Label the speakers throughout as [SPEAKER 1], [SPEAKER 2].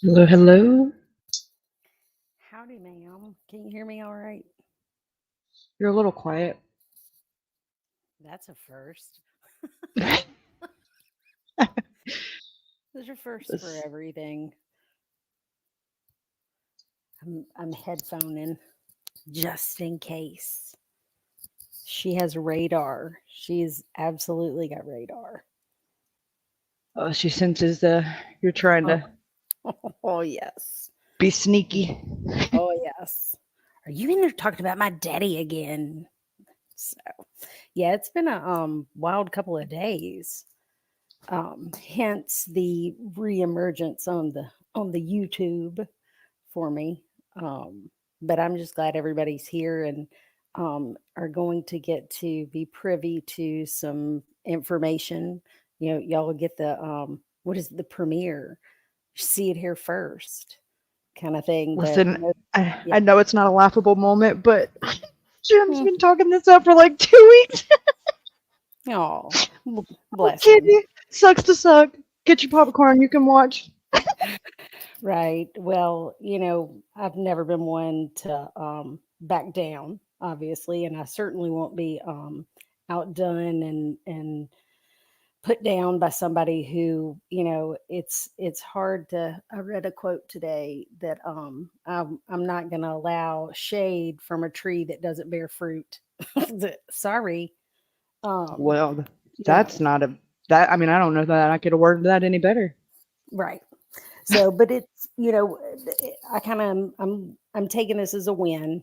[SPEAKER 1] Hello, hello.
[SPEAKER 2] Howdy, ma'am. Can you hear me all right?
[SPEAKER 1] You're a little quiet.
[SPEAKER 2] That's a first. There's a first for
[SPEAKER 1] This-
[SPEAKER 2] everything. I'm headphoning just in case. She has radar. She's absolutely got radar.
[SPEAKER 1] she senses you're trying
[SPEAKER 2] Oh,
[SPEAKER 1] to
[SPEAKER 2] oh yes.
[SPEAKER 1] be sneaky.
[SPEAKER 2] Oh yes. Are you in there talking about my daddy again? So yeah, it's been a wild couple of days. Hence the reemergence on the YouTube for me. Um, but I'm just glad everybody's here and are going to get to be privy to some information. You know, y'all will get the what is it, the premiere? See it here first, kind of thing. But
[SPEAKER 1] Listen,
[SPEAKER 2] yeah,
[SPEAKER 1] I know it's not a laughable moment, but Jim's
[SPEAKER 2] mm,
[SPEAKER 1] been talking this up for like 2 weeks.
[SPEAKER 2] oh,
[SPEAKER 1] I'm
[SPEAKER 2] bless him.
[SPEAKER 1] kidding. Sucks to suck. Get your popcorn. You can watch.
[SPEAKER 2] Right. Well, I've never been one to back down, obviously, and I certainly won't be outdone and put down by somebody who, it's hard to. I read a quote today that I'm not going to allow shade from a tree that doesn't bear fruit. Sorry. Um,
[SPEAKER 1] Well, that's
[SPEAKER 2] no.
[SPEAKER 1] not a that. I mean, I don't know that I could have worded that any better.
[SPEAKER 2] Right. So, but it's I kind of I'm taking this as a win,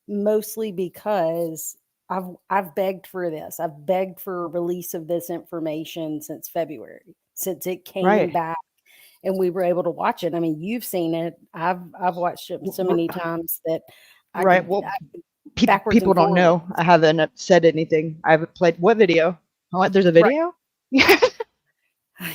[SPEAKER 2] mostly because I've begged for this. I've begged for a release of this information since February, since it came
[SPEAKER 1] Right.
[SPEAKER 2] back, and we were able to watch it. I mean, you've seen it. I've watched it so many times that
[SPEAKER 1] Right. Well,
[SPEAKER 2] I backwards
[SPEAKER 1] people
[SPEAKER 2] and
[SPEAKER 1] don't
[SPEAKER 2] forward.
[SPEAKER 1] know. I haven't said anything. I haven't played what video? What? There's a
[SPEAKER 2] Right.
[SPEAKER 1] video?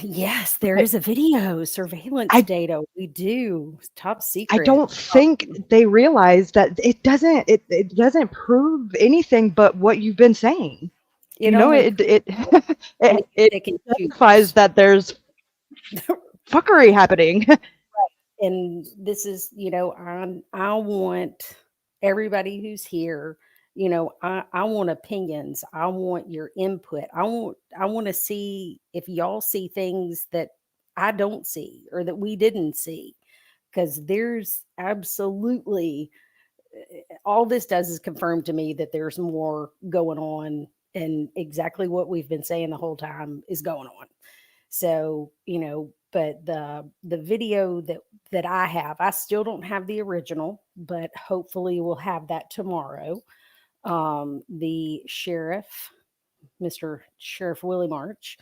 [SPEAKER 2] Yes, there is a video surveillance
[SPEAKER 1] I
[SPEAKER 2] data. We do top
[SPEAKER 1] I
[SPEAKER 2] secret.
[SPEAKER 1] don't think they realize that it doesn't prove anything but what you've been saying.
[SPEAKER 2] It only proves
[SPEAKER 1] It
[SPEAKER 2] pick and
[SPEAKER 1] justifies
[SPEAKER 2] choose.
[SPEAKER 1] that there's fuckery happening.
[SPEAKER 2] And this is, I want everybody who's here, I want opinions. I want your input. I want to see if y'all see things that I don't see or that we didn't see. Because there's absolutely all this does is confirm to me that there's more going on, and exactly what we've been saying the whole time is going on. So, but the video that I have, I still don't have the original, but hopefully we'll have that tomorrow. The sheriff, Mr. Sheriff Willie March,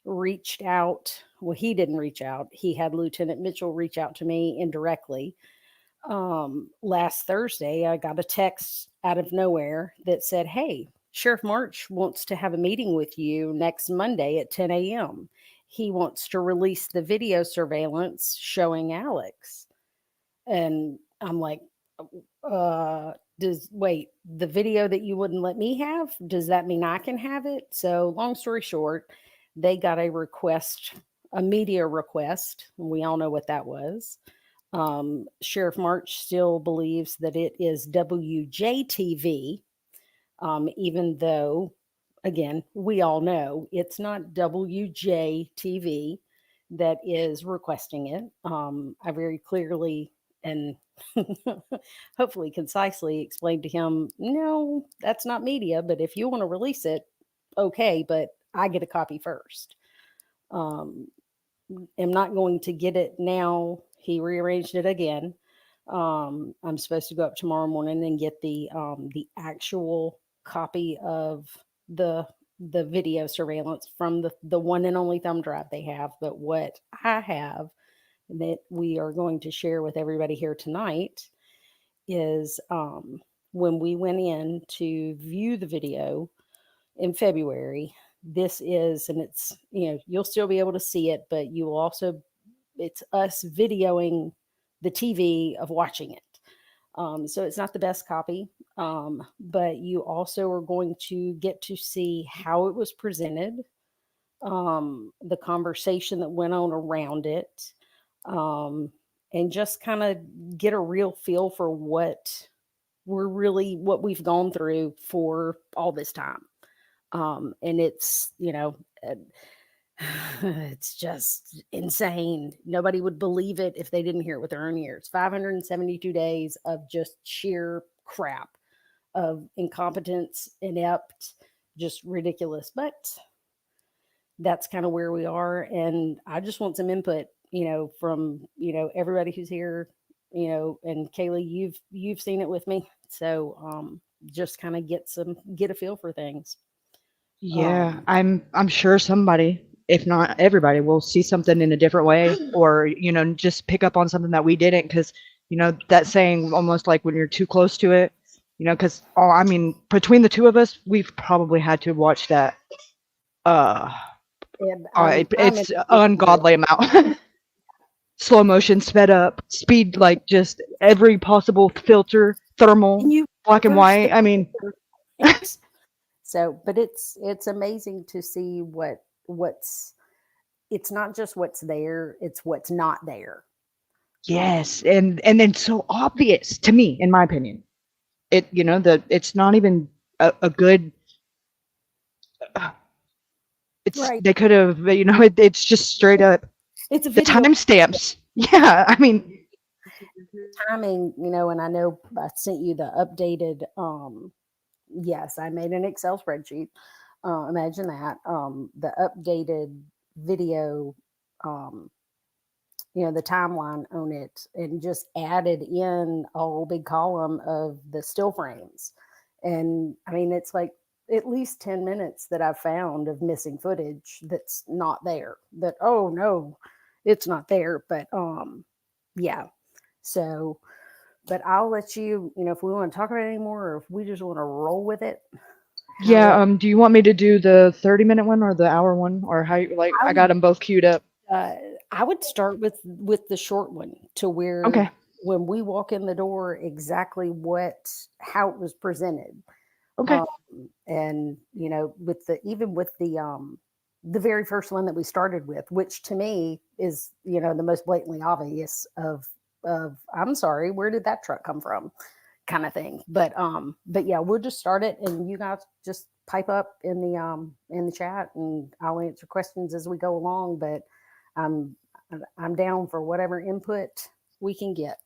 [SPEAKER 2] reached out. Well, he didn't reach out. He had Lieutenant Mitchell reach out to me indirectly. Last Thursday, I got a text out of nowhere that said, "Hey, Sheriff March wants to have a meeting with you next Monday at 10 a.m. He wants to release the video surveillance showing Alex." And I'm like, does wait, the video that you wouldn't let me have, does that mean I can have it? So, long story short, they got a request, a media request. We all know what that was. Sheriff March still believes that it is WJTV, even though, again, we all know it's not WJTV that is requesting it. I very clearly and hopefully concisely explained to him, no, that's not media, but if you want to release it, okay, but I get a copy first. Um, am not going to get it now. He rearranged it again. I'm supposed to go up tomorrow morning and get the actual copy of the the video surveillance from the one and only thumb drive they have. But what I have that we are going to share with everybody here tonight is when we went in to view the video in February. This is, and it's, you'll still be able to see it, but you will also, it's us videoing the TV of watching it. So it's not the best copy, but you also are going to get to see how it was presented, the conversation that went on around it, and just kind of get a real feel for what we've gone through for all this time. And it's, it's just insane. Nobody would believe it if they didn't hear it with their own ears. 572 days of just sheer crap, of incompetence, inept, just ridiculous. But that's kind of where we are. And I just want some input, from, everybody who's here, and Kaylee, you've seen it with me. So, just kind of get a feel for things.
[SPEAKER 1] Yeah, I'm sure somebody, if not everybody, will see something in a different way, or just pick up on something that we didn't, because that saying, almost like when you're too close to it, because I mean, between the two of us, we've probably had to watch that.
[SPEAKER 2] And
[SPEAKER 1] It's ungodly amount. Slow motion, sped up, speed, like just every possible filter, thermal,
[SPEAKER 2] and you
[SPEAKER 1] black and
[SPEAKER 2] reverse the
[SPEAKER 1] white. I mean,
[SPEAKER 2] yes. So, but it's amazing to see what's it's not just what's there, it's what's not there.
[SPEAKER 1] yes, and then so obvious to me, in my opinion. It's not even a good. It's
[SPEAKER 2] Right.
[SPEAKER 1] they could have, it's just straight up
[SPEAKER 2] It's a
[SPEAKER 1] the
[SPEAKER 2] video
[SPEAKER 1] timestamps. Yeah, I mean,
[SPEAKER 2] timing, and I know I sent you the updated yes, I made an Excel spreadsheet. Imagine that. The updated video, um, the timeline on it, and just added in a whole big column of the still frames. And I mean, it's like at least 10 minutes that I've found of missing footage that's not there. That, oh no, it's not there. But yeah. So, but I'll let you, if we want to talk about it anymore, or if we just want to roll with it.
[SPEAKER 1] yeah. Do you want me to do the 30-minute one or the hour one, or how you like?
[SPEAKER 2] I
[SPEAKER 1] I got
[SPEAKER 2] would
[SPEAKER 1] them both queued up.
[SPEAKER 2] uh, I would start with the short one, to where
[SPEAKER 1] Okay.
[SPEAKER 2] when we walk in the door, exactly how it was presented.
[SPEAKER 1] Okay.
[SPEAKER 2] Um, and with the very first one that we started with, which to me is, the most blatantly obvious of I'm sorry, where did that truck come from, kind of thing. But yeah, we'll just start it, and you guys just pipe up in the chat, and I'll answer questions as we go along. But I'm I'm down for whatever input we can get.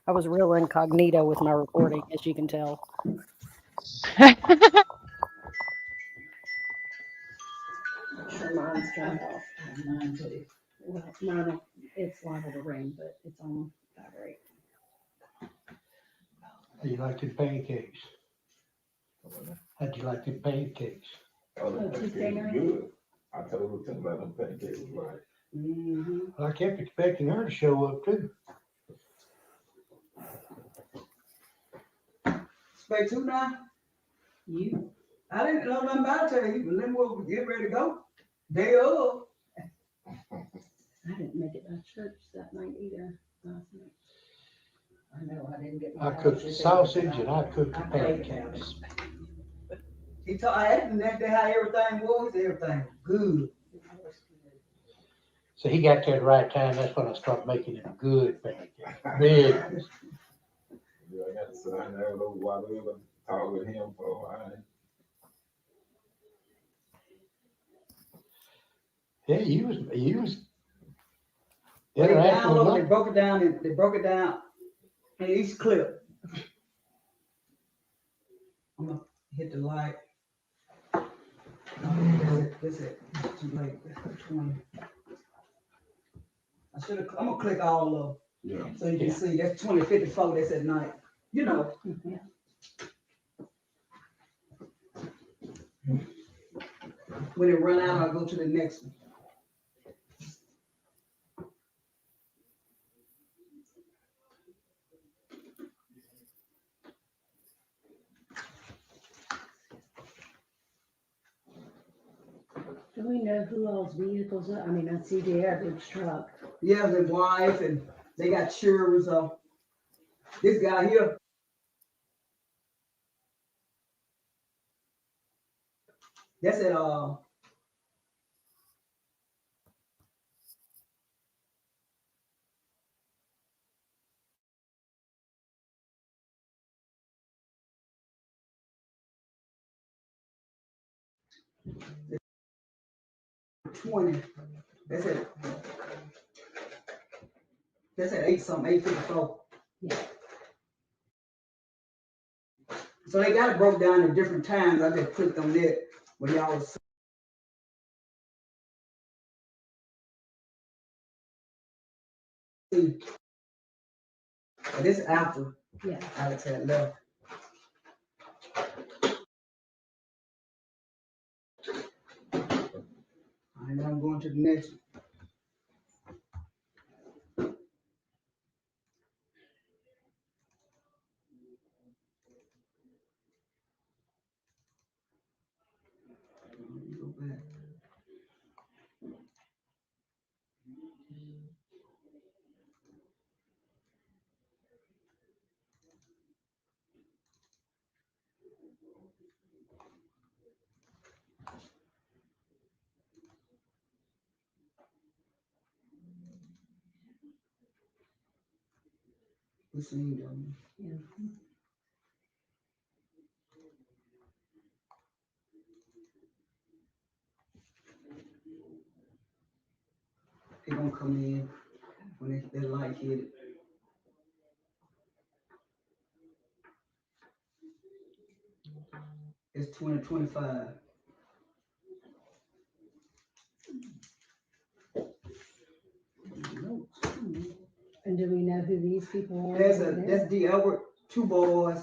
[SPEAKER 2] I was real incognito with my recording, as you can tell. Mine's turned off. Mine too. Well, mine, it's liable to rain, but it's on vibrate.
[SPEAKER 3] How do you like them pancakes? How'd you like them pancakes?
[SPEAKER 4] Oh, the pancakes was good. I told Lieutenant about them pancakes was right.
[SPEAKER 2] Mm-hmm.
[SPEAKER 3] Well, I kept expecting her to show up too.
[SPEAKER 5] Spec two now?
[SPEAKER 2] You?
[SPEAKER 5] I didn't know nothing about it, but then we'll get ready to go. Day of.
[SPEAKER 2] I didn't make it to church that night either. Last night.
[SPEAKER 5] I know, I didn't get
[SPEAKER 3] I cooked the sausage and I cooked the pancakes.
[SPEAKER 5] He told, I asked him that day how everything was, everything was good.
[SPEAKER 3] So he got there at the right time. That's when I started making him good pancakes. Big.
[SPEAKER 4] Yeah, I got to sit down there with those while we were talk with him for a while.
[SPEAKER 3] Yeah, he was
[SPEAKER 5] Well, they
[SPEAKER 3] interacting with
[SPEAKER 5] downloaded, they
[SPEAKER 3] me.
[SPEAKER 5] broke it down in each clip. I'm gonna hit the light. That's it, it's too late, that's 20. I'm gonna click all of them,
[SPEAKER 4] Yeah.
[SPEAKER 5] so you can see, that's 2054, that's at night, When it run out, I'll go to the next one.
[SPEAKER 2] Do we know who all's vehicles are? I mean, I see the average truck.
[SPEAKER 5] Yeah, his wife, and they got children, so this guy here, That's at 20. That's at 8 something, 854.
[SPEAKER 2] Yeah.
[SPEAKER 5] So they got it broke down at different times. I just clicked on that when y'all was see. But this after
[SPEAKER 2] Yeah.
[SPEAKER 5] Alex had left. All right, now I'm going to the next one. Go back. Let's see.
[SPEAKER 2] Yeah.
[SPEAKER 5] They gonna come in when they light hit it. It's 2025.
[SPEAKER 2] And do we know who these people are?
[SPEAKER 5] That's D. Edward, 2 boys,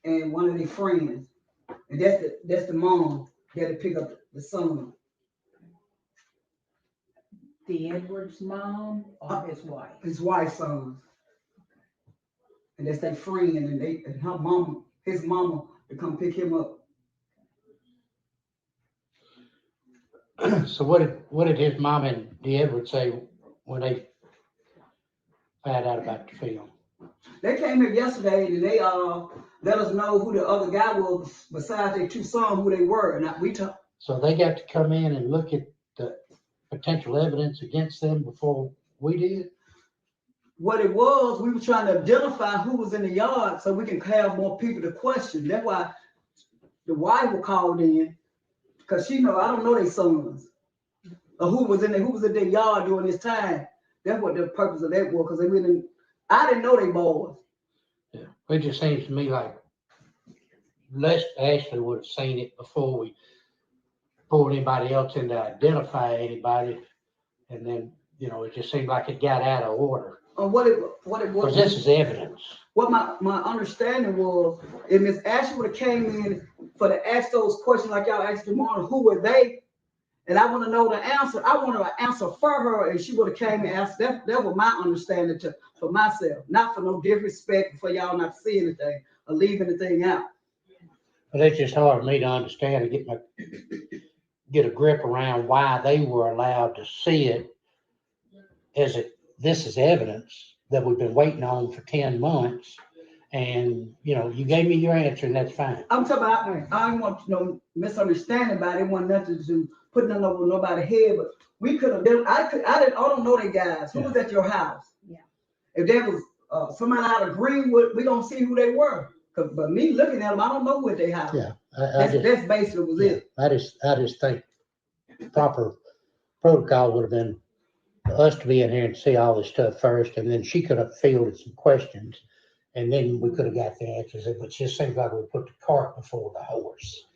[SPEAKER 5] and one of their friends. And that's the mom that to pick up the son.
[SPEAKER 6] The Edwards mom or his wife?
[SPEAKER 5] His wife's sons. And that's their friend, and her mama, his mama, to come pick him up.
[SPEAKER 3] So what did his mom and the Edward say when they found out about the film?
[SPEAKER 5] They came here yesterday and they let us know who the other guy was besides their 2 sons, who they were. And we talked.
[SPEAKER 3] So they got to come in and look at the potential evidence against them before we did?
[SPEAKER 5] What it was, we were trying to identify who was in the yard so we can have more people to question. That's why the wife was called in, because she know I don't know their sons or who was in their yard during this time. That's what the purpose of that was, because I didn't know they boys.
[SPEAKER 3] Yeah. It just seems to me like Les Ashley would have seen it before we pulled anybody else in to identify anybody, and then it just seemed like it got out of order.
[SPEAKER 5] What it was.
[SPEAKER 3] Because this is evidence.
[SPEAKER 5] What my understanding was, if Miss Ashley would have came in for to ask those questions like y'all asked tomorrow, who were they? And I want to know the answer. I want to answer for her, and she would have came and asked. That was my understanding for myself, not for no disrespect, for y'all not to see anything or leave anything out.
[SPEAKER 3] But it's just hard for me to understand and get a grip around why they were allowed to see it. This is evidence that we've been waiting on for 10 months. And, you gave me your answer, and that's fine.
[SPEAKER 5] I'm talking about, I don't want no misunderstanding about it. It wasn't nothing to put nothing over nobody's head, but we could have, I don't know they guys. Who was at your house?
[SPEAKER 2] Yeah.
[SPEAKER 5] If there was somebody out of Greenwood, we don't see who they were. But me looking at them, I don't know what they house.
[SPEAKER 3] Yeah.
[SPEAKER 5] That's basically was it.
[SPEAKER 3] I just think proper protocol would have been for us to be in here and see all this stuff first, and then she could have fielded some questions, and then we could have got the answers. It just seems like we put the cart before the horse.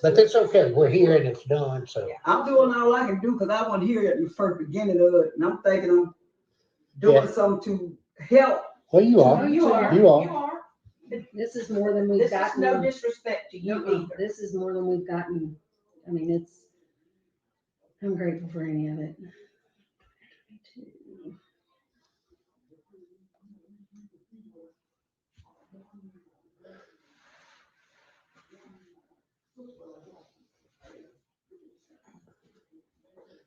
[SPEAKER 3] But that's okay. We're here and it's done. So
[SPEAKER 5] I'm doing all I can do because I want to hear it in the first beginning of it, and I'm thinking I'm doing something to help.
[SPEAKER 3] Well, you are.
[SPEAKER 6] You are.
[SPEAKER 3] You are.
[SPEAKER 2] This is more than we've
[SPEAKER 6] This is
[SPEAKER 2] gotten.
[SPEAKER 6] no disrespect to you either.
[SPEAKER 2] This is more than we've gotten. I mean, I'm grateful for any of it.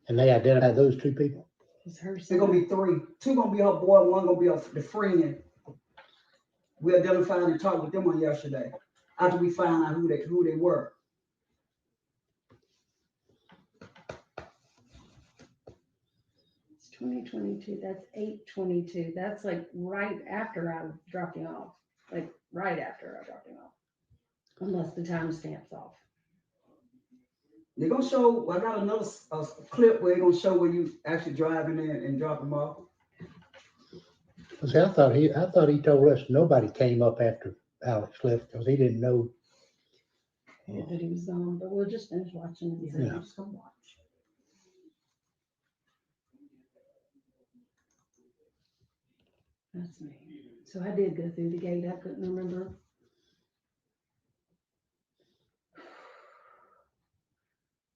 [SPEAKER 3] And they identified those 2 people.
[SPEAKER 2] It's her
[SPEAKER 5] It's gonna be 3. 2 gonna be her boy, 1 gonna be the friend. We identified and talked with them on yesterday after we found out who they were.
[SPEAKER 6] 2022, that's 8/22. That's like right after I dropped him off. Like right after I dropped him off. Unless the timestamp's off.
[SPEAKER 5] They're gonna show, I got another clip where they're gonna show where you actually driving in and dropping them off.
[SPEAKER 3] See, I thought he told us nobody came up after Alex left because he didn't know.
[SPEAKER 6] That he was gone, but we'll just finish watching and see.
[SPEAKER 3] Yeah.
[SPEAKER 6] We're just gonna watch. That's me. So I did go through the gate. I couldn't remember.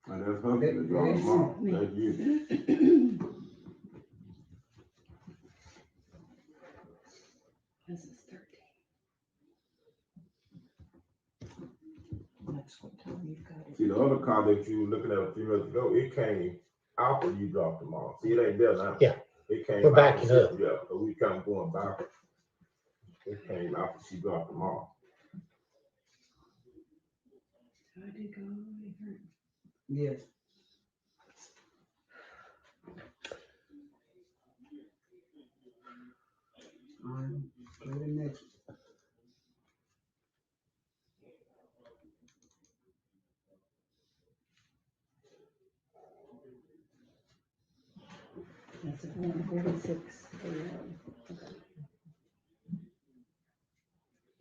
[SPEAKER 4] And that's her that drop them off. That's you.
[SPEAKER 6] This is 13.
[SPEAKER 7] That's what time you got it.
[SPEAKER 4] See, the other car that you were looking at a few minutes ago, it came after you dropped them off. See, it ain't there now.
[SPEAKER 3] Yeah.
[SPEAKER 4] It came
[SPEAKER 3] We're
[SPEAKER 4] out
[SPEAKER 3] backing
[SPEAKER 4] and-
[SPEAKER 3] up.
[SPEAKER 4] Yeah, so we kind of going back. It came after she dropped them off.
[SPEAKER 6] So I did go all the way through.
[SPEAKER 5] Yes. All right, go to the next.
[SPEAKER 6] That's at 1:46 a.m. Okay.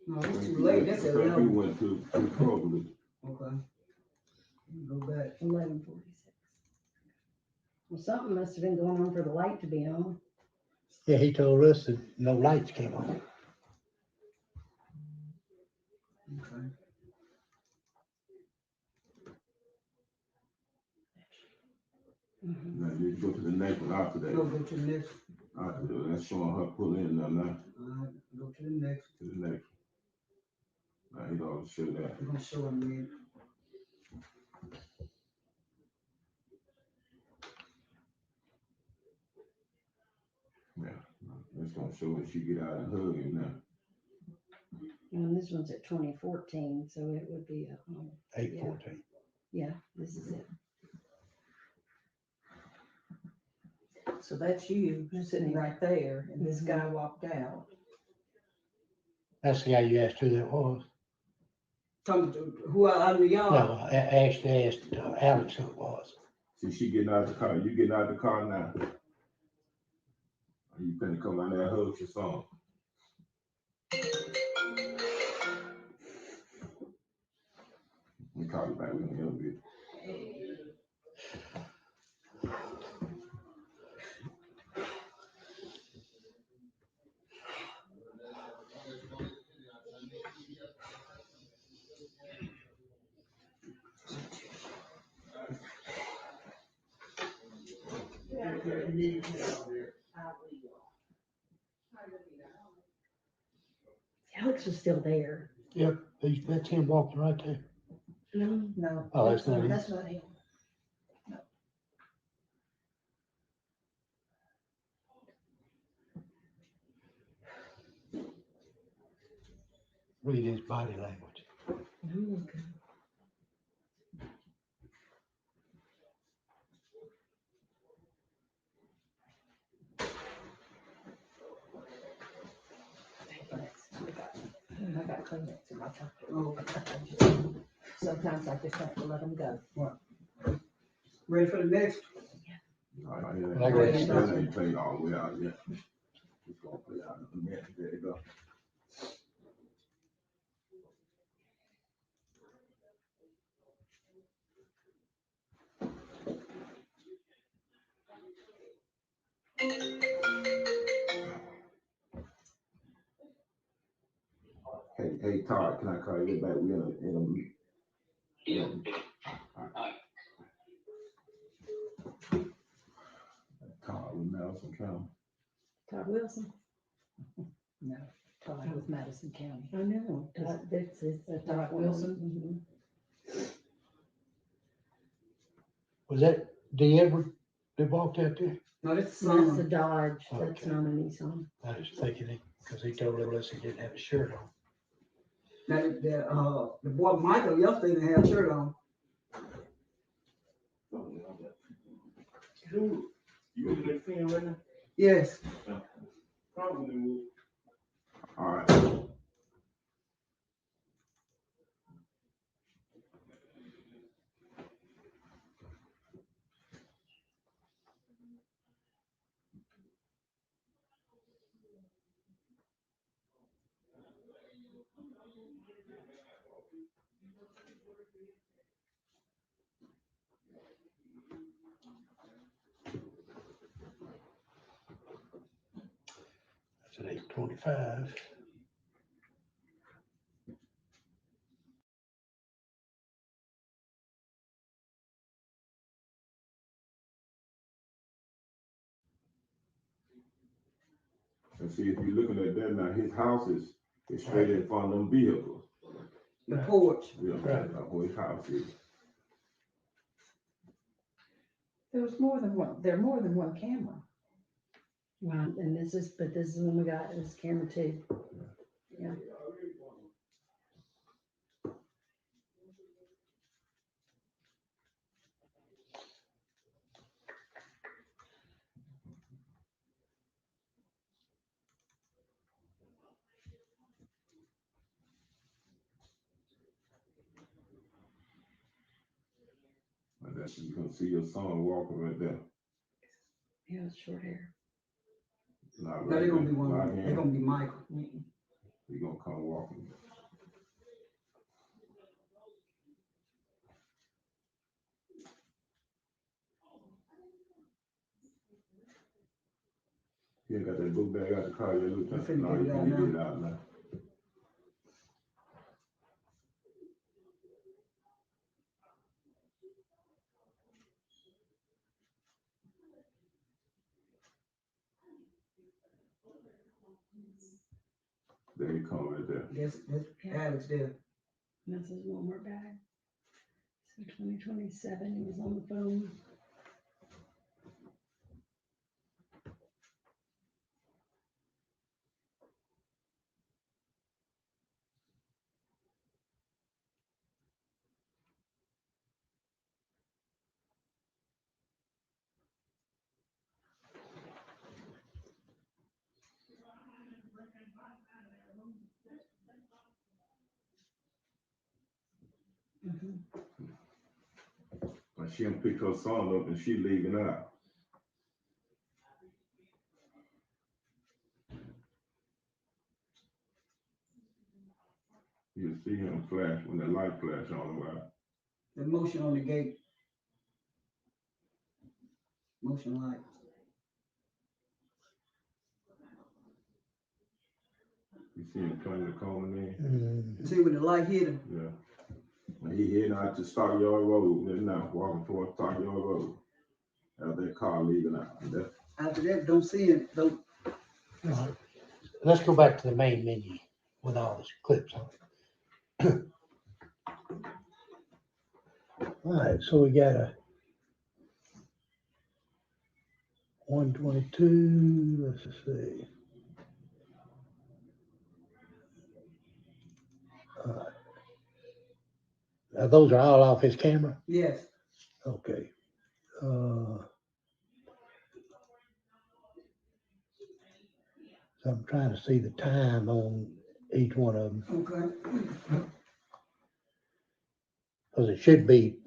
[SPEAKER 5] No, it's too late, that's
[SPEAKER 4] I
[SPEAKER 5] at
[SPEAKER 4] think we
[SPEAKER 5] 11.
[SPEAKER 4] went to probably.
[SPEAKER 5] Okay. Go back.
[SPEAKER 6] 11:46. Well, something must have been going on for the light to be on.
[SPEAKER 3] Yeah, he told us that no lights came on.
[SPEAKER 5] Okay.
[SPEAKER 6] Mhm.
[SPEAKER 4] Now you go to the next one after that.
[SPEAKER 5] No, go to the next.
[SPEAKER 4] After that, that's showing her pull in now, now
[SPEAKER 5] All right, go to the next.
[SPEAKER 4] to the next. Now he don't show that.
[SPEAKER 5] We're gonna show them again.
[SPEAKER 4] Yeah, that's gonna show when she get out and hug him now.
[SPEAKER 6] And this one's at 2014, so it would be
[SPEAKER 3] 8:14.
[SPEAKER 6] yeah, this is it.
[SPEAKER 7] So that's you sitting right there, and this guy walked out.
[SPEAKER 3] That's the guy you asked who that was.
[SPEAKER 5] Talking to who out of the yard.
[SPEAKER 3] No, Ashley asked Alex who it was.
[SPEAKER 4] See, she getting out of the car. You getting out of the car now. Are you finna come out there and hug your son? We call you back. We gonna help you.
[SPEAKER 6] Alex was still there.
[SPEAKER 3] Yep, that's him walking right there.
[SPEAKER 6] No,
[SPEAKER 7] No.
[SPEAKER 3] Oh, that's not him.
[SPEAKER 7] That's not him.
[SPEAKER 3] Read his body language.
[SPEAKER 6] no, okay.
[SPEAKER 7] I got Kleenex in my pocket.
[SPEAKER 5] Oh,
[SPEAKER 7] Sometimes I just have to let them go.
[SPEAKER 5] ready for the next?
[SPEAKER 4] All right,
[SPEAKER 3] I got it.
[SPEAKER 4] That ain't played all the way out yet. It's gonna play out in a minute. There you go. Hey, Todd, can I call you back? We in a meet. Yeah. Todd with Madison County.
[SPEAKER 6] Todd Wilson.
[SPEAKER 7] No, Todd with Madison County.
[SPEAKER 6] I know. This is
[SPEAKER 7] Todd Wilson?
[SPEAKER 3] Was that D. Edward that walked out there?
[SPEAKER 5] No, this is
[SPEAKER 6] That's a
[SPEAKER 5] some.
[SPEAKER 6] Dodge. That's
[SPEAKER 3] Okay.
[SPEAKER 6] not a Nissan.
[SPEAKER 3] I was thinking it, because he told us he didn't have a shirt on.
[SPEAKER 5] The boy Michael yesterday didn't have a shirt on.
[SPEAKER 4] You looking at the film right now?
[SPEAKER 5] Yes.
[SPEAKER 4] Probably. All right.
[SPEAKER 3] That's at 8:25.
[SPEAKER 4] And see, if you're looking at that now, his house is straight in front of them vehicles.
[SPEAKER 5] The porch.
[SPEAKER 4] Yeah,
[SPEAKER 3] Right.
[SPEAKER 4] that's where his house is.
[SPEAKER 6] There was more than one, there are more than one camera.
[SPEAKER 2] Right, and this is when we got this camera too. Yeah.
[SPEAKER 4] And that's, you can see your son walking right there.
[SPEAKER 2] Yeah, it's short hair.
[SPEAKER 4] Not
[SPEAKER 5] No,
[SPEAKER 4] right
[SPEAKER 5] they're gonna
[SPEAKER 4] there.
[SPEAKER 5] be one,
[SPEAKER 4] Right
[SPEAKER 5] they're
[SPEAKER 4] here.
[SPEAKER 5] gonna be Michael.
[SPEAKER 4] He gonna come walking. You ain't got that book bag out the car yet, look.
[SPEAKER 5] I'm finna
[SPEAKER 4] No,
[SPEAKER 5] get
[SPEAKER 4] you
[SPEAKER 5] it out
[SPEAKER 4] can
[SPEAKER 5] now.
[SPEAKER 4] get it out now. There you come right there.
[SPEAKER 5] That's Alex there.
[SPEAKER 2] And this is Walmart bag. So 2027, he was on the phone. Mhm.
[SPEAKER 4] But she done picked her son up and she leaving out. You see him flash when the light flash on him, right?
[SPEAKER 5] The motion on the gate. Motion light.
[SPEAKER 4] You see him turning the corner in.
[SPEAKER 5] See when the light hit him.
[SPEAKER 4] Yeah. And he heading out to Stockyard Road, and now walking towards Stockyard Road. After that car leaving out. And that's
[SPEAKER 5] After that, don't see him, don't.
[SPEAKER 3] All right. Let's go back to the main menu with all these clips on it. All right, so we got a 122, let's see. All right. Now, those are all off his camera?
[SPEAKER 5] Yes.
[SPEAKER 3] Okay. So I'm trying to see the time on each one of them,
[SPEAKER 5] Okay.
[SPEAKER 3] because it should be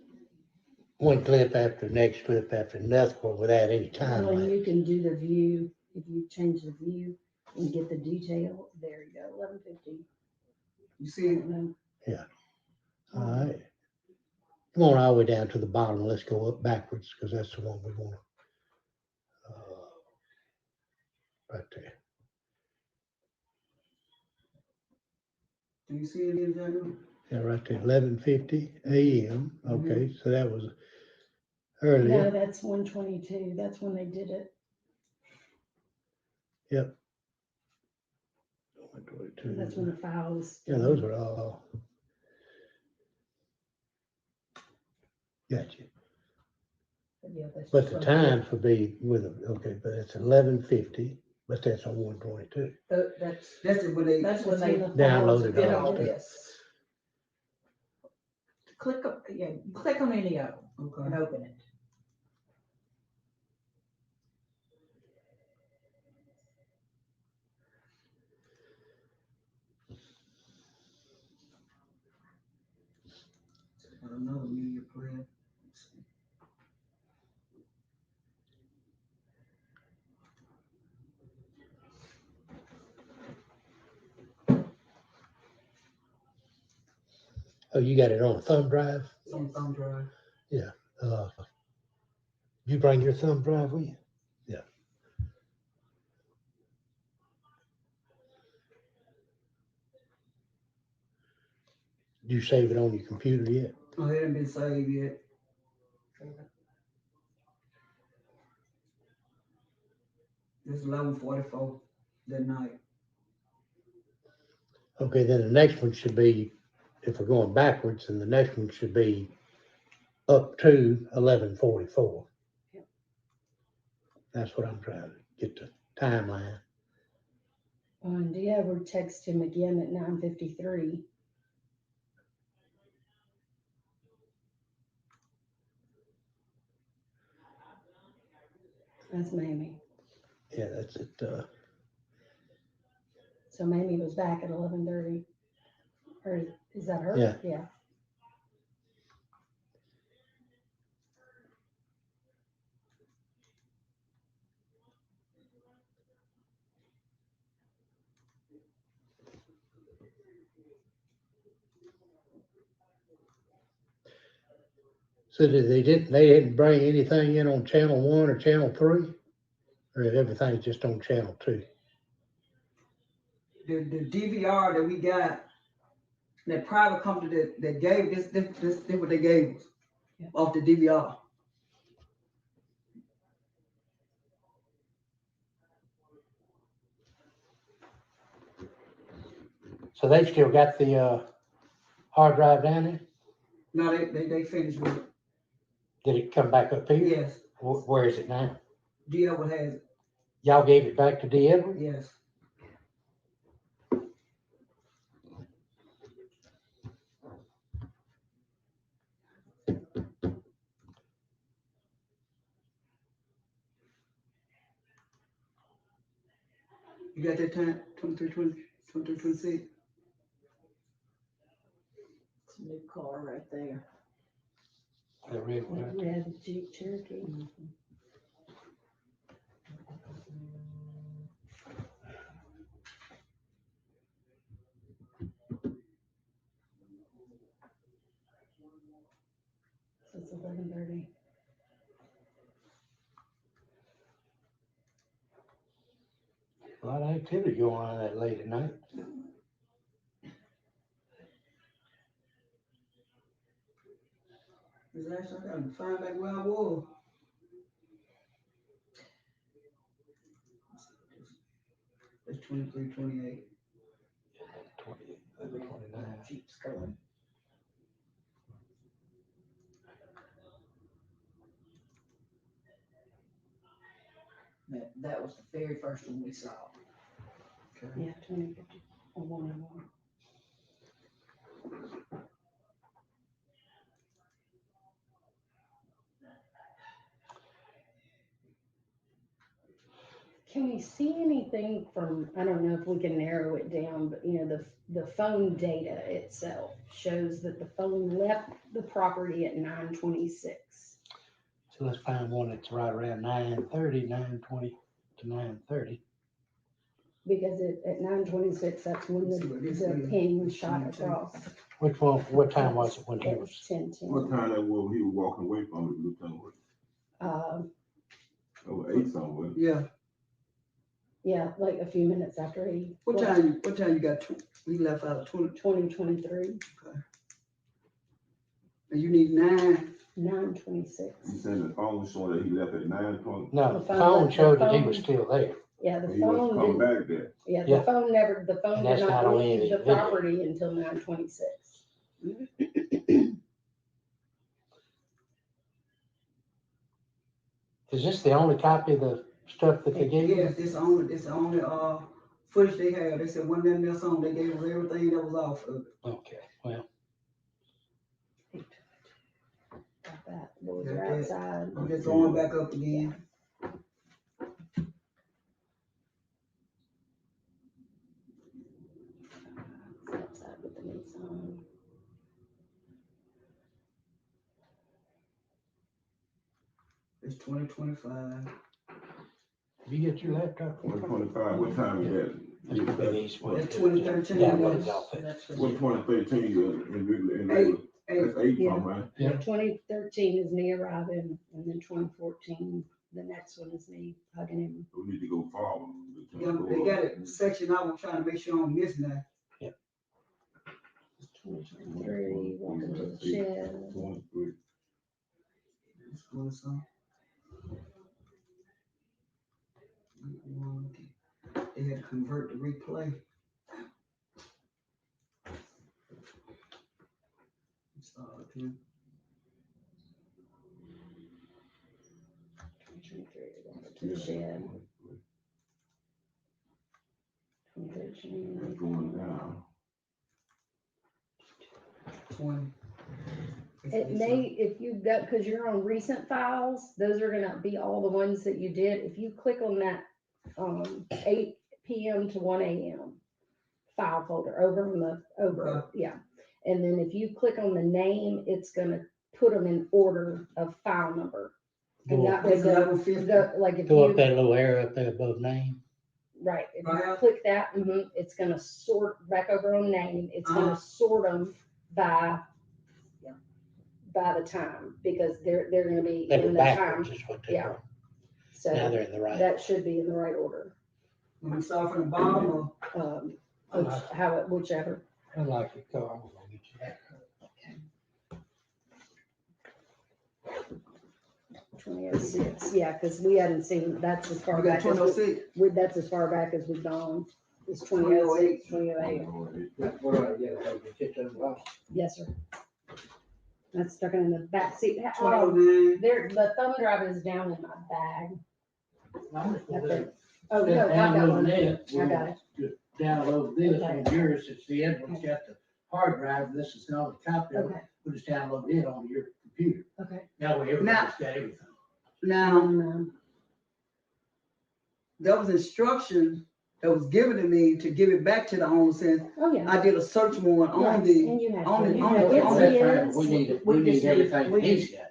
[SPEAKER 3] one clip after the next clip after another without any time
[SPEAKER 2] Well, and
[SPEAKER 3] lapse.
[SPEAKER 2] you can do the view, if you change the view and get the detail, there you go, 11:50.
[SPEAKER 5] You see it?
[SPEAKER 3] All right. Come on all the way down to the bottom. Let's go up backwards because that's the one we want. Right there.
[SPEAKER 5] Do you see it in there?
[SPEAKER 3] Yeah, right there, 11:50 a.m. Okay, so that was
[SPEAKER 2] No,
[SPEAKER 3] earlier.
[SPEAKER 2] that's 122, that's when they did it.
[SPEAKER 3] Yep.
[SPEAKER 2] That's when the file was.
[SPEAKER 3] Yeah, those are all. Gotcha.
[SPEAKER 2] Yeah, that's
[SPEAKER 3] But
[SPEAKER 2] just
[SPEAKER 3] the
[SPEAKER 2] what-
[SPEAKER 3] times would be with them. Okay, but it's 11:50, but that's on 122.
[SPEAKER 7] That's
[SPEAKER 5] That's it when they.
[SPEAKER 7] That's when they
[SPEAKER 3] Downloaded
[SPEAKER 7] did
[SPEAKER 3] all
[SPEAKER 7] all
[SPEAKER 3] the
[SPEAKER 7] this. Click on any of them
[SPEAKER 5] Okay.
[SPEAKER 7] and open it.
[SPEAKER 5] another media player. Let's see.
[SPEAKER 3] Oh, you got it on a thumb drive?
[SPEAKER 5] It's on thumb drive.
[SPEAKER 3] You bring your thumb drive with you? Yeah. Did you save it on your computer yet?
[SPEAKER 5] Oh, it hasn't been saved yet. It's 11:44 that night.
[SPEAKER 3] Okay, then the next one should be, if we're going backwards, then the next one should be up to 11:44.
[SPEAKER 6] Yep.
[SPEAKER 3] That's what I'm trying to get the timeline.
[SPEAKER 6] And Deborah texted him again at 9:53. That's Mamie.
[SPEAKER 3] Yeah, that's it.
[SPEAKER 6] So Mamie was back at 11:30. Or is that her?
[SPEAKER 3] Yeah.
[SPEAKER 6] Yeah.
[SPEAKER 3] So they didn't bring anything in on channel 1 or channel 3? Or everything's just on channel 2?
[SPEAKER 5] The DVR that we got, that private company that gave this what they gave us
[SPEAKER 6] Yeah.
[SPEAKER 5] off the DVR.
[SPEAKER 3] So they still got the hard drive down there?
[SPEAKER 5] No, they finished with it.
[SPEAKER 3] Did it come back up here?
[SPEAKER 5] Yes,
[SPEAKER 3] Where is it now?
[SPEAKER 5] D. Edward has it.
[SPEAKER 3] Y'all gave it back to D. Edward?
[SPEAKER 5] Yes. You got that time? 23:20, 23:26.
[SPEAKER 7] It's a new car right there.
[SPEAKER 3] The red one.
[SPEAKER 6] That red Jeep Cherokee. So it's 11:30.
[SPEAKER 3] A lot of activity going on that late at night.
[SPEAKER 5] It's actually, I gotta find back where I was. It's 23:28.
[SPEAKER 3] 28, 29.
[SPEAKER 7] Jeep's going. That was the very first one we saw.
[SPEAKER 5] Okay.
[SPEAKER 6] Yeah, 2050 or 101. Can we see anything from, I don't know if we can narrow it down, but the phone data itself shows that the phone left the property at 9:26.
[SPEAKER 3] So let's find one that's right around 9:30, 9:20 to 9:30.
[SPEAKER 6] Because at 9:26, that's when the ping shot across.
[SPEAKER 3] Which one, what time was it when he was?
[SPEAKER 6] 10:10.
[SPEAKER 4] What time that was he was walking away from the lieutenant? Over 8 somewhere.
[SPEAKER 5] Yeah.
[SPEAKER 6] Yeah, like a few minutes after he.
[SPEAKER 5] What time you got? We left out
[SPEAKER 6] 20:23.
[SPEAKER 5] and you need 9.
[SPEAKER 6] 9:26.
[SPEAKER 4] You saying the phone showing that he left at 9:20?
[SPEAKER 3] No,
[SPEAKER 6] The
[SPEAKER 3] the
[SPEAKER 6] phone
[SPEAKER 3] phone
[SPEAKER 6] left-
[SPEAKER 3] showed
[SPEAKER 6] the
[SPEAKER 3] that he
[SPEAKER 6] phone-
[SPEAKER 3] was still there.
[SPEAKER 6] Yeah, the
[SPEAKER 4] He must
[SPEAKER 6] phone
[SPEAKER 4] come
[SPEAKER 6] didn't.
[SPEAKER 4] back there.
[SPEAKER 6] Yeah,
[SPEAKER 3] Yeah.
[SPEAKER 6] the phone
[SPEAKER 3] And
[SPEAKER 6] did
[SPEAKER 3] that's
[SPEAKER 6] not
[SPEAKER 3] not on any
[SPEAKER 6] leave the
[SPEAKER 3] video.
[SPEAKER 6] property until 9:26.
[SPEAKER 3] Is this the only copy of the stuff that they gave you?
[SPEAKER 5] Yes, this only footage they have. They said one of them song they gave us everything that was off of it.
[SPEAKER 3] Okay, well,
[SPEAKER 6] Got that. Boys
[SPEAKER 5] Got
[SPEAKER 6] are
[SPEAKER 5] that.
[SPEAKER 6] outside.
[SPEAKER 5] I'm just going back up again.
[SPEAKER 6] Outside with the Nissan.
[SPEAKER 5] It's 2025.
[SPEAKER 3] You get your laptop?
[SPEAKER 4] 125, what time is that?
[SPEAKER 3] That's gonna be these ones.
[SPEAKER 5] That's 2013.
[SPEAKER 3] Download it off it.
[SPEAKER 7] That's what
[SPEAKER 4] What
[SPEAKER 7] you-
[SPEAKER 4] 2013 in
[SPEAKER 5] Eight.
[SPEAKER 4] that's 8
[SPEAKER 6] Yeah.
[SPEAKER 4] from, right?
[SPEAKER 3] Yeah.
[SPEAKER 6] 2013 is me arriving, and then 2014, the next one is me hugging him.
[SPEAKER 4] We need to go forward.
[SPEAKER 5] They got it section out. I'm trying to make sure I don't miss nothing.
[SPEAKER 6] 2023, welcome to the shed.
[SPEAKER 4] 23.
[SPEAKER 5] Let's go to some. They had to convert the replay. Start again.
[SPEAKER 6] 2023, welcome to the shed. 2013.
[SPEAKER 4] It's going down.
[SPEAKER 5] 20.
[SPEAKER 6] It may, if you go, because you're on recent files, those are gonna be all the ones that you did. If you click on that 8 p.m. to 1 a.m. file folder over on the yeah. And then if you click on the name, it's gonna put them in order of file number. And that was
[SPEAKER 5] It's 1150.
[SPEAKER 6] like if
[SPEAKER 3] Go up
[SPEAKER 6] you,
[SPEAKER 3] that little arrow up there above name.
[SPEAKER 6] right, if you
[SPEAKER 5] Right.
[SPEAKER 6] click that, it's gonna sort back over on name. It's gonna sort them by the time, because they're gonna be
[SPEAKER 3] They were
[SPEAKER 6] in the time.
[SPEAKER 3] backwards is what they
[SPEAKER 6] Yeah.
[SPEAKER 3] were. Now
[SPEAKER 6] So
[SPEAKER 3] they're in the right.
[SPEAKER 6] that should be in the right order.
[SPEAKER 5] When we start from the bottom or
[SPEAKER 6] Whichever.
[SPEAKER 3] I like your car. I'm gonna get you that.
[SPEAKER 6] 2006, yeah, because we hadn't seen, that's as far
[SPEAKER 5] you got
[SPEAKER 6] back as,
[SPEAKER 5] 2006.
[SPEAKER 6] that's as far back as we've gone. It's 2006, 2008.
[SPEAKER 3] What are you, get those off?
[SPEAKER 6] Yes, sir. That's stuck in the back seat.
[SPEAKER 5] 2009.
[SPEAKER 6] The thumb drive is down in my bag.
[SPEAKER 3] I'm just gonna
[SPEAKER 6] Okay. Oh, no,
[SPEAKER 3] Just
[SPEAKER 6] I got
[SPEAKER 3] download
[SPEAKER 6] one.
[SPEAKER 3] it.
[SPEAKER 6] I got it.
[SPEAKER 3] Just download this
[SPEAKER 6] Okay.
[SPEAKER 3] on yours, it's the other one's got the hard drive, this is not a copy of it,
[SPEAKER 6] Okay,
[SPEAKER 3] we'll just download it onto your computer.
[SPEAKER 6] okay.
[SPEAKER 3] That way everybody's got everything.
[SPEAKER 5] Now,
[SPEAKER 6] Um,
[SPEAKER 5] there was instruction that was given to me to give it back to the owner since
[SPEAKER 6] Oh, yeah.
[SPEAKER 5] I did a search warrant
[SPEAKER 6] Right,
[SPEAKER 5] on the,
[SPEAKER 6] and you had
[SPEAKER 5] on
[SPEAKER 6] to.
[SPEAKER 5] the-
[SPEAKER 6] You
[SPEAKER 5] on
[SPEAKER 6] had
[SPEAKER 5] the-
[SPEAKER 6] it.
[SPEAKER 5] on
[SPEAKER 3] That's
[SPEAKER 5] the-
[SPEAKER 3] fine,
[SPEAKER 6] It's
[SPEAKER 3] we
[SPEAKER 6] his.
[SPEAKER 3] need it,
[SPEAKER 5] we
[SPEAKER 3] we need
[SPEAKER 5] just need-
[SPEAKER 3] everything
[SPEAKER 5] we
[SPEAKER 3] that he's
[SPEAKER 5] need-
[SPEAKER 3] got.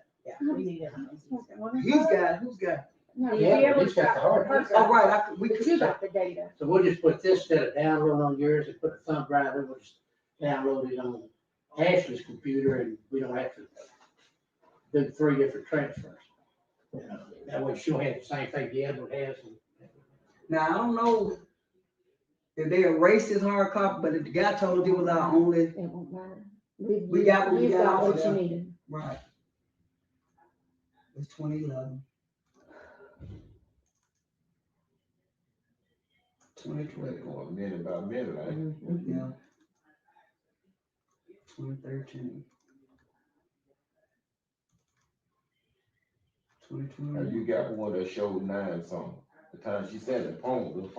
[SPEAKER 7] We need everything.
[SPEAKER 5] who's got?
[SPEAKER 6] No,
[SPEAKER 3] Yeah,
[SPEAKER 6] the
[SPEAKER 3] he's got the hard drive.
[SPEAKER 5] Oh, right, we
[SPEAKER 6] But
[SPEAKER 5] could,
[SPEAKER 6] you got the data.
[SPEAKER 3] So we'll just put this instead of downloading on yours and put the thumb drive in, we'll just download it on Ashley's computer and we don't have to do 3 different transfers. That way she'll have the same thing the other one has.
[SPEAKER 5] now, I don't know if they erased his hard copy, but if the guy told us it was our only,
[SPEAKER 6] It won't matter.
[SPEAKER 5] We got what we
[SPEAKER 6] You've
[SPEAKER 5] got
[SPEAKER 6] got
[SPEAKER 5] off
[SPEAKER 6] what
[SPEAKER 5] of
[SPEAKER 6] you
[SPEAKER 5] there.
[SPEAKER 6] needed.
[SPEAKER 5] right. It's 2011. 2012,
[SPEAKER 4] Going minute by minute, right?
[SPEAKER 5] yeah. 2013.
[SPEAKER 4] Now
[SPEAKER 5] 2020.
[SPEAKER 4] you got one that showed 9 something. The time she said the phone was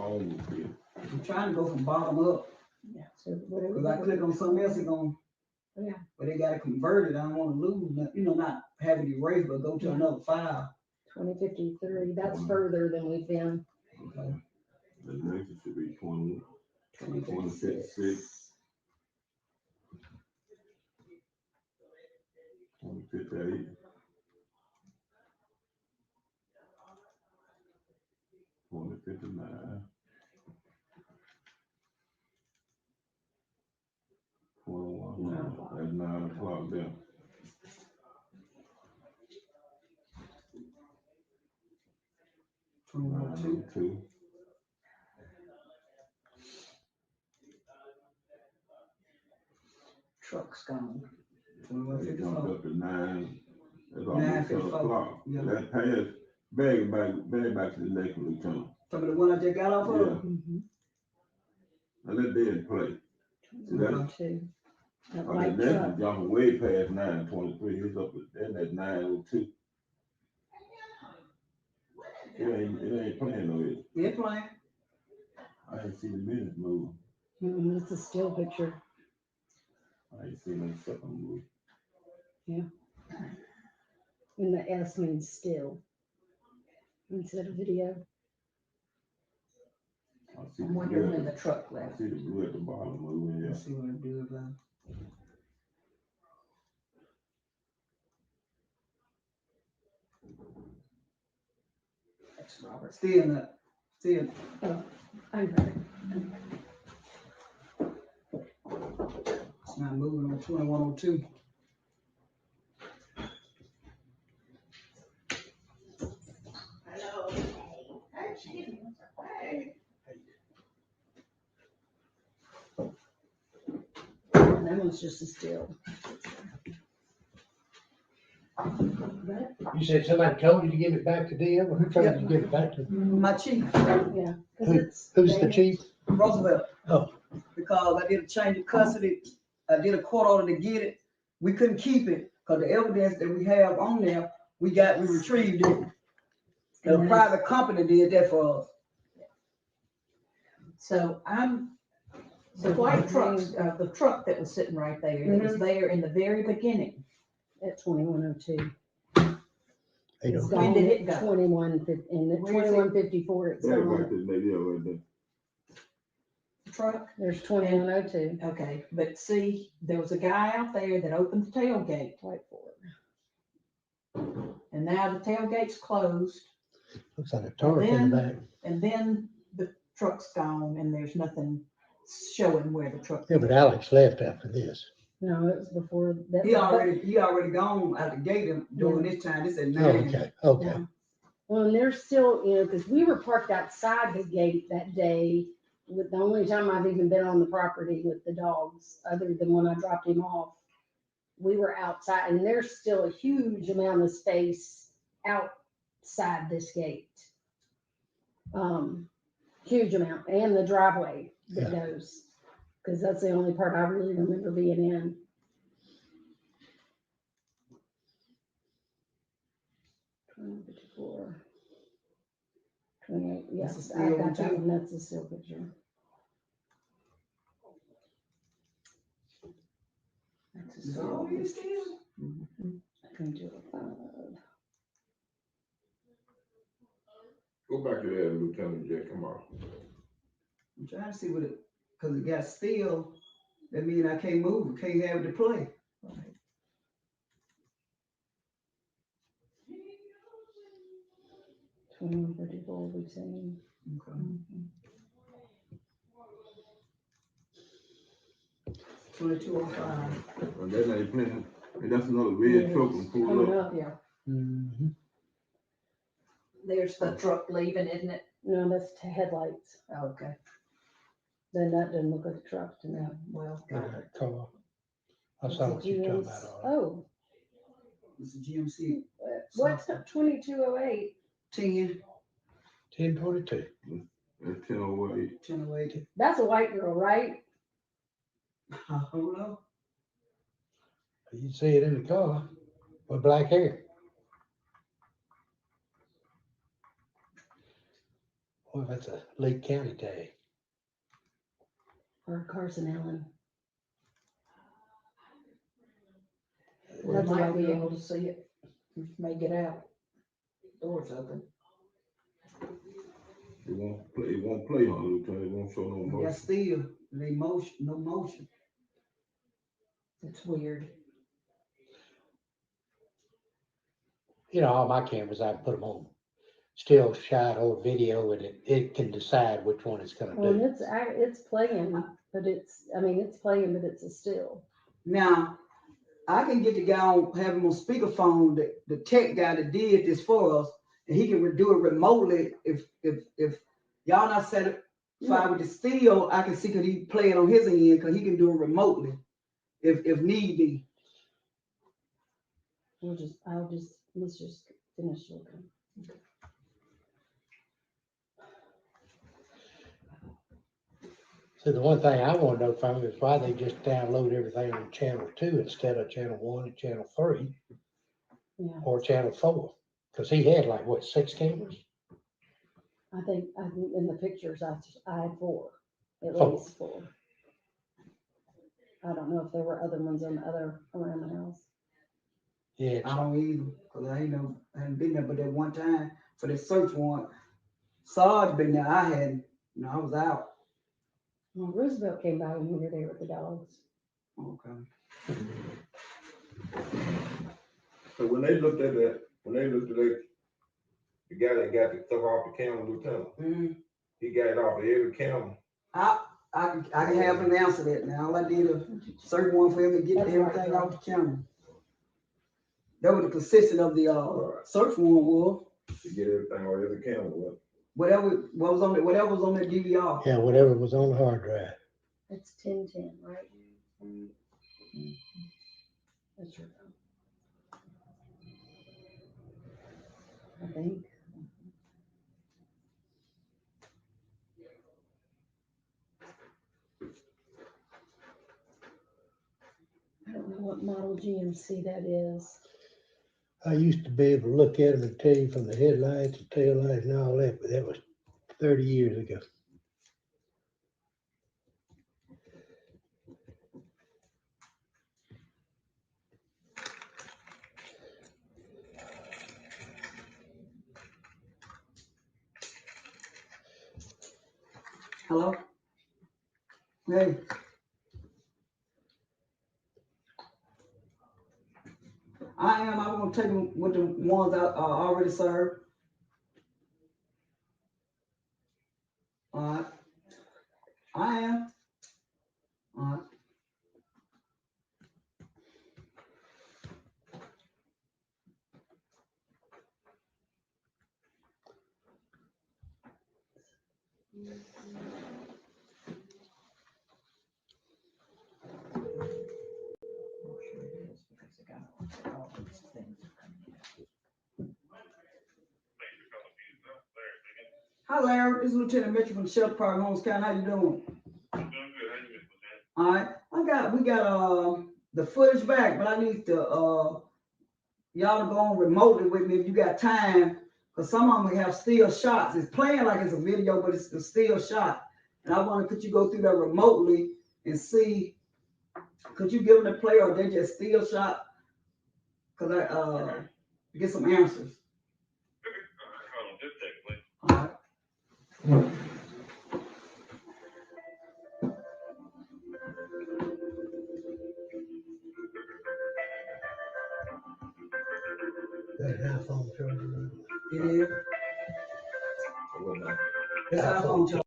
[SPEAKER 4] good.
[SPEAKER 5] I'm trying to go from bottom up.
[SPEAKER 6] Yeah, so whatever.
[SPEAKER 5] Cause I click on something else, it's gonna.
[SPEAKER 6] Yeah.
[SPEAKER 5] But they gotta convert it. I don't wanna lose, not have it erased, but go to another file.
[SPEAKER 6] 2053, that's further than we've been.
[SPEAKER 5] Okay.
[SPEAKER 4] The next should be 20,
[SPEAKER 6] 2056.
[SPEAKER 4] 2058. 2059. 21. That's 9 o'clock there.
[SPEAKER 5] Two.
[SPEAKER 4] 2.
[SPEAKER 7] Truck's gone.
[SPEAKER 4] It jumped
[SPEAKER 5] 2154.
[SPEAKER 4] up to 9. That's almost 10
[SPEAKER 5] 9:54.
[SPEAKER 4] o'clock.
[SPEAKER 5] Yeah.
[SPEAKER 4] That passed, back to the next return.
[SPEAKER 5] Some of the one I just got off of.
[SPEAKER 4] Yeah.
[SPEAKER 6] Mhm.
[SPEAKER 4] Now let that play. See, that's,
[SPEAKER 6] 22. That
[SPEAKER 4] the
[SPEAKER 6] light
[SPEAKER 4] next
[SPEAKER 6] truck.
[SPEAKER 4] one jumping way past 9:23. It's up at 9:02. It ain't playing no it.
[SPEAKER 5] They're playing.
[SPEAKER 4] I ain't seen the minutes move.
[SPEAKER 6] It's a still picture.
[SPEAKER 4] I ain't seen no second move.
[SPEAKER 6] And the S means still instead of video.
[SPEAKER 4] I see
[SPEAKER 7] I'm
[SPEAKER 4] the
[SPEAKER 7] wondering
[SPEAKER 4] blue
[SPEAKER 7] when the
[SPEAKER 4] at
[SPEAKER 7] truck
[SPEAKER 4] the, I
[SPEAKER 7] left.
[SPEAKER 4] see the blue at the bottom moving, yeah.
[SPEAKER 5] Let's see what I do about it.
[SPEAKER 7] Robert.
[SPEAKER 5] Still not, still,
[SPEAKER 6] I got it.
[SPEAKER 5] it's not moving on 2102. Hello. Hey, Chief. Hey.
[SPEAKER 2] That one's just a still.
[SPEAKER 3] You said somebody told you to give it back to them, or who told you to give it back to them?
[SPEAKER 5] My chief,
[SPEAKER 6] Yeah. 'Cause
[SPEAKER 3] Who-
[SPEAKER 6] it's
[SPEAKER 3] Who's the
[SPEAKER 6] damaged.
[SPEAKER 3] chief?
[SPEAKER 5] Roosevelt.
[SPEAKER 3] Oh.
[SPEAKER 5] Because I did a change of custody, I did a court order to get it. We couldn't keep it, because the evidence that we have on there, we retrieved it. The
[SPEAKER 7] And
[SPEAKER 5] private company did that for us.
[SPEAKER 7] So the white trucks, the truck that was sitting right there, it was there in the very beginning.
[SPEAKER 2] At 2102.
[SPEAKER 3] They
[SPEAKER 2] It's
[SPEAKER 3] don't.
[SPEAKER 7] When
[SPEAKER 2] gone
[SPEAKER 7] did
[SPEAKER 2] at
[SPEAKER 7] it go?
[SPEAKER 2] 2150, and at
[SPEAKER 7] Where's it?
[SPEAKER 2] 2154, it's
[SPEAKER 4] That right
[SPEAKER 2] gone.
[SPEAKER 4] there, maybe right there.
[SPEAKER 7] Truck?
[SPEAKER 2] There's 2102.
[SPEAKER 7] Okay, but see, there was a guy out there that opened the tailgate,
[SPEAKER 2] Wait for it.
[SPEAKER 7] and now the tailgate's closed,
[SPEAKER 3] Looks like a tarp in the back.
[SPEAKER 7] and then the truck's gone, and there's nothing showing where the truck.
[SPEAKER 3] Yeah, but Alex left after this.
[SPEAKER 2] No, it was before that.
[SPEAKER 5] He already gone out the gate during this time, this at
[SPEAKER 3] Oh,
[SPEAKER 5] 9.
[SPEAKER 3] okay, okay.
[SPEAKER 2] Well, and there's still, because we were parked outside the gate that day, with the only time I've even been on the property with the dogs, other than when I dropped him off. We were outside, and there's still a huge amount of space outside this gate. Huge amount, and the driveway that goes, because that's the only part I really remember being in. $24, $28,
[SPEAKER 5] That's a
[SPEAKER 2] yes,
[SPEAKER 5] still
[SPEAKER 2] I
[SPEAKER 5] one
[SPEAKER 2] got that
[SPEAKER 5] too.
[SPEAKER 2] one, that's a still picture.
[SPEAKER 5] Is that all you still?
[SPEAKER 2] 2205.
[SPEAKER 4] Go back to that, Lieutenant Jack, come on.
[SPEAKER 5] I'm trying to see what it, because it got still, that means I can't move, it, can't have it to play.
[SPEAKER 2] 2154, we've seen.
[SPEAKER 5] Okay. 2205.
[SPEAKER 4] And that ain't playing, and that's another red truck and pull
[SPEAKER 2] Coming
[SPEAKER 4] up.
[SPEAKER 2] up,
[SPEAKER 7] Yeah,
[SPEAKER 3] Mhm.
[SPEAKER 7] there's the truck leaving, isn't it?
[SPEAKER 2] no, that's headlights,
[SPEAKER 7] Okay,
[SPEAKER 2] then that doesn't look like a truck to me.
[SPEAKER 7] yeah, well,
[SPEAKER 3] Look at that car. I
[SPEAKER 2] It's
[SPEAKER 3] saw
[SPEAKER 2] a
[SPEAKER 3] what you're talking
[SPEAKER 2] GMC.
[SPEAKER 3] about. all right.
[SPEAKER 2] Oh,
[SPEAKER 5] It's a GMC
[SPEAKER 2] what's up 2208?
[SPEAKER 5] 10,
[SPEAKER 3] 1022.
[SPEAKER 4] That's 1008.
[SPEAKER 5] 1008.
[SPEAKER 2] That's a white girl, right?
[SPEAKER 5] I don't know.
[SPEAKER 3] You see it in the car with black hair. Well, that's a Lake County tag.
[SPEAKER 2] Or Carson Allen.
[SPEAKER 7] we
[SPEAKER 2] That's a
[SPEAKER 7] might
[SPEAKER 2] white
[SPEAKER 7] be
[SPEAKER 2] girl.
[SPEAKER 7] able to see it, we may get out, doors open.
[SPEAKER 4] It won't play, huh, Lieutenant, it won't show no
[SPEAKER 5] It got
[SPEAKER 4] motion.
[SPEAKER 5] still, it ain't motion, no motion.
[SPEAKER 7] It's weird.
[SPEAKER 3] You know, all my cameras, I put them on still shot or video, and it can decide which one it's gonna
[SPEAKER 2] Well, and
[SPEAKER 3] do.
[SPEAKER 2] it's playing, but it's playing, but it's a still.
[SPEAKER 5] Now, I can get the guy on, have him on speakerphone, the tech guy that did this for us, and he can do it remotely. If y'all not satisfied with the still, I can see could he play it on his end, because he can do it remotely if need be.
[SPEAKER 2] Let's just finish looking.
[SPEAKER 3] So the one thing I wanna know from him is why they just download everything on channel 2 instead of channel 1 and channel 3
[SPEAKER 2] Yeah,
[SPEAKER 3] or channel 4. Cause he had like, what, 6 cameras?
[SPEAKER 2] I think in the pictures, I had 4, at
[SPEAKER 3] Four.
[SPEAKER 2] least 4. I don't know if there were other ones around the house.
[SPEAKER 3] Yeah, it's
[SPEAKER 5] I don't either, because I hadn't been there but that one time for the search warrant. Sarge been there, I hadn't, I was out.
[SPEAKER 2] Well, Roosevelt came by when we were there with the dogs.
[SPEAKER 5] Okay.
[SPEAKER 4] So when they looked at that, The guy that got the stuff off the camera, Lieutenant, he got it off of every camera.
[SPEAKER 5] I can have him answer that now. All I did is search one for him to get everything off the camera. That was the consistent of the search warrant was.
[SPEAKER 4] To get everything on every camera.
[SPEAKER 5] Whatever was on the DVR.
[SPEAKER 3] Yeah, whatever was on the hard drive.
[SPEAKER 6] That's 1010, right? That's your phone. I think. I don't know what model GMC that is.
[SPEAKER 3] I used to be able to look at them and tell you from the headlights and taillights and all that, but that was 30 years ago.
[SPEAKER 5] Hello? Hey. I'm gonna take them with the ones I already served. All right. I am. All right. Hi, Larry. This is Lieutenant Mitchell from the Sheriff Department, Holmes County. How you doing? I'm doing good. How you doing? All right. We got the footage back, but I need to y'all to go on remotely with me if you got time, because some of them have still shots. It's playing like it's a video, but it's a still shot. And I wonder, could you go through that remotely and see, could you give them the play or they just still shot? Because I get some answers. All right.
[SPEAKER 3] Got an iPhone charger.
[SPEAKER 5] It is. It's iPhone charger.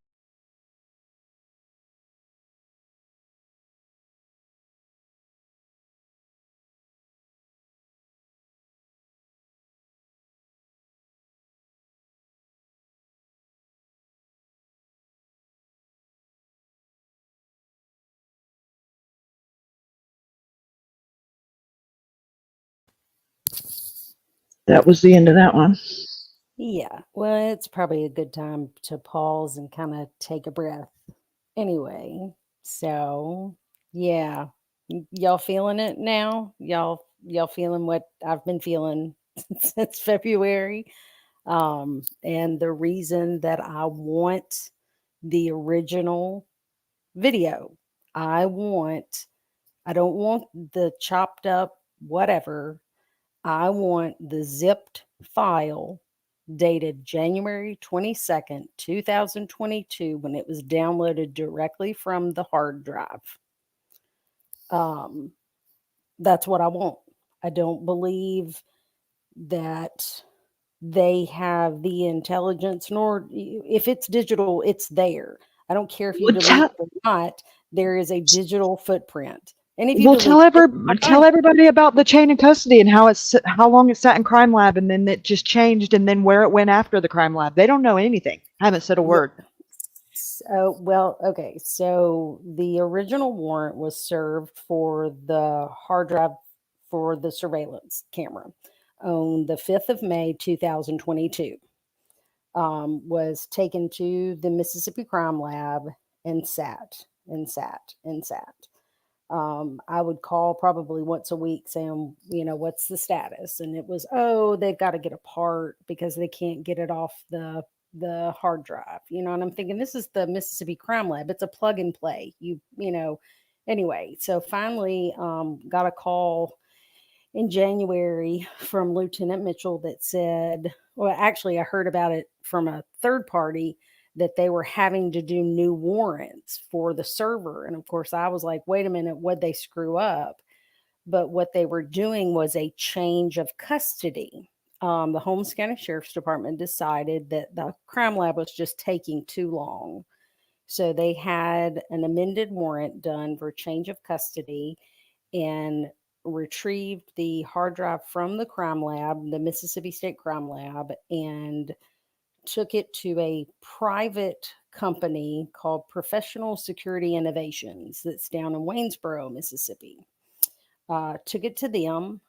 [SPEAKER 1] That was the end of that one.
[SPEAKER 2] Yeah, well, it's probably a good time to pause and kind of take a breath. Anyway, so yeah, y'all feeling it now? Y'all feeling what I've been feeling since February? And the reason that I want the original video, I don't want the chopped up whatever. I want the zipped file dated January 22nd, 2022, when it was downloaded directly from the hard drive. That's what I want. I don't believe that they have the intelligence, nor if it's digital, it's there. I don't care if you
[SPEAKER 1] Well,
[SPEAKER 2] delete it or not, there is a digital footprint. And if you
[SPEAKER 1] Well,
[SPEAKER 2] delete it,
[SPEAKER 1] tell everybody about the chain of custody and how long it sat in crime lab, and then it just changed, and then where it went after the crime lab. They don't know anything. I haven't said a word.
[SPEAKER 2] So, well, okay. So the original warrant was served for the hard drive for the surveillance camera on the 5th of May, 2022. Was taken to the Mississippi Crime Lab and sat. I would call probably once a week saying, what's the status? And it was, they've got to get a part because they can't get it off the hard drive, and I'm thinking, this is the Mississippi Crime Lab. It's a plug and play, anyway. So finally, got a call in January from Lieutenant Mitchell that said, well, actually, I heard about it from a third party that they were having to do new warrants for the server. And of course, I was like, wait a minute, what'd they screw up? But what they were doing was a change of custody. the Holmes County Sheriff's Department decided that the crime lab was just taking too long. So they had an amended warrant done for change of custody and retrieved the hard drive from the crime lab, the Mississippi State Crime Lab, and took it to a private company called Professional Security Innovations that's down in Waynesboro, Mississippi. Took it to them.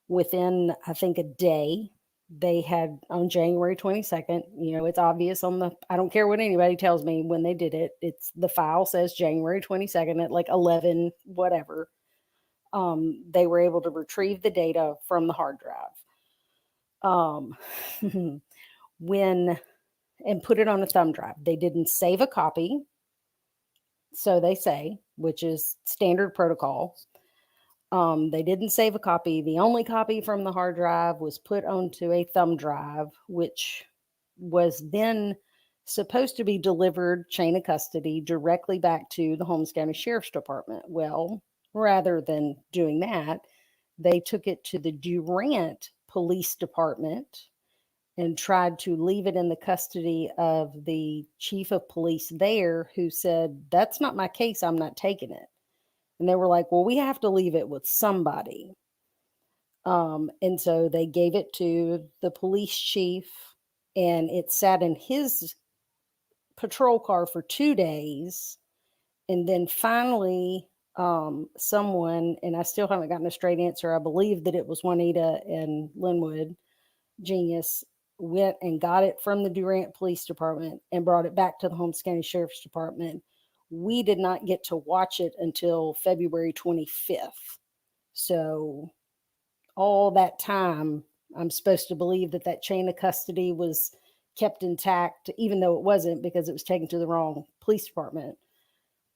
[SPEAKER 2] Within, I think, a day, they had on January 22nd, it's obvious on I don't care what anybody tells me when they did it. It's the file says January 22nd at like 11, whatever. They were able to retrieve the data from the hard drive. And put it on a thumb drive. They didn't save a copy. So they say, which is standard protocol. They didn't save a copy. The only copy from the hard drive was put onto a thumb drive, which was then supposed to be delivered chain of custody directly back to the Holmes County Sheriff's Department. Well, rather than doing that, they took it to the Durant Police Department and tried to leave it in the custody of the chief of police there, who said, "That's not my case. I'm not taking it." And they were like, "Well, we have to leave it with somebody." And so they gave it to the police chief, and it sat in his patrol car for 2 days. And then finally, someone, and I still haven't gotten a straight answer, I believe that it was Juanita and Linwood, genius, went and got it from the Durant Police Department and brought it back to the Holmes County Sheriff's Department. We did not get to watch it until February 25th. So all that time, I'm supposed to believe that chain of custody was kept intact, even though it wasn't, because it was taken to the wrong police department.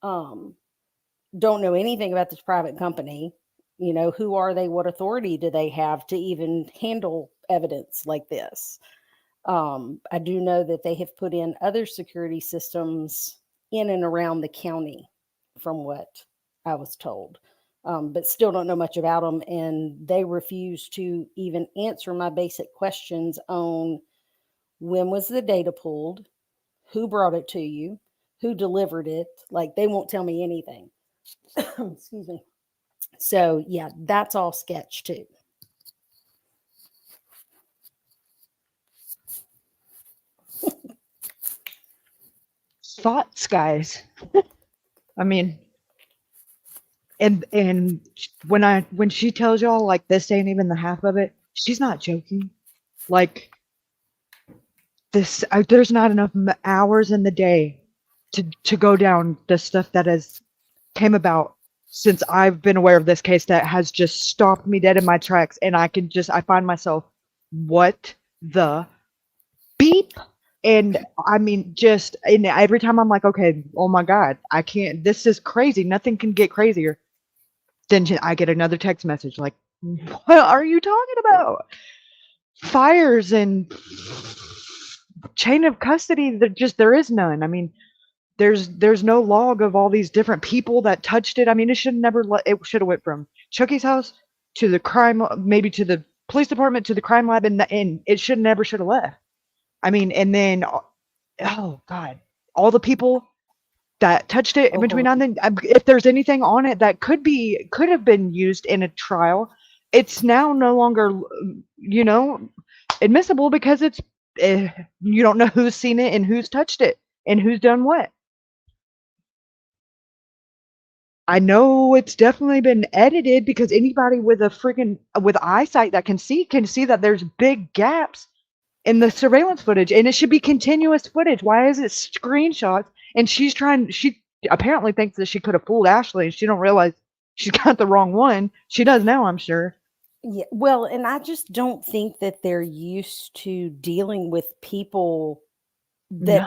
[SPEAKER 2] Don't know anything about this private company. Who are they? What authority do they have to even handle evidence like this? I do know that they have put in other security systems in and around the county, from what I was told, but still don't know much about them. And they refuse to even answer my basic questions on when was the data pulled, who brought it to you, who delivered it. Like, they won't tell me anything. Excuse me. So yeah, that's all sketch too.
[SPEAKER 1] Thoughts, guys. I mean, and when she tells y'all like this ain't even the half of it, she's not joking. Like this, there's not enough hours in the day to go down the stuff that has came about since I've been aware of this case that has just stopped me dead in my tracks, and I find myself, what the beep? And I mean, and every time I'm like, okay, oh my God, I can't, this is crazy. Nothing can get crazier. Then I get another text message like, what are you talking about? Fires and chain of custody. There is none. I mean, there's no log of all these different people that touched it. I mean, it should have went from Chucky's house to the crime, maybe to the police department, to the crime lab, and it should have left. I mean, and then, oh God, all the people that touched it in between now and then, if there's anything on it that could have been used in a trial, it's now no longer, admissible, because it's, you don't know who's seen it and who's touched it and who's done what. I know it's definitely been edited, because anybody with with eyesight that can see that there's big gaps in the surveillance footage, and it should be continuous footage. Why is it screenshots? And she apparently thinks that she could have fooled Ashley, and she don't realize she's got the wrong one. She does now, I'm sure.
[SPEAKER 2] Yeah, well, and I just don't think that they're used to dealing with people that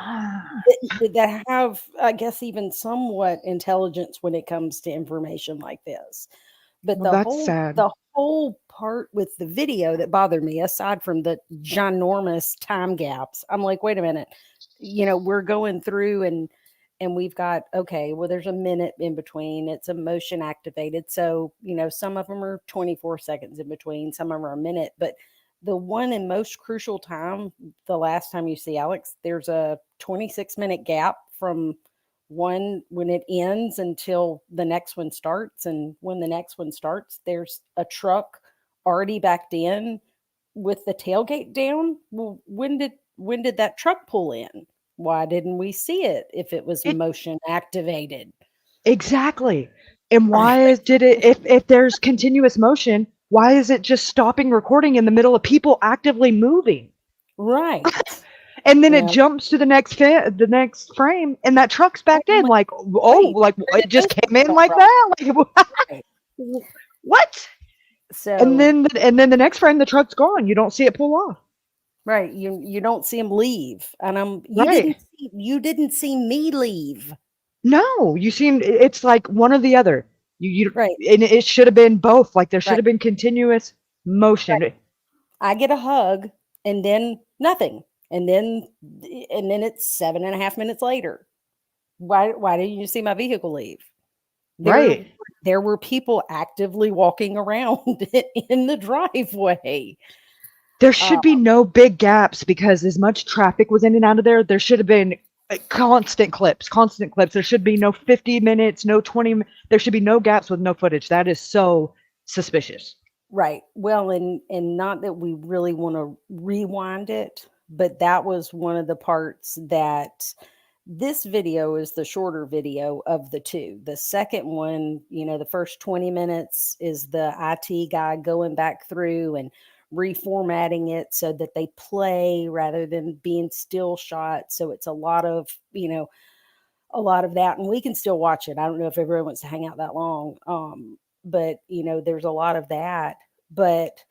[SPEAKER 2] have, I guess, even somewhat intelligence when it comes to information like this. But the whole part with the video that bothered me, aside from the ginormous time gaps, I'm like, wait a minute, we're going through and we've got, okay, well, there's a minute in between. It's a motion activated. So, some of them are 24 seconds in between. Some of them are a minute. But the one and most crucial time, the last time you see Alex, there's a 26-minute gap from one when it ends until the next one starts. And when the next one starts, there's a truck already backed in with the tailgate down. Well, when did that truck pull in? Why didn't we see it if it was
[SPEAKER 1] It-
[SPEAKER 2] motion activated?
[SPEAKER 1] Exactly. And
[SPEAKER 2] Right.
[SPEAKER 1] why did it, if there's continuous motion, why is it just stopping recording in the middle of people actively moving?
[SPEAKER 2] Right.
[SPEAKER 1] And then it
[SPEAKER 2] Yeah.
[SPEAKER 1] jumps to the next frame, and that truck's backed in. Like, oh,
[SPEAKER 2] Right.
[SPEAKER 1] like
[SPEAKER 2] Where
[SPEAKER 1] it
[SPEAKER 2] did
[SPEAKER 1] just
[SPEAKER 2] those
[SPEAKER 1] came
[SPEAKER 2] people
[SPEAKER 1] in
[SPEAKER 2] come
[SPEAKER 1] like
[SPEAKER 2] from?
[SPEAKER 1] that. Like,
[SPEAKER 2] Right.
[SPEAKER 1] what?
[SPEAKER 2] So
[SPEAKER 1] And then the next frame, the truck's gone. You don't see it pull off.
[SPEAKER 2] right, you don't see him leave, and
[SPEAKER 1] Right.
[SPEAKER 2] you didn't see me leave.
[SPEAKER 1] No, you seem it's like one or the other. You
[SPEAKER 2] Right.
[SPEAKER 1] and it should have been both. Like there should
[SPEAKER 2] Right.
[SPEAKER 1] have been continuous motion.
[SPEAKER 2] I get a hug, and then nothing, and then it's 7.5 minutes later. Why didn't you see my vehicle leave?
[SPEAKER 1] Right.
[SPEAKER 2] There were people actively walking around in the driveway.
[SPEAKER 1] There should be no big gaps because as much traffic was in and out of there, there should have been constant clips. There should be no 50 minutes, no 20. There should be no gaps with no footage. That is so suspicious.
[SPEAKER 2] Right. Well, and not that we really want to rewind it, but that was one of the parts that this video is the shorter video of the two. The second one, the first 20 minutes is the IT guy going back through and reformatting it so that they play rather than being still shot. So it's a lot of that, and we can still watch it. I don't know if everyone wants to hang out that long. But there's a lot of that. But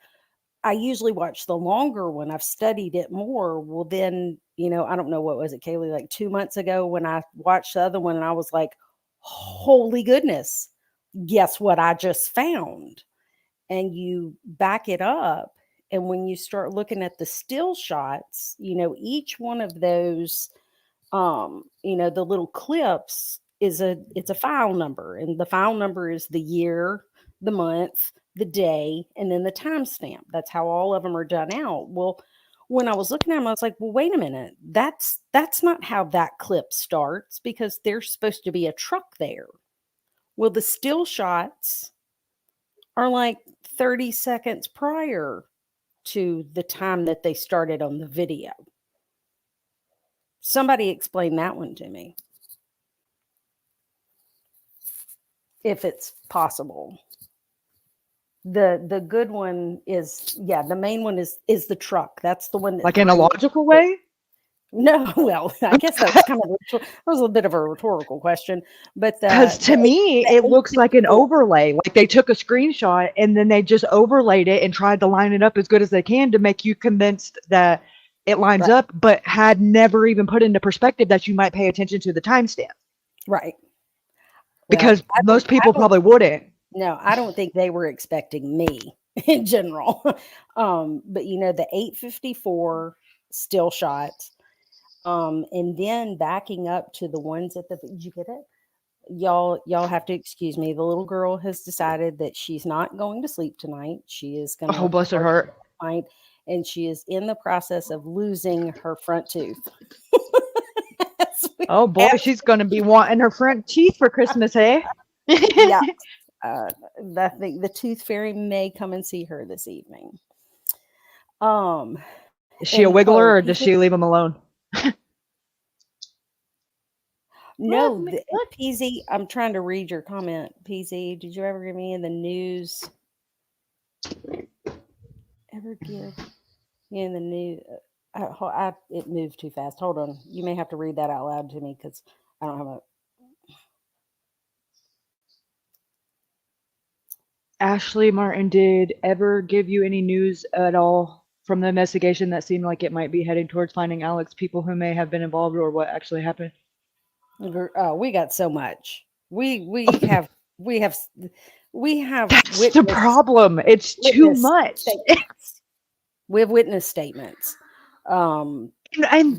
[SPEAKER 2] I usually watch the longer one. I've studied it more. Well, then, I don't know, what was it, Kaylee, like 2 months ago when I watched the other one and I was like, holy goodness, guess what I just found? And you back it up. And when you start looking at the still shots, each one of those, the little clips it's a file number, and the file number is the year, the month, the day, and then the timestamp. That's how all of them are done out. Well, when I was looking at them, I was like, well, wait a minute. That's not how that clip starts, because there's supposed to be a truck there. Well, the still shots are like 30 seconds prior to the time that they started on the video. Somebody explain that one to me, if it's possible. The good one is, the main one is the truck. That's the one that,
[SPEAKER 1] Like in a logical way?
[SPEAKER 2] no, well, I guess that's kind of that was a bit of a rhetorical question, but
[SPEAKER 1] Because to me, it looks like an overlay. Like they took a screenshot and then they just overlaid it and tried to line it up as good as they can to make you convinced that it lines up, but had never even put into perspective that you might pay attention to the timestamp.
[SPEAKER 2] Right.
[SPEAKER 1] Because most people probably wouldn't.
[SPEAKER 2] No, I don't think they were expecting me in general. But the 8:54 still shots, and then backing up to the ones at did you get it? Y'all have to excuse me. The little girl has decided that she's not going to sleep tonight. She is going to,
[SPEAKER 1] Oh, bless her heart.
[SPEAKER 2] And she is in the process of losing her front tooth.
[SPEAKER 1] Oh boy, she's going to be wanting her front teeth for Christmas, hey?
[SPEAKER 2] Yeah. The tooth fairy may come and see her this evening.
[SPEAKER 1] Is she a wiggler or does she leave them alone?
[SPEAKER 2] No, PZ, I'm trying to read your comment. PZ, did you ever give me in the news? Ever give me in the news? It moved too fast. Hold on. You may have to read that out loud to me because I don't have a.
[SPEAKER 1] Ashley Martin, did ever give you any news at all from the investigation that seemed like it might be heading towards finding Alex, people who may have been involved, or what actually happened?
[SPEAKER 2] We got so much. We have
[SPEAKER 1] That's the problem. It's too much.
[SPEAKER 2] We have witness statements.
[SPEAKER 1] And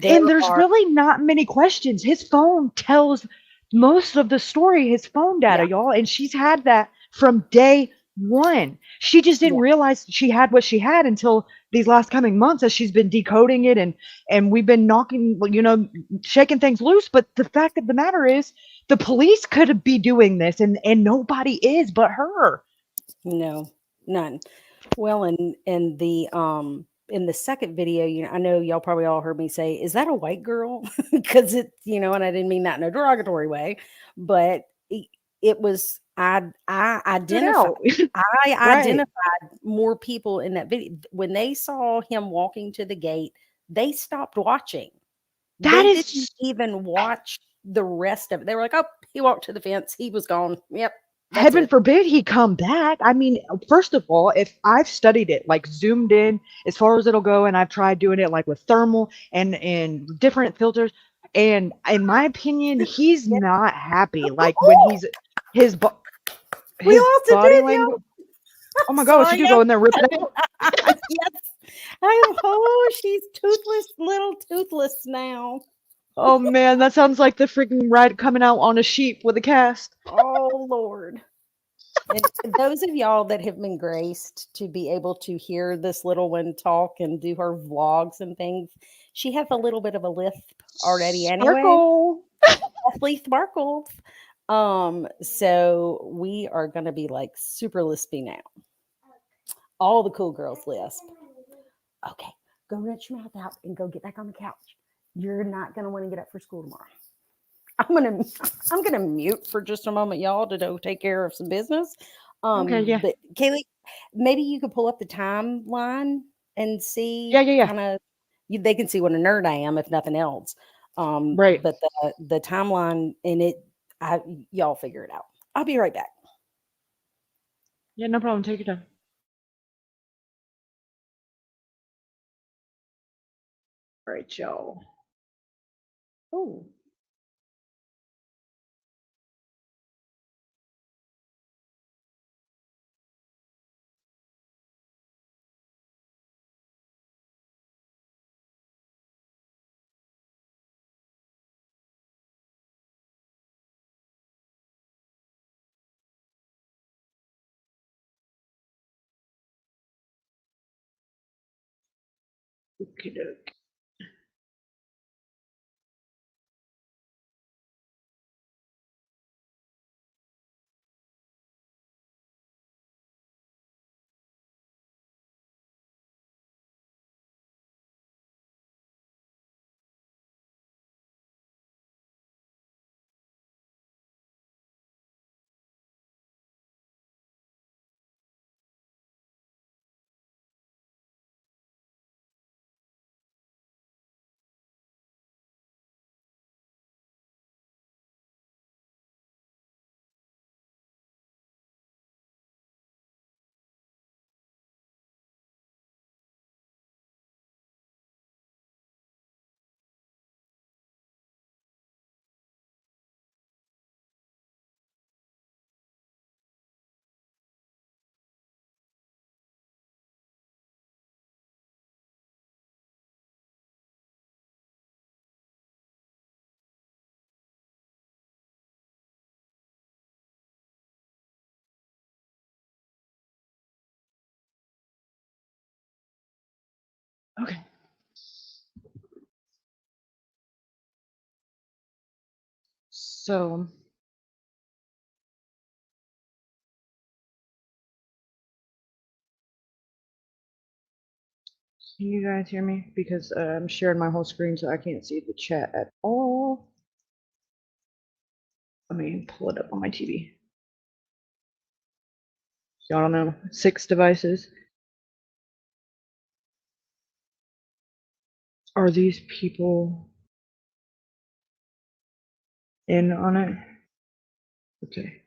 [SPEAKER 1] there's really not many questions. His phone tells most of the story, his phone data, y'all. And she's had that from day one. She just didn't
[SPEAKER 2] Yeah.
[SPEAKER 1] realize she had what she had until these last coming months as she's been decoding it and we've been knocking, shaking things loose. But the fact of the matter is the police could be doing this and nobody is but her.
[SPEAKER 2] No, none. Well, in the second video, I know y'all probably all heard me say, "Is that a white girl?" Because and I didn't mean that in a derogatory way, but it was I
[SPEAKER 1] Stood
[SPEAKER 2] identified
[SPEAKER 1] out.
[SPEAKER 2] I
[SPEAKER 1] Right.
[SPEAKER 2] identified more people in that video when they saw him walking to the gate. They stopped watching.
[SPEAKER 1] That
[SPEAKER 2] They didn't
[SPEAKER 1] is
[SPEAKER 2] even watch the rest of it. They were like, "Oh, he walked to the fence. He was gone. Yep, that's
[SPEAKER 1] heaven
[SPEAKER 2] it."
[SPEAKER 1] forbid he come back. I mean, first of all, if I've studied it, like zoomed in as far as it'll go, and I've tried doing it like with thermal and different filters, and in my opinion, he's
[SPEAKER 2] Yep.
[SPEAKER 1] not happy. Like when he's his bo-
[SPEAKER 2] We
[SPEAKER 1] his
[SPEAKER 2] lost a
[SPEAKER 1] body
[SPEAKER 2] video.
[SPEAKER 1] language. Oh my gosh,
[SPEAKER 2] Sorry.
[SPEAKER 1] you could go in there rip it out.
[SPEAKER 2] Yes. I am. Oh, she's toothless, little toothless now.
[SPEAKER 1] Oh man, that sounds like the freaking rat coming out on a sheep with a cast.
[SPEAKER 2] Oh, Lord. And those of y'all that have been graced to be able to hear this little one talk and do her vlogs and things, she has a little bit of a lisp already anyway.
[SPEAKER 1] Sparkle.
[SPEAKER 2] Deathly sparkles. So we are gonna be like super lispy now. All the cool girls lisp. Okay, go rinse your mouth out and go get back on the couch. You're not gonna want to get up for school tomorrow. I'm gonna I'm gonna mute for just a moment, y'all, to go take care of some business.
[SPEAKER 1] Okay, yeah.
[SPEAKER 2] But Kaylee, maybe you could pull up the timeline and see
[SPEAKER 1] Yeah.
[SPEAKER 2] kind of they can see what a nerd I am, if nothing else.
[SPEAKER 1] Right.
[SPEAKER 2] But the timeline in it, I y'all figure it out. I'll be right back.
[SPEAKER 1] Yeah, no problem. Take your time. All right, y'all. Oh. Okey-doke. Okay. So, can you guys hear me? Because I'm sharing my whole screen so I can't see the chat at all. Let me pull it up on my TV. Y'all don't know. 6 devices. Are these people in on it? Okay.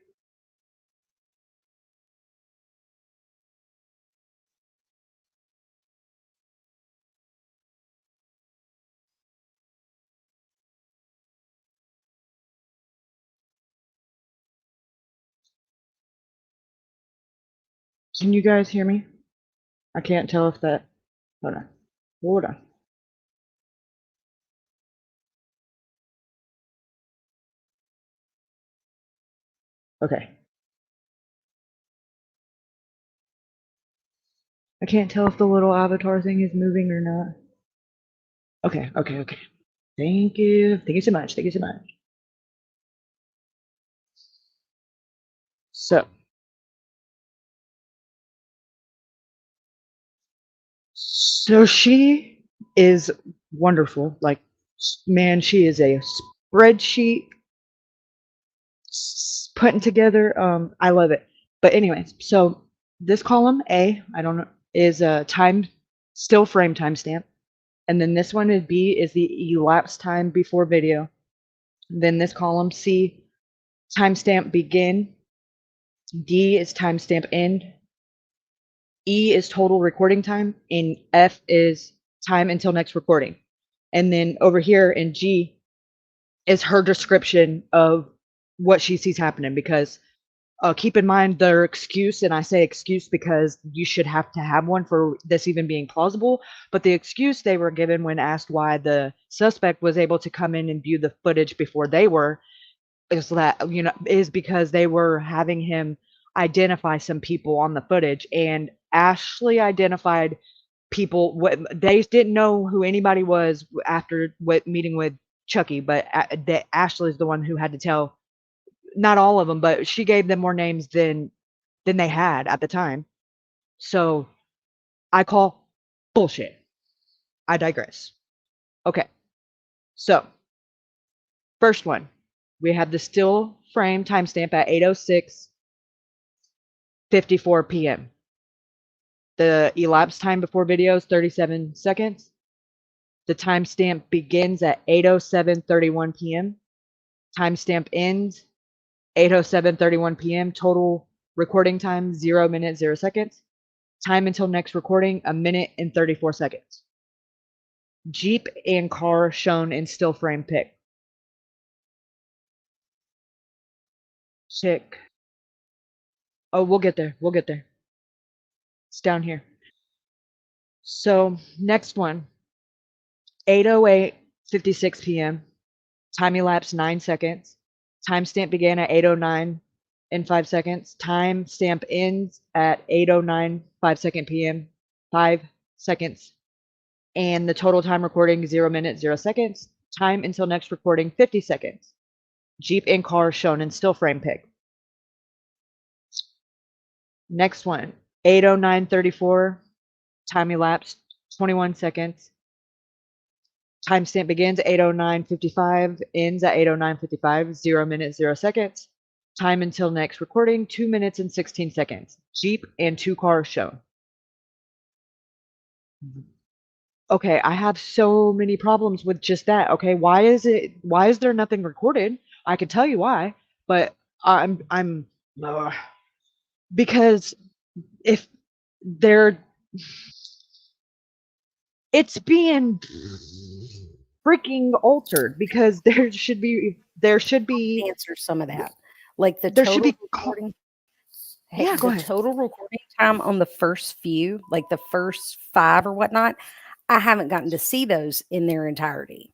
[SPEAKER 1] Can you guys hear me? I can't tell if that. Hold on. Hold on. Okay. I can't tell if the little avatar thing is moving or not. Okay, okay, okay. Thank you. Thank you so much. Thank you so much. So she is wonderful. Like, man, she is a spreadsheet putting together. I love it. But anyways, so this column A, I don't know, is a time still frame timestamp. And then this one is B is the elapsed time before video. Then this column C, timestamp begin. D is timestamp end. E is total recording time, and F is time until next recording. And then over here in G is her description of what she sees happening, because keep in mind their excuse, and I say excuse because you should have to have one for this even being plausible, but the excuse they were given when asked why the suspect was able to come in and view the footage before they were is that, is because they were having him identify some people on the footage, and Ashley identified people. What they didn't know who anybody was after what meeting with Chucky, but Ashley is the one who had to tell, not all of them, but she gave them more names than they had at the time. So I call bullshit. I digress. Okay. So first one, we have the still frame timestamp at 8:06:54 p.m. The elapsed time before video is 37 seconds. The timestamp begins at 8:07:31 p.m. Timestamp ends 8:07:31 p.m. Total recording time 0 minutes 0 seconds. Time until next recording 1 minute and 34 seconds. Jeep and car shown in still frame pic. Check. Oh, we'll get there. We'll get there. It's down here. So next one, 8:08:56 p.m. Time elapsed 9 seconds. Timestamp began at 8:09 and 5 seconds. Timestamp ends at 8:09 5 p.m. 5 seconds. And the total time recording 0 minutes 0 seconds. Time until next recording 50 seconds. Jeep and car shown in still frame pic. Next one, 8:09:34. Time elapsed 21 seconds. Timestamp begins at 8:09:55, ends at 8:09:55, 0 minutes 0 seconds. Time until next recording 2 minutes and 16 seconds. Jeep and 2 cars shown. Okay, I have so many problems with just that. Okay, why is there nothing recorded? I could tell you why, but I'm because if they're it's being freaking altered, because there should be
[SPEAKER 2] Answer some of that. Like the
[SPEAKER 1] there should
[SPEAKER 2] total
[SPEAKER 1] be
[SPEAKER 2] recording.
[SPEAKER 1] Yeah, go
[SPEAKER 2] The
[SPEAKER 1] ahead.
[SPEAKER 2] total recording time on the first few, like the first 5 or whatnot, I haven't gotten to see those in their entirety.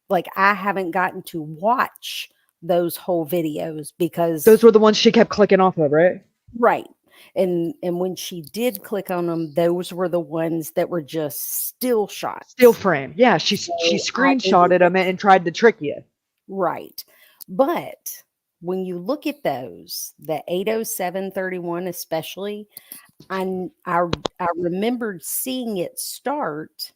[SPEAKER 2] Like I haven't gotten to watch those whole videos because
[SPEAKER 1] Those were the ones she kept clicking off of, right?
[SPEAKER 2] right. And when she did click on them, those were the ones that were just still shots.
[SPEAKER 1] Still frame. Yeah, she
[SPEAKER 2] I
[SPEAKER 1] screenshotted them and tried to trick you.
[SPEAKER 2] Right. But when you look at those, the 8:07:31 especially, I remembered seeing it start,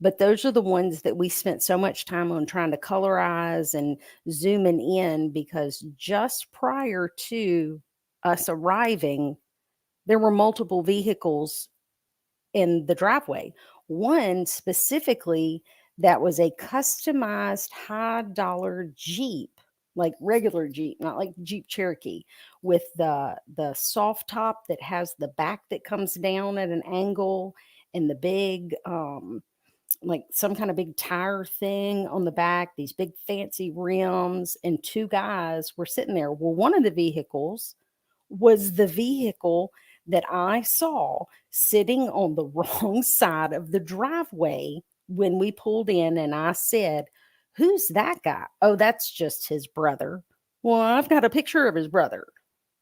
[SPEAKER 2] but those are the ones that we spent so much time on trying to colorize and zooming in, because just prior to us arriving, there were multiple vehicles in the driveway. One specifically that was a customized high dollar Jeep, like regular Jeep, not like Jeep Cherokee, with the soft top that has the back that comes down at an angle, and the big like some kind of big tire thing on the back, these big fancy rims, and 2 guys were sitting there. Well, one of the vehicles was the vehicle that I saw sitting on the wrong side of the driveway when we pulled in, and I said, "Who's that guy?" "Oh, that's just his brother." Well, I've got a picture of his brother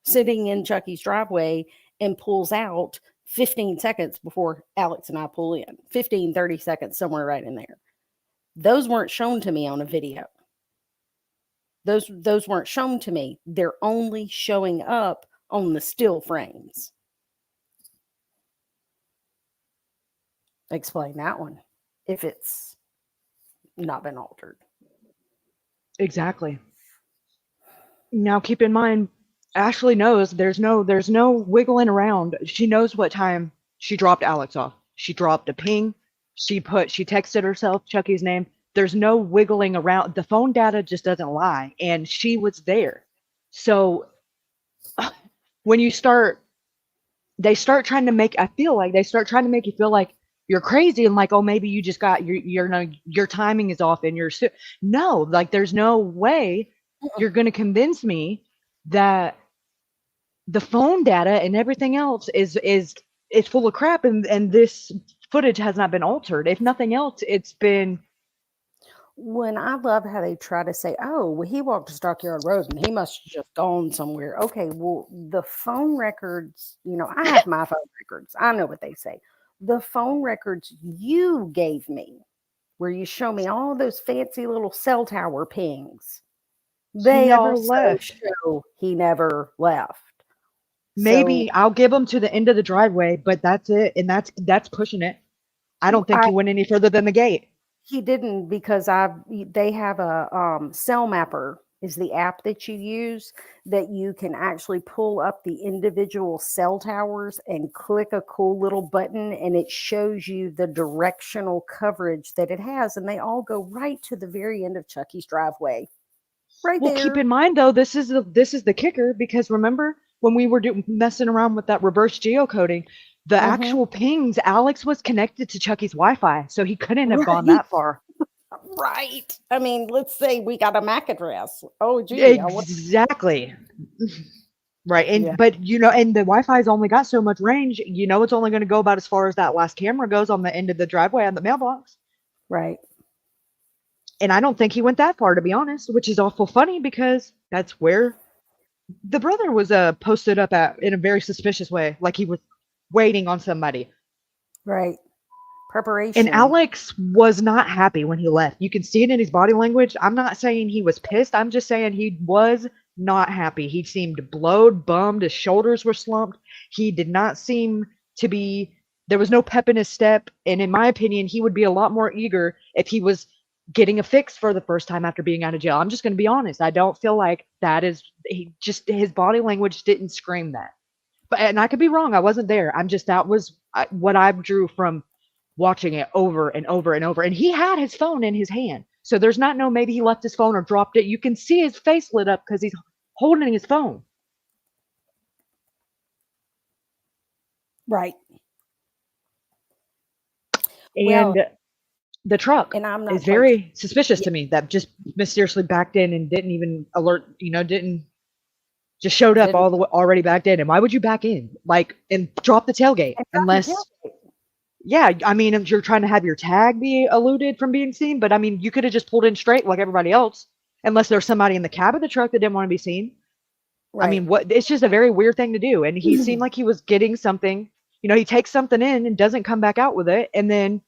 [SPEAKER 2] sitting in Chucky's driveway, and pulls out 15 seconds before Alex and I pull in. 15, 30 seconds, somewhere right in there. Those weren't shown to me on a video. Those weren't shown to me. They're only showing up on the still frames. Explain that one if it's not been altered.
[SPEAKER 1] Exactly. Now keep in mind, Ashley knows there's no wiggling around. She knows what time she dropped Alex off. She dropped a ping. She texted herself Chucky's name. There's no wiggling around. The phone data just doesn't lie, and she was there. So when they start trying to make, I feel like they start trying to make you feel like you're crazy and like, oh, maybe you just got your timing is off and no, like there's no way you're going to convince me that the phone data and everything else is full of crap, and this footage has not been altered. If nothing else, it's been.
[SPEAKER 2] When I love how they try to say, oh, well, he walked to Stockyard Road and he must have just gone somewhere. Okay, well, the phone records, I have my phone records. I know what they say. The phone records you gave me, where you show me all those fancy little cell tower pings, they
[SPEAKER 1] never
[SPEAKER 2] also
[SPEAKER 1] left.
[SPEAKER 2] show he never left.
[SPEAKER 1] Maybe I'll give him to the end of the driveway, but that's it, and that's pushing it. I don't think he went any further than the gate.
[SPEAKER 2] He didn't, because they have a Cell Mapper is the app that you use that you can actually pull up the individual cell towers and click a cool little button, and it shows you the directional coverage that it has, and they all go right to the very end of Chucky's driveway. Right there.
[SPEAKER 1] Well, keep in mind though, this is the kicker, because remember when we were messing around with that reverse geocoding, the actual pings, Alex was connected to Chucky's Wi-Fi, so he couldn't have gone that far.
[SPEAKER 2] Right. I mean, let's say we got a MAC address. Oh, gee.
[SPEAKER 1] Exactly. Right. And but and the Wi-Fi's only got so much range. It's only going to go about as far as that last camera goes on the end of the driveway on the mailbox.
[SPEAKER 2] Right.
[SPEAKER 1] And I don't think he went that far, to be honest, which is awful funny because that's where the brother was posted up at in a very suspicious way, like he was waiting on somebody.
[SPEAKER 2] Right. Preparation.
[SPEAKER 1] And Alex was not happy when he left. You can see it in his body language. I'm not saying he was pissed. I'm just saying he was not happy. He seemed blowed, bummed. His shoulders were slumped. He did not seem to be, there was no pep in his step. And in my opinion, he would be a lot more eager if he was getting a fix for the first time after being out of jail. I'm just going to be honest. I don't feel like that is, his body language didn't scream that. And I could be wrong. I wasn't there. That was what I drew from watching it over and over and over. And he had his phone in his hand. So there's not maybe he left his phone or dropped it. You can see his face lit up because he's holding his phone.
[SPEAKER 2] Right.
[SPEAKER 1] And the truck is very suspicious to me, that just mysteriously backed in and didn't even alert, didn't just showed up all the way already backed in. And why would you back in and drop the tailgate unless yeah, I mean, if you're trying to have your tag be eluded from being seen, but I mean, you could have just pulled in straight like everybody else, unless there's somebody in the cab of the truck that didn't want to be seen. Right. I mean, it's just a very weird thing to do. And he seemed like he was getting something, he takes something in and doesn't come back out with it, and then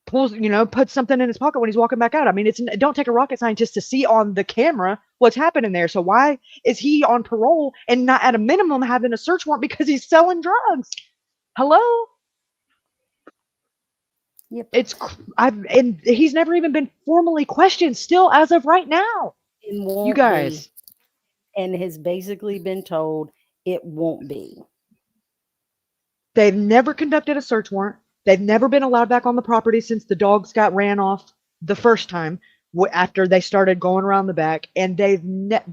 [SPEAKER 1] pulls, puts something in his pocket when he's walking back out. I mean, it don't take a rocket scientist to see on the camera what's happening there. So why is he on parole and not at a minimum having a search warrant because he's selling drugs? Hello?
[SPEAKER 2] Yep.
[SPEAKER 1] And he's never even been formally questioned still as of right now. You guys.
[SPEAKER 2] And has basically been told it won't be.
[SPEAKER 1] They've never conducted a search warrant. They've never been allowed back on the property since the dogs got ran off the first time after they started going around the back. And the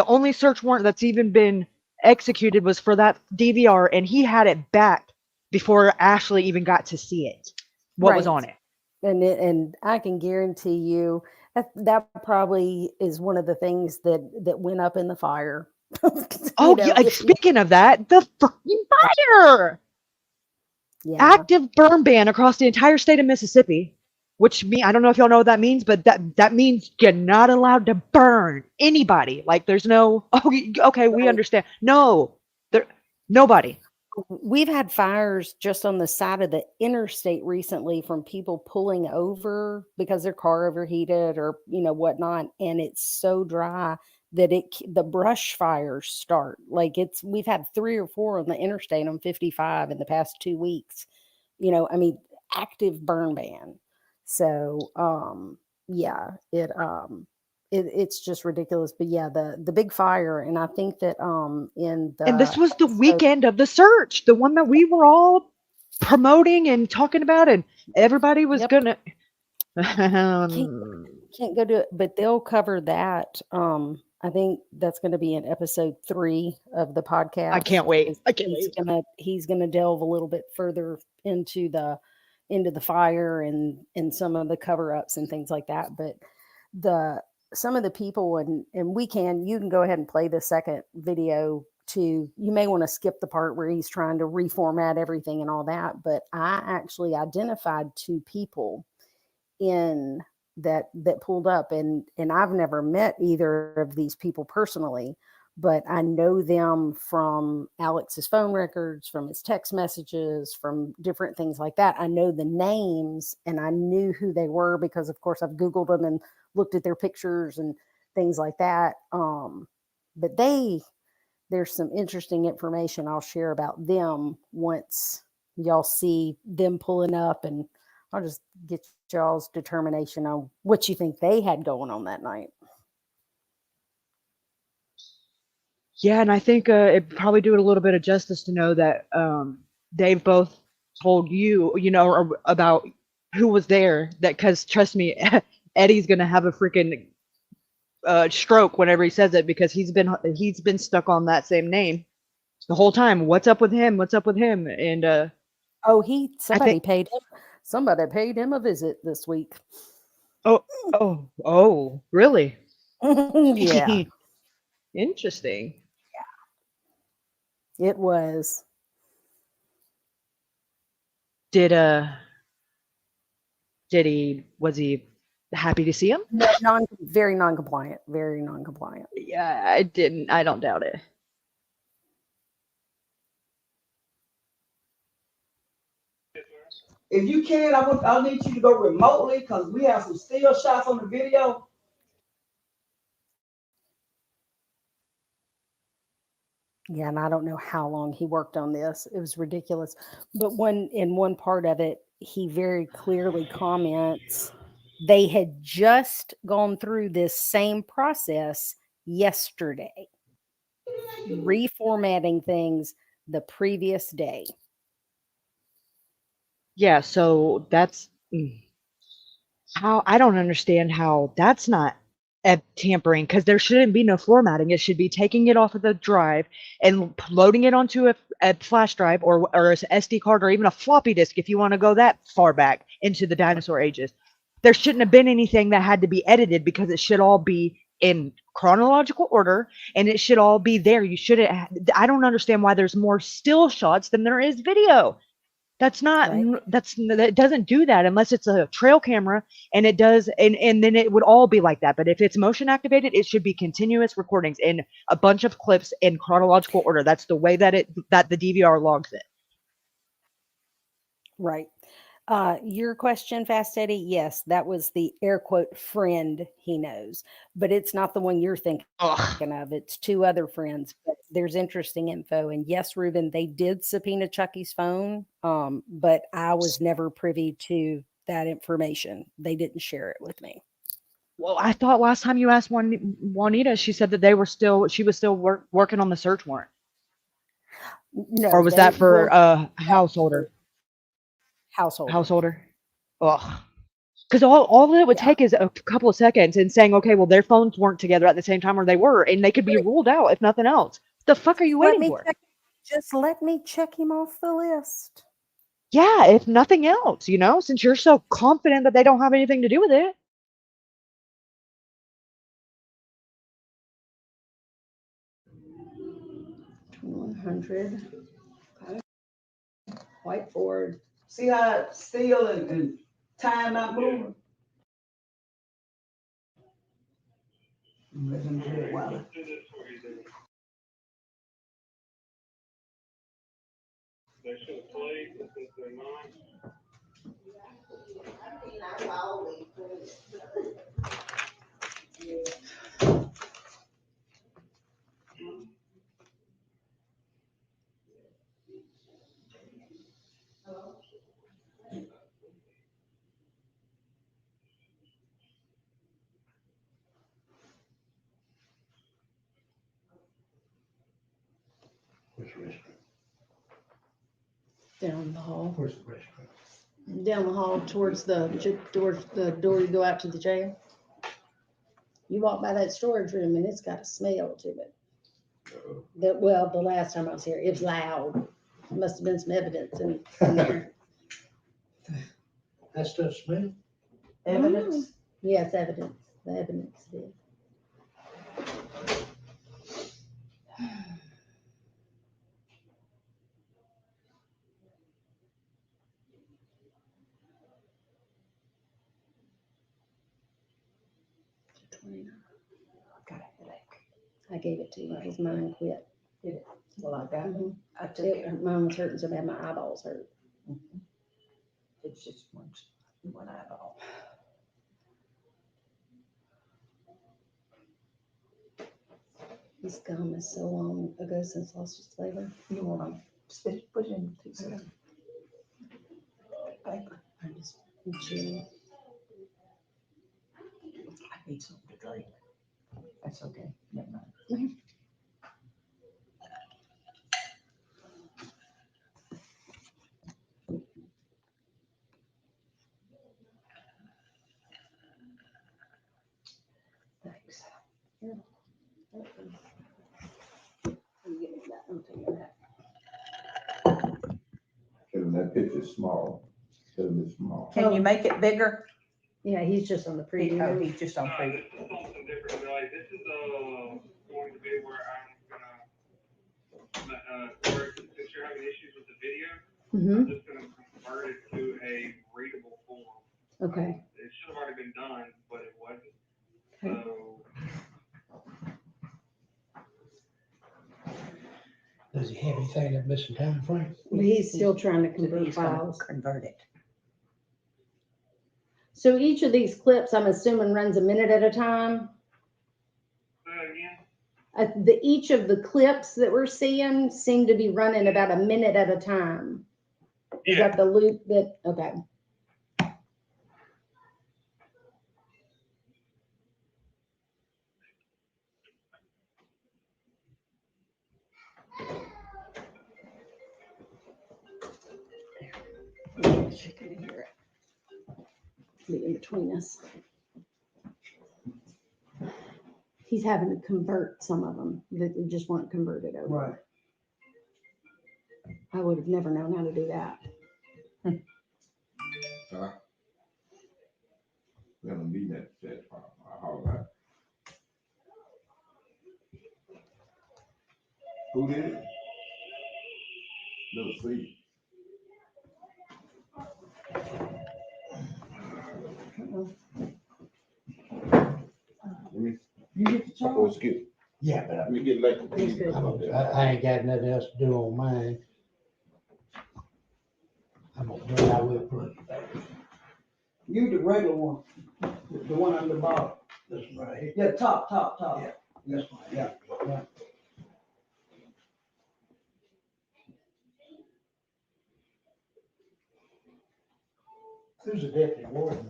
[SPEAKER 1] only search warrant that's even been executed was for that DVR, and he had it back before Ashley even got to see it. What was on it.
[SPEAKER 2] And I can guarantee you that probably is one of the things that went up in the fire.
[SPEAKER 1] Speaking of that, the fucking fire. Yeah. Active burn ban across the entire state of Mississippi, which I don't know if y'all know what that means, but that means you're not allowed to burn anybody. Like there's no, okay, we understand. No, nobody.
[SPEAKER 2] We've had fires just on the side of the interstate recently from people pulling over because their car overheated or, whatnot. And it's so dry that the brush fires start. Like we've had 3 or 4 on the interstate on 55 in the past 2 weeks. I mean, active burn ban. So, yeah, it's just ridiculous. But yeah, the big fire, and I think that in
[SPEAKER 1] And
[SPEAKER 2] the
[SPEAKER 1] this was the
[SPEAKER 2] episode,
[SPEAKER 1] weekend of the search, the one that we were all promoting and talking about, and everybody was
[SPEAKER 2] yep,
[SPEAKER 1] gonna.
[SPEAKER 2] can't go to it, but they'll cover that. I think that's going to be in episode 3 of the podcast.
[SPEAKER 1] I can't wait.
[SPEAKER 2] is
[SPEAKER 1] I can't wait.
[SPEAKER 2] He's gonna delve a little bit further into the fire and some of the cover ups and things like that. But some of the people, and you can go ahead and play the second video too. You may want to skip the part where he's trying to reformat everything and all that. But I actually identified 2 people in that pulled up, and I've never met either of these people personally, but I know them from Alex's phone records, from his text messages, from different things like that. I know the names and I knew who they were because of course I've Googled them and looked at their pictures and things like that. But there's some interesting information I'll share about them once y'all see them pulling up, and I'll just get y'all's determination on what you think they had going on that night.
[SPEAKER 1] Yeah, and I think it probably do it a little bit of justice to know that they've both told you, about who was there. That because trust me, Eddie's gonna have a freaking stroke whenever he says it because he's been stuck on that same name the whole time. What's up with him? What's up with him? And
[SPEAKER 2] Oh,
[SPEAKER 1] I think
[SPEAKER 2] somebody paid him a visit this week.
[SPEAKER 1] oh, really?
[SPEAKER 2] Yeah,
[SPEAKER 1] Interesting.
[SPEAKER 2] it was.
[SPEAKER 1] Did was he happy to see him?
[SPEAKER 2] Very non-compliant. Very non-compliant.
[SPEAKER 1] Yeah, I don't doubt it.
[SPEAKER 5] If you can, I need you to go remotely because we have some still shots on the video.
[SPEAKER 2] Yeah, and I don't know how long he worked on this. It was ridiculous. But in one part of it, he very clearly comments they had just gone through this same process yesterday, reformatting things the previous day.
[SPEAKER 1] Yeah, so that's how I don't understand how that's not tampering because there shouldn't be no formatting. It should be taking it off of the drive and loading it onto a flash drive or an SD card or even a floppy disk if you want to go that far back into the dinosaur ages. There shouldn't have been anything that had to be edited because it should all be in chronological order and it should all be there. You shouldn't. I don't understand why there's more still shots than there is video. That's not
[SPEAKER 2] Right.
[SPEAKER 1] that doesn't do that unless it's a trail camera and it does and then it would all be like that. But if it's motion activated, it should be continuous recordings in a bunch of clips in chronological order. That's the way that the DVR logs it.
[SPEAKER 2] Right. Your question, Fast Eddie, yes, that was the air quote friend he knows, but it's not the one you're thinking
[SPEAKER 1] Ugh.
[SPEAKER 2] of. It's 2 other friends, but there's interesting info. And yes, Ruben, they did subpoena Chucky's phone, but I was never privy to that information. They didn't share it with me.
[SPEAKER 1] Well, I thought last time you asked Juanita, she said that she was still working on the search warrant.
[SPEAKER 2] No,
[SPEAKER 1] Or was that for householder?
[SPEAKER 2] householder.
[SPEAKER 1] Householder. Ugh. Because all it would take is a couple of seconds and saying, okay, well, their phones weren't together at the same time, or they were, and they could be ruled out if nothing else. The fuck are you waiting for?
[SPEAKER 2] Just let me check him off the list.
[SPEAKER 1] Yeah, if nothing else, since you're so confident that they don't have anything to do with it.
[SPEAKER 5] Whiteboard. See how it's still and time not moving? Let him do it while
[SPEAKER 8] They should have played, but since they're not.
[SPEAKER 3] Where's the restroom?
[SPEAKER 6] Down the hall.
[SPEAKER 3] Where's the restroom?
[SPEAKER 6] Down the hall towards the door you go out to the jail. You walk by that storage room and it's got a smell to it. Well, the last time I was here, it was loud. Must have been some evidence in there.
[SPEAKER 3] That stuff smell?
[SPEAKER 7] Evidence.
[SPEAKER 6] Yes, evidence. The evidence did.
[SPEAKER 7] Got a headache.
[SPEAKER 6] I gave it to you because mine quit.
[SPEAKER 7] Well, I got it.
[SPEAKER 6] Mhm.
[SPEAKER 7] I took it.
[SPEAKER 6] Mine was hurting so bad my eyeballs hurt.
[SPEAKER 7] It's just one eyeball.
[SPEAKER 6] This gum is so long ago since lost its flavor.
[SPEAKER 7] You want to put it in the tissue paper.
[SPEAKER 6] I just I'm chewing.
[SPEAKER 7] I need something to drink. That's okay. Never mind. Thanks.
[SPEAKER 4] Tell them that picture's small. Tell them it's small.
[SPEAKER 7] Can you make it bigger?
[SPEAKER 6] Yeah, he's just on the
[SPEAKER 7] Oh,
[SPEAKER 6] preview.
[SPEAKER 7] he's just on preview.
[SPEAKER 8] This is something different. Like, this is going to be where I'm gonna, since you're having issues with the video,
[SPEAKER 6] Mm-hmm.
[SPEAKER 8] I'm just gonna convert it to a readable form.
[SPEAKER 6] Okay.
[SPEAKER 8] It should have already been done, but it wasn't.
[SPEAKER 6] Okay.
[SPEAKER 8] So,
[SPEAKER 3] Does he have anything that missing time frame?
[SPEAKER 6] But he's still trying to convert
[SPEAKER 7] He's gonna
[SPEAKER 6] files.
[SPEAKER 7] convert it.
[SPEAKER 6] So each of these clips, I'm assuming, runs a minute at a time.
[SPEAKER 8] say that again?
[SPEAKER 6] Each of the clips that we're seeing seem to be running about a minute at a time. Is
[SPEAKER 8] Yeah.
[SPEAKER 6] that the loop that, okay. She can hear it. Be in between us. He's having to convert some of them that just weren't converted over.
[SPEAKER 5] Right.
[SPEAKER 6] I would have never known how to do that.
[SPEAKER 4] We have a meeting at that holler. Who did it? Little C.
[SPEAKER 5] You get the charge?
[SPEAKER 4] Supposed to get,
[SPEAKER 3] Yeah, but
[SPEAKER 4] we get like.
[SPEAKER 6] He's good.
[SPEAKER 3] I ain't got nothing else to do on mine. I'm gonna do it, I will plug it back.
[SPEAKER 5] You the regular one, the one on the bottom.
[SPEAKER 3] This right here.
[SPEAKER 5] Yeah, top.
[SPEAKER 3] Yeah. This one.
[SPEAKER 5] Yeah.
[SPEAKER 3] Who's the deputy warden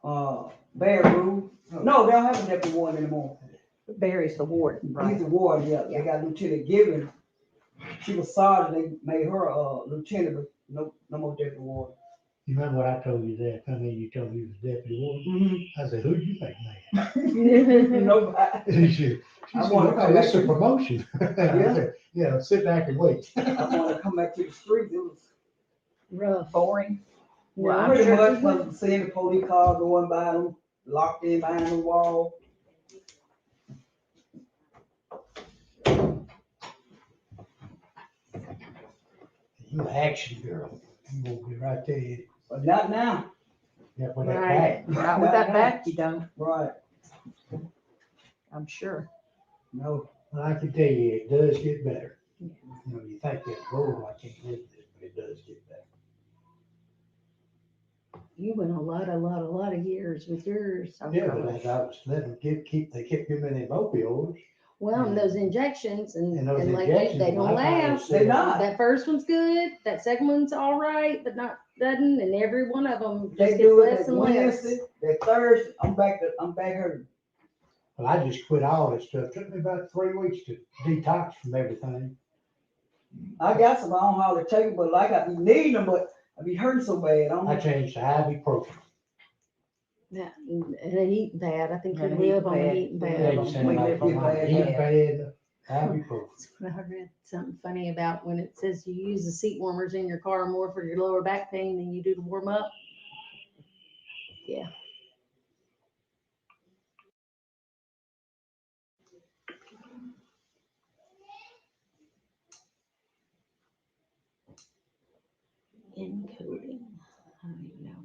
[SPEAKER 3] now?
[SPEAKER 5] Barry Rule. No, they don't have a deputy warden anymore.
[SPEAKER 7] Barry's the warden,
[SPEAKER 5] He's
[SPEAKER 7] right?
[SPEAKER 5] the warden, yeah. They got Lieutenant Gibbons. She was sergeant, they made her lieutenant, but no more deputy warden.
[SPEAKER 3] You remember what I told you there? I mean, you told me you was deputy warden.
[SPEAKER 5] Mm-hmm.
[SPEAKER 3] I said, who do you think, man?
[SPEAKER 5] Nobody.
[SPEAKER 3] She
[SPEAKER 5] I
[SPEAKER 3] said,
[SPEAKER 5] wanna come
[SPEAKER 3] "Oh, it's
[SPEAKER 5] back
[SPEAKER 3] a
[SPEAKER 5] to-
[SPEAKER 3] promotion." I said, yeah, sit back and wait.
[SPEAKER 5] I want to come back to the streets. It was
[SPEAKER 6] Rough.
[SPEAKER 7] Boring.
[SPEAKER 6] No,
[SPEAKER 7] I'm
[SPEAKER 5] pretty
[SPEAKER 6] sure
[SPEAKER 5] much
[SPEAKER 6] he would.
[SPEAKER 5] from seeing the police car going by them, locked in behind the wall.
[SPEAKER 3] You an action girl. You gonna be right there.
[SPEAKER 5] But not now.
[SPEAKER 3] Yeah, with that
[SPEAKER 6] Right.
[SPEAKER 3] back.
[SPEAKER 7] Not with that back, you don't,
[SPEAKER 5] Right.
[SPEAKER 7] I'm sure.
[SPEAKER 5] No.
[SPEAKER 3] Well, I can tell you, it does get better. You know, you think that, oh, I can't live this, it does get better.
[SPEAKER 6] You went a lot of years with yours. Oh,
[SPEAKER 3] Yeah, but
[SPEAKER 6] gosh.
[SPEAKER 3] as I was letting them they kept giving me them opioids.
[SPEAKER 6] Well, and those injections and
[SPEAKER 3] And those
[SPEAKER 6] like
[SPEAKER 3] injections,
[SPEAKER 6] they don't
[SPEAKER 3] I finally
[SPEAKER 6] last.
[SPEAKER 3] said-
[SPEAKER 5] They not.
[SPEAKER 6] That first one's good. That second one's all right, but not doesn't. And every one of them just
[SPEAKER 5] They
[SPEAKER 6] gets
[SPEAKER 5] do it
[SPEAKER 6] less
[SPEAKER 5] that
[SPEAKER 6] and less.
[SPEAKER 5] Wednesday, that Thursday, I'm back hurting.
[SPEAKER 3] Well, I just quit all that stuff. Took me about 3 weeks to detox from everything.
[SPEAKER 5] I got some, I don't hardly take it, but like I be needing them, but I be hurting so bad.
[SPEAKER 3] I changed to ibuprofen.
[SPEAKER 6] Yeah, and an eating pad. I think you
[SPEAKER 7] And a
[SPEAKER 6] live
[SPEAKER 7] heating
[SPEAKER 6] on an
[SPEAKER 7] pad.
[SPEAKER 6] eating
[SPEAKER 3] Yeah,
[SPEAKER 6] pad.
[SPEAKER 3] you
[SPEAKER 5] We
[SPEAKER 3] sound like
[SPEAKER 5] live
[SPEAKER 3] from
[SPEAKER 5] in
[SPEAKER 3] my
[SPEAKER 5] bad,
[SPEAKER 3] heat
[SPEAKER 5] yeah.
[SPEAKER 3] bed, ibuprofen.
[SPEAKER 6] That's what I read something funny about when it says you use the seat warmers in your car more for your lower back pain than you do to warm up. Yeah. Encoding. I don't even know.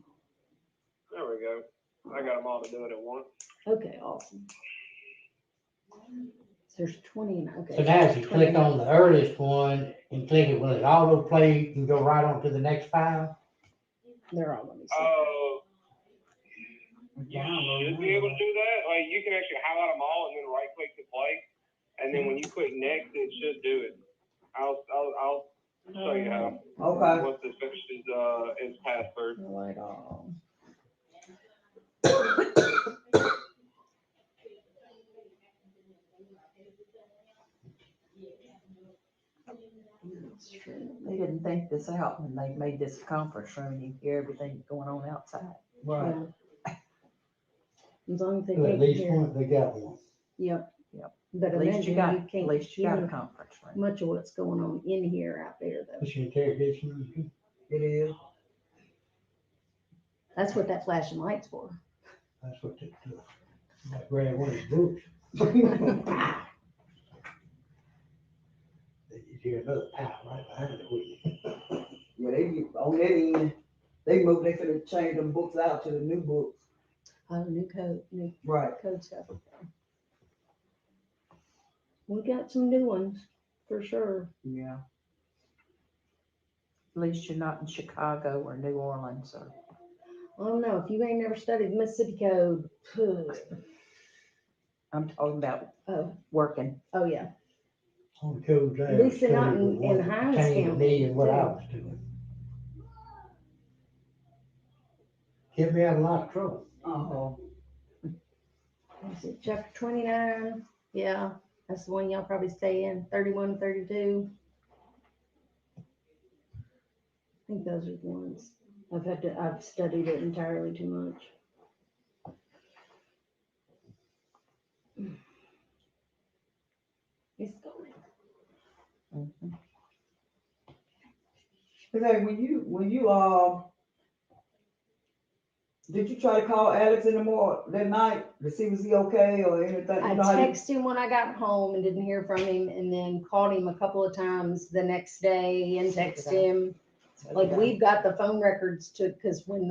[SPEAKER 8] There we go. I got them all to do it at once.
[SPEAKER 6] Okay, awesome. So there's 20. Okay.
[SPEAKER 3] So now if you click on the earliest one and click it, will it autoplay? You can go right on to the next file?
[SPEAKER 6] They're all going to be
[SPEAKER 8] You should be able to do that. Like, you can actually highlight them all and then right click to play. And then when you click next, it should do it. I'll show you how.
[SPEAKER 5] Okay.
[SPEAKER 8] Once this finishes, is password.
[SPEAKER 6] Right on.
[SPEAKER 7] They didn't think this out when they made this conference room. You hear everything going on outside.
[SPEAKER 5] Right.
[SPEAKER 6] As long as they
[SPEAKER 3] At
[SPEAKER 6] can't
[SPEAKER 3] least
[SPEAKER 6] hear.
[SPEAKER 3] one, they got one.
[SPEAKER 6] Yep.
[SPEAKER 7] Yep.
[SPEAKER 6] But
[SPEAKER 7] At least you
[SPEAKER 6] imagine
[SPEAKER 7] got,
[SPEAKER 6] you
[SPEAKER 7] at least you
[SPEAKER 6] can't
[SPEAKER 7] got a
[SPEAKER 6] hear
[SPEAKER 7] conference room.
[SPEAKER 6] much of what's going on in here out there though.
[SPEAKER 3] What's your interrogation room?
[SPEAKER 5] It is.
[SPEAKER 6] That's what that flashing light's for.
[SPEAKER 3] That's what they do. Like grab one of his books. You hear another pow right behind it with you.
[SPEAKER 5] Yeah, they be on that end. They finna change them books out to the new books.
[SPEAKER 6] Oh, new code
[SPEAKER 5] Right.
[SPEAKER 6] stuff. We got some new ones for sure.
[SPEAKER 5] Yeah.
[SPEAKER 7] At least you're not in Chicago or New Orleans or.
[SPEAKER 6] I don't know, if you ain't never studied Mississippi code.
[SPEAKER 7] I'm talking about
[SPEAKER 6] Oh,
[SPEAKER 7] working.
[SPEAKER 6] oh yeah.
[SPEAKER 3] On the codes I
[SPEAKER 6] At least they're not
[SPEAKER 3] studied was
[SPEAKER 6] in
[SPEAKER 3] one that
[SPEAKER 6] Hines
[SPEAKER 3] pertained to me and what I
[SPEAKER 6] County,
[SPEAKER 3] was doing. Kept me out of a lot of trouble.
[SPEAKER 5] Uh-huh.
[SPEAKER 6] Is it chapter 29? Yeah, that's the one y'all probably stay in. 31, 32. I think those are the ones. I've studied it entirely too much. It's going.
[SPEAKER 7] Mhm.
[SPEAKER 5] Hey, when you did you try to call Alex in the morning that night to see was he okay or anything?
[SPEAKER 6] I
[SPEAKER 5] You know how you-
[SPEAKER 6] texted him when I got home and didn't hear from him, and then called him a couple of times the next day and texted him. Like, we've got the phone records to, because when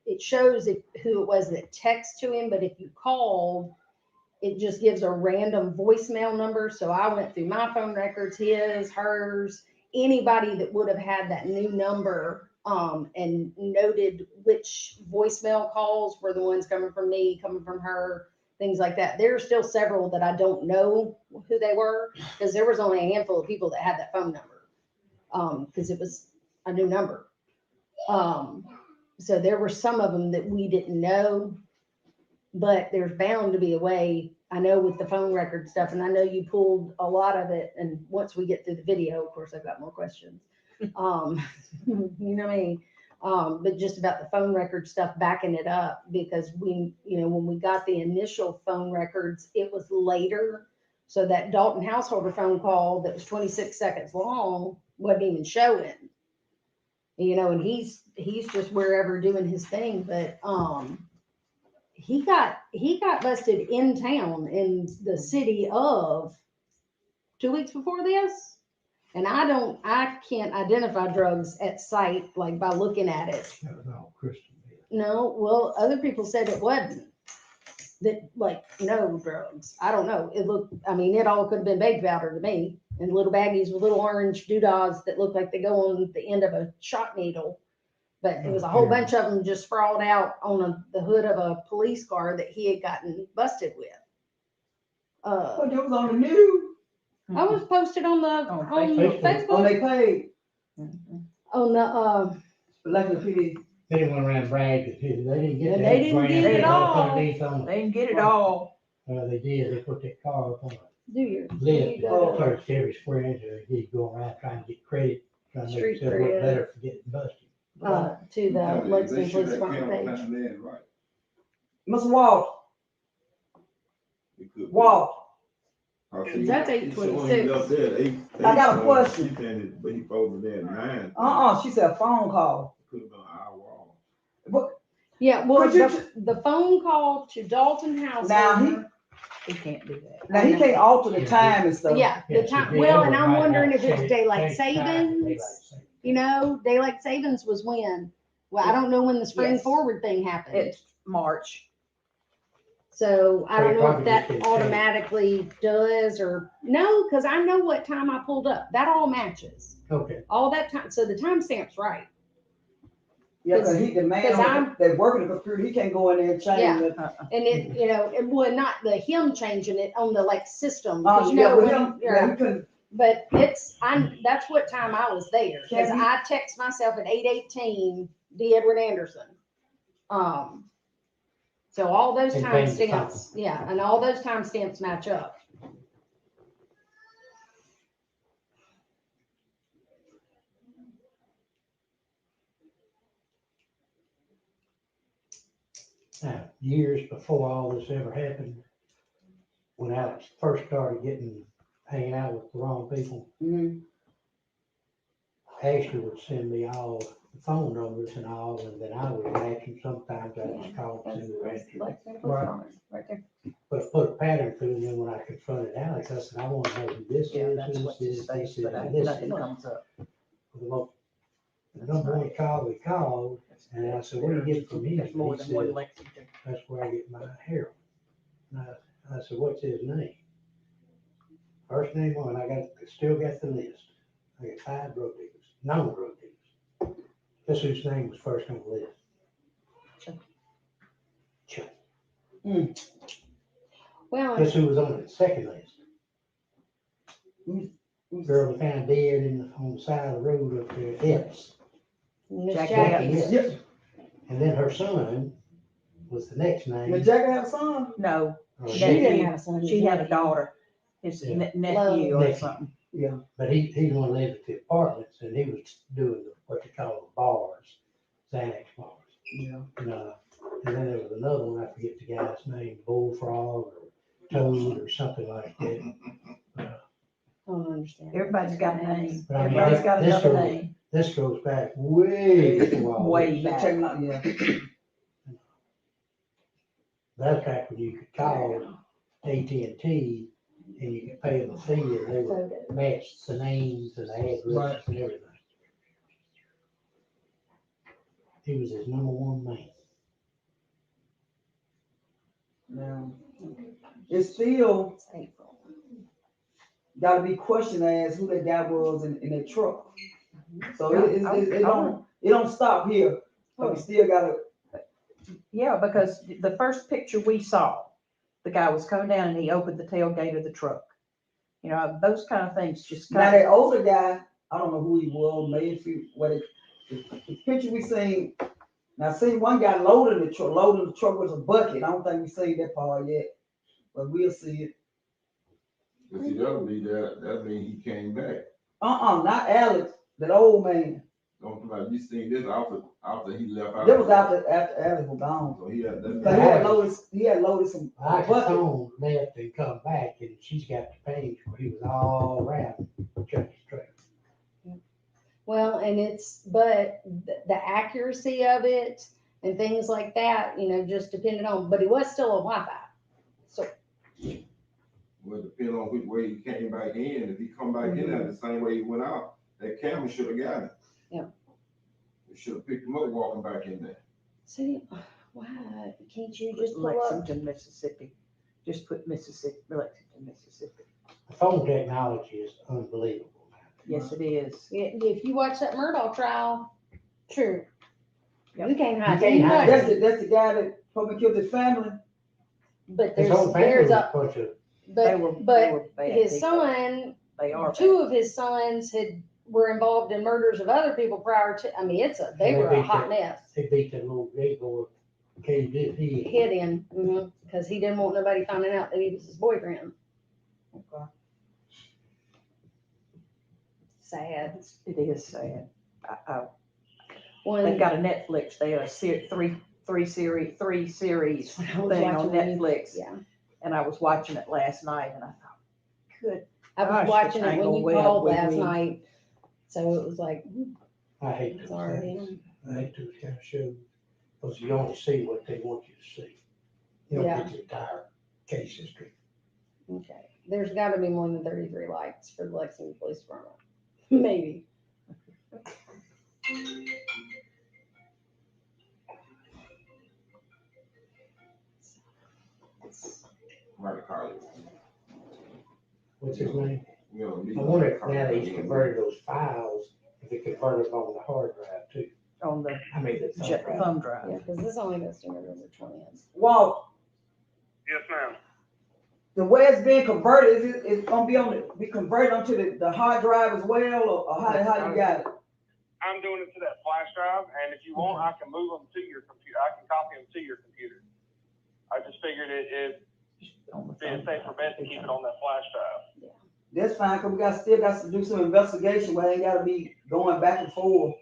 [SPEAKER 6] it shows who it was that texted to him, but if you called, it just gives a random voicemail number. So I went through my phone records, his, hers, anybody that would have had that new number, and noted which voicemail calls were the ones coming from me, coming from her, things like that. There are still several that I don't know who they were, because there was only a handful of people that had that phone number, because it was a new number. So there were some of them that we didn't know, but there's bound to be a way. I know with the phone record stuff, and I know you pulled a lot of it. And once we get through the video, of course, I've got more questions. You know what I mean? But just about the phone record stuff, backing it up, because when we got the initial phone records, it was later. So that Dalton Householder phone call that was 26 seconds long wasn't even showing. And he's just wherever doing his thing, but he got busted in town in the city of 2 weeks before this. And I can't identify drugs at sight, like by looking at it.
[SPEAKER 3] That was all Kristen did.
[SPEAKER 6] No, well, other people said it wasn't. That, like, no drugs. I don't know. It all could have been baby powder to me. in little baggies with little orange doodads that look like they go on the end of a shot needle. But it was a whole bunch of them just sprawled out on the hood of a police car that he had gotten busted with.
[SPEAKER 5] But it was on the news,
[SPEAKER 6] I was posted on the
[SPEAKER 7] On
[SPEAKER 6] on
[SPEAKER 3] Facebook.
[SPEAKER 5] on
[SPEAKER 6] Facebook
[SPEAKER 5] their page,
[SPEAKER 6] on the
[SPEAKER 5] like the PD.
[SPEAKER 3] They didn't went around brag that they didn't get
[SPEAKER 6] And
[SPEAKER 3] that.
[SPEAKER 6] they didn't
[SPEAKER 3] brand
[SPEAKER 6] get it
[SPEAKER 3] right
[SPEAKER 6] all.
[SPEAKER 3] underneath on it.
[SPEAKER 7] They didn't get it all.
[SPEAKER 3] They did, they put that car up on a
[SPEAKER 6] do your
[SPEAKER 3] list,
[SPEAKER 6] you
[SPEAKER 5] Oh,
[SPEAKER 6] go to-
[SPEAKER 3] searched every square inch, and they go around trying to get credit, trying to make
[SPEAKER 6] Street
[SPEAKER 3] themselves look
[SPEAKER 6] cred.
[SPEAKER 3] better for getting busted.
[SPEAKER 6] to the Lexington Police Department page.
[SPEAKER 4] Right.
[SPEAKER 5] Mr. Walt,
[SPEAKER 4] It could be.
[SPEAKER 5] Walt,
[SPEAKER 6] That's 8:26.
[SPEAKER 5] I got a question.
[SPEAKER 4] She saying it, but he posted there at 9.
[SPEAKER 5] she said a phone call.
[SPEAKER 4] Could have been an hour off.
[SPEAKER 5] But
[SPEAKER 6] Yeah, well,
[SPEAKER 5] Could you
[SPEAKER 6] the phone call to Dalton House.
[SPEAKER 5] Now,
[SPEAKER 6] owner-
[SPEAKER 7] He can't do that.
[SPEAKER 5] now he can't alter the time and stuff.
[SPEAKER 6] Yeah, the
[SPEAKER 3] Yeah,
[SPEAKER 6] time,
[SPEAKER 3] she
[SPEAKER 6] well,
[SPEAKER 3] did
[SPEAKER 6] and I'm
[SPEAKER 3] override
[SPEAKER 6] wondering
[SPEAKER 3] that
[SPEAKER 6] if it's
[SPEAKER 3] same-
[SPEAKER 6] daylight
[SPEAKER 3] same time,
[SPEAKER 6] savings,
[SPEAKER 3] daylight savings.
[SPEAKER 6] you know, daylight savings was when? Well, I don't know when the spring
[SPEAKER 7] Yes.
[SPEAKER 6] forward thing happened.
[SPEAKER 7] It's March.
[SPEAKER 6] So I
[SPEAKER 3] So
[SPEAKER 6] don't
[SPEAKER 3] you
[SPEAKER 6] know if
[SPEAKER 3] probably
[SPEAKER 6] that
[SPEAKER 3] just didn't
[SPEAKER 6] automatically does or, no, because I know what time I pulled up. That all matches.
[SPEAKER 3] Okay,
[SPEAKER 6] All that time, so the timestamp's right.
[SPEAKER 5] Yeah, cause the man
[SPEAKER 6] Cause I'm-
[SPEAKER 5] that working the computer, he can't go in there and change
[SPEAKER 6] Yeah.
[SPEAKER 5] it.
[SPEAKER 6] And it, you know, it would not the him changing it on the like system.
[SPEAKER 5] Oh,
[SPEAKER 6] 'cause you
[SPEAKER 5] yeah,
[SPEAKER 6] know
[SPEAKER 5] with
[SPEAKER 6] when-
[SPEAKER 5] him, yeah, he couldn't,
[SPEAKER 6] But that's what time I was there, because
[SPEAKER 5] Can you-
[SPEAKER 6] I text myself at 8:18, D. Edward Anderson. So all those
[SPEAKER 3] And bang the phone.
[SPEAKER 6] timestamps, yeah, and all those timestamps match up.
[SPEAKER 3] now, years before all this ever happened, when Alex first started hanging out with the wrong people,
[SPEAKER 5] mhm.
[SPEAKER 3] Ashley would send me all the phone numbers and all, and then I would answer them. Sometimes I just call and send the answer.
[SPEAKER 7] Right there.
[SPEAKER 3] But put a pattern through, and then when I confronted Alex, I said, I want to know who this
[SPEAKER 7] Yeah,
[SPEAKER 3] is,
[SPEAKER 7] that's
[SPEAKER 3] who's
[SPEAKER 7] what you
[SPEAKER 3] this,
[SPEAKER 7] say,
[SPEAKER 3] this is,
[SPEAKER 7] but
[SPEAKER 3] and this
[SPEAKER 7] nothing
[SPEAKER 3] is.
[SPEAKER 7] comes up.
[SPEAKER 3] The number one call we called, and I said, where do you get it from him?
[SPEAKER 7] There's more
[SPEAKER 3] He
[SPEAKER 7] than one
[SPEAKER 3] said,
[SPEAKER 7] Lexington.
[SPEAKER 3] that's where I get my heroin. And I said, what's his name? First name on, still got the list. I got 5 drug dealers, known drug dealers. Guess whose name was first on the list? Chuck.
[SPEAKER 6] Well,
[SPEAKER 3] Guess who was on the second list?
[SPEAKER 5] Who's-
[SPEAKER 3] Girl they found dead on the side of the road up there, Epps.
[SPEAKER 6] Miss
[SPEAKER 7] Jackie
[SPEAKER 6] Jackie.
[SPEAKER 7] Evans.
[SPEAKER 5] Yeah,
[SPEAKER 3] And then her son was the next name.
[SPEAKER 5] Miss Jackie have a son?
[SPEAKER 7] No,
[SPEAKER 3] Or
[SPEAKER 6] She
[SPEAKER 7] Nephew.
[SPEAKER 6] didn't have a son.
[SPEAKER 7] she had a daughter, his
[SPEAKER 3] Yeah.
[SPEAKER 7] nephew or
[SPEAKER 3] Nephew.
[SPEAKER 7] something.
[SPEAKER 5] Yeah.
[SPEAKER 3] But he's the one lived at the apartments, and he was doing what they call the bars, Xanax bars.
[SPEAKER 5] Yeah.
[SPEAKER 3] And then there was another one, I forget the guy's name, Bullfrog or Toad or something like that.
[SPEAKER 6] I don't understand.
[SPEAKER 7] Everybody's got a name.
[SPEAKER 3] But I mean,
[SPEAKER 7] Everybody's got
[SPEAKER 3] this
[SPEAKER 7] another
[SPEAKER 3] goes-
[SPEAKER 7] name.
[SPEAKER 3] This goes back way before all
[SPEAKER 7] Way
[SPEAKER 3] this.
[SPEAKER 7] back.
[SPEAKER 5] Check him out, yeah.
[SPEAKER 3] That's back when you could call AT&T and you could pay them a fee and they would
[SPEAKER 6] Photos.
[SPEAKER 3] match the names and the addresses and everything. He was his number one man.
[SPEAKER 5] Now, it's still
[SPEAKER 6] It's April.
[SPEAKER 5] gotta be questioned as who that guy was in that truck. So it don't stop here, but we still gotta,
[SPEAKER 7] Yeah, because the first picture we saw, the guy was coming down and he opened the tailgate of the truck. You know, those kind of things just
[SPEAKER 5] now
[SPEAKER 7] kind
[SPEAKER 5] that older guy, I don't know who he was, maybe the picture we seen. Now, I seen one guy loading the truck with a bucket. I don't think we seen that part yet, but we'll see it.
[SPEAKER 4] If he doesn't be there, that means he came back.
[SPEAKER 5] Not Alex, that old man.
[SPEAKER 4] Don't like you seen this after he left out.
[SPEAKER 5] That was after Alex was gone.
[SPEAKER 4] So he had that.
[SPEAKER 5] But he had loaded some
[SPEAKER 3] I
[SPEAKER 5] bucket.
[SPEAKER 3] phone left and come back and she's got the page where he was all around Chucky's truck.
[SPEAKER 6] Well, and but the accuracy of it and things like that, you know, just depended on, but he was still on Wi-Fi. So,
[SPEAKER 4] Well, depending on which way he came back in, if he come back in there the same way he went out, that camera should have got him.
[SPEAKER 6] Yeah.
[SPEAKER 4] It should have picked him up walking back in there.
[SPEAKER 6] see, why can't you
[SPEAKER 7] of
[SPEAKER 6] just pull up?
[SPEAKER 7] Lexington, Mississippi. Just put Mississippi, Lexington, Mississippi.
[SPEAKER 3] The phone technology is unbelievable.
[SPEAKER 7] Yes, it is.
[SPEAKER 6] If you watch that Murdoch trial, true.
[SPEAKER 7] Yep.
[SPEAKER 6] You can't hide
[SPEAKER 3] You can't hide
[SPEAKER 6] anybody.
[SPEAKER 5] That's the guy that probably killed his family.
[SPEAKER 6] But
[SPEAKER 3] His whole family
[SPEAKER 6] there's
[SPEAKER 3] was
[SPEAKER 6] a,
[SPEAKER 3] a bunch of,
[SPEAKER 7] They were bad
[SPEAKER 6] his
[SPEAKER 7] people.
[SPEAKER 6] son,
[SPEAKER 7] They are.
[SPEAKER 6] two of his sons were involved in murders of other people prior to, I mean, they were a hot mess.
[SPEAKER 3] they beat that little gay boy, KD.
[SPEAKER 6] Hid him, because he didn't want nobody finding out that he was his boyfriend.
[SPEAKER 7] Okay.
[SPEAKER 6] Sad.
[SPEAKER 7] It is sad.
[SPEAKER 6] When
[SPEAKER 7] They've got a Netflix. They had a three series
[SPEAKER 6] I
[SPEAKER 7] thing
[SPEAKER 6] was
[SPEAKER 7] on
[SPEAKER 6] watching
[SPEAKER 7] Netflix,
[SPEAKER 6] yeah,
[SPEAKER 7] and I was watching it last night, and I thought, good.
[SPEAKER 6] I was
[SPEAKER 7] Gosh, the
[SPEAKER 6] watching it when
[SPEAKER 7] tangled
[SPEAKER 6] you
[SPEAKER 7] web
[SPEAKER 6] called
[SPEAKER 7] we
[SPEAKER 6] last
[SPEAKER 7] weave.
[SPEAKER 6] night, so it was like,
[SPEAKER 3] I hate those
[SPEAKER 6] sorry.
[SPEAKER 3] things. I hate those kind of shows, because you only see what they want you to see. You don't
[SPEAKER 6] Yeah.
[SPEAKER 3] get the entire case history.
[SPEAKER 6] Okay, there's got to be more than 33 likes for the Lexington Police Department. Maybe.
[SPEAKER 4] Right, Carly.
[SPEAKER 3] What's his name?
[SPEAKER 4] You know,
[SPEAKER 3] I wonder if now that he's converted those files, if he converted them on the hard drive too.
[SPEAKER 7] On the
[SPEAKER 3] I mean, the thumb drive.
[SPEAKER 7] thumb drive.
[SPEAKER 6] Yeah, because this only goes to November 20th.
[SPEAKER 5] Walt,
[SPEAKER 8] Yes, ma'am.
[SPEAKER 5] the way it's being converted, it's gonna be converted onto the hard drive as well, or how you got it?
[SPEAKER 8] I'm doing it to that flash drive, and if you want, I can move them to your computer. I can copy them to your computer. I just figured it'd
[SPEAKER 7] On the
[SPEAKER 8] be a
[SPEAKER 7] thumb
[SPEAKER 8] safer
[SPEAKER 7] drive.
[SPEAKER 8] bet to keep it on that flash drive.
[SPEAKER 5] That's fine, cause we still got to do some investigation, where I ain't gotta be going back and forth.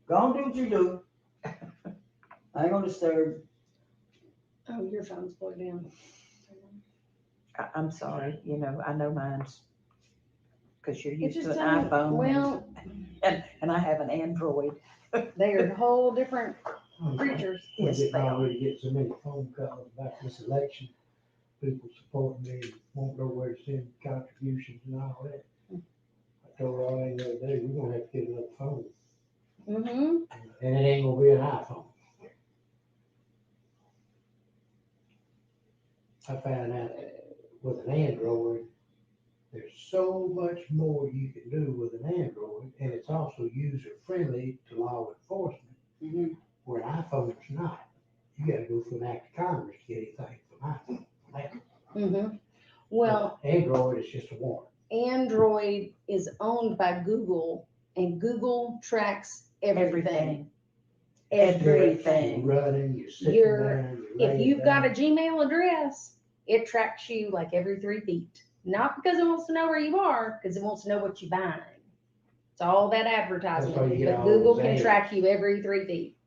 [SPEAKER 5] Go on, do what you do. I ain't gonna disturb you.
[SPEAKER 6] Oh, your phone's plugged in.
[SPEAKER 7] I'm sorry, I know mine's, because you're
[SPEAKER 6] It's
[SPEAKER 7] used
[SPEAKER 6] just
[SPEAKER 7] to an iPhone.
[SPEAKER 6] well,
[SPEAKER 7] And I have an Android.
[SPEAKER 6] they are whole different
[SPEAKER 3] We're
[SPEAKER 6] creatures.
[SPEAKER 7] Yes,
[SPEAKER 3] getting
[SPEAKER 7] they are.
[SPEAKER 3] already get so many phone calls about this election. People supporting me, won't know where to send contributions and all that. I told Ryan the other day, we're gonna have to get another phone,
[SPEAKER 6] Mm-hmm.
[SPEAKER 3] and it ain't gonna be an iPhone. I found out with an Android, there's so much more you can do with an Android, and it's also user-friendly to law enforcement,
[SPEAKER 5] Mhm.
[SPEAKER 3] where an iPhone is not. You gotta go through an act of Congress to get anything from iPhone.
[SPEAKER 6] Mm-hmm. Well,
[SPEAKER 3] Android is just a warrant.
[SPEAKER 6] Android is owned by Google, and Google tracks everything.
[SPEAKER 7] Everything.
[SPEAKER 3] You're running, you're sitting
[SPEAKER 6] You're-
[SPEAKER 3] there, you're
[SPEAKER 6] If
[SPEAKER 3] laying
[SPEAKER 6] you've got a
[SPEAKER 3] down.
[SPEAKER 6] Gmail address, it tracks you like every 3 feet. Not because it wants to know where you are, because it wants to know what you're buying. It's all that
[SPEAKER 3] That's why
[SPEAKER 6] advertisement,
[SPEAKER 3] you get
[SPEAKER 6] but
[SPEAKER 3] all
[SPEAKER 6] Google
[SPEAKER 3] those
[SPEAKER 6] can
[SPEAKER 3] ads.
[SPEAKER 6] track you every 3 feet.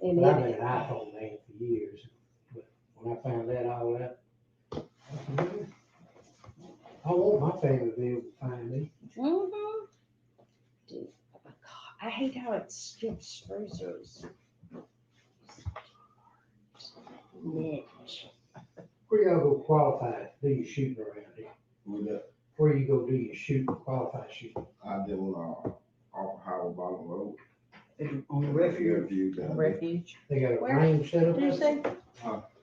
[SPEAKER 6] And
[SPEAKER 3] But I've been
[SPEAKER 6] it,
[SPEAKER 3] an iPhone man for years, but when I found that all out, I want my family to be able to find me.
[SPEAKER 6] mhm. Dude, oh my God, I hate how it skips tracers. Niche.
[SPEAKER 3] Where y'all go qualify to do your shooting around here?
[SPEAKER 4] With that,
[SPEAKER 3] Where you go do your shooting, qualify shooting?
[SPEAKER 4] I did on, off Howard Bottom Road.
[SPEAKER 5] On the refuge.
[SPEAKER 4] Refuge down there.
[SPEAKER 7] Refuge.
[SPEAKER 3] They got a
[SPEAKER 6] Where?
[SPEAKER 3] range set up?
[SPEAKER 6] Did you say?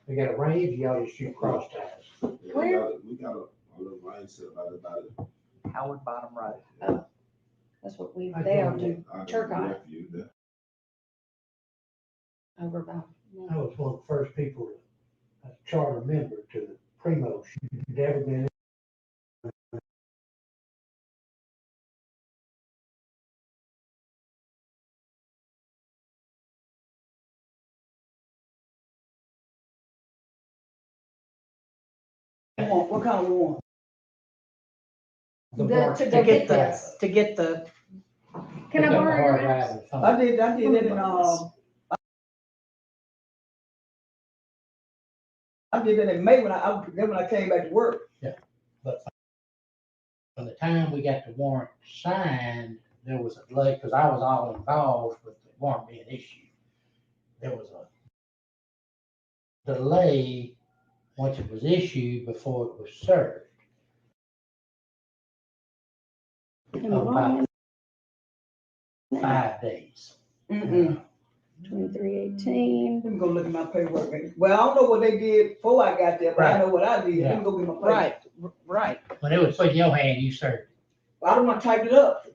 [SPEAKER 3] They got a range, y'all just shoot cross ties.
[SPEAKER 4] Yeah,
[SPEAKER 6] Where?
[SPEAKER 4] we got a little line set right about it.
[SPEAKER 7] Howard Bottom Road.
[SPEAKER 6] That's what
[SPEAKER 3] I
[SPEAKER 6] they all
[SPEAKER 3] don't
[SPEAKER 6] do
[SPEAKER 4] I got a
[SPEAKER 6] Turcotte.
[SPEAKER 4] refuge there.
[SPEAKER 6] over by.
[SPEAKER 3] I was one of the first people, a charter member to the Primo shoot. Never been.
[SPEAKER 5] What kind of warrant?
[SPEAKER 3] The
[SPEAKER 6] The-
[SPEAKER 3] bar-
[SPEAKER 6] to
[SPEAKER 7] To
[SPEAKER 6] go
[SPEAKER 7] get
[SPEAKER 6] get
[SPEAKER 7] the,
[SPEAKER 6] this.
[SPEAKER 7] to get the,
[SPEAKER 6] Can I
[SPEAKER 3] Pick up
[SPEAKER 6] borrow
[SPEAKER 3] the
[SPEAKER 6] your
[SPEAKER 3] hard drive
[SPEAKER 6] mouse?
[SPEAKER 3] and phone.
[SPEAKER 5] I did that in, I did that in May when I came back to work.
[SPEAKER 3] But by the time we got the warrant signed, there was a delay, because I was all involved with the warrant being issued. There was a delay once it was issued before it was served.
[SPEAKER 6] Am I
[SPEAKER 3] Of about
[SPEAKER 6] wrong?
[SPEAKER 3] 5 days.
[SPEAKER 5] Mm-mm.
[SPEAKER 2] 2318.
[SPEAKER 5] Let me go look at my paperwork. Well, I don't know what they did before I got there, but I
[SPEAKER 3] Right.
[SPEAKER 5] know what I did. Let me go get my paper.
[SPEAKER 7] Right.
[SPEAKER 3] When it was put in your hand, you served.
[SPEAKER 5] I don't want to type it up.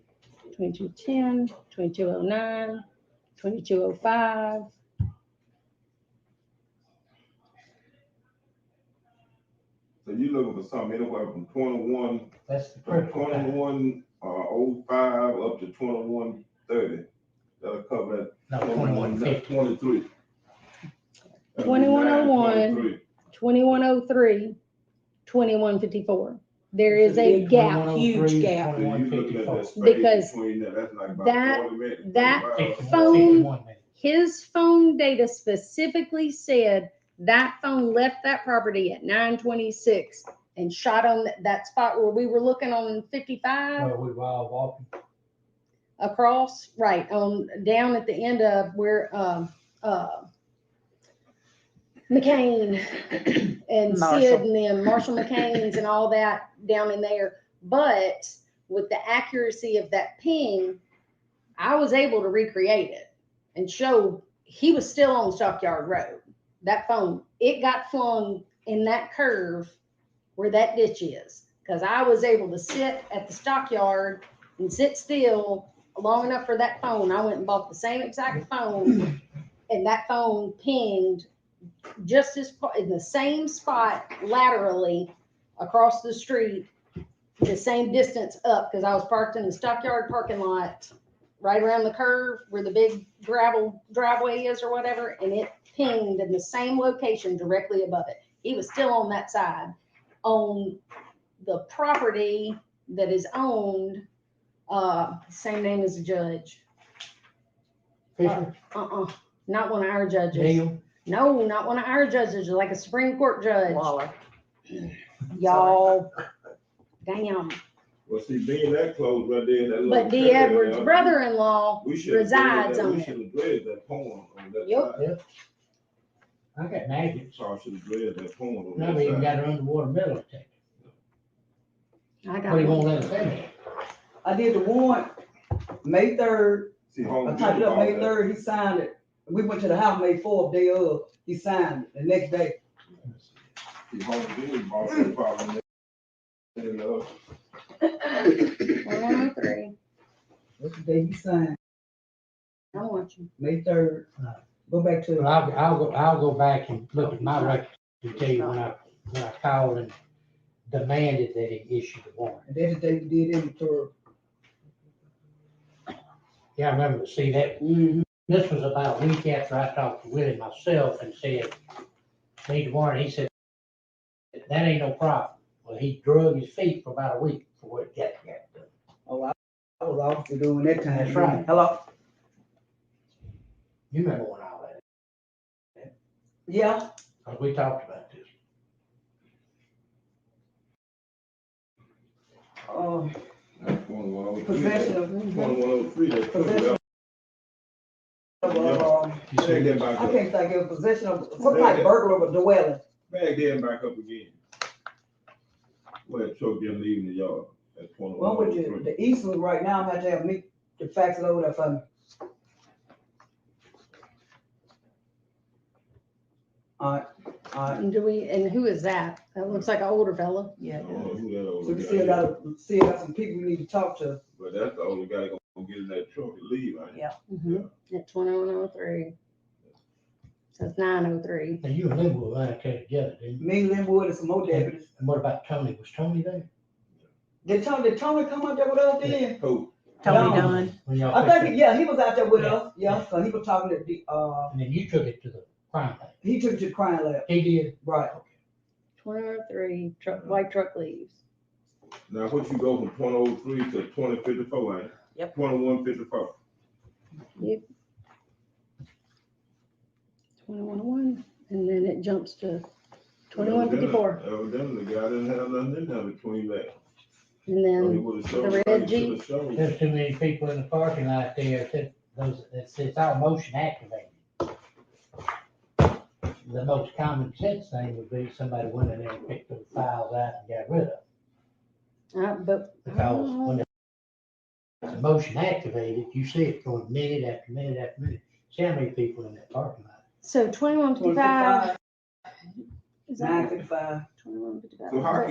[SPEAKER 2] 2210, 2209, 2205.
[SPEAKER 4] So you looking for something anywhere from 21,
[SPEAKER 3] That's the
[SPEAKER 4] from
[SPEAKER 3] critical time.
[SPEAKER 4] 2105 up to 2130. That'll cover that.
[SPEAKER 3] No, 2150.
[SPEAKER 4] 23.
[SPEAKER 2] 2101. 2103, 2154. There is a gap.
[SPEAKER 5] Huge gap.
[SPEAKER 4] So you looking at that space
[SPEAKER 2] Because
[SPEAKER 4] between that, that's like about
[SPEAKER 2] that-
[SPEAKER 4] 40 minutes.
[SPEAKER 2] that
[SPEAKER 4] 45.
[SPEAKER 2] phone- His phone data specifically said that phone left that property at 9:26 and shot on that spot where we were looking on 55
[SPEAKER 3] Where we were all walking.
[SPEAKER 2] across, right, on, down at the end of where, McCain and Sid and them, Marshall McCain's and all that down in there. But with the accuracy of that ping, I was able to recreate it and show he was still on Stockyard Road. That phone, it got flung in that curve where that ditch is. Because I was able to sit at the stockyard and sit still long enough for that phone. I went and bought the same exact phone, and that phone pinged just as in the same spot laterally across the street, the same distance up, because I was parked in the stockyard parking lot right around the curve where the big gravel driveway is or whatever, and it pinged in the same location directly above it. He was still on that side. On the property that is owned, same name as the judge.
[SPEAKER 3] Fisher,
[SPEAKER 2] Not one of our judges.
[SPEAKER 3] Neil,
[SPEAKER 2] No, not one of our judges, like a Supreme Court judge.
[SPEAKER 7] Waller.
[SPEAKER 2] Y'all, damn.
[SPEAKER 4] Well, see, being that close right there, that little.
[SPEAKER 2] But D.
[SPEAKER 4] area
[SPEAKER 2] Edwards'
[SPEAKER 4] there,
[SPEAKER 2] brother-in-law
[SPEAKER 4] we should have
[SPEAKER 2] resides on
[SPEAKER 4] We
[SPEAKER 2] it.
[SPEAKER 4] should have dredged that pond on that
[SPEAKER 2] Yep.
[SPEAKER 4] side.
[SPEAKER 3] I got magic.
[SPEAKER 4] So I should have dredged that pond on
[SPEAKER 3] Never
[SPEAKER 4] that
[SPEAKER 3] even
[SPEAKER 4] side.
[SPEAKER 3] got an underwater metal detector.
[SPEAKER 2] I
[SPEAKER 3] What do you
[SPEAKER 2] got
[SPEAKER 3] want
[SPEAKER 2] one.
[SPEAKER 3] to let us in there?
[SPEAKER 5] I did the warrant, May 3rd.
[SPEAKER 4] See, home.
[SPEAKER 5] I typed it up May 3rd. He signed it. We went to the house May 4th, day of. He signed it the next day.
[SPEAKER 4] See, home did bought that problem. And,
[SPEAKER 2] 1103.
[SPEAKER 5] That's the day he signed,
[SPEAKER 2] I want you.
[SPEAKER 5] May 3rd. Go back to.
[SPEAKER 3] Well, I'll go back and look at my record to tell you when I called and demanded that he issue the warrant.
[SPEAKER 5] And that's the day we did inventory.
[SPEAKER 3] Yeah, I remember to see that.
[SPEAKER 5] Mm-hmm.
[SPEAKER 3] This was about a week after I talked to Willie myself and said, need the warrant. He said, that ain't no problem. Well, he drug his feet for about a week before it got done.
[SPEAKER 5] Oh, I was obviously doing that time.
[SPEAKER 3] That's right.
[SPEAKER 5] Hello?
[SPEAKER 3] You remember when all that,
[SPEAKER 5] Yeah.
[SPEAKER 3] because we talked about this.
[SPEAKER 4] That's 2103.
[SPEAKER 5] Possession of.
[SPEAKER 4] 2103, that took it
[SPEAKER 5] Possession
[SPEAKER 4] up.
[SPEAKER 5] of,
[SPEAKER 3] You
[SPEAKER 4] Back
[SPEAKER 3] see,
[SPEAKER 4] then back
[SPEAKER 5] I
[SPEAKER 4] up.
[SPEAKER 5] can't think of possession of, some type of burglar of a dwelling.
[SPEAKER 4] Back then back up again. Where that truck didn't leave in the yard. That's
[SPEAKER 5] What would you,
[SPEAKER 4] 2103.
[SPEAKER 5] the east one right now, I'm gonna have to have me to fax it over there for me. Alright,
[SPEAKER 2] And who is that? That looks like an older fella.
[SPEAKER 7] Yeah.
[SPEAKER 4] I don't know who that
[SPEAKER 5] so
[SPEAKER 4] over
[SPEAKER 5] we
[SPEAKER 4] there is,
[SPEAKER 5] still got some people we need to talk to.
[SPEAKER 4] but that's the only guy gonna get in that truck and leave, ain't it?
[SPEAKER 7] Yeah.
[SPEAKER 2] At 2103. So it's 903.
[SPEAKER 3] and you and Linwood ran out there together, didn't you?
[SPEAKER 5] Me, Linwood, and some more deputies.
[SPEAKER 3] And what about Tony? Was Tony there?
[SPEAKER 5] Did Tony come out there with us then?
[SPEAKER 4] Who?
[SPEAKER 7] Tony
[SPEAKER 5] No.
[SPEAKER 7] Dunn.
[SPEAKER 3] When y'all
[SPEAKER 5] I
[SPEAKER 3] picked
[SPEAKER 5] think,
[SPEAKER 3] up-
[SPEAKER 5] yeah, he was out there with
[SPEAKER 3] Yeah.
[SPEAKER 5] us, yeah, so he was talking to the,
[SPEAKER 3] And then you took it to the crime lab.
[SPEAKER 5] he took it to the crime lab,
[SPEAKER 3] He did?
[SPEAKER 5] right.
[SPEAKER 2] 2103, white truck leaves.
[SPEAKER 4] Now, what you go from 2003 to 2054, ain't it?
[SPEAKER 7] Yep.
[SPEAKER 4] 2154.
[SPEAKER 2] 2101, and then it jumps to 2154.
[SPEAKER 4] Evidently, the guy didn't have nothing in there between that.
[SPEAKER 2] And
[SPEAKER 4] Or he
[SPEAKER 2] then
[SPEAKER 4] would've showed-
[SPEAKER 2] the
[SPEAKER 4] he
[SPEAKER 2] red
[SPEAKER 4] should've
[SPEAKER 2] Jeep.
[SPEAKER 4] showed.
[SPEAKER 3] There's too many people in the parking lot there. It's all motion activated. The most common sense thing would be somebody went in there and picked those files out and got rid of them.
[SPEAKER 2] But
[SPEAKER 3] Because when it's motion activated, you see it going minute after minute after minute. See how many people in that parking lot?
[SPEAKER 6] So 2155. Is that
[SPEAKER 5] 9:55.
[SPEAKER 6] 2155?
[SPEAKER 4] So how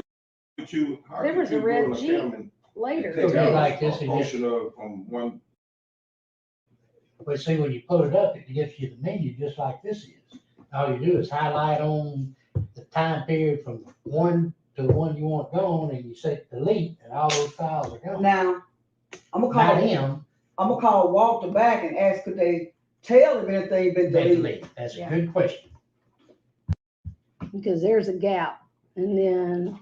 [SPEAKER 4] could you, how
[SPEAKER 6] There
[SPEAKER 4] could
[SPEAKER 6] was a
[SPEAKER 4] you
[SPEAKER 6] red
[SPEAKER 4] go in a
[SPEAKER 6] Jeep
[SPEAKER 4] camera and
[SPEAKER 6] later
[SPEAKER 3] It'll
[SPEAKER 4] take
[SPEAKER 3] be
[SPEAKER 6] too.
[SPEAKER 3] like this,
[SPEAKER 4] a
[SPEAKER 3] and just-
[SPEAKER 4] portion of from one?
[SPEAKER 3] But see, when you pull it up, it gives you the menu just like this is. All you do is highlight on the time period from one to the one you want gone, and you say delete, and all those files are gone.
[SPEAKER 5] Now, I'm gonna
[SPEAKER 3] Not
[SPEAKER 5] call,
[SPEAKER 3] him,
[SPEAKER 5] I'm gonna call Walter back and ask could they tell if anything been
[SPEAKER 3] they
[SPEAKER 5] deleted.
[SPEAKER 3] delete. That's a
[SPEAKER 6] Yeah.
[SPEAKER 3] good question.
[SPEAKER 6] Because there's a gap. And then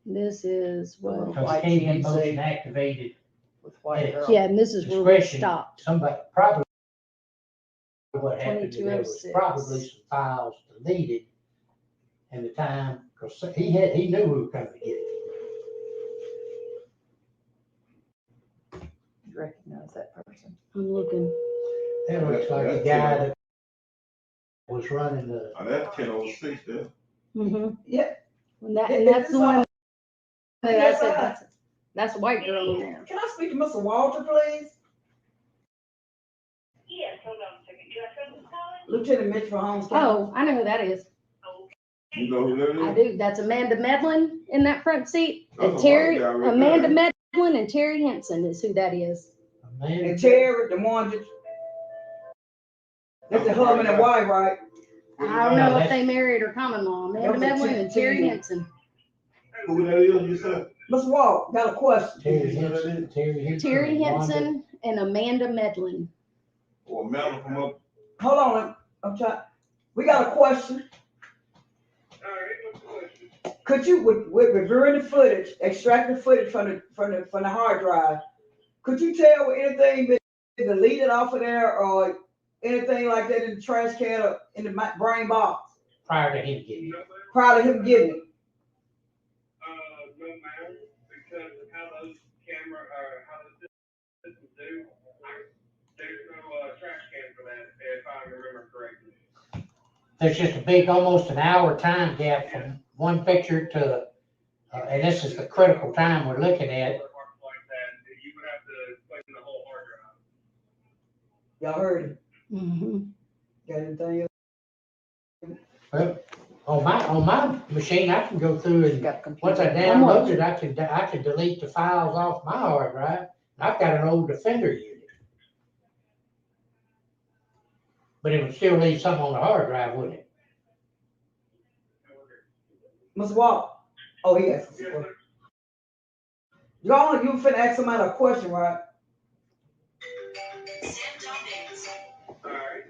[SPEAKER 6] this is what,
[SPEAKER 3] Because it
[SPEAKER 7] White
[SPEAKER 3] can't be
[SPEAKER 7] GMC.
[SPEAKER 3] motion activated.
[SPEAKER 7] With white girl.
[SPEAKER 6] yeah, and this is where we
[SPEAKER 3] Discretion.
[SPEAKER 6] stopped.
[SPEAKER 3] Somebody, probably what happened, is there was
[SPEAKER 6] 2206.
[SPEAKER 3] probably some files deleted and the time, because he knew we were coming to get it.
[SPEAKER 7] You recognize that person?
[SPEAKER 6] I'm looking.
[SPEAKER 3] That looks like the guy that was running the,
[SPEAKER 4] Oh, that's 10:06 there.
[SPEAKER 6] Mm-hmm.
[SPEAKER 5] Yeah.
[SPEAKER 6] And that,
[SPEAKER 5] Is
[SPEAKER 6] and that's
[SPEAKER 5] this
[SPEAKER 6] the one
[SPEAKER 5] all-
[SPEAKER 6] that I
[SPEAKER 5] Yes,
[SPEAKER 6] said,
[SPEAKER 5] I-
[SPEAKER 6] that's a white girl in there.
[SPEAKER 5] Can I speak to Mr. Walter, please?
[SPEAKER 9] Yes, hold on a second. Do I tell who's calling?
[SPEAKER 5] Lieutenant Mitch from Holmes County.
[SPEAKER 6] Oh, I know who that is.
[SPEAKER 4] You know who that is?
[SPEAKER 6] I do. That's Amanda Medlin in that front seat.
[SPEAKER 4] That's
[SPEAKER 6] And
[SPEAKER 4] a
[SPEAKER 6] Terry,
[SPEAKER 4] white guy right
[SPEAKER 6] Amanda
[SPEAKER 4] there.
[SPEAKER 6] Medlin and Terry Henson is who that is.
[SPEAKER 3] man.
[SPEAKER 5] And Terry, the one that's the husband and wife, right?
[SPEAKER 6] I don't know if they married or common law. Amanda
[SPEAKER 5] Okay,
[SPEAKER 6] Medlin and Terry
[SPEAKER 5] Terry.
[SPEAKER 6] Henson.
[SPEAKER 4] Who that is, you said?
[SPEAKER 5] Mr. Walt, got a question.
[SPEAKER 3] Terry Henson.
[SPEAKER 6] Terry
[SPEAKER 3] and Wanda.
[SPEAKER 6] Henson and Amanda Medlin.
[SPEAKER 4] Or Melvin from up?
[SPEAKER 5] Hold on, I'm trying, we got a question.
[SPEAKER 8] All right, what's the question?
[SPEAKER 5] Could you, with reviewing the footage, extracting footage from the hard drive, could you tell anything been deleted off of there or anything like that in the trash can or in the brain box
[SPEAKER 3] Prior to him getting it.
[SPEAKER 5] prior to him getting it?
[SPEAKER 8] No, ma'am, because of how those how those systems do, there's no, trash can for that, if I remember correctly.
[SPEAKER 3] There's just a big, almost an hour time gap from one picture to, and this is the critical time we're looking at.
[SPEAKER 8] Like that, you would have to clean the whole hard drive.
[SPEAKER 5] Y'all heard it.
[SPEAKER 6] Mm-hmm.
[SPEAKER 5] Got anything else?
[SPEAKER 3] Well, on my machine, I can go through and
[SPEAKER 7] Got a computer.
[SPEAKER 3] once I download it, I can delete the files off my hard drive. I've got an old Defender unit. But it would still leave something on the hard drive, wouldn't it?
[SPEAKER 5] Mr. Walt? Oh, he asked. Y'all, you finna ask somebody a question, right?
[SPEAKER 8] All right.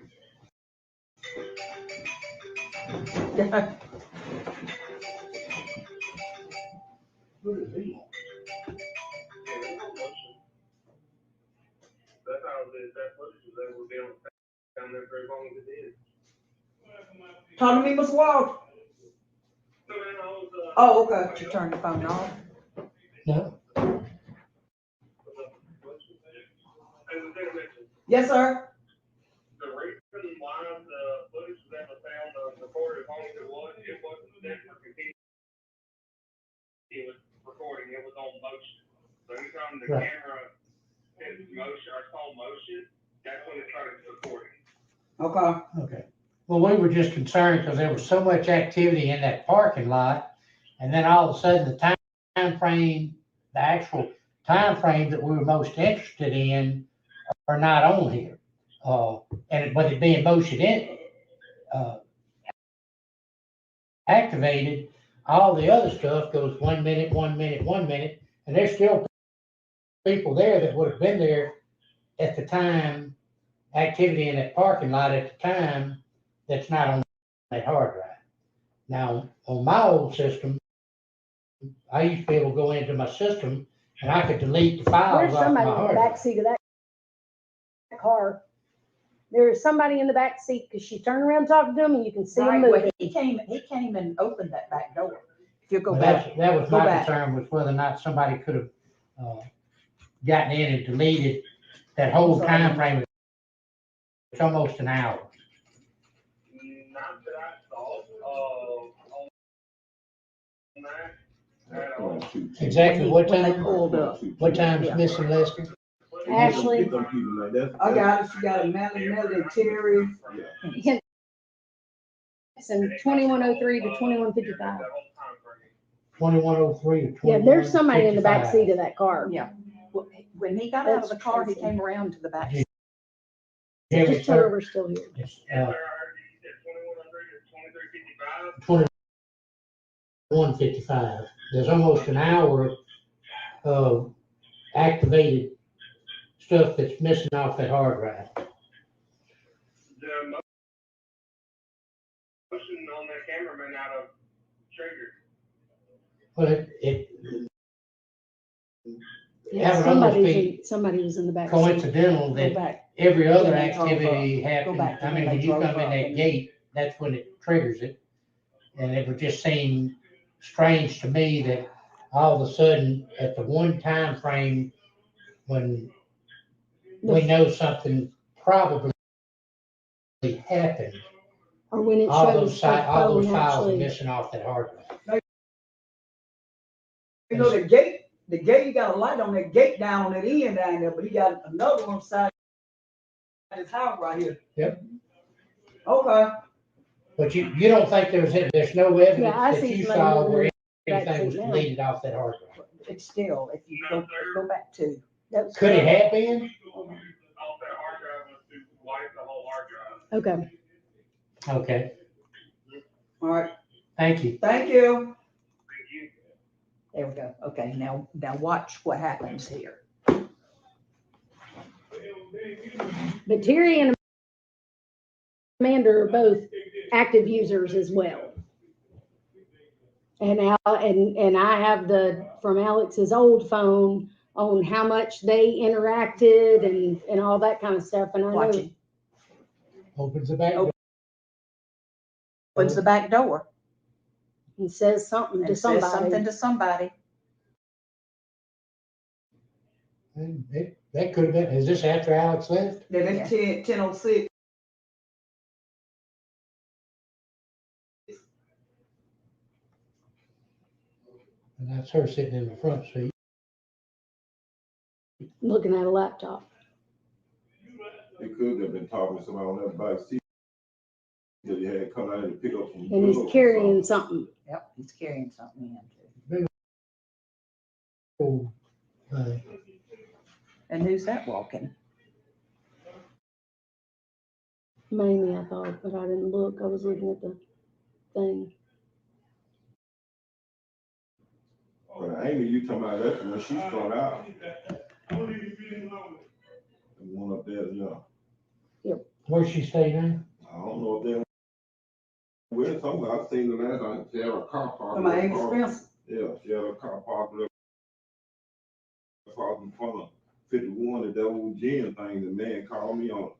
[SPEAKER 8] That's how that footage was able to be down there for as long as it did.
[SPEAKER 5] Talk to me, Mr. Walt.
[SPEAKER 8] So then I was,
[SPEAKER 5] Oh, okay.
[SPEAKER 7] You turn your phone off.
[SPEAKER 3] No.
[SPEAKER 8] As I did mention,
[SPEAKER 5] Yes, sir.
[SPEAKER 8] the reason why the footage was ever found on the recorded as long as it wasn't set for continuous recording, it was on motion. So anytime the
[SPEAKER 3] Right.
[SPEAKER 8] camera hits motion or called motion, that's when it started recording.
[SPEAKER 5] Okay.
[SPEAKER 3] Okay. Well, we were just concerned because there was so much activity in that parking lot. And then all of a sudden, the time frame, the actual time frame that we were most interested in are not on here. But it being motion activated, all the other stuff goes 1 minute, 1 minute, 1 minute, and there's still people there that would have been there at the time, activity in that parking lot at the time, that's not on that hard drive. Now, on my old system, I used to be able to go into my system and I could delete the files
[SPEAKER 6] There's
[SPEAKER 3] off my
[SPEAKER 6] somebody in the
[SPEAKER 3] hard
[SPEAKER 6] back
[SPEAKER 3] drive.
[SPEAKER 6] seat of that car. There's somebody in the back seat because she turned around talking to them and you can see them
[SPEAKER 7] Right,
[SPEAKER 6] moving.
[SPEAKER 7] well, he came and opened that back door. If you'll go
[SPEAKER 3] Well,
[SPEAKER 7] back.
[SPEAKER 3] that was
[SPEAKER 7] Go
[SPEAKER 3] my
[SPEAKER 7] back.
[SPEAKER 3] concern, was whether or not somebody could have gotten in and deleted that whole time frame. It's almost an hour.
[SPEAKER 8] Not that I saw, on that at all.
[SPEAKER 3] Exactly what
[SPEAKER 7] When they
[SPEAKER 3] time?
[SPEAKER 7] pulled up.
[SPEAKER 3] What time's
[SPEAKER 7] Yeah.
[SPEAKER 3] missing, Lester?
[SPEAKER 8] But
[SPEAKER 2] Ashley.
[SPEAKER 4] Get them people like that.
[SPEAKER 5] I got it. She got a Melody, Terry.
[SPEAKER 4] Yeah.
[SPEAKER 2] And 2103 to 2155.
[SPEAKER 3] 2103 to 2155.
[SPEAKER 2] Yeah, there's somebody in the back seat of that car.
[SPEAKER 7] Yeah. When he got out of the car, he came around to the back.
[SPEAKER 3] Did you hear me,
[SPEAKER 2] Just tell her
[SPEAKER 3] sir?
[SPEAKER 2] we're still here.
[SPEAKER 3] It's,
[SPEAKER 8] Yes, sir, I heard you said 2100 to 2355.
[SPEAKER 3] 2155. There's almost an hour of activated stuff that's missing off that hard drive.
[SPEAKER 8] The motion on that camera may not have triggered.
[SPEAKER 3] Well, it
[SPEAKER 2] Yeah,
[SPEAKER 3] that would almost be
[SPEAKER 2] somebody was in the back seat.
[SPEAKER 3] coincidental
[SPEAKER 2] Go
[SPEAKER 3] that
[SPEAKER 2] back.
[SPEAKER 3] every other
[SPEAKER 7] When they drove
[SPEAKER 3] activity
[SPEAKER 7] up. Go
[SPEAKER 3] happened.
[SPEAKER 7] back to
[SPEAKER 3] I
[SPEAKER 7] when
[SPEAKER 3] mean,
[SPEAKER 7] they
[SPEAKER 3] when you
[SPEAKER 7] drove
[SPEAKER 3] come in
[SPEAKER 7] up
[SPEAKER 3] that
[SPEAKER 7] and-
[SPEAKER 3] gate, that's when it triggers it. And it would just seem strange to me that all of a sudden, at the one time frame when we know something probably happened,
[SPEAKER 2] Or when it
[SPEAKER 3] all
[SPEAKER 2] shows
[SPEAKER 3] those
[SPEAKER 2] her
[SPEAKER 3] all those
[SPEAKER 2] phone
[SPEAKER 3] files are
[SPEAKER 2] actually.
[SPEAKER 3] missing off that hard drive.
[SPEAKER 5] You know, the gate, he got a light on that gate down on that end down there, but he got another one beside his house right here.
[SPEAKER 3] Yep.
[SPEAKER 5] Okay.
[SPEAKER 3] But you don't think there's no evidence
[SPEAKER 2] Yeah, I
[SPEAKER 3] that
[SPEAKER 2] see
[SPEAKER 3] you
[SPEAKER 2] somebody
[SPEAKER 3] saw
[SPEAKER 2] in
[SPEAKER 3] where
[SPEAKER 2] the back
[SPEAKER 3] anything was
[SPEAKER 2] seat now.
[SPEAKER 3] deleted off that hard drive?
[SPEAKER 7] It's still, if you go back to.
[SPEAKER 3] Could it have been?
[SPEAKER 8] Off that hard drive was to wipe the whole hard drive.
[SPEAKER 2] Okay.
[SPEAKER 3] Okay,
[SPEAKER 5] All right.
[SPEAKER 3] thank you.
[SPEAKER 5] Thank you.
[SPEAKER 8] Thank you.
[SPEAKER 7] There we go. Okay, now watch what happens here.
[SPEAKER 2] But Terry and Amanda are both active users as well. And I have from Alex's old phone on how much they interacted and all that kind of stuff. And I know
[SPEAKER 7] Watching.
[SPEAKER 3] Opens the back
[SPEAKER 7] Oh.
[SPEAKER 3] door.
[SPEAKER 7] Opens the back door
[SPEAKER 2] and says something
[SPEAKER 7] and
[SPEAKER 2] to
[SPEAKER 7] says
[SPEAKER 2] somebody.
[SPEAKER 7] something to somebody.
[SPEAKER 3] And that could have been, is this after Alex left?
[SPEAKER 5] Yeah, that's 10:06.
[SPEAKER 3] And that's her sitting in the front seat.
[SPEAKER 2] Looking at a laptop.
[SPEAKER 4] They could have been talking to somebody on that back seat. That he had come out and pick up some.
[SPEAKER 2] And
[SPEAKER 4] drugs
[SPEAKER 2] he's
[SPEAKER 4] or
[SPEAKER 2] carrying
[SPEAKER 4] something.
[SPEAKER 2] something.
[SPEAKER 7] Yep, he's carrying something in too.
[SPEAKER 3] Oh,
[SPEAKER 7] And who's that walking?
[SPEAKER 2] Mamie, I thought, but I didn't look. I was looking at the thing.
[SPEAKER 4] But Amy, you talking about that when she started out. The one up there,
[SPEAKER 3] where's she stay now?
[SPEAKER 4] I don't know if they're with something. I've seen the last time she had a car parked.
[SPEAKER 5] Am I expensive?
[SPEAKER 4] Yeah, she had a car parked there. Parked in front of 51 at that old gym thing. The man called me on.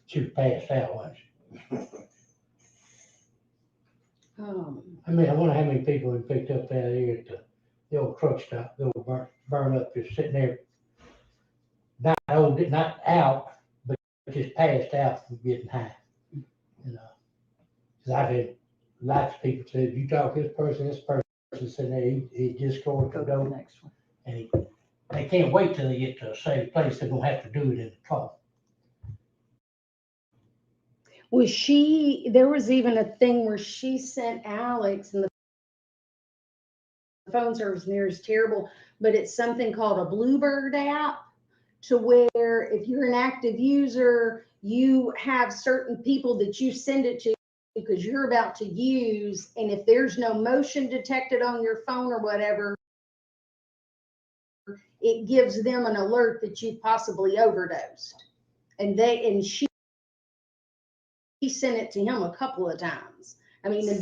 [SPEAKER 3] She was passed out, wasn't she? I mean, I wonder how many people had picked up that here at the old truck stop, go burn up, just sitting there. Not out, but just passed out from getting high. You know, 'cause I've had lots of people say, you talk to this person sitting there, he just scored
[SPEAKER 7] Go
[SPEAKER 3] the
[SPEAKER 7] to the
[SPEAKER 3] dough.
[SPEAKER 7] next one.
[SPEAKER 3] And they can't wait till they get to a safe place. They're gonna have to do it in the car.
[SPEAKER 2] There was even a thing where she sent Alex, and the phone service near is terrible, but it's something called a Bluebird app, to where if you're an active user, you have certain people that you send it to because you're about to use, and if there's no motion detected on your phone or whatever, it gives them an alert that you possibly overdosed. And she sent it to him a couple of times. I mean, and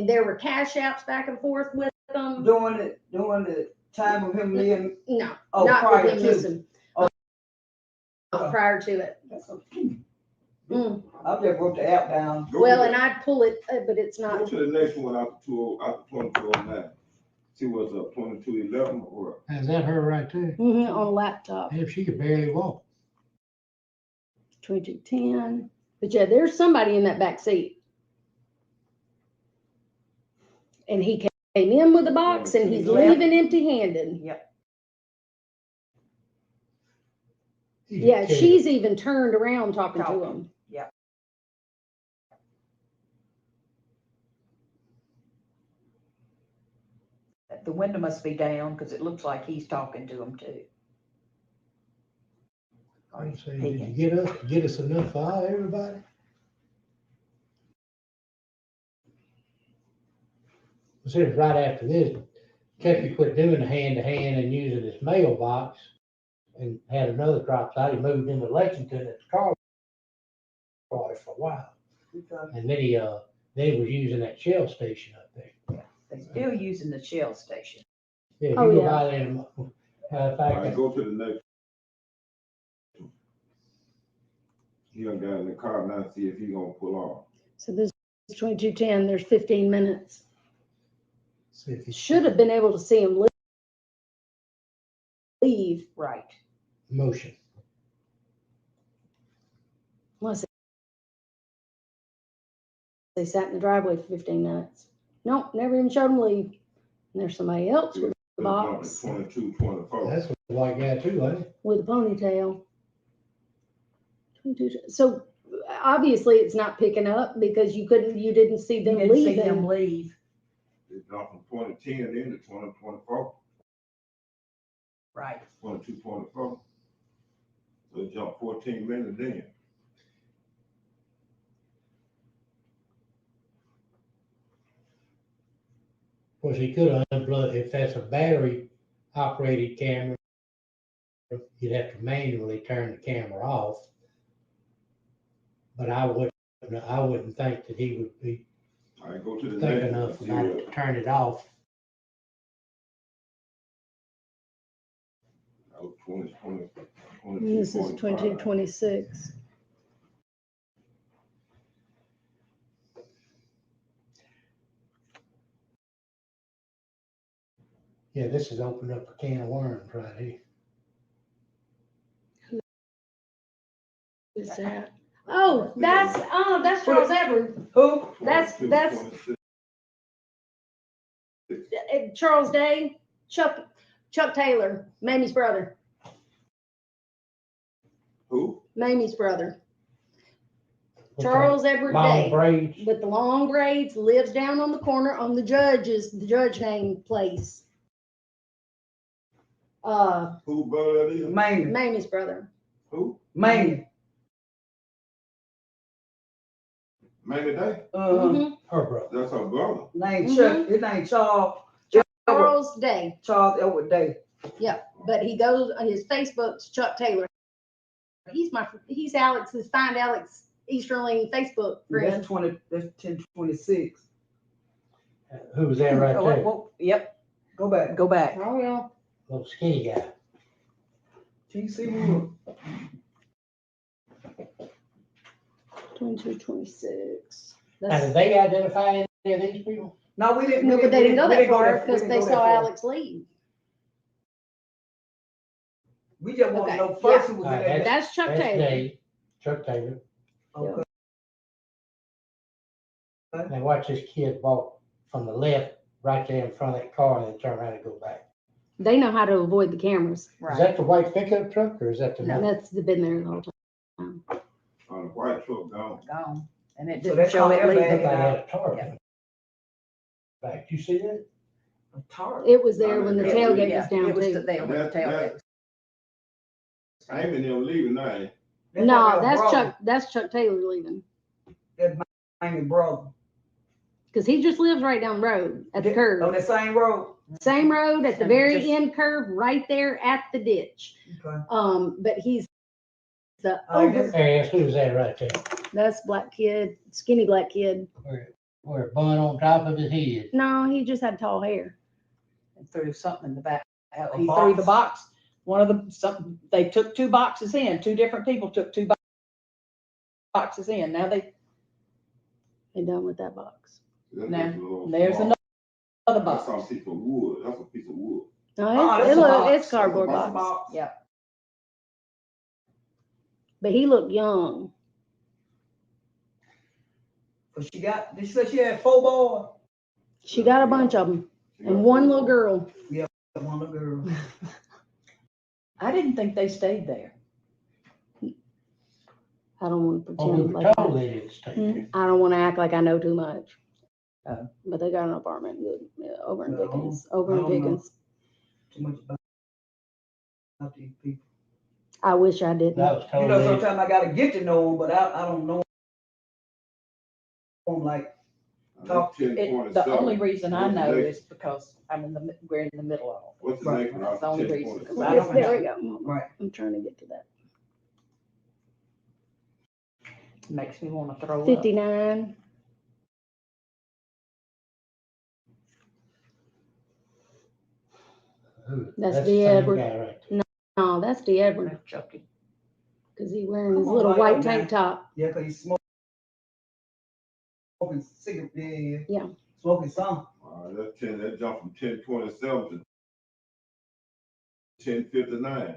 [SPEAKER 2] there were cash apps back and forth with them.
[SPEAKER 5] During the time of him being.
[SPEAKER 2] No,
[SPEAKER 5] Oh,
[SPEAKER 2] not
[SPEAKER 5] prior
[SPEAKER 2] with him
[SPEAKER 5] to.
[SPEAKER 2] missing.
[SPEAKER 5] Oh.
[SPEAKER 2] Prior to it.
[SPEAKER 5] I just wrote the app down.
[SPEAKER 2] Well, and I'd pull it, but it's
[SPEAKER 4] Go
[SPEAKER 2] not.
[SPEAKER 4] to the next one after 2209. See what's up, 2211 or.
[SPEAKER 3] Is that her right there?
[SPEAKER 2] On a laptop.
[SPEAKER 3] If she could barely walk.
[SPEAKER 2] 2210. But yeah, there's somebody in that back seat. And he came in with a box and he's leaving empty-handed.
[SPEAKER 7] Yep.
[SPEAKER 2] Yeah, she's even turned around talking to
[SPEAKER 7] Talking.
[SPEAKER 2] him.
[SPEAKER 7] Yeah. The window must be down because it looks like he's talking to him too. Or he's
[SPEAKER 3] Say, did you
[SPEAKER 7] peeking.
[SPEAKER 3] get us enough for everybody? Said right after this, Chucky quit doing the hand-to-hand and using his mailbox and had another drop side. He moved into Lexington at the car wash for a while. And then he was using that Shell station up there.
[SPEAKER 7] They're still using the Shell station.
[SPEAKER 3] Yeah, you
[SPEAKER 2] Oh,
[SPEAKER 3] go
[SPEAKER 2] yeah.
[SPEAKER 3] by there and, in
[SPEAKER 4] All
[SPEAKER 3] fact,
[SPEAKER 4] right, go to the next. He done got in the car now, see if he gonna pull off.
[SPEAKER 2] So this is 22:10, there's 15 minutes.
[SPEAKER 3] see if he
[SPEAKER 2] Should have been able to see him leave.
[SPEAKER 7] Right.
[SPEAKER 3] motion.
[SPEAKER 2] Unless they sat in the driveway for 15 minutes. Nope, never even showed him leave. And there's somebody else with a box
[SPEAKER 4] 22, 24.
[SPEAKER 3] That's a white guy too, ain't it?
[SPEAKER 2] with a ponytail. 22. So obviously it's not picking up because you didn't see
[SPEAKER 7] You
[SPEAKER 2] them
[SPEAKER 7] didn't see
[SPEAKER 2] leaving.
[SPEAKER 7] him leave.
[SPEAKER 4] It dropped from 2010 then to 2024,
[SPEAKER 7] Right.
[SPEAKER 4] 22, 24. So it jumped 14 minutes then.
[SPEAKER 3] Of course, he could have unplugged, if that's a battery operated camera, you'd have to manually turn the camera off. But I wouldn't think that he would be
[SPEAKER 4] All right, go to the
[SPEAKER 3] think
[SPEAKER 4] next
[SPEAKER 3] enough
[SPEAKER 4] one.
[SPEAKER 3] not to turn it off.
[SPEAKER 4] That was 20,
[SPEAKER 2] And this is
[SPEAKER 4] 22,
[SPEAKER 2] 22-26.
[SPEAKER 3] Yeah, this has opened up a can of worms right here.
[SPEAKER 2] Who's that? Oh, that's Charles Edward.
[SPEAKER 5] Who?
[SPEAKER 2] That's
[SPEAKER 4] 26.
[SPEAKER 2] Charles Day, Chuck Taylor, Mamie's brother.
[SPEAKER 4] Who?
[SPEAKER 2] Mamie's brother.
[SPEAKER 3] With
[SPEAKER 2] Charles Edward
[SPEAKER 3] long
[SPEAKER 2] Day
[SPEAKER 3] braids.
[SPEAKER 2] with the long braids, lives down on the corner on the judge name place.
[SPEAKER 4] Who brother that is?
[SPEAKER 5] Man,
[SPEAKER 2] Mamie's brother.
[SPEAKER 4] Who?
[SPEAKER 5] man.
[SPEAKER 4] Mamie Day?
[SPEAKER 2] Mhm.
[SPEAKER 3] Her brother.
[SPEAKER 4] That's her brother.
[SPEAKER 5] Name Chuck, his name Charles
[SPEAKER 2] Charles Day,
[SPEAKER 5] Edward Day.
[SPEAKER 2] but he goes on his Facebook's Chuck Taylor. He's Alex's Find Alex Easterling Facebook friend.
[SPEAKER 5] That's 1026.
[SPEAKER 3] Who was that right
[SPEAKER 7] Oh,
[SPEAKER 3] there?
[SPEAKER 7] well, yep.
[SPEAKER 5] Go back.
[SPEAKER 7] Go back.
[SPEAKER 2] Oh yeah.
[SPEAKER 3] Little skinny guy.
[SPEAKER 5] TC Wood.
[SPEAKER 2] 22-26.
[SPEAKER 3] Now, did they identify any of these people?
[SPEAKER 5] No, we didn't.
[SPEAKER 2] No, but they didn't go that far because
[SPEAKER 5] we
[SPEAKER 2] they
[SPEAKER 5] didn't go
[SPEAKER 2] saw
[SPEAKER 5] that far.
[SPEAKER 2] Alex leave.
[SPEAKER 5] We just want to
[SPEAKER 2] Okay,
[SPEAKER 5] know first who was
[SPEAKER 3] All
[SPEAKER 5] in
[SPEAKER 3] right,
[SPEAKER 5] that.
[SPEAKER 2] That's Chuck
[SPEAKER 3] That's
[SPEAKER 2] Taylor.
[SPEAKER 3] Dave, Chuck Taylor.
[SPEAKER 5] Okay.
[SPEAKER 3] Now watch this kid walk from the left right there in front of that car and then turn around and go back.
[SPEAKER 2] They know how to avoid the cameras.
[SPEAKER 3] Is that the white pickup truck or is that the?
[SPEAKER 2] No, that's been there the whole time.
[SPEAKER 4] On the white truck gone.
[SPEAKER 7] Gone. And it
[SPEAKER 5] So
[SPEAKER 7] didn't
[SPEAKER 5] that's
[SPEAKER 7] show it
[SPEAKER 5] called
[SPEAKER 7] leaving.
[SPEAKER 5] airbag.
[SPEAKER 3] Somebody had a tarp.
[SPEAKER 7] Yeah.
[SPEAKER 3] Back, you see that?
[SPEAKER 5] A tar.
[SPEAKER 2] It was there when the
[SPEAKER 4] Yeah,
[SPEAKER 2] tailgate
[SPEAKER 7] Yeah,
[SPEAKER 2] was down
[SPEAKER 7] it was
[SPEAKER 2] too.
[SPEAKER 7] there when the tailgate was.
[SPEAKER 4] I ain't been there leaving now.
[SPEAKER 5] That's
[SPEAKER 2] No,
[SPEAKER 5] like a
[SPEAKER 2] that's
[SPEAKER 5] brother.
[SPEAKER 2] That's Chuck Taylor leaving.
[SPEAKER 5] That's my brother.
[SPEAKER 2] Because he just lives right down the road at the
[SPEAKER 5] On
[SPEAKER 2] curve.
[SPEAKER 5] the same road.
[SPEAKER 2] Same road at the
[SPEAKER 7] And
[SPEAKER 2] very
[SPEAKER 7] just-
[SPEAKER 2] end curve, right there at the ditch.
[SPEAKER 5] Okay.
[SPEAKER 2] But he's the
[SPEAKER 5] Oh,
[SPEAKER 2] over.
[SPEAKER 3] Hey, that's who's that right there?
[SPEAKER 2] That's black kid, skinny black kid.
[SPEAKER 3] Where a bun on top of his head.
[SPEAKER 2] No, he just had tall hair.
[SPEAKER 7] And threw something in the back.
[SPEAKER 5] A
[SPEAKER 7] He threw the
[SPEAKER 5] box?
[SPEAKER 7] box. One of them, they took 2 boxes in. 2 different people took 2 boxes in. Now
[SPEAKER 2] They done with that box.
[SPEAKER 4] That's
[SPEAKER 7] Now,
[SPEAKER 4] just a little
[SPEAKER 7] there's
[SPEAKER 4] small.
[SPEAKER 7] another
[SPEAKER 4] That's
[SPEAKER 7] box.
[SPEAKER 4] some piece of wood. That's a piece of wood.
[SPEAKER 2] No,
[SPEAKER 5] Oh,
[SPEAKER 2] it's,
[SPEAKER 5] that's a box.
[SPEAKER 2] it's cardboard
[SPEAKER 5] That's a
[SPEAKER 2] box.
[SPEAKER 7] Yeah.
[SPEAKER 2] But he looked young.
[SPEAKER 5] But she said she had 4 boys.
[SPEAKER 2] She got a bunch of them and one little girl.
[SPEAKER 5] One little girl.
[SPEAKER 7] I didn't think they stayed there.
[SPEAKER 6] I don't want to
[SPEAKER 3] Oh, we
[SPEAKER 6] pretend
[SPEAKER 3] were
[SPEAKER 6] like
[SPEAKER 3] told they didn't stay.
[SPEAKER 6] I don't want to act like I know too much.
[SPEAKER 7] Oh.
[SPEAKER 6] But they got an apartment over in
[SPEAKER 5] No,
[SPEAKER 6] Pickens.
[SPEAKER 5] I
[SPEAKER 6] Over in
[SPEAKER 5] don't know.
[SPEAKER 6] Pickens.
[SPEAKER 5] Too much about these people.
[SPEAKER 6] I wish I didn't.
[SPEAKER 3] I was
[SPEAKER 5] You
[SPEAKER 3] told
[SPEAKER 5] know,
[SPEAKER 3] they,
[SPEAKER 5] sometimes I gotta get to know them, but I don't know them like.
[SPEAKER 4] That's
[SPEAKER 7] The only
[SPEAKER 4] 1027.
[SPEAKER 7] reason I
[SPEAKER 4] What's the
[SPEAKER 7] know
[SPEAKER 4] next-
[SPEAKER 7] is because we're in the middle of it.
[SPEAKER 4] What's the
[SPEAKER 5] Right.
[SPEAKER 4] next one?
[SPEAKER 7] That's the only reason,
[SPEAKER 4] 1027.
[SPEAKER 7] because I
[SPEAKER 6] Yes,
[SPEAKER 7] don't
[SPEAKER 6] there we
[SPEAKER 7] know.
[SPEAKER 6] go.
[SPEAKER 5] Right.
[SPEAKER 6] I'm trying to get to that.
[SPEAKER 7] Makes me want to throw up.
[SPEAKER 6] 59.
[SPEAKER 3] ooh,
[SPEAKER 6] That's
[SPEAKER 3] the
[SPEAKER 6] the
[SPEAKER 3] same
[SPEAKER 6] Edward.
[SPEAKER 3] guy right there.
[SPEAKER 6] No, that's the Edward.
[SPEAKER 7] No joking.
[SPEAKER 6] Because he's wearing
[SPEAKER 5] Come
[SPEAKER 6] his
[SPEAKER 5] on,
[SPEAKER 6] little
[SPEAKER 5] light
[SPEAKER 6] white
[SPEAKER 5] up
[SPEAKER 6] tank
[SPEAKER 5] now.
[SPEAKER 6] top.
[SPEAKER 5] Yeah, cause he's smoking cigarette, yeah.
[SPEAKER 6] Yeah.
[SPEAKER 5] Smoking some.
[SPEAKER 4] That's 10, that jumped from 1027 to 1059.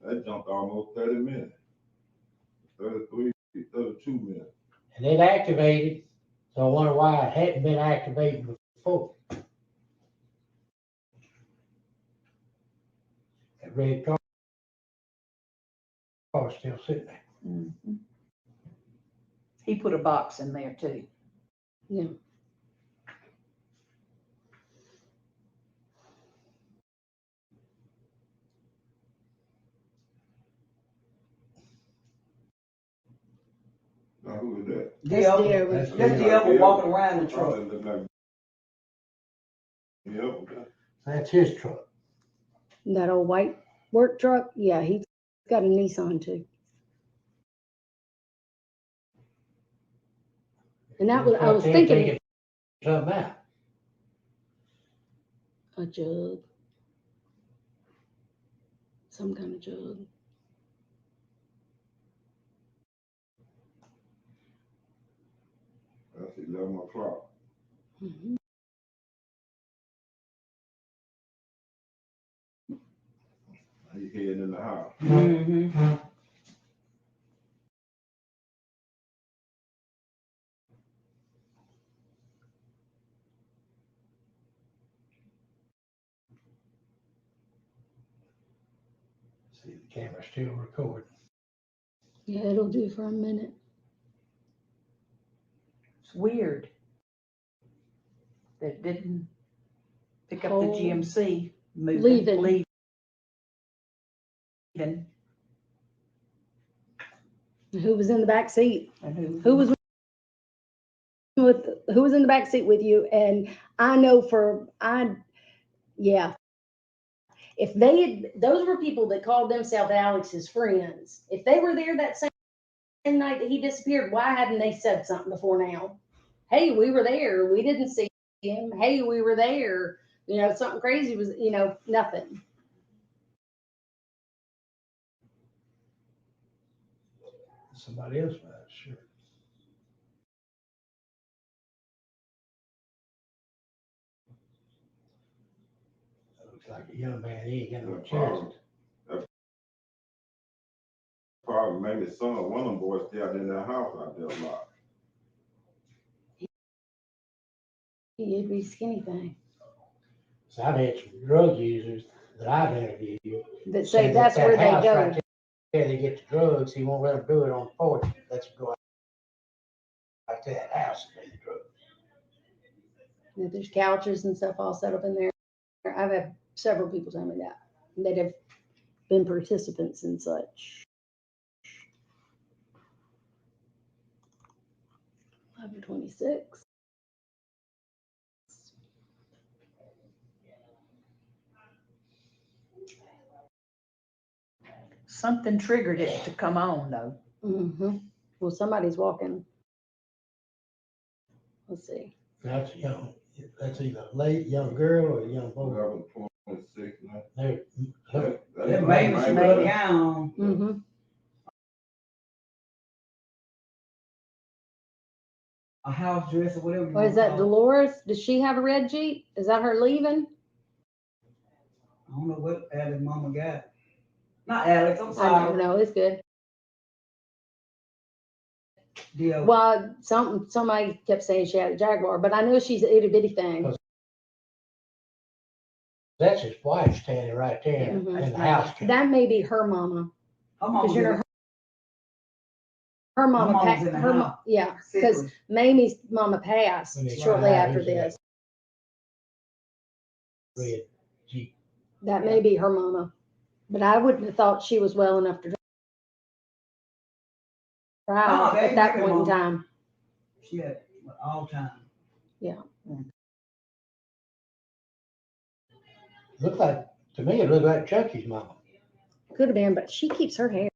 [SPEAKER 4] That jumped almost 30 minutes. 33, 32 minutes.
[SPEAKER 3] And it activated, so I wonder why it hadn't been activated before. That red car still sitting there.
[SPEAKER 7] Mhm. He put a box in there too.
[SPEAKER 6] Yeah.
[SPEAKER 4] Now, who is that?
[SPEAKER 6] That's
[SPEAKER 5] Yeah,
[SPEAKER 6] the Edward.
[SPEAKER 3] That's
[SPEAKER 5] that's
[SPEAKER 3] the
[SPEAKER 5] the other
[SPEAKER 4] Yeah.
[SPEAKER 5] walking around the
[SPEAKER 4] Oh,
[SPEAKER 5] truck.
[SPEAKER 4] that look like. Yeah, okay.
[SPEAKER 3] That's his truck.
[SPEAKER 6] That old white work truck. Yeah, he's got a Nissan too. And that was, I was
[SPEAKER 3] They're
[SPEAKER 6] thinking,
[SPEAKER 3] taking something out.
[SPEAKER 6] a jug. Some kind of jug.
[SPEAKER 4] That's 11 o'clock.
[SPEAKER 6] Mhm.
[SPEAKER 4] Now you heading in the house.
[SPEAKER 5] Mm-hmm.
[SPEAKER 3] See, the camera's still recording.
[SPEAKER 6] Yeah, it'll do for a minute.
[SPEAKER 7] It's weird. That didn't pick up the
[SPEAKER 6] Oh.
[SPEAKER 7] GMC moving,
[SPEAKER 6] Leaving.
[SPEAKER 7] leaving.
[SPEAKER 6] Who was in the back seat?
[SPEAKER 7] And who
[SPEAKER 6] Who was in the back seat with you? And I know yeah. If those were people that called themselves Alex's friends. If they were there that same night that he disappeared, why hadn't they said something before now? Hey, we were there. We didn't see him. Hey, we were there. You know, something crazy was, nothing.
[SPEAKER 3] Somebody else might, sure. That looks like a young man, he ain't got no chest.
[SPEAKER 4] Probably maybe son, one of them boys stay out in that house out there a lot.
[SPEAKER 6] He'd be skinny thing.
[SPEAKER 3] So I've had some drug users that I've interviewed.
[SPEAKER 6] That say that's where they
[SPEAKER 3] house
[SPEAKER 6] go.
[SPEAKER 3] right there, they get the drugs, he won't let them do it on the porch, let's go out to that house and do the drugs.
[SPEAKER 6] There's couches and stuff all set up in there. I've had several people tell me that have been participants in such. 11:26.
[SPEAKER 7] something triggered it to come on though.
[SPEAKER 6] Mm-hmm. Well, somebody's walking. Let's see.
[SPEAKER 3] That's either a late young girl or a young boy.
[SPEAKER 4] 11:26 now.
[SPEAKER 3] They're,
[SPEAKER 5] That maybe she put a gown.
[SPEAKER 6] Mm-hmm.
[SPEAKER 5] A house dress or whatever. you
[SPEAKER 6] Or is
[SPEAKER 5] wanna
[SPEAKER 6] that
[SPEAKER 5] call it.
[SPEAKER 6] Dolores? Does she have a red Jeep? Is that her leaving?
[SPEAKER 5] I don't know what Alex mama got. Not Alex, I'm
[SPEAKER 6] I don't
[SPEAKER 5] sorry.
[SPEAKER 6] know. It's good.
[SPEAKER 5] Yeah.
[SPEAKER 6] Well, somebody kept saying she had a Jaguar, but I know she's an itty bitty thing.
[SPEAKER 3] that's his wife standing right there
[SPEAKER 6] Mhm.
[SPEAKER 3] in the house.
[SPEAKER 6] That may be her mama.
[SPEAKER 5] Her mama
[SPEAKER 6] Because you know
[SPEAKER 5] did
[SPEAKER 6] her mama,
[SPEAKER 5] mom's in the
[SPEAKER 6] her,
[SPEAKER 5] house.
[SPEAKER 6] yeah, because
[SPEAKER 5] Sickly.
[SPEAKER 6] Mamie's mama passed
[SPEAKER 3] When they
[SPEAKER 6] shortly
[SPEAKER 3] find out
[SPEAKER 6] after
[SPEAKER 3] who's in that
[SPEAKER 6] this.
[SPEAKER 3] red Jeep.
[SPEAKER 6] That may be her mama, but I wouldn't have thought she was well enough to drive
[SPEAKER 5] No, they
[SPEAKER 6] at
[SPEAKER 5] ain't
[SPEAKER 6] that
[SPEAKER 5] making
[SPEAKER 6] point in
[SPEAKER 5] mama.
[SPEAKER 6] time.
[SPEAKER 5] She had all time.
[SPEAKER 3] Looked like, to me, it looked like Chucky's mama.
[SPEAKER 6] Could have been, but she keeps her hair.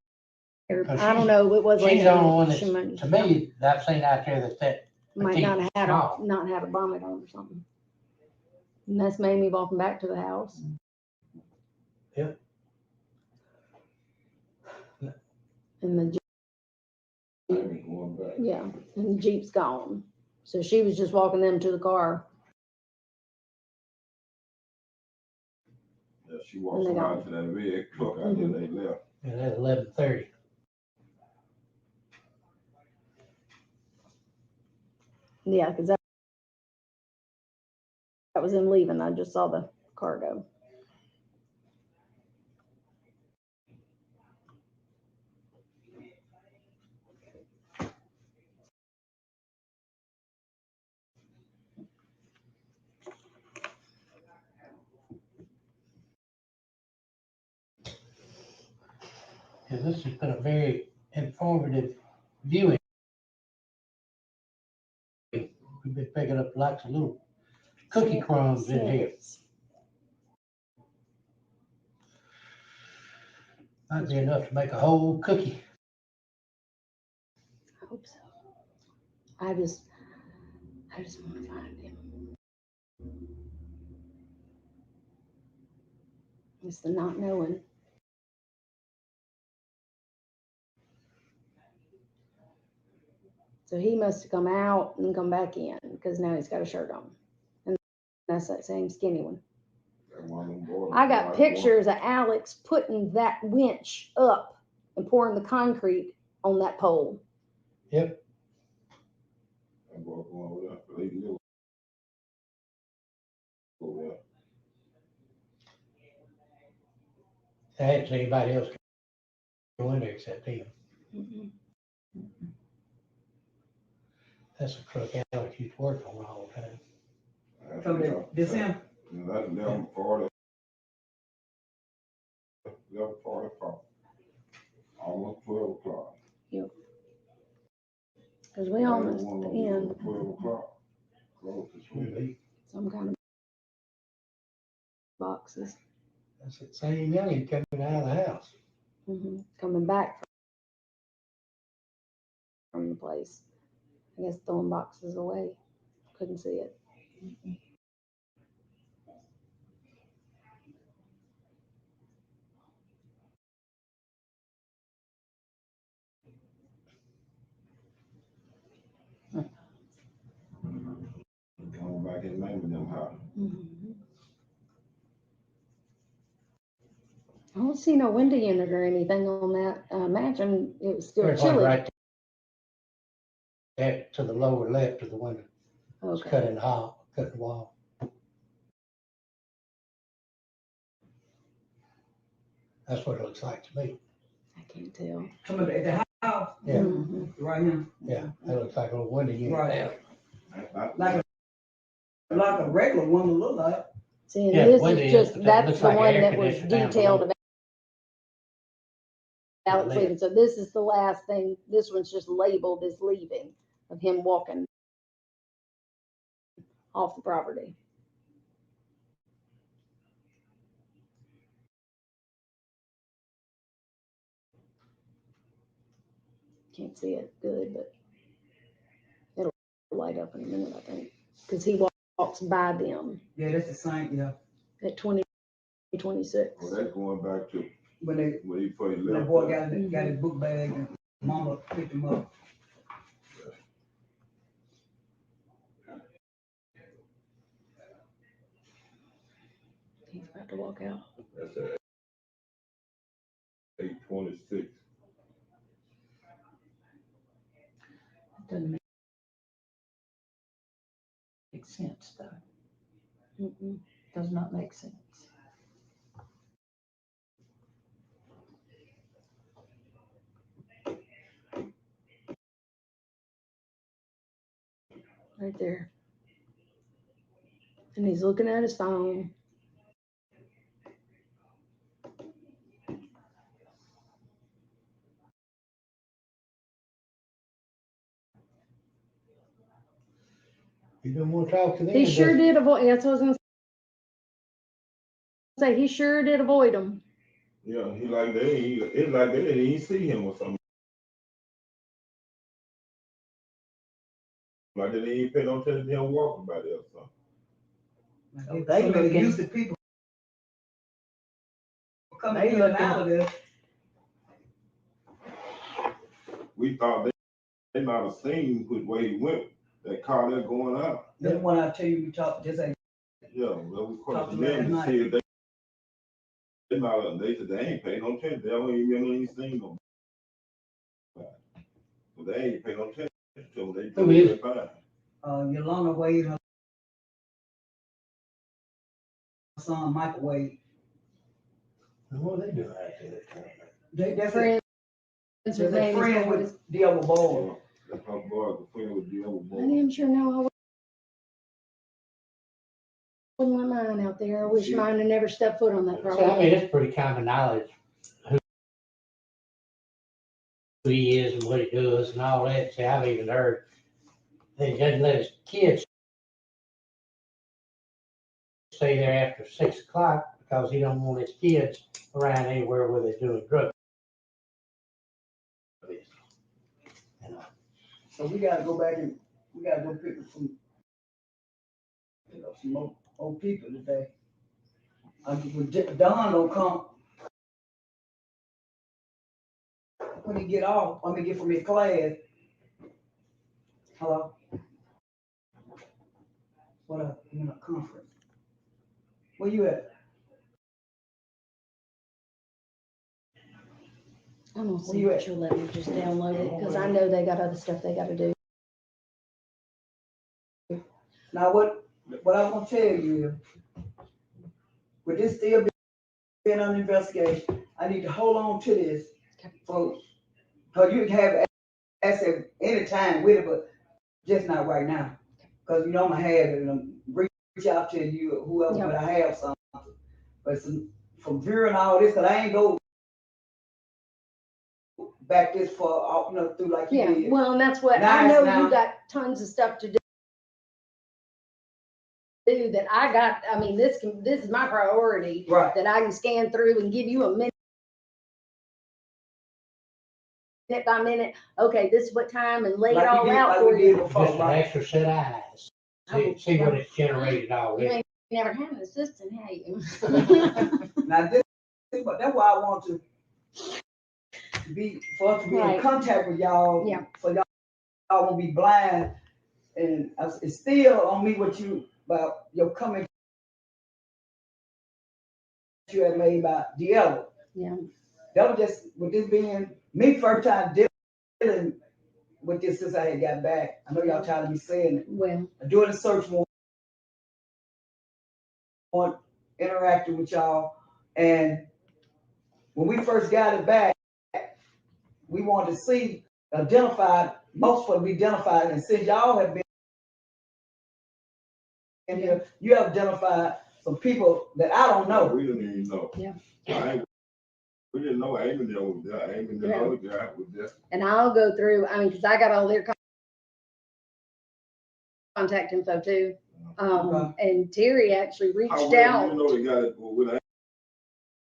[SPEAKER 3] Cause
[SPEAKER 6] I don't know. It was like
[SPEAKER 3] She's the only one
[SPEAKER 6] she might,
[SPEAKER 3] that's, to me, that I've seen out there that's that
[SPEAKER 6] might not have had
[SPEAKER 3] small.
[SPEAKER 6] not had a bonnet on or something. And that's Mamie walking back to the house.
[SPEAKER 3] Yep.
[SPEAKER 6] And the
[SPEAKER 4] I ain't going back.
[SPEAKER 6] yeah, and the Jeep's gone. So she was just walking them to the car.
[SPEAKER 4] Yeah, she walked
[SPEAKER 6] And they
[SPEAKER 4] out to that red truck out there, they left.
[SPEAKER 3] And at 11:30.
[SPEAKER 6] Yeah, because that was him leaving. I just saw the car go.
[SPEAKER 3] Yeah, this has been a very informative viewing. We've been picking up lots of little cookie crumbs in here. Might be enough to make a whole cookie.
[SPEAKER 6] I hope so. I just want to find him. It's the not knowing. So he must have come out and come back in because now he's got a shirt on. And that's that same skinny one.
[SPEAKER 4] That one of them boys
[SPEAKER 6] I got
[SPEAKER 4] like
[SPEAKER 6] pictures of Alex putting that winch up and pouring the concrete on that pole.
[SPEAKER 3] Yep.
[SPEAKER 4] That boy going over there, they live over there.
[SPEAKER 3] I hadn't seen anybody else go in there except him.
[SPEAKER 6] Mhm.
[SPEAKER 3] That's a truck Alex used to work on all the time.
[SPEAKER 4] That's
[SPEAKER 5] So
[SPEAKER 4] enough.
[SPEAKER 5] this him?
[SPEAKER 4] And that's 11:40. 11:45. Almost 12 o'clock.
[SPEAKER 6] Because we almost
[SPEAKER 4] One
[SPEAKER 6] at
[SPEAKER 4] of
[SPEAKER 6] the
[SPEAKER 4] them
[SPEAKER 6] end.
[SPEAKER 4] 12 o'clock. Close to sleep.
[SPEAKER 6] Some kind of boxes.
[SPEAKER 3] That's the same youngin coming out of the house.
[SPEAKER 6] Coming back from the place. I guess throwing boxes away. Couldn't see it.
[SPEAKER 4] Going back in name of them house.
[SPEAKER 6] I don't see no window unit or anything on that. I imagine it was still
[SPEAKER 3] There's one
[SPEAKER 6] chilly.
[SPEAKER 3] right there to the lower left of the window. It's
[SPEAKER 6] Okay.
[SPEAKER 3] cut in half, cut the wall. That's what it looks like to me.
[SPEAKER 6] I can't tell.
[SPEAKER 5] Come at the house.
[SPEAKER 3] Yeah.
[SPEAKER 6] Mhm.
[SPEAKER 5] Right here.
[SPEAKER 3] Yeah, that looks like a little window unit
[SPEAKER 5] Right.
[SPEAKER 3] there.
[SPEAKER 5] Like a regular one would look like.
[SPEAKER 6] See, and
[SPEAKER 3] Yeah,
[SPEAKER 6] this
[SPEAKER 3] window
[SPEAKER 6] is
[SPEAKER 3] unit,
[SPEAKER 6] just,
[SPEAKER 3] but that
[SPEAKER 6] that's
[SPEAKER 3] looks
[SPEAKER 6] the
[SPEAKER 3] like an
[SPEAKER 6] one
[SPEAKER 3] air
[SPEAKER 6] that was
[SPEAKER 3] conditioner down
[SPEAKER 6] detailed
[SPEAKER 3] below.
[SPEAKER 6] of Alex
[SPEAKER 3] Leaving.
[SPEAKER 6] leaving. So this is the last thing. This one's just labeled as leaving of him walking off the property. Can't see it good, but it'll light up in a minute, I think. Because he walks by them
[SPEAKER 5] Yeah, that's the same, yeah.
[SPEAKER 6] at 2026.
[SPEAKER 4] Oh, that's going back to
[SPEAKER 5] When they,
[SPEAKER 4] when he put his
[SPEAKER 5] when the
[SPEAKER 4] left.
[SPEAKER 5] boy
[SPEAKER 4] there.
[SPEAKER 5] got his book bag and mama picked him up.
[SPEAKER 6] He's about to walk out.
[SPEAKER 4] That's at 8:26.
[SPEAKER 7] Doesn't make sense though. Does not make sense.
[SPEAKER 6] right there. And he's looking at his phone.
[SPEAKER 3] You don't want to talk to them?
[SPEAKER 6] He sure did avoid, that's what I was gonna say, he sure did avoid him.
[SPEAKER 4] Yeah, he like it's like they didn't even see him or something. Like they didn't even pay no attention to him walking by there or something.
[SPEAKER 7] They
[SPEAKER 5] So many
[SPEAKER 7] looking-
[SPEAKER 5] used to people coming
[SPEAKER 7] They
[SPEAKER 5] in and out of there.
[SPEAKER 4] We thought they might have seen which way he went. That car there going out.
[SPEAKER 5] Then when I tell you we talked, just like,
[SPEAKER 4] Yeah, well, we
[SPEAKER 5] Talked
[SPEAKER 4] questioned
[SPEAKER 5] to
[SPEAKER 4] them to
[SPEAKER 5] last
[SPEAKER 4] see if they might have, they said they ain't pay no attention. They don't even seen them. But they ain't pay no attention to them. They
[SPEAKER 3] Who is?
[SPEAKER 4] they fine.
[SPEAKER 5] Yolanda Wade, her son Michael Wade.
[SPEAKER 3] What are they doing out there?
[SPEAKER 5] That's
[SPEAKER 6] Friends
[SPEAKER 5] That's
[SPEAKER 6] with
[SPEAKER 5] a
[SPEAKER 6] Manny's
[SPEAKER 5] friend
[SPEAKER 6] boys.
[SPEAKER 5] with the other boy.
[SPEAKER 4] That's my boy, the friend with the other
[SPEAKER 6] I
[SPEAKER 4] boy.
[SPEAKER 6] damn sure know I wouldn't let mine out there. I wish
[SPEAKER 4] See?
[SPEAKER 6] mine had never stepped foot on that
[SPEAKER 3] So, I
[SPEAKER 6] property.
[SPEAKER 3] mean, it's pretty common knowledge who he is and what he does and all that. See, I've even heard that he doesn't let his kids stay there after 6 o'clock because he don't want his kids around anywhere where they're doing drugs. You know,
[SPEAKER 5] So we gotta go back and, we gotta go pick some, some more old people today. When Don don't come, when he get off, when he get from his class. Hello? What up, you in a conference? Where you at?
[SPEAKER 6] I'm gonna
[SPEAKER 5] Where
[SPEAKER 6] see
[SPEAKER 5] you
[SPEAKER 6] if
[SPEAKER 5] at?
[SPEAKER 6] she'll let me just download it, because I know they got other stuff they gotta do.
[SPEAKER 5] Now, what I want to tell you is, with this still being under investigation, I need to hold on to this for, because you can have access anytime with it, but just not right now. Because you know I'm gonna have it and I'm reach out to you or whoever,
[SPEAKER 6] Yep.
[SPEAKER 5] but I have something. But from viewing all this, because I ain't go back this far, through like you
[SPEAKER 6] Yeah,
[SPEAKER 5] did.
[SPEAKER 6] well, and that's what,
[SPEAKER 5] Now
[SPEAKER 6] I
[SPEAKER 5] it's
[SPEAKER 6] know
[SPEAKER 5] now-
[SPEAKER 6] you got tons of stuff to do that I got, I mean, this is my priority,
[SPEAKER 5] Right.
[SPEAKER 6] that I can scan through and give you a minute by minute, okay, this is what time, and lay it
[SPEAKER 5] Like
[SPEAKER 6] all
[SPEAKER 5] we did,
[SPEAKER 6] out
[SPEAKER 5] like
[SPEAKER 6] for
[SPEAKER 5] we did
[SPEAKER 6] you.
[SPEAKER 5] before,
[SPEAKER 3] just an
[SPEAKER 5] right?
[SPEAKER 3] extra set of eyes. See what it's generated
[SPEAKER 6] You
[SPEAKER 3] already.
[SPEAKER 6] ain't never had an assistant, have you?
[SPEAKER 5] Now but that's why I want to be, for us to be in
[SPEAKER 6] Right.
[SPEAKER 5] contact with y'all.
[SPEAKER 6] Yeah.
[SPEAKER 5] So y'all won't be blind, and it's still on me what you, about your comment you had made about Diallo.
[SPEAKER 6] Yeah.
[SPEAKER 5] That was just, with this being me first time dealing with this since I had got back. I know y'all tired of me saying it.
[SPEAKER 6] Well,
[SPEAKER 5] Doing a search warrant, interacting with y'all, and when we first got it back, we wanted to see identified, most of it be identified, and since y'all have been in here, you have identified some people that I don't know.
[SPEAKER 4] We didn't even know.
[SPEAKER 6] Yeah.
[SPEAKER 4] We didn't know Amy there was there. Amy, the
[SPEAKER 6] Yeah.
[SPEAKER 4] other guy was there.
[SPEAKER 6] and I'll go through, I mean, because I got all their contact info too. And Terry actually
[SPEAKER 4] How
[SPEAKER 6] reached
[SPEAKER 4] well
[SPEAKER 6] out.
[SPEAKER 4] you know they got it with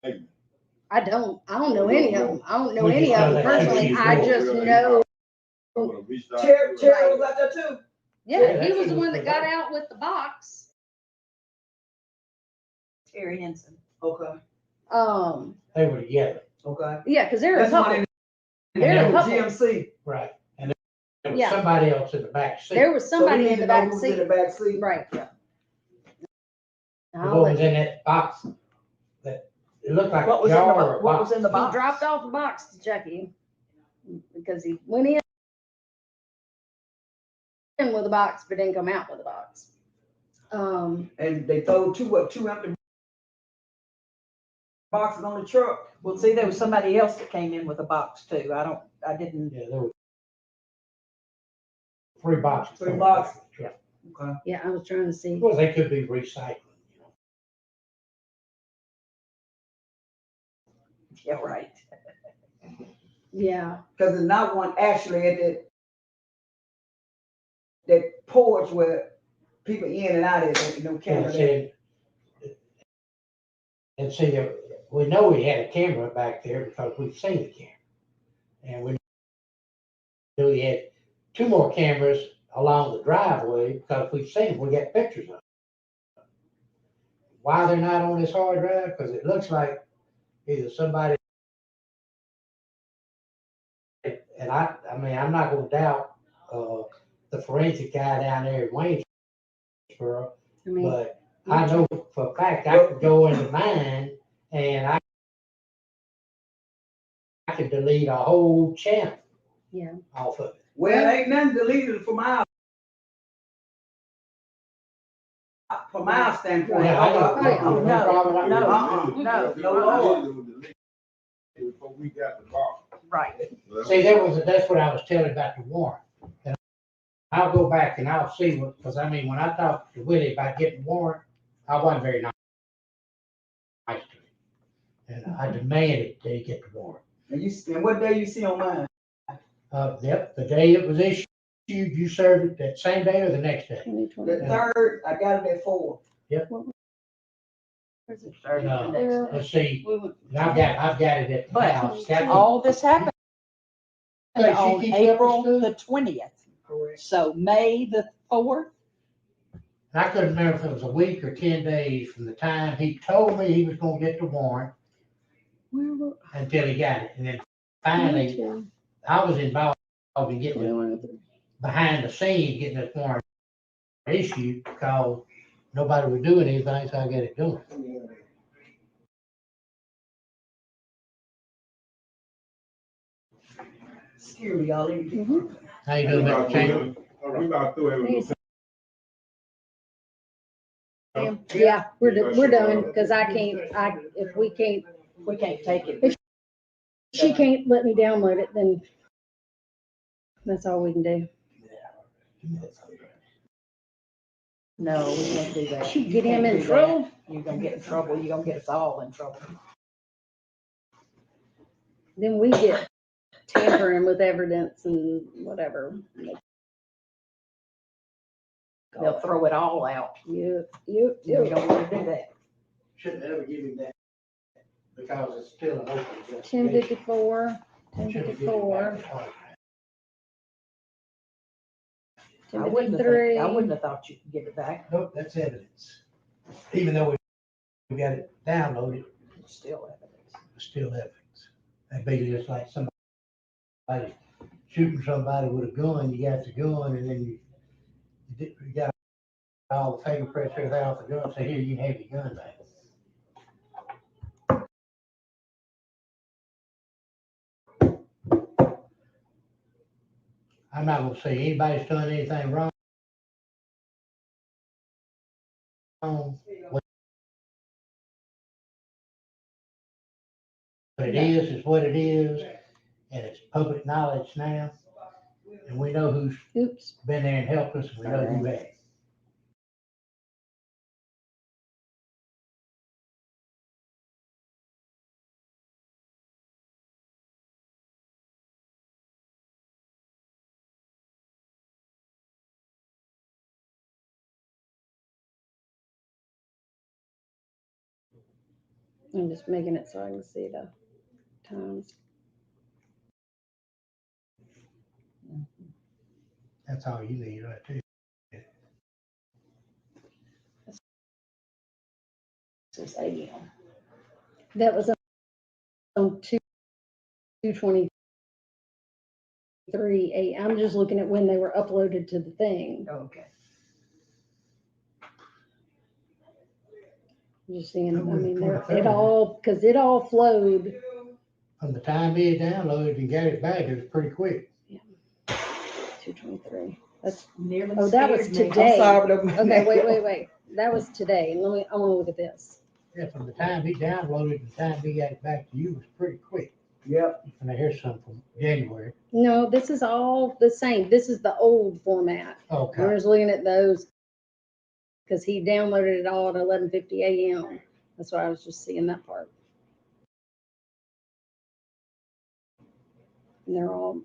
[SPEAKER 4] Amy?
[SPEAKER 6] I don't know
[SPEAKER 4] You
[SPEAKER 6] any
[SPEAKER 4] don't
[SPEAKER 6] of them.
[SPEAKER 4] know.
[SPEAKER 6] I don't know
[SPEAKER 3] We
[SPEAKER 6] any
[SPEAKER 3] just
[SPEAKER 6] of
[SPEAKER 3] know
[SPEAKER 6] them
[SPEAKER 3] that
[SPEAKER 6] personally.
[SPEAKER 3] she's
[SPEAKER 6] I
[SPEAKER 3] more
[SPEAKER 6] just
[SPEAKER 4] really
[SPEAKER 6] know,
[SPEAKER 4] I would've reached out
[SPEAKER 5] Terry
[SPEAKER 4] to her.
[SPEAKER 5] Terry was out there too.
[SPEAKER 6] yeah, he
[SPEAKER 3] that
[SPEAKER 6] was the
[SPEAKER 3] was
[SPEAKER 6] one that
[SPEAKER 3] for
[SPEAKER 6] got
[SPEAKER 3] her.
[SPEAKER 6] out with the box.
[SPEAKER 7] Terry Henson.
[SPEAKER 5] Okay,
[SPEAKER 3] They were together,
[SPEAKER 5] okay.
[SPEAKER 6] Yeah, because there are a
[SPEAKER 5] That's one
[SPEAKER 6] couple.
[SPEAKER 5] in
[SPEAKER 6] There are a
[SPEAKER 3] And
[SPEAKER 6] couple.
[SPEAKER 5] GMC.
[SPEAKER 3] right? And there was
[SPEAKER 6] Yeah.
[SPEAKER 3] somebody else in the back seat.
[SPEAKER 6] There was
[SPEAKER 5] So we
[SPEAKER 6] somebody
[SPEAKER 5] need
[SPEAKER 6] in
[SPEAKER 5] to
[SPEAKER 6] the
[SPEAKER 5] know
[SPEAKER 6] back
[SPEAKER 5] who's in
[SPEAKER 6] seat.
[SPEAKER 5] the back seat.
[SPEAKER 6] Right.
[SPEAKER 3] The
[SPEAKER 6] I'll
[SPEAKER 3] one
[SPEAKER 6] let-
[SPEAKER 3] was in that box that, it looked like
[SPEAKER 7] What
[SPEAKER 3] a
[SPEAKER 7] was in the,
[SPEAKER 3] jar or a
[SPEAKER 7] what was
[SPEAKER 3] box.
[SPEAKER 7] in the
[SPEAKER 6] He
[SPEAKER 7] box?
[SPEAKER 6] dropped off the box to Chucky because he went in with a box, but didn't come out with a box.
[SPEAKER 5] And they throw two empty boxes on the truck.
[SPEAKER 7] Well, see, there was somebody else that came in with a box too. I didn't,
[SPEAKER 3] Yeah, there were 3 boxes.
[SPEAKER 5] 3 boxes.
[SPEAKER 3] Yeah.
[SPEAKER 5] Okay.
[SPEAKER 6] Yeah, I was trying to see.
[SPEAKER 3] Well, they could be recycling, you know.
[SPEAKER 7] Yeah, right.
[SPEAKER 6] Yeah,
[SPEAKER 5] Cause there's not one actually at that porch where people in and out of it, you know, camera there.
[SPEAKER 3] And see, we know we had a camera back there because we've seen the camera. And we knew we had 2 more cameras along the driveway because we've seen them, we got pictures of them. Why they're not on this hard drive? Because it looks like either somebody, and I mean, I'm not gonna doubt, the forensic guy down there in Waynesboro,
[SPEAKER 6] I mean,
[SPEAKER 3] but I know for a fact I could go into mine and I could delete a whole channel
[SPEAKER 6] yeah.
[SPEAKER 3] off of it.
[SPEAKER 5] Well, ain't nothing deleted from our standpoint.
[SPEAKER 3] Yeah, I know.
[SPEAKER 6] Oh,
[SPEAKER 3] No problem.
[SPEAKER 5] No, Lord.
[SPEAKER 4] Before we got the box.
[SPEAKER 7] Right.
[SPEAKER 3] See, that's what I was telling about the warrant. And I'll go back and I'll see what, because I mean, when I talked to Willie about getting warrant, I wasn't very nice to him. And I demanded that he get the warrant.
[SPEAKER 5] And what day you see on mine?
[SPEAKER 3] Yep, the day it was issued, you served it that same day or the next day?
[SPEAKER 6] 2020.
[SPEAKER 5] The 3rd, I got it at 4.
[SPEAKER 6] Where's it?
[SPEAKER 3] Let's see, and I've got it at the
[SPEAKER 7] But
[SPEAKER 3] house.
[SPEAKER 7] all this happened
[SPEAKER 3] Hey, she
[SPEAKER 7] on
[SPEAKER 3] keeps up
[SPEAKER 7] April
[SPEAKER 3] with
[SPEAKER 7] the 20th.
[SPEAKER 5] Correct.
[SPEAKER 7] So May the 4th.
[SPEAKER 3] And I couldn't remember if it was a week or 10 days from the time he told me he was gonna get the warrant
[SPEAKER 6] Where were
[SPEAKER 3] until he got it. And then finally,
[SPEAKER 6] 22,
[SPEAKER 3] I was involved in getting it
[SPEAKER 6] 21,
[SPEAKER 3] behind the scenes, getting this warrant issued because nobody was doing anything, so I got it done.
[SPEAKER 5] Excuse me, y'all.
[SPEAKER 6] Mhm.
[SPEAKER 3] How you doing, Mr. Chamber?
[SPEAKER 4] We about through it.
[SPEAKER 6] Yeah, we're done, because if we can't
[SPEAKER 7] take it.
[SPEAKER 6] If she can't let me download it, then that's all we can do.
[SPEAKER 7] No, we can't do that.
[SPEAKER 6] She
[SPEAKER 7] You
[SPEAKER 6] get him
[SPEAKER 7] can't
[SPEAKER 6] in
[SPEAKER 7] do
[SPEAKER 6] trouble.
[SPEAKER 7] that. You're gonna get in trouble. You're gonna get us all in trouble.
[SPEAKER 6] Then we get tampering with evidence and whatever.
[SPEAKER 7] They'll throw it all out.
[SPEAKER 6] You
[SPEAKER 7] You don't want to do that.
[SPEAKER 3] Shouldn't ever give him that because it's still an open investigation.
[SPEAKER 6] 1054,
[SPEAKER 3] Shouldn't give him
[SPEAKER 6] 1054,
[SPEAKER 3] that.
[SPEAKER 7] I wouldn't
[SPEAKER 6] 1053.
[SPEAKER 7] have thought you could get it back.
[SPEAKER 3] Nope, that's evidence. Even though we got it downloaded,
[SPEAKER 7] It's still evidence.
[SPEAKER 3] it's still evidence. That'd be just like somebody shooting somebody with a gun, you got the gun, and then you got all the fingerprints, everything off the gun, say, here, you can have your gun back. I'm not gonna say anybody's done anything wrong. But it is what it is, and it's public knowledge now. And we know who's
[SPEAKER 6] Oops.
[SPEAKER 3] been there and helped us, and we know who has.
[SPEAKER 6] I'm just making it so I can see the times.
[SPEAKER 3] That's all you need, right there.
[SPEAKER 7] It's 8 a.m.
[SPEAKER 6] That was on 2:23. I'm just looking at when they were uploaded to the thing.
[SPEAKER 7] Okay.
[SPEAKER 6] Just seeing, I mean, it all flowed.
[SPEAKER 3] From the time he downloaded and got it back, it was pretty quick.
[SPEAKER 6] 2:23. That's
[SPEAKER 7] Nearly.
[SPEAKER 6] Oh, that was
[SPEAKER 7] scared me.
[SPEAKER 6] today.
[SPEAKER 5] I'm sorry, but
[SPEAKER 6] okay. Wait. That was today. I want to look at this.
[SPEAKER 3] Yeah, from the time he downloaded and the time he got it back to you was pretty quick.
[SPEAKER 5] Yep.
[SPEAKER 3] And I hear something from January.
[SPEAKER 6] No, this is all the same. This is the old format.
[SPEAKER 3] Okay.
[SPEAKER 6] We're just looking at those. because he downloaded it all at 11:50 a.m. That's why I was just seeing that part. And they're all,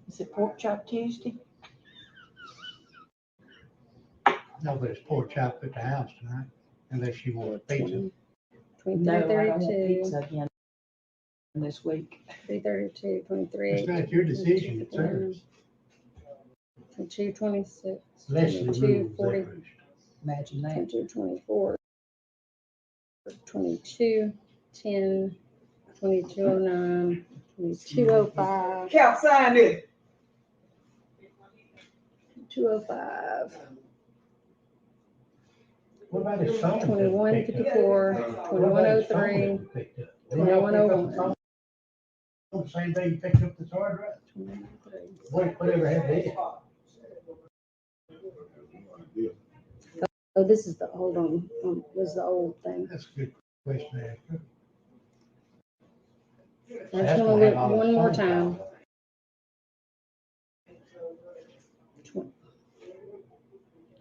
[SPEAKER 7] Is it Pork Chop Tuesday?
[SPEAKER 3] No, but it's pork chop at the house tonight, unless you want pizza.
[SPEAKER 6] 23:32,
[SPEAKER 7] again this week.
[SPEAKER 6] 3:32, 23.
[SPEAKER 3] It's not your decision, it's hers.
[SPEAKER 6] 22:26,
[SPEAKER 3] Leslie rules
[SPEAKER 6] 22:40,
[SPEAKER 3] that roost.
[SPEAKER 7] Imagine that.
[SPEAKER 6] 22:24, 22:10, 22:09, 22:05,
[SPEAKER 5] Cap, sign it.
[SPEAKER 6] 2:05,
[SPEAKER 3] What about his phone?
[SPEAKER 6] 21:54, 21:03, 21:01.
[SPEAKER 3] Same day you picked up the hard drive?
[SPEAKER 6] 21:03.
[SPEAKER 3] Whatever happened to it?
[SPEAKER 6] Oh, this is the, hold on, this is the old thing.
[SPEAKER 3] That's a good question to ask.
[SPEAKER 6] I just want to look one more time.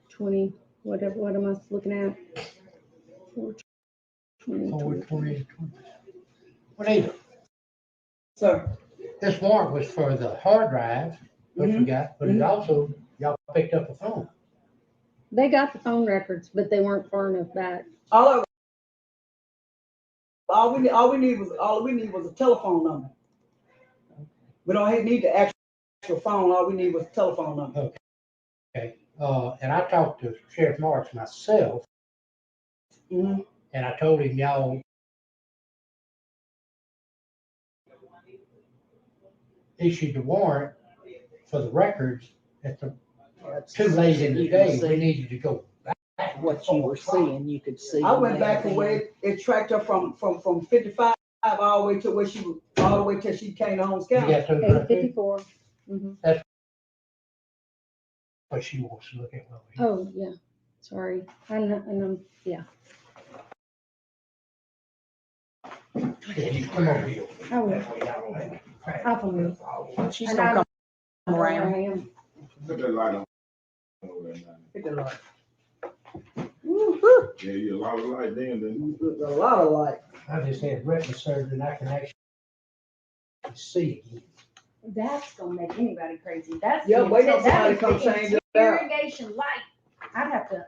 [SPEAKER 6] 20, whatever, what am I looking at? 420.
[SPEAKER 3] What either?
[SPEAKER 5] Sir,
[SPEAKER 3] This warrant was for the hard drive, which we got, but it also, y'all picked up a phone.
[SPEAKER 6] They got the phone records, but they weren't far enough back.
[SPEAKER 5] all we need was a telephone number. We don't need the actual phone. All we need was a telephone number.
[SPEAKER 3] Okay, and I talked to Sheriff Marks myself,
[SPEAKER 5] Mhm.
[SPEAKER 3] and I told him y'all issued the warrant for the records at the, too late in the day, we needed to go back.
[SPEAKER 7] What you were seeing, you could see.
[SPEAKER 5] I went back the way it tracked her from 55 all the way to where she was, all the way till she came to Holmes
[SPEAKER 3] You
[SPEAKER 5] County.
[SPEAKER 3] got those right there?
[SPEAKER 6] 854.
[SPEAKER 3] What she wants to look at.
[SPEAKER 6] Oh, yeah, sorry. Yeah.
[SPEAKER 3] Come over here.
[SPEAKER 6] I will. I'll come in.
[SPEAKER 7] She's
[SPEAKER 6] And
[SPEAKER 7] gonna
[SPEAKER 6] I
[SPEAKER 7] come
[SPEAKER 6] know where
[SPEAKER 7] around.
[SPEAKER 6] I am.
[SPEAKER 4] Put that light on. Over there now.
[SPEAKER 7] Hit the light.
[SPEAKER 5] Woo-hoo.
[SPEAKER 4] Yeah, you a lot of light then.
[SPEAKER 5] A lot of light.
[SPEAKER 3] I just had retina surgery and I can actually see again.
[SPEAKER 6] That's gonna make anybody crazy. That's.
[SPEAKER 5] Yeah, wait till
[SPEAKER 6] that
[SPEAKER 5] somebody
[SPEAKER 6] is
[SPEAKER 5] come
[SPEAKER 6] the
[SPEAKER 5] change it out.
[SPEAKER 6] Irrigation light. I'd have to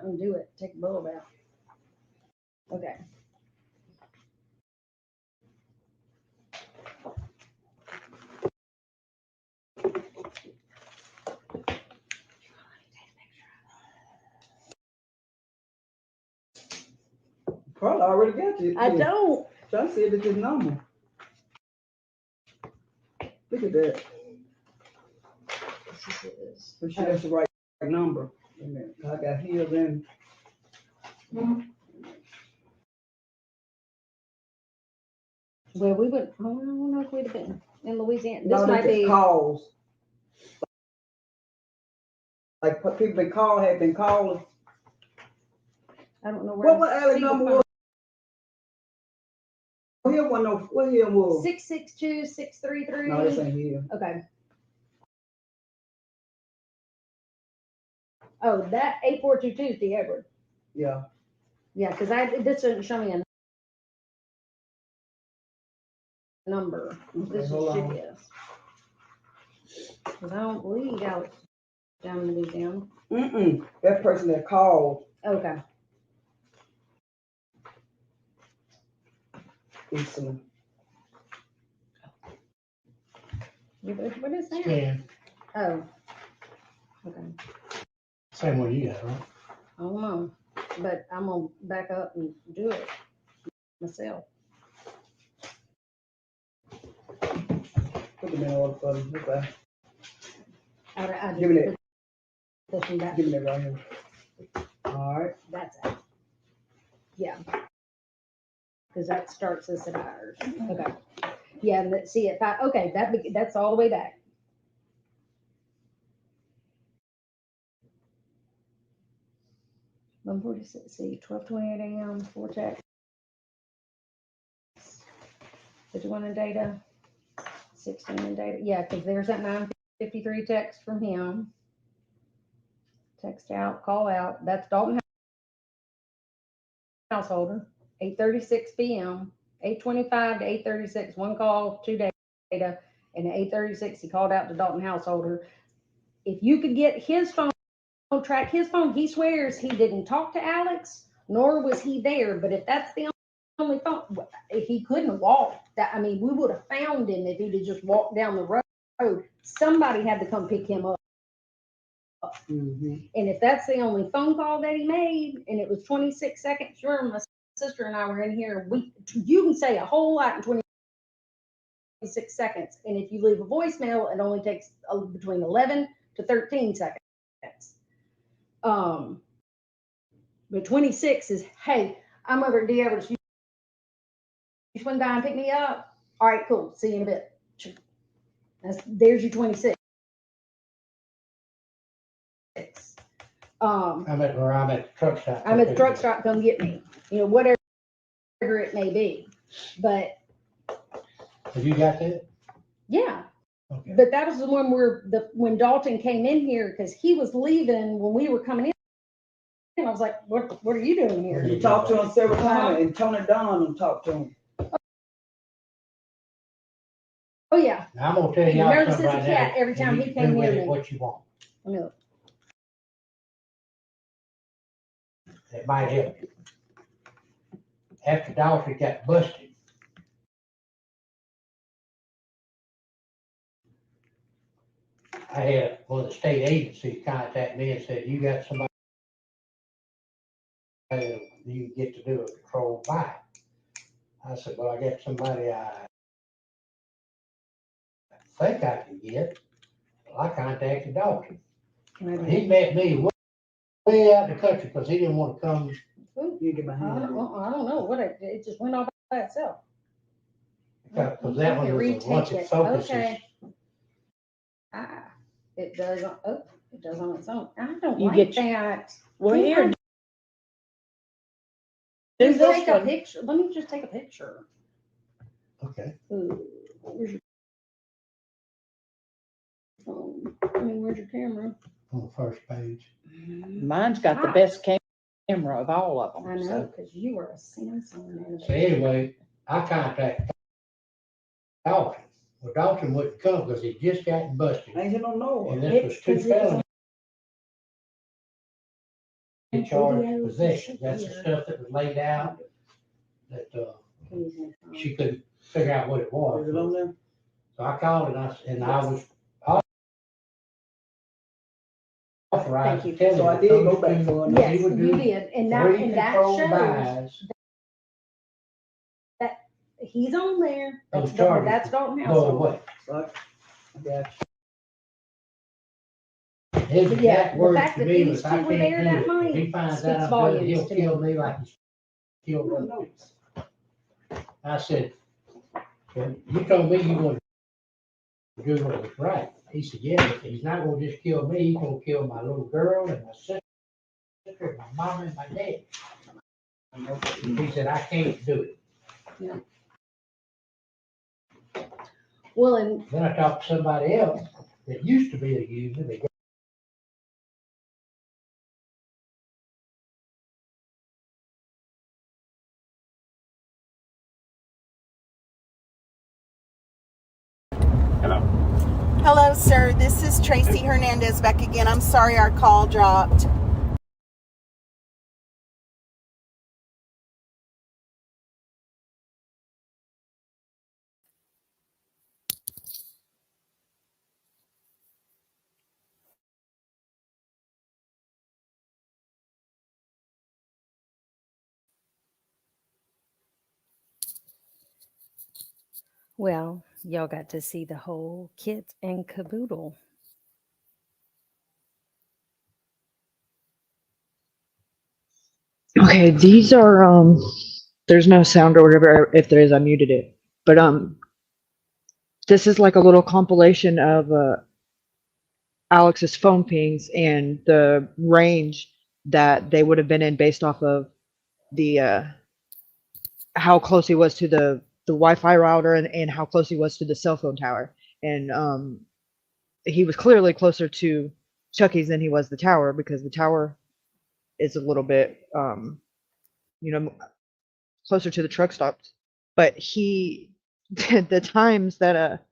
[SPEAKER 6] undo it, take the bulb out. Okay.
[SPEAKER 5] Carla already got you.
[SPEAKER 6] I don't.
[SPEAKER 5] Trying to see if it's his number. Look at that. Make sure that's the right number. Wait a minute. I got healed in.
[SPEAKER 6] Well, we would, I don't know if we'd have been in Louisiana. This
[SPEAKER 5] No,
[SPEAKER 6] might
[SPEAKER 5] they
[SPEAKER 6] be,
[SPEAKER 5] just calls. Like people been calling, have been calling.
[SPEAKER 6] I don't know where.
[SPEAKER 5] What Alex number was? Here one no, what here was?
[SPEAKER 6] 662-633.
[SPEAKER 5] No, this ain't here.
[SPEAKER 6] Okay. Oh, that 842 is the Edward.
[SPEAKER 5] Yeah.
[SPEAKER 6] Yeah, because this doesn't show me a number.
[SPEAKER 5] Okay,
[SPEAKER 6] This
[SPEAKER 5] hold
[SPEAKER 6] should
[SPEAKER 5] on.
[SPEAKER 6] be us. Because I don't believe Alex down in Louisiana.
[SPEAKER 5] That person that called.
[SPEAKER 6] Okay.
[SPEAKER 5] Eastern.
[SPEAKER 6] What is that?
[SPEAKER 3] Scan,
[SPEAKER 6] Oh. Okay.
[SPEAKER 3] same one you got, right?
[SPEAKER 6] I don't know, but I'm gonna back up and do it myself.
[SPEAKER 5] Put them in order for them. Okay.
[SPEAKER 6] I
[SPEAKER 5] Give me that.
[SPEAKER 6] put this one back.
[SPEAKER 5] Give me that right here. All right.
[SPEAKER 6] That's it. Yeah. Because that starts us at ours. Okay. Yeah, and let's see if I, okay, that's all the way back. See, 12:28 a.m. 4 checks. 51 in data. 16 in data. Yeah, because there's that 9:53 text from him. Text out, call out. That's Dalton householder. 8:36 p.m. 8:25 to 8:36. One call, 2 data, and at 8:36 he called out to Dalton householder. If you could get his phone, track his phone, he swears he didn't talk to Alex, nor was he there. But if that's the only phone, if he couldn't have walked, I mean, we would have found him if he'd have just walked down the road. Somebody had to come pick him up. And if that's the only phone call that he made, and it was 26 seconds, sure, my sister and I were in here. You can say a whole lot in 26 seconds, and if you leave a voicemail, it only takes between 11 to 13 seconds. But 26 is, hey, I'm over at Everest. You swing by and pick me up. All right, cool. See you in a bit. There's your 26.
[SPEAKER 3] I'm at the truck stop.
[SPEAKER 6] I'm at the truck stop. Come get me. You know, whatever it may be. But
[SPEAKER 3] Have you got that?
[SPEAKER 6] yeah.
[SPEAKER 3] Okay.
[SPEAKER 6] But that was the one when Dalton came in here, because he was leaving when we were coming in. And I was like, what are you doing here?
[SPEAKER 5] You talked to him several times, and Tony Don talked to him.
[SPEAKER 6] Oh yeah.
[SPEAKER 3] Now, I'm gonna tell
[SPEAKER 6] He
[SPEAKER 3] y'all
[SPEAKER 6] nervous
[SPEAKER 3] something
[SPEAKER 6] as a
[SPEAKER 3] right
[SPEAKER 6] cat
[SPEAKER 3] now.
[SPEAKER 6] every time
[SPEAKER 3] and
[SPEAKER 6] he
[SPEAKER 3] you
[SPEAKER 6] came
[SPEAKER 3] do with
[SPEAKER 6] near
[SPEAKER 3] it
[SPEAKER 6] me.
[SPEAKER 3] what you want.
[SPEAKER 6] I know.
[SPEAKER 3] It might help you. After Dalton got busted, I had one of the state agencies contact me and said, you got somebody that you get to do a controlled buy. I said, well, I got somebody I think I can get. Well, I contacted Dalton. He met me way out in the country because he didn't want to come.
[SPEAKER 5] You get my
[SPEAKER 6] I
[SPEAKER 5] hand.
[SPEAKER 6] don't know what it just went off by itself.
[SPEAKER 3] Because that one was
[SPEAKER 6] Retake
[SPEAKER 3] once it
[SPEAKER 6] it.
[SPEAKER 3] focuses.
[SPEAKER 6] Okay. It does. Oh, it does on its own. I don't
[SPEAKER 10] You
[SPEAKER 6] like
[SPEAKER 10] get
[SPEAKER 6] that.
[SPEAKER 10] Well,
[SPEAKER 6] Can
[SPEAKER 10] here,
[SPEAKER 6] I
[SPEAKER 10] do
[SPEAKER 6] just
[SPEAKER 10] this
[SPEAKER 6] take a
[SPEAKER 10] one.
[SPEAKER 6] picture? Let me just take a picture.
[SPEAKER 3] Okay.
[SPEAKER 6] Ooh, where's your phone? I mean, where's your camera?
[SPEAKER 3] On the first page.
[SPEAKER 10] Mine's got the best camera of all of
[SPEAKER 6] I
[SPEAKER 10] them.
[SPEAKER 6] know,
[SPEAKER 10] So
[SPEAKER 6] because you are a Samsung man.
[SPEAKER 3] So anyway, I contacted Dalton. Well, Dalton wouldn't come because he just gotten busted.
[SPEAKER 5] Ain't you don't know.
[SPEAKER 3] And this was two felons. In charge of possession. That's the stuff that was laid out that she couldn't figure out what it was.
[SPEAKER 5] Is it on there?
[SPEAKER 3] So I called and I was authorized to tell him.
[SPEAKER 5] So I did go back for it.
[SPEAKER 6] Yes, you did, and that shows that he's on there.
[SPEAKER 3] Those charges
[SPEAKER 6] That's Dalton
[SPEAKER 3] go
[SPEAKER 6] household.
[SPEAKER 3] away.
[SPEAKER 5] So I got
[SPEAKER 3] His
[SPEAKER 6] But yeah,
[SPEAKER 3] exact
[SPEAKER 6] the
[SPEAKER 3] words
[SPEAKER 6] fact
[SPEAKER 3] to
[SPEAKER 6] that
[SPEAKER 3] me
[SPEAKER 6] these
[SPEAKER 3] was,
[SPEAKER 6] two
[SPEAKER 3] I
[SPEAKER 6] were there
[SPEAKER 3] can't
[SPEAKER 6] that
[SPEAKER 3] do it.
[SPEAKER 6] night
[SPEAKER 3] If he finds
[SPEAKER 6] speaks
[SPEAKER 3] out I'm good,
[SPEAKER 6] volumes
[SPEAKER 3] he'll
[SPEAKER 6] to
[SPEAKER 3] kill
[SPEAKER 6] me.
[SPEAKER 3] me like he's killed other people. I said, well, you told me you wanted to do what was right. He said, yeah, but he's not gonna just kill me, he's gonna kill my little girl and my sister, my mom and my dad. He said, I can't do it.
[SPEAKER 6] Well, and
[SPEAKER 3] Then I talked to somebody else that used to be a user, they
[SPEAKER 11] Hello, sir. This is Tracy Hernandez back again. I'm sorry our call dropped.
[SPEAKER 2] Well, y'all got to see the whole kit and caboodle.
[SPEAKER 1] Okay, these are there's no sound or whatever. If there is, I muted it. But this is like a little compilation of Alex's phone pings and the range that they would have been in based off of the how close he was to the the Wi-Fi router and how close he was to the cell phone tower. And he was clearly closer to Chucky's than he was the tower, because the tower is a little bit you know, closer to the truck stops. But he the times that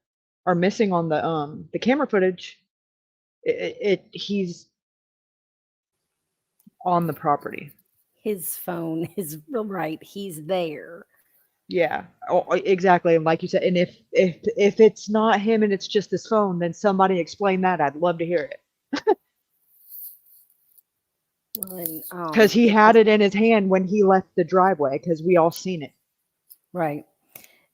[SPEAKER 1] are missing on the camera footage, he's on the property.
[SPEAKER 2] His phone is right. He's there.
[SPEAKER 1] Yeah, exactly. And like you said, and if it's not him and it's just his phone, then somebody explain that. I'd love to hear it.
[SPEAKER 2] Well, and,
[SPEAKER 1] Because he had it in his hand when he left the driveway, because we all seen it.
[SPEAKER 2] right.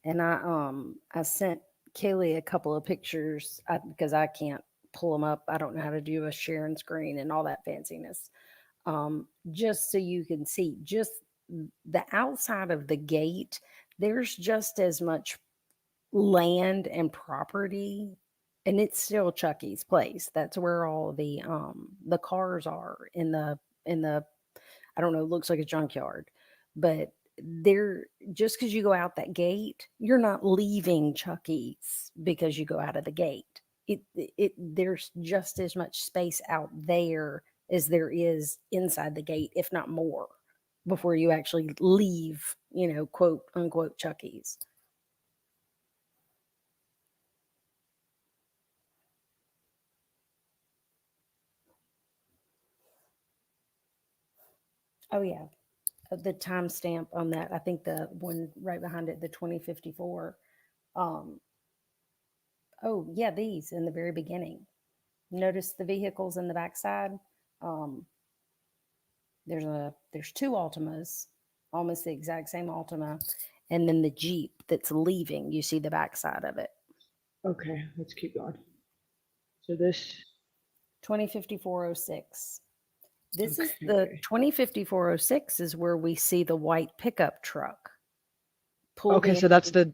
[SPEAKER 2] And I sent Kaylee a couple of pictures because I can't pull them up. I don't know how to do a sharing screen and all that fanciness. Just so you can see just the outside of the gate, there's just as much land and property, and it's still Chucky's place. That's where all the cars are in the I don't know, it looks like a junkyard. But there, just because you go out that gate, you're not leaving Chucky's because you go out of the gate. There's just as much space out there as there is inside the gate, if not more, before you actually leave, quote unquote Chucky's. Oh yeah, the timestamp on that. I think the one right behind it, the 2054. Oh yeah, these in the very beginning. Notice the vehicles in the backside. There's two Altimas, almost the exact same Altima, and then the Jeep that's leaving. You see the backside of it.
[SPEAKER 1] Okay, let's keep going. So this
[SPEAKER 2] 205406. This is
[SPEAKER 1] Okay.
[SPEAKER 2] the 205406 is where we see the white pickup truck. pulled
[SPEAKER 1] Okay,
[SPEAKER 2] in.
[SPEAKER 1] so that's the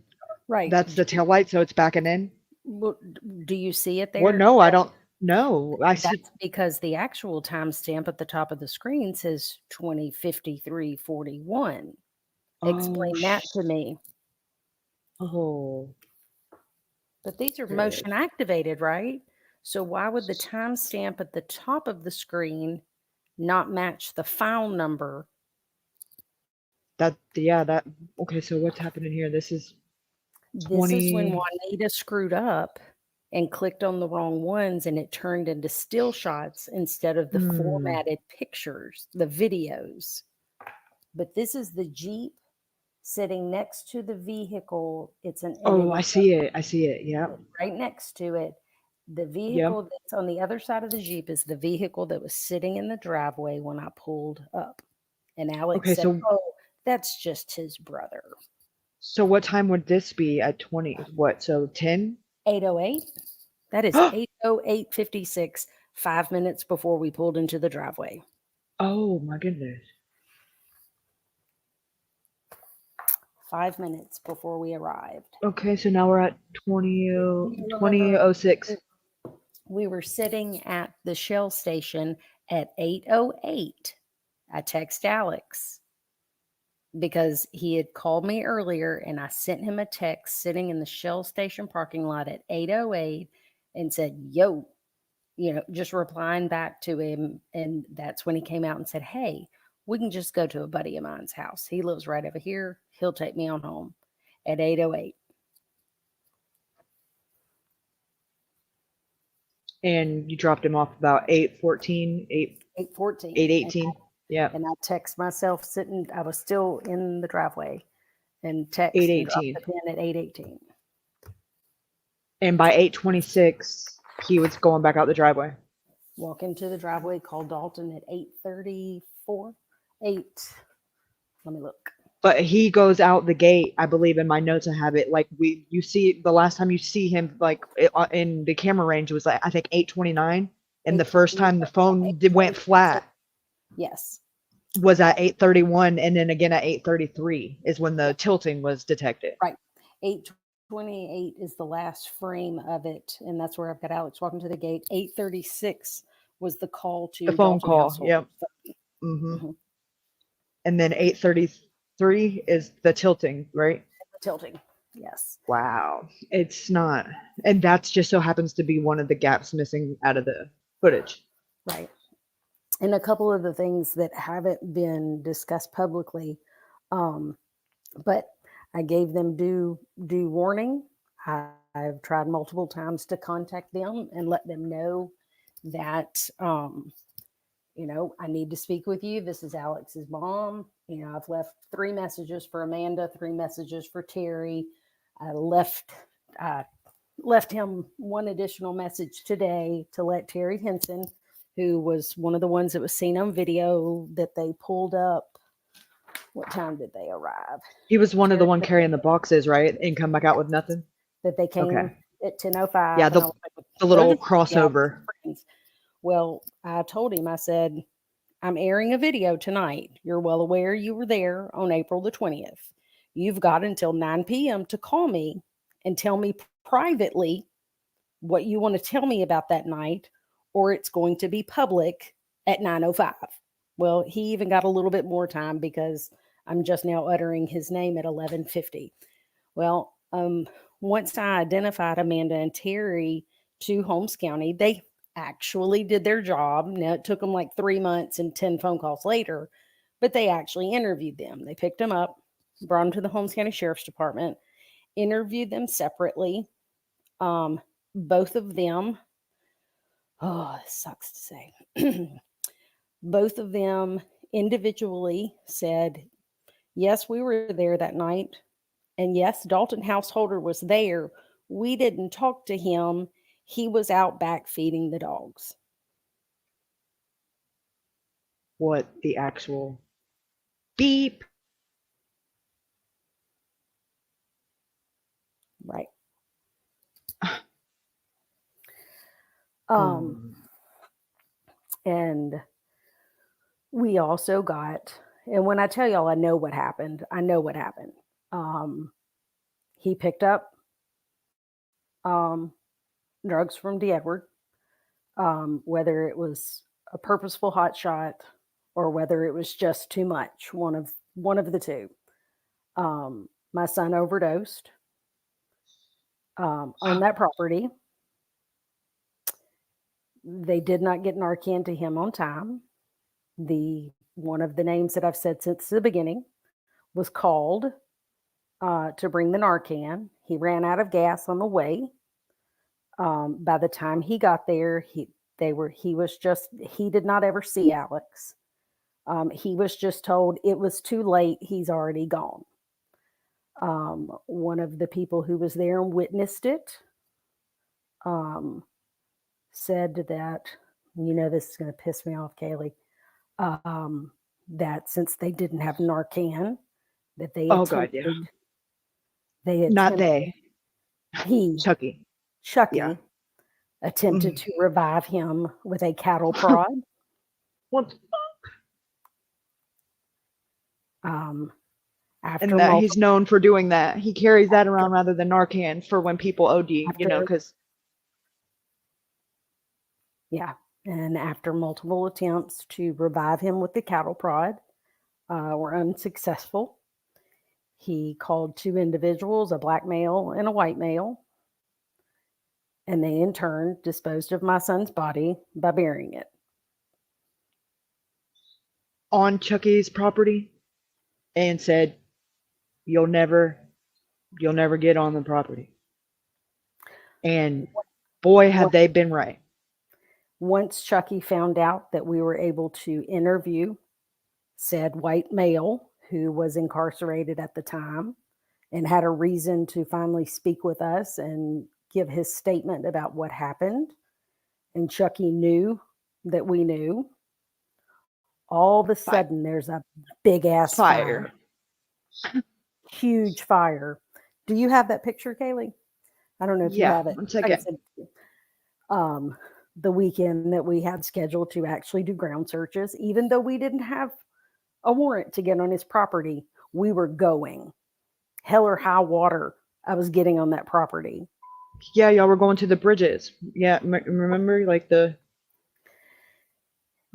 [SPEAKER 2] Right.
[SPEAKER 1] that's the tail light, so it's backing in.
[SPEAKER 2] Well, do you see it there?
[SPEAKER 1] Well, no, I don't. No, I see.
[SPEAKER 2] That's because the actual timestamp at the top of the screen says 2053:41. Explain that to me.
[SPEAKER 1] Oh,
[SPEAKER 2] But these are
[SPEAKER 1] Okay.
[SPEAKER 2] motion activated, right? So why would the timestamp at the top of the screen not match the file number?
[SPEAKER 1] that. Okay, so what's happening here? This is
[SPEAKER 2] This is when
[SPEAKER 1] 20.
[SPEAKER 2] Juanita screwed up and clicked on the wrong ones, and it turned into still shots instead of the formatted pictures, the videos. But this is the Jeep sitting next to the vehicle. It's an
[SPEAKER 1] Oh, I see it. I see it. Yeah.
[SPEAKER 2] right next to it. The vehicle that's on the other side of the Jeep is the vehicle that was sitting in the driveway when I pulled up. And Alex
[SPEAKER 1] Okay,
[SPEAKER 2] said,
[SPEAKER 1] so
[SPEAKER 2] "Oh, that's just his brother."
[SPEAKER 1] so what time would this be at 20? What? So 10?
[SPEAKER 2] 8:08. That is 8:08:56, 5 minutes before we pulled into the driveway.
[SPEAKER 1] Oh my goodness.
[SPEAKER 2] 5 minutes before we arrived.
[SPEAKER 1] Okay, so now we're at 2006.
[SPEAKER 2] We were sitting at the Shell station at 8:08. I text Alex because he had called me earlier, and I sent him a text sitting in the Shell station parking lot at 8:08 and said, "Yo," just replying back to him. And that's when he came out and said, "Hey, we can just go to a buddy of mine's house. He lives right over here. He'll take me on home," at 8:08.
[SPEAKER 1] And you dropped him off about 8:14,
[SPEAKER 2] 8:14.
[SPEAKER 1] 8:18. Yeah.
[SPEAKER 2] And I text myself sitting, I was still in the driveway, and text and dropped
[SPEAKER 1] 8:18.
[SPEAKER 2] the pin at 8:18.
[SPEAKER 1] And by 8:26, he was going back out the driveway.
[SPEAKER 2] Walk into the driveway, call Dalton at 8:34. Let me look.
[SPEAKER 1] But he goes out the gate, I believe in my notes I have it, like you see the last time you see him, like in the camera range, was like, I think 8:29. And the first time the phone went flat
[SPEAKER 2] Yes.
[SPEAKER 1] was at 8:31, and then again at 8:33 is when the tilting was detected.
[SPEAKER 2] Right. 8:28 is the last frame of it, and that's where I've got Alex walking to the gate. 8:36 was the call to
[SPEAKER 1] The phone
[SPEAKER 2] Dalton
[SPEAKER 1] call.
[SPEAKER 2] household.
[SPEAKER 1] Yep. And then 8:33 is the tilting, right?
[SPEAKER 2] The tilting. Yes.
[SPEAKER 1] Wow. It's not. And that's just so happens to be one of the gaps missing out of the footage.
[SPEAKER 2] Right. And a couple of the things that haven't been discussed publicly, but I gave them due warning. I've tried multiple times to contact them and let them know that, I need to speak with you. This is Alex's mom. I've left 3 messages for Amanda, 3 messages for Terry. I left him one additional message today to let Terry Henson, who was one of the ones that was seen on video that they pulled up. What time did they arrive?
[SPEAKER 1] He was one of the one carrying the boxes, right? And come back out with nothing.
[SPEAKER 2] That they came
[SPEAKER 1] Okay.
[SPEAKER 2] at 10:05.
[SPEAKER 1] Yeah,
[SPEAKER 2] and I was like,
[SPEAKER 1] the little
[SPEAKER 2] "Those are y'all
[SPEAKER 1] crossover.
[SPEAKER 2] friends." Well, I told him, I said, I'm airing a video tonight. You're well aware you were there on April the 20th. You've got until 9 p.m. to call me and tell me privately what you want to tell me about that night, or it's going to be public at 9:05. Well, he even got a little bit more time because I'm just now uttering his name at 11:50. Well, once I identified Amanda and Terry to Holmes County, they actually did their job. Now, it took them like 3 months and 10 phone calls later, but they actually interviewed them. They picked them up, brought them to the Holmes County Sheriff's Department, interviewed them separately. Both of them, this sucks to say, both of them individually said, yes, we were there that night. And yes, Dalton Householder was there. We didn't talk to him. He was out back feeding the dogs.
[SPEAKER 1] What the actual beep?
[SPEAKER 2] Right. And we also got, and when I tell y'all, I know what happened. He picked up drugs from D. Edward, whether it was a purposeful hot shot or whether it was just too much, one of the two. My son overdosed on that property. They did not get Narcan to him on time. One of the names that I've said since the beginning was called to bring the Narcan. He ran out of gas on the way. By the time he got there, he did not ever see Alex. He was just told it was too late. He's already gone. One of the people who was there and witnessed it said that, this is going to piss me off, Kaylee, that since they didn't have Narcan, that they Chucky attempted to revive him with a cattle prod.
[SPEAKER 1] What the
[SPEAKER 2] fuck?
[SPEAKER 1] And that he's known for doing that. He carries that around rather than Narcan for when people OD, because.
[SPEAKER 2] Yeah. And after multiple attempts to revive him with the cattle prod were unsuccessful, he called 2 individuals, a black male and a white male, and they in turn disposed of my son's body by burying it.
[SPEAKER 1] On Chucky's property, and said, you'll never get on the property. And boy, have they been right.
[SPEAKER 2] Once Chucky found out that we were able to interview said white male who was incarcerated at the time and had a reason to finally speak with us and give his statement about what happened, and Chucky knew that we knew, all of a sudden there's a big ass fire. Huge fire. Do you have that picture, Kaylee? I don't know if you have it.
[SPEAKER 1] One second.
[SPEAKER 2] The weekend that we had scheduled to actually do ground searches, even though we didn't have a warrant to get on his property, we were going. Hell or high water, I was getting on that property.
[SPEAKER 1] Yeah, y'all were going to the bridges. Yeah, remember,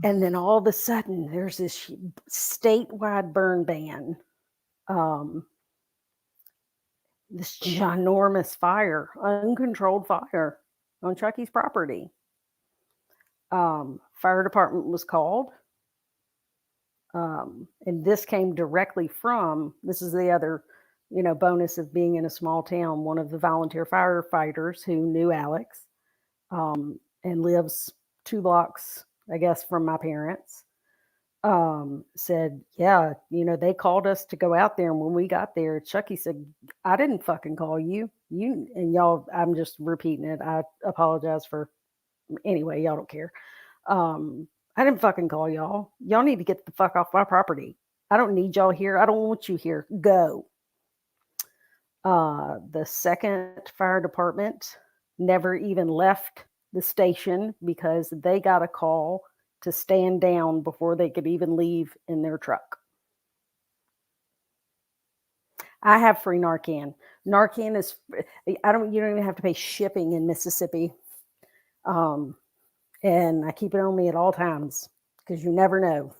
[SPEAKER 2] And then all of a sudden, there's this statewide burn ban. this ginormous fire, uncontrolled fire on Chucky's property. Fire department was called. And this came directly from, this is the other, bonus of being in a small town. One of the volunteer firefighters who knew Alex, and lives 2 blocks, I guess, from my parents, said, yeah, they called us to go out there. And when we got there, Chucky said, I didn't fucking call you. And y'all, I'm just repeating it. I apologize for, anyway, y'all don't care. I didn't fucking call y'all. Y'all need to get the fuck off my property. I don't need y'all here. I don't want you here. Go. The second fire department never even left the station because they got a call to stand down before they could even leave in their truck. I have free Narcan. Narcan is, you don't even have to pay shipping in Mississippi. And I keep it on me at all times because you never know.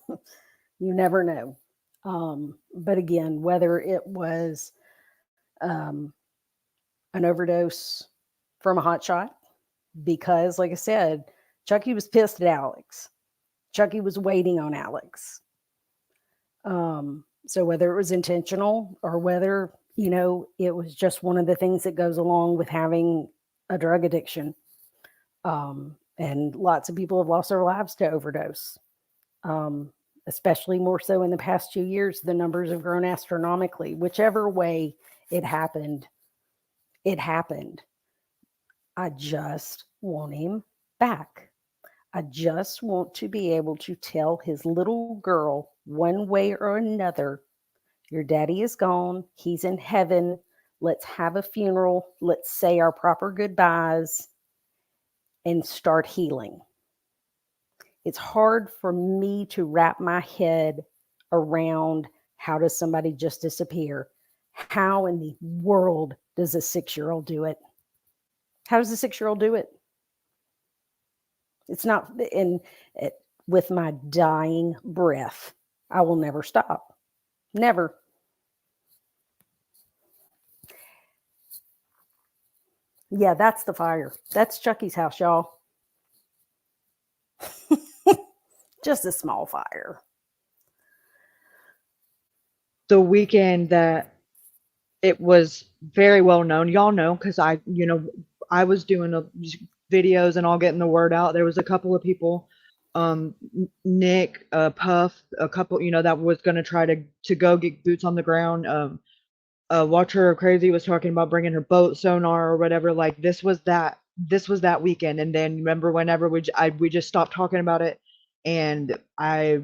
[SPEAKER 2] You never know. But again, whether it was an overdose from a hot shot, because like I said, Chucky was pissed at Alex. Chucky was waiting on Alex. So whether it was intentional or whether, it was just one of the things that goes along with having a drug addiction. And lots of people have lost their lives to overdose. Especially more so in the past 2 years, the numbers have grown astronomically. Whichever way it happened, it happened. I just want him back. I just want to be able to tell his little girl one way or another, your daddy is gone. He's in heaven. Let's have a funeral. Let's say our proper goodbyes and start healing. It's hard for me to wrap my head around how does somebody just disappear? How in the world does a 6-year-old do it? How does a 6-year-old do it? It's not with my dying breath. I will never stop. Never. Yeah, that's the fire. That's Chucky's house, y'all. Just a small fire.
[SPEAKER 1] The weekend that it was very well known, y'all know, because I was doing videos and all getting the word out. There was a couple of people, Nick, Puff, a couple, that was going to try to go get boots on the ground. Watcher Crazy was talking about bringing her boat sonar or whatever. Like this was that weekend. And then remember whenever we just stopped talking about it, and I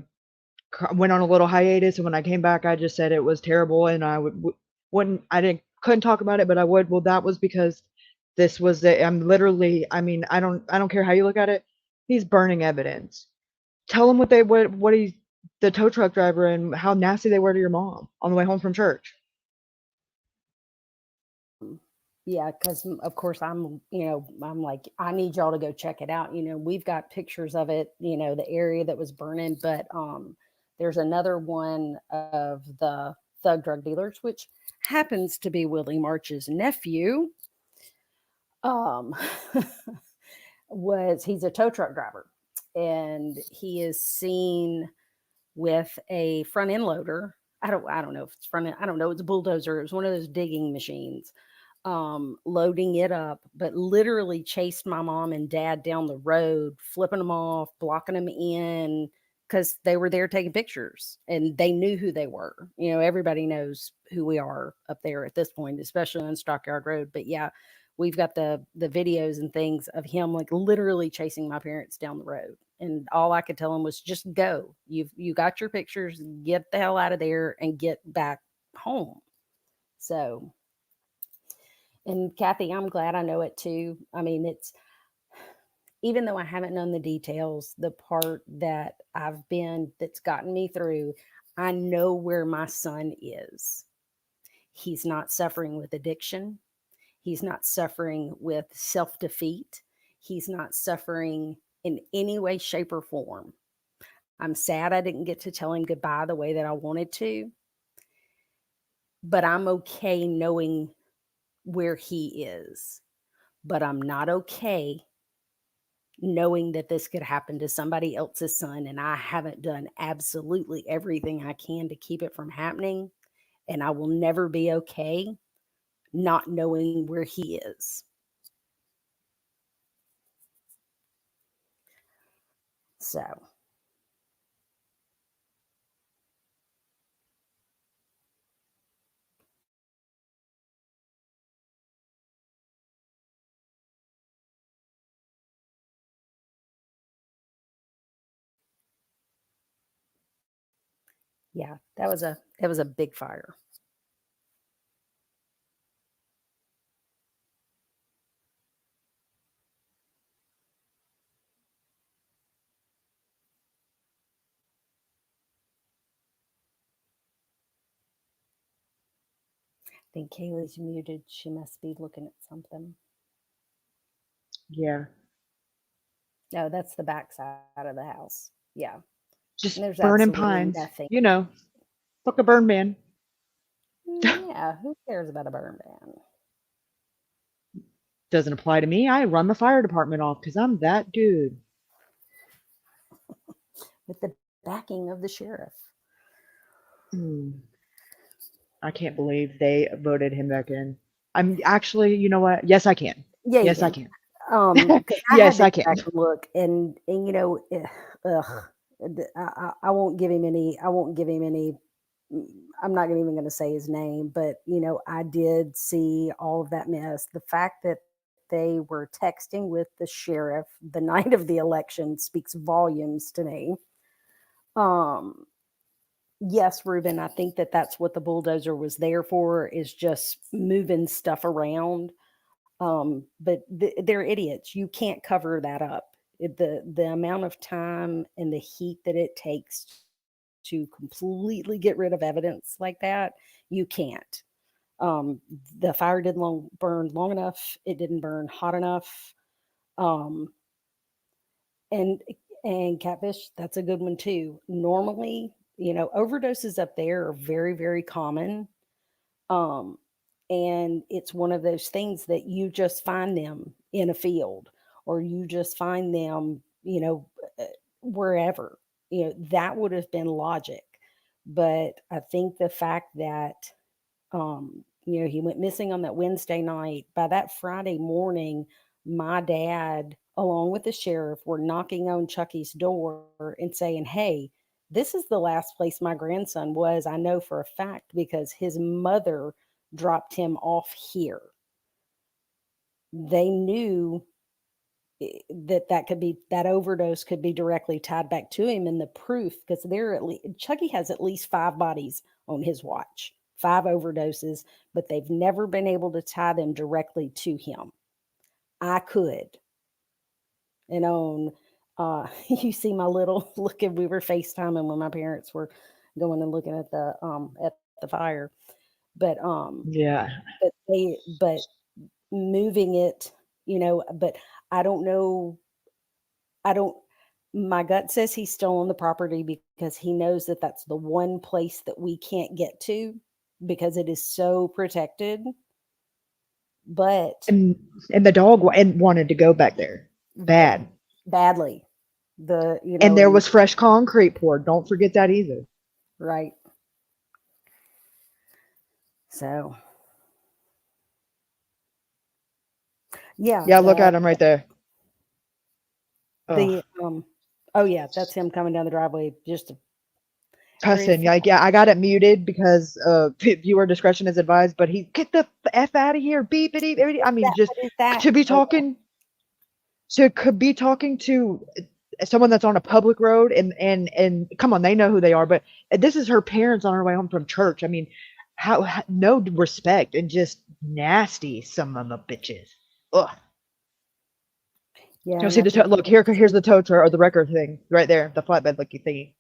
[SPEAKER 1] went on a little hiatus. And when I came back, I just said it was terrible, and I couldn't talk about it, but I would. Well, that was because this was I'm literally, I mean, I don't care how you look at it. He's burning evidence. Tell him what he's the tow truck driver and how nasty they were to your mom on the way home from church.
[SPEAKER 2] Yeah, because of course I'm like, I need y'all to go check it out. We've got pictures of it, the area that was burning, but there's another one of the thug drug dealers, which happens to be Willie March's nephew. He's a tow truck driver, and he is seen with a front end loader. I don't know if it's front end, I don't know, it's a bulldozer. It was one of those digging machines. Loading it up, but literally chased my mom and dad down the road, flipping them off, blocking them in, because they were there taking pictures and they knew who they were. Everybody knows who we are up there at this point, especially on Stockyard Road. But yeah, we've got the videos and things of him like literally chasing my parents down the road. And all I could tell him was just go. You got your pictures, get the hell out of there and get back home. So, and Kathy, I'm glad I know it too. I mean, it's, even though I haven't known the details, the part that that's gotten me through, I know where my son is. He's not suffering with addiction. He's not suffering with self-defeat. He's not suffering in any way, shape, or form. I'm sad I didn't get to tell him goodbye the way that I wanted to, but I'm okay knowing where he is, but I'm not okay knowing that this could happen to somebody else's son, and I haven't done absolutely everything I can to keep it from happening, and I will never be okay not knowing where he is. So yeah, it was a big fire. I think Kaylee's muted. She must be looking at something.
[SPEAKER 1] Yeah.
[SPEAKER 2] No, that's the back side of the house. Yeah.
[SPEAKER 1] Just
[SPEAKER 2] And there's
[SPEAKER 1] burning
[SPEAKER 2] absolutely
[SPEAKER 1] pines.
[SPEAKER 2] nothing.
[SPEAKER 1] You know, fuck a burn man.
[SPEAKER 2] Yeah, who cares about a burn ban?
[SPEAKER 1] Doesn't apply to me. I run the fire department off because I'm that dude.
[SPEAKER 2] With the backing of the sheriff.
[SPEAKER 1] I can't believe they voted him back in. I'm actually, you know what? Yes, I can.
[SPEAKER 2] Yeah,
[SPEAKER 1] Yes,
[SPEAKER 2] you
[SPEAKER 1] I
[SPEAKER 2] can.
[SPEAKER 1] can. Yes, I can.
[SPEAKER 2] Back and look, and you know, I won't give him any. I won't give him any. I'm not even going to say his name, but you know, I did see all of that mess. The fact that they were texting with the sheriff the night of the election speaks volumes to me. Yes, Ruben, I think that that's what the bulldozer was there for, is just moving stuff around. But they're idiots. You can't cover that up. The amount of time and the heat that it takes to completely get rid of evidence like that, you can't. The fire didn't burn long enough. It didn't burn hot enough. Um, and catfish, that's a good one too. Normally, you know, overdoses up there are very, very common. Um, and it's one of those things that you just find them in a field, or you just find them, you know, wherever. You know, that would have been logic. But I think the fact that, you know, he went missing on that Wednesday night, by that Friday morning, my dad, along with the sheriff, were knocking on Chucky's door and saying, "Hey, this is the last place my grandson was. I know for a fact because his mother dropped him off here." They knew that overdose could be directly tied back to him, and the proof, because Chucky has at least 5 bodies on his watch, 5 overdoses, but they've never been able to tie them directly to him. I could. And on you see my little look, at we were FaceTiming when my parents were going and looking at the fire. But
[SPEAKER 1] Yeah.
[SPEAKER 2] but moving it, you know, but I don't know. I don't, my gut says he's still on the property because he knows that that's the one place that we can't get to because it is so protected. But
[SPEAKER 1] And the dog wanted to go back there bad.
[SPEAKER 2] badly, you know,
[SPEAKER 1] And there was fresh concrete poured. Don't forget that either.
[SPEAKER 2] right. So yeah,
[SPEAKER 1] Yeah, look at him right there.
[SPEAKER 2] the oh yeah, that's him coming down the driveway. Just
[SPEAKER 1] Cussing. Like, yeah, I got it muted because viewer discretion is advised, but he get the F out of here. Beep it. I mean, just to be talking to someone that's on a public road and come on, they know who they are, but this is her parents on her way home from church. I mean, how no respect and just nasty, some of the bitches. Ugh.
[SPEAKER 2] Yeah,
[SPEAKER 1] You'll see the look here. Here's the tow truck or the record thing right there, the flatbed looking thingy.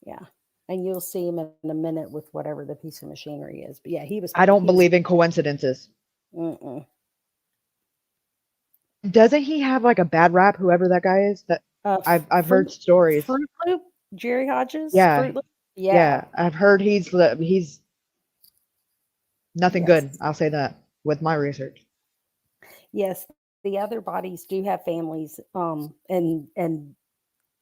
[SPEAKER 2] Yeah, and you'll see him in a minute with whatever the piece of machinery is. But yeah,
[SPEAKER 1] I don't believe in coincidences. Doesn't he have like a bad rap? Whoever that guy is, that I've heard stories.
[SPEAKER 2] Fruit Loop, Jerry Hodges.
[SPEAKER 1] Yeah,
[SPEAKER 2] Fruit Loop?
[SPEAKER 1] Yeah, I've heard he's Nothing
[SPEAKER 2] Yes.
[SPEAKER 1] good. I'll say that with my research.
[SPEAKER 2] Yes, the other bodies do have families, and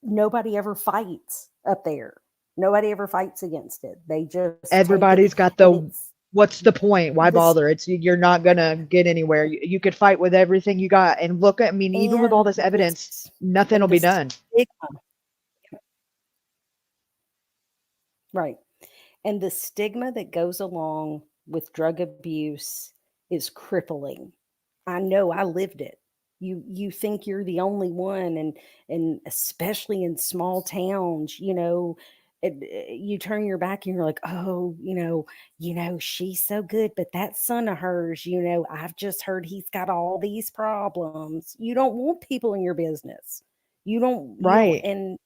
[SPEAKER 2] nobody ever fights up there. Nobody ever fights against it. They just take it,
[SPEAKER 1] Everybody's got
[SPEAKER 2] and
[SPEAKER 1] the
[SPEAKER 2] it's
[SPEAKER 1] what's the point? Why
[SPEAKER 2] this
[SPEAKER 1] bother? You're not gonna get anywhere. You could fight with everything you got, and look at. I mean, even with all
[SPEAKER 2] and
[SPEAKER 1] this evidence,
[SPEAKER 2] this
[SPEAKER 1] nothing
[SPEAKER 2] and
[SPEAKER 1] will
[SPEAKER 2] the
[SPEAKER 1] be done.
[SPEAKER 2] stigma, right? And the stigma that goes along with drug abuse is crippling. I know, I lived it. You think you're the only one, and especially in small towns, you turn your back and you're like, oh, she's so good, but that son of hers, I've just heard he's got all these problems. You don't want people in your business. You don't,
[SPEAKER 1] Right.
[SPEAKER 2] and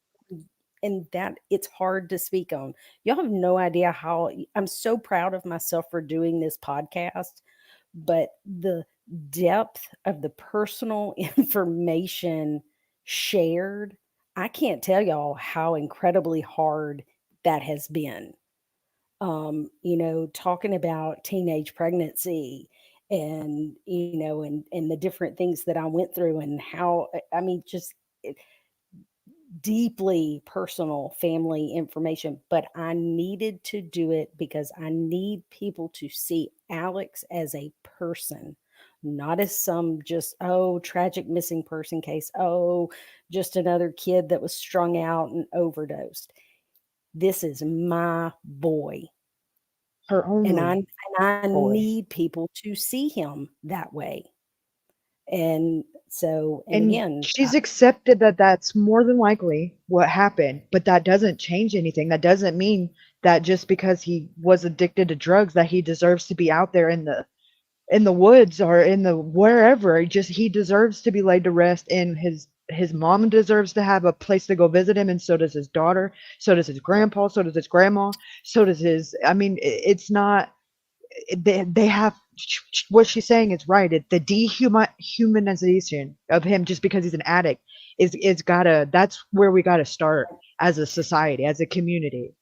[SPEAKER 2] that it's hard to speak on. Y'all have no idea how I'm so proud of myself for doing this podcast, but the depth of the personal information shared, I can't tell y'all how incredibly hard that has been. Talking about teenage pregnancy and the different things that I went through and how, I mean, just deeply personal family information, but I needed to do it because I need people to see Alex as a person, not as some just, oh, tragic missing person case. Oh, just another kid that was strung out and overdosed. This is my boy.
[SPEAKER 1] Her
[SPEAKER 2] And I,
[SPEAKER 1] only
[SPEAKER 2] and I
[SPEAKER 1] boy.
[SPEAKER 2] need people to see him that way. And so, and
[SPEAKER 1] And
[SPEAKER 2] again,
[SPEAKER 1] she's accepted that that's more than likely what happened, but that doesn't change anything. That doesn't mean that just because he was addicted to drugs that he deserves to be out there in the woods or in the wherever. He deserves to be laid to rest, and his mom deserves to have a place to go visit him, and so does his daughter, so does his grandpa, so does his grandma, so does his. I mean, it's not they have what she's saying is right. The dehumanization of him just because he's an addict is gotta. That's where we gotta start as a society, as a community.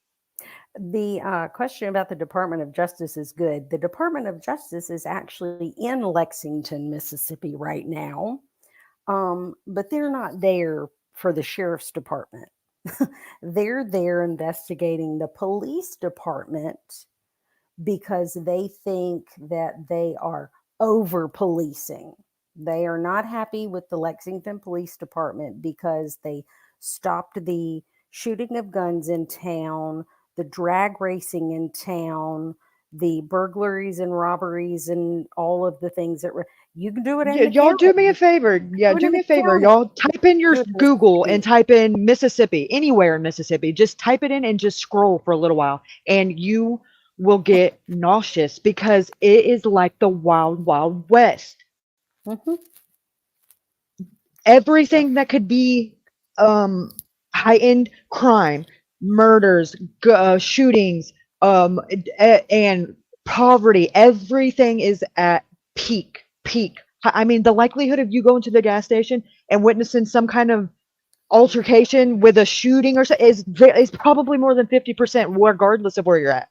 [SPEAKER 2] the question about the Department of Justice is good. The Department of Justice is actually in Lexington, Mississippi right now, but they're not there for the sheriff's department. They're there investigating the police department because they think that they are over policing. They are not happy with the Lexington Police Department because they stopped the shooting of guns in town, the drag racing in town, the burglaries and robberies, and all of the things that were. You can do it in the
[SPEAKER 1] Y'all do me a
[SPEAKER 2] county.
[SPEAKER 1] favor. Yeah,
[SPEAKER 2] Do it
[SPEAKER 1] do
[SPEAKER 2] in
[SPEAKER 1] me
[SPEAKER 2] the
[SPEAKER 1] a favor.
[SPEAKER 2] county.
[SPEAKER 1] Y'all type in your
[SPEAKER 2] Do it in
[SPEAKER 1] Google and
[SPEAKER 2] Mississippi.
[SPEAKER 1] type in Mississippi, anywhere in Mississippi. Just type it in and just scroll for a little while, and you will get nauseous because it is like the wild, wild west.
[SPEAKER 2] Mhm.
[SPEAKER 1] Everything that could be um heightened crime, murders, shootings, and poverty, everything is at peak. I mean, the likelihood of you going to the gas station and witnessing some kind of altercation with a shooting or so is probably more than 50%, regardless of where you're at.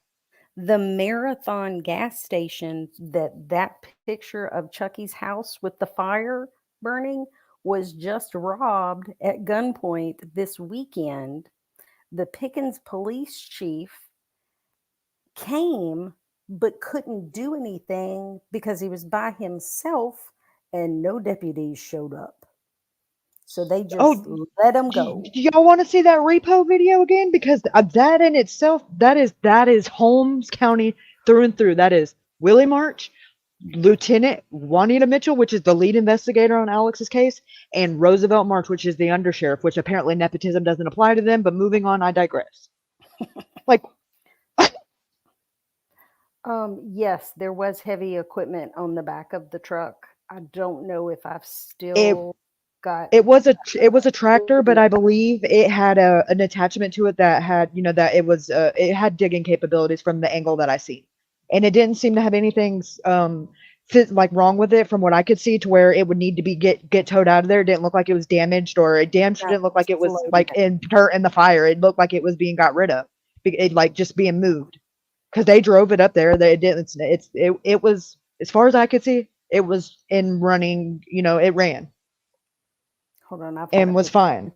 [SPEAKER 2] The Marathon gas station that picture of Chucky's house with the fire burning was just robbed at gunpoint this weekend. The Pickens police chief came but couldn't do anything because he was by himself and no deputies showed up. So they just
[SPEAKER 1] Oh,
[SPEAKER 2] let him
[SPEAKER 1] do
[SPEAKER 2] go.
[SPEAKER 1] y'all want to see that repo video again? Because that in itself, that is Holmes County through and through. That is Willie March, Lieutenant Juanita Mitchell, which is the lead investigator on Alex's case, and Roosevelt March, which is the undersheriff, which apparently nepotism doesn't apply to them. But moving on, I digress. Like,
[SPEAKER 2] Yes, there was heavy equipment on the back of the truck. I don't know if I've
[SPEAKER 1] it
[SPEAKER 2] still got.
[SPEAKER 1] it was a tractor, but I believe it had an attachment to it that had, that it had digging capabilities from the angle that I see, and it didn't seem to have anything like wrong with it from what I could see to where it would need to be get towed out of there. It didn't look like it was damaged, or it damn sure
[SPEAKER 2] No,
[SPEAKER 1] didn't look like it was
[SPEAKER 2] loaded.
[SPEAKER 1] like in the fire. It looked like it was being got rid of, it like just being moved. because they drove it up there. They didn't. It was, as far as I could see, it was in running. It ran
[SPEAKER 2] Hold on, I've got a
[SPEAKER 1] and was
[SPEAKER 2] picture
[SPEAKER 1] fine.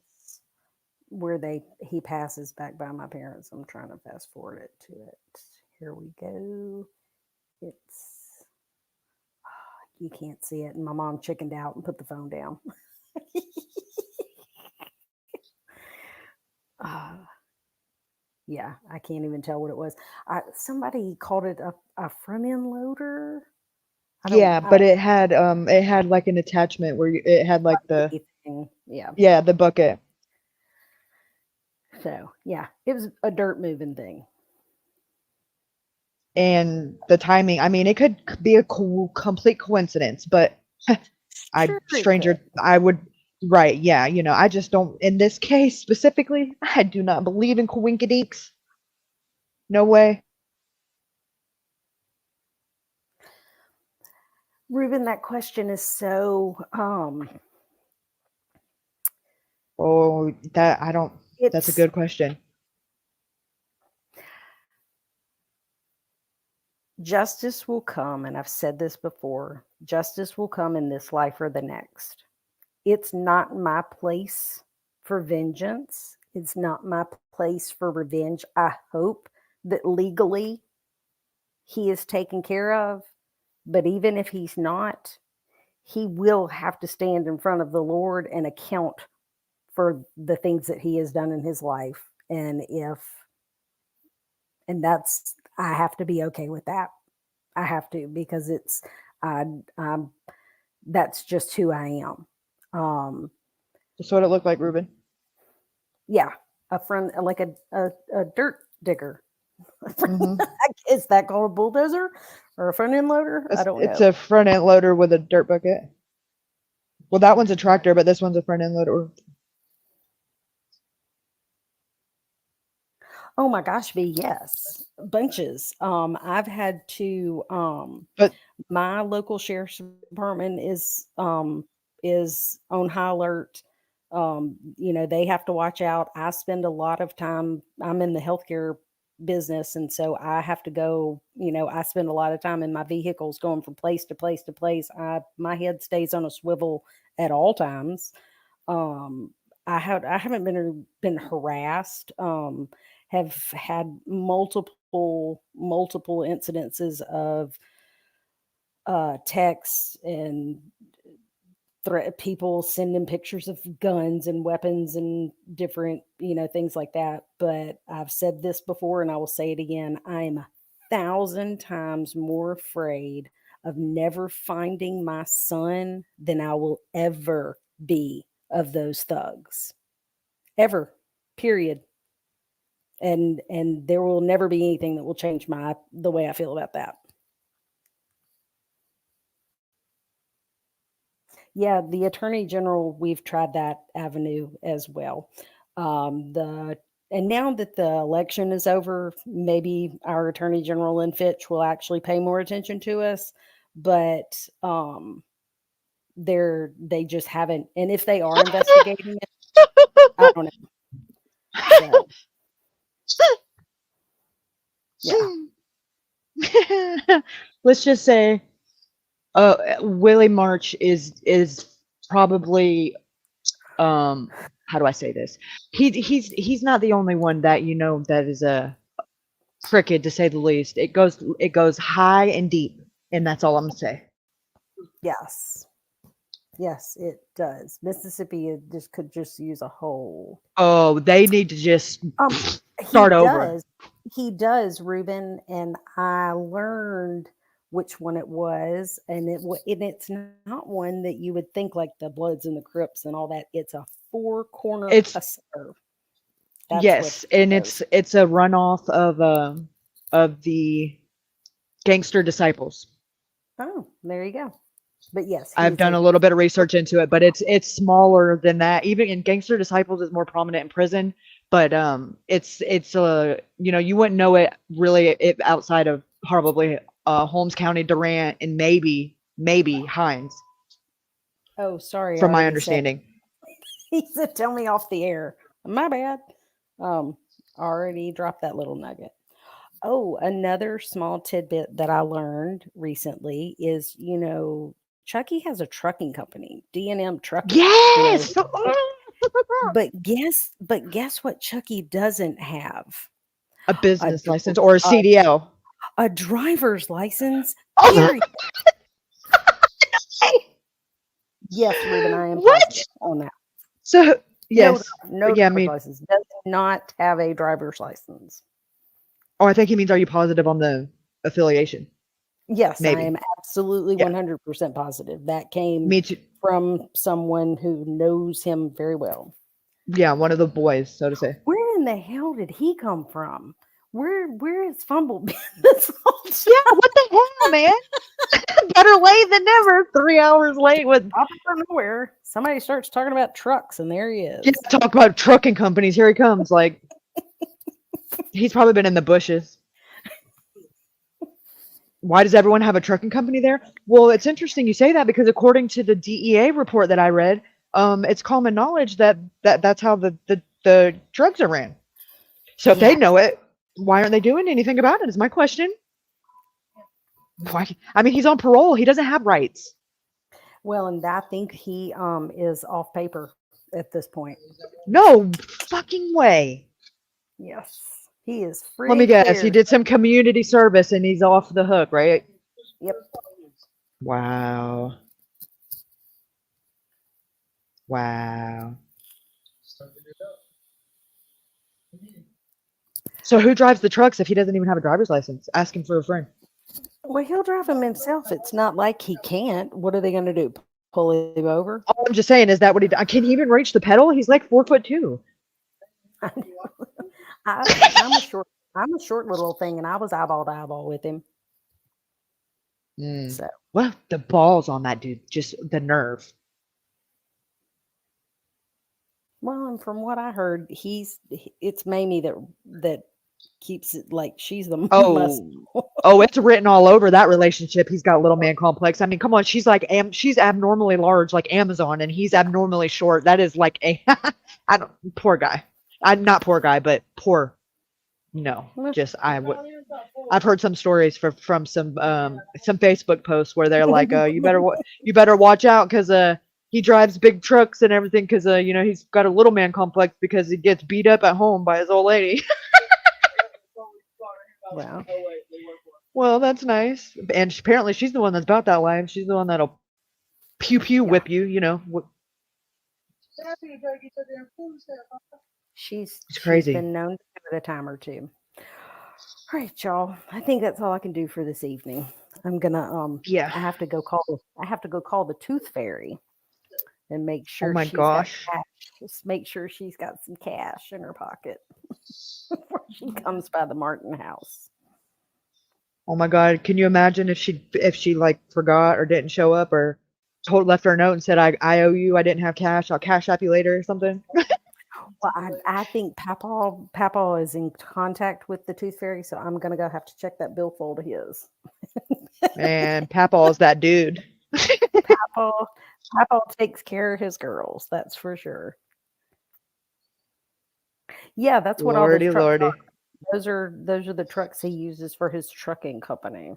[SPEAKER 2] where he passes back by my parents. I'm trying to fast forward it to it. Here we go. It's you can't see it, and my mom chickened out and put the phone down. Yeah, I can't even tell what it was. Somebody called it a front end loader.
[SPEAKER 1] Yeah, but it had like an attachment where it had like the the bucket.
[SPEAKER 2] So yeah, it was a dirt moving thing.
[SPEAKER 1] And the timing, I mean, it could be a complete coincidence, but I would, right, yeah, I just don't, in this case specifically, I do not believe in coinkydinks. No way.
[SPEAKER 2] Ruben, that question is so
[SPEAKER 1] that's a good question.
[SPEAKER 2] Justice will come, and I've said this before, justice will come in this life or the next. It's not my place for vengeance. It's not my place for revenge. I hope that legally he is taken care of, but even if he's not, he will have to stand in front of the Lord and account for the things that he has done in his life. And I have to be okay with that. I have to, because that's just who I am.
[SPEAKER 1] Just what it looked like, Ruben.
[SPEAKER 2] Yeah, a friend, like a dirt digger.
[SPEAKER 1] Mm-hmm.
[SPEAKER 2] Is that called a bulldozer or a front end loader? I don't know.
[SPEAKER 1] It's a front end loader with a dirt bucket. Well, that one's a tractor, but this one's a front end loader.
[SPEAKER 2] Oh my gosh, yes, bunches. I've had to.
[SPEAKER 1] But
[SPEAKER 2] my local sheriff's department is on high alert. They have to watch out. I spend a lot of time. I'm in the healthcare business, and so I have to go. I spend a lot of time in my vehicles going from place to place to place. My head stays on a swivel at all times. I haven't been harassed. Have had multiple incidences of texts and people sending pictures of guns and weapons and different things like that. But I've said this before and I will say it again. I'm 1,000 times more afraid of never finding my son than I will ever be of those thugs. Ever. Period. And there will never be anything that will change the way I feel about that. Yeah, the Attorney General, we've tried that avenue as well. And now that the election is over, maybe our Attorney General in Fitch will actually pay more attention to us. But they just haven't. And if they are investigating it, I don't know. So,
[SPEAKER 1] yeah. Let's just say Willie March is probably how do I say this? He's not the only one that that is a crooked, to say the least. It goes high and deep, and that's all I'm gonna say.
[SPEAKER 2] Yes, it does. Mississippi could just use a whole.
[SPEAKER 1] Oh, they need to just start over.
[SPEAKER 2] He does, Ruben, and I learned which one it was, and it's not one that you would think like the Bloods and the Crips and all that. It's a four-corner hustler.
[SPEAKER 1] Yes, and it's a runoff of the Gangster Disciples.
[SPEAKER 2] Oh, there you go. But yes,
[SPEAKER 1] I've done a little bit of research into it, but it's smaller than that. Even in Gangster Disciples is more prominent in prison, but it's you wouldn't know it really outside of probably Holmes County, Durant, and maybe Hines.
[SPEAKER 2] Oh, sorry.
[SPEAKER 1] From my understanding.
[SPEAKER 2] He said, "Tell me off the air." My bad. Already dropped that little nugget. Oh, another small tidbit that I learned recently is, Chucky has a trucking company, D&M Trucking.
[SPEAKER 1] Yes.
[SPEAKER 2] But guess what Chucky doesn't have?
[SPEAKER 1] A
[SPEAKER 2] A
[SPEAKER 1] business
[SPEAKER 2] dr-
[SPEAKER 1] license or a
[SPEAKER 2] a,
[SPEAKER 1] CDL.
[SPEAKER 2] a driver's license.
[SPEAKER 1] Oh,
[SPEAKER 2] Period. Yes, Ruben, I am
[SPEAKER 1] what?
[SPEAKER 2] positive on that.
[SPEAKER 1] So yes,
[SPEAKER 2] No
[SPEAKER 1] yeah. I
[SPEAKER 2] driver's
[SPEAKER 1] mean,
[SPEAKER 2] license. Does not have a driver's license.
[SPEAKER 1] oh, I think he means, are you positive on the affiliation?
[SPEAKER 2] Yes, I
[SPEAKER 1] Maybe.
[SPEAKER 2] am absolutely
[SPEAKER 1] Yeah.
[SPEAKER 2] 100% positive. That came
[SPEAKER 1] Me too.
[SPEAKER 2] from someone who knows him very well.
[SPEAKER 1] Yeah, one of the boys, so to say.
[SPEAKER 2] Where in the hell did he come from? Where is Fumble been this whole time?
[SPEAKER 1] Yeah, what the hell, man? Better late than never. 3 hours late with.
[SPEAKER 2] Out of nowhere, somebody starts talking about trucks, and there he is.
[SPEAKER 1] Yeah, talk about trucking companies. Here he comes. Like, he's probably been in the bushes. Why does everyone have a trucking company there? Well, it's interesting you say that, because according to the DEA report that I read, it's common knowledge that's how the drugs are ran. So if they
[SPEAKER 2] Yeah.
[SPEAKER 1] know it, why aren't they doing anything about it? Is my question. Why? I mean, he's on parole. He doesn't have rights.
[SPEAKER 2] Well, and I think he is off paper at this point.
[SPEAKER 1] No fucking way.
[SPEAKER 2] Yes, he is free.
[SPEAKER 1] Let me guess. He did some community service and he's off the hook, right?
[SPEAKER 2] Yep.
[SPEAKER 1] Wow. Wow. So who drives the trucks if he doesn't even have a driver's license? Ask him for a friend.
[SPEAKER 2] Well, he'll drive him himself. It's not like he can't. What are they going to do? Pull him over?
[SPEAKER 1] All I'm just saying is that what he can he even reach the pedal? He's like 4'2".
[SPEAKER 2] I'm a short little thing, and I was eyeball to eyeball with him. So
[SPEAKER 1] Well, the balls on that dude, just the nerve.
[SPEAKER 2] Well, and from what I heard, it's Mamie that keeps it like she's the
[SPEAKER 1] Oh, it's written all over that relationship. He's got little man complex. I mean, come on, she's like she's abnormally large, like Amazon, and he's abnormally short. That is like poor guy. I'm not poor guy, but poor. No, just I've heard some stories from some Facebook posts where they're like, you better watch out because he drives big trucks and everything because he's got a little man complex because he gets beat up at home by his old lady.
[SPEAKER 2] Wow.
[SPEAKER 1] Well, that's nice. And apparently she's the one that's about that life. She's the one that'll pew whip you,
[SPEAKER 2] She's
[SPEAKER 1] crazy.
[SPEAKER 2] She's been known to do it a time or two. All right, y'all. I think that's all I can do for this evening. I'm gonna I have to go call the tooth fairy and make sure
[SPEAKER 1] my
[SPEAKER 2] she's
[SPEAKER 1] gosh.
[SPEAKER 2] got cash. Just make sure she's got some cash in her pocket before she comes by the Martin house.
[SPEAKER 1] Oh my God. Can you imagine if she like forgot or didn't show up or left her a note and said, I owe you, I didn't have cash, I'll cash app you later or something?
[SPEAKER 2] Well, I think Papaw is in contact with the tooth fairy, so I'm gonna go have to check that billfold of his.
[SPEAKER 1] Man, Papaw's that dude.
[SPEAKER 2] Papaw takes care of his girls, that's for sure. Yeah, that's what all those trucks
[SPEAKER 1] Lordy.
[SPEAKER 2] are. Those are the trucks he uses for his trucking company.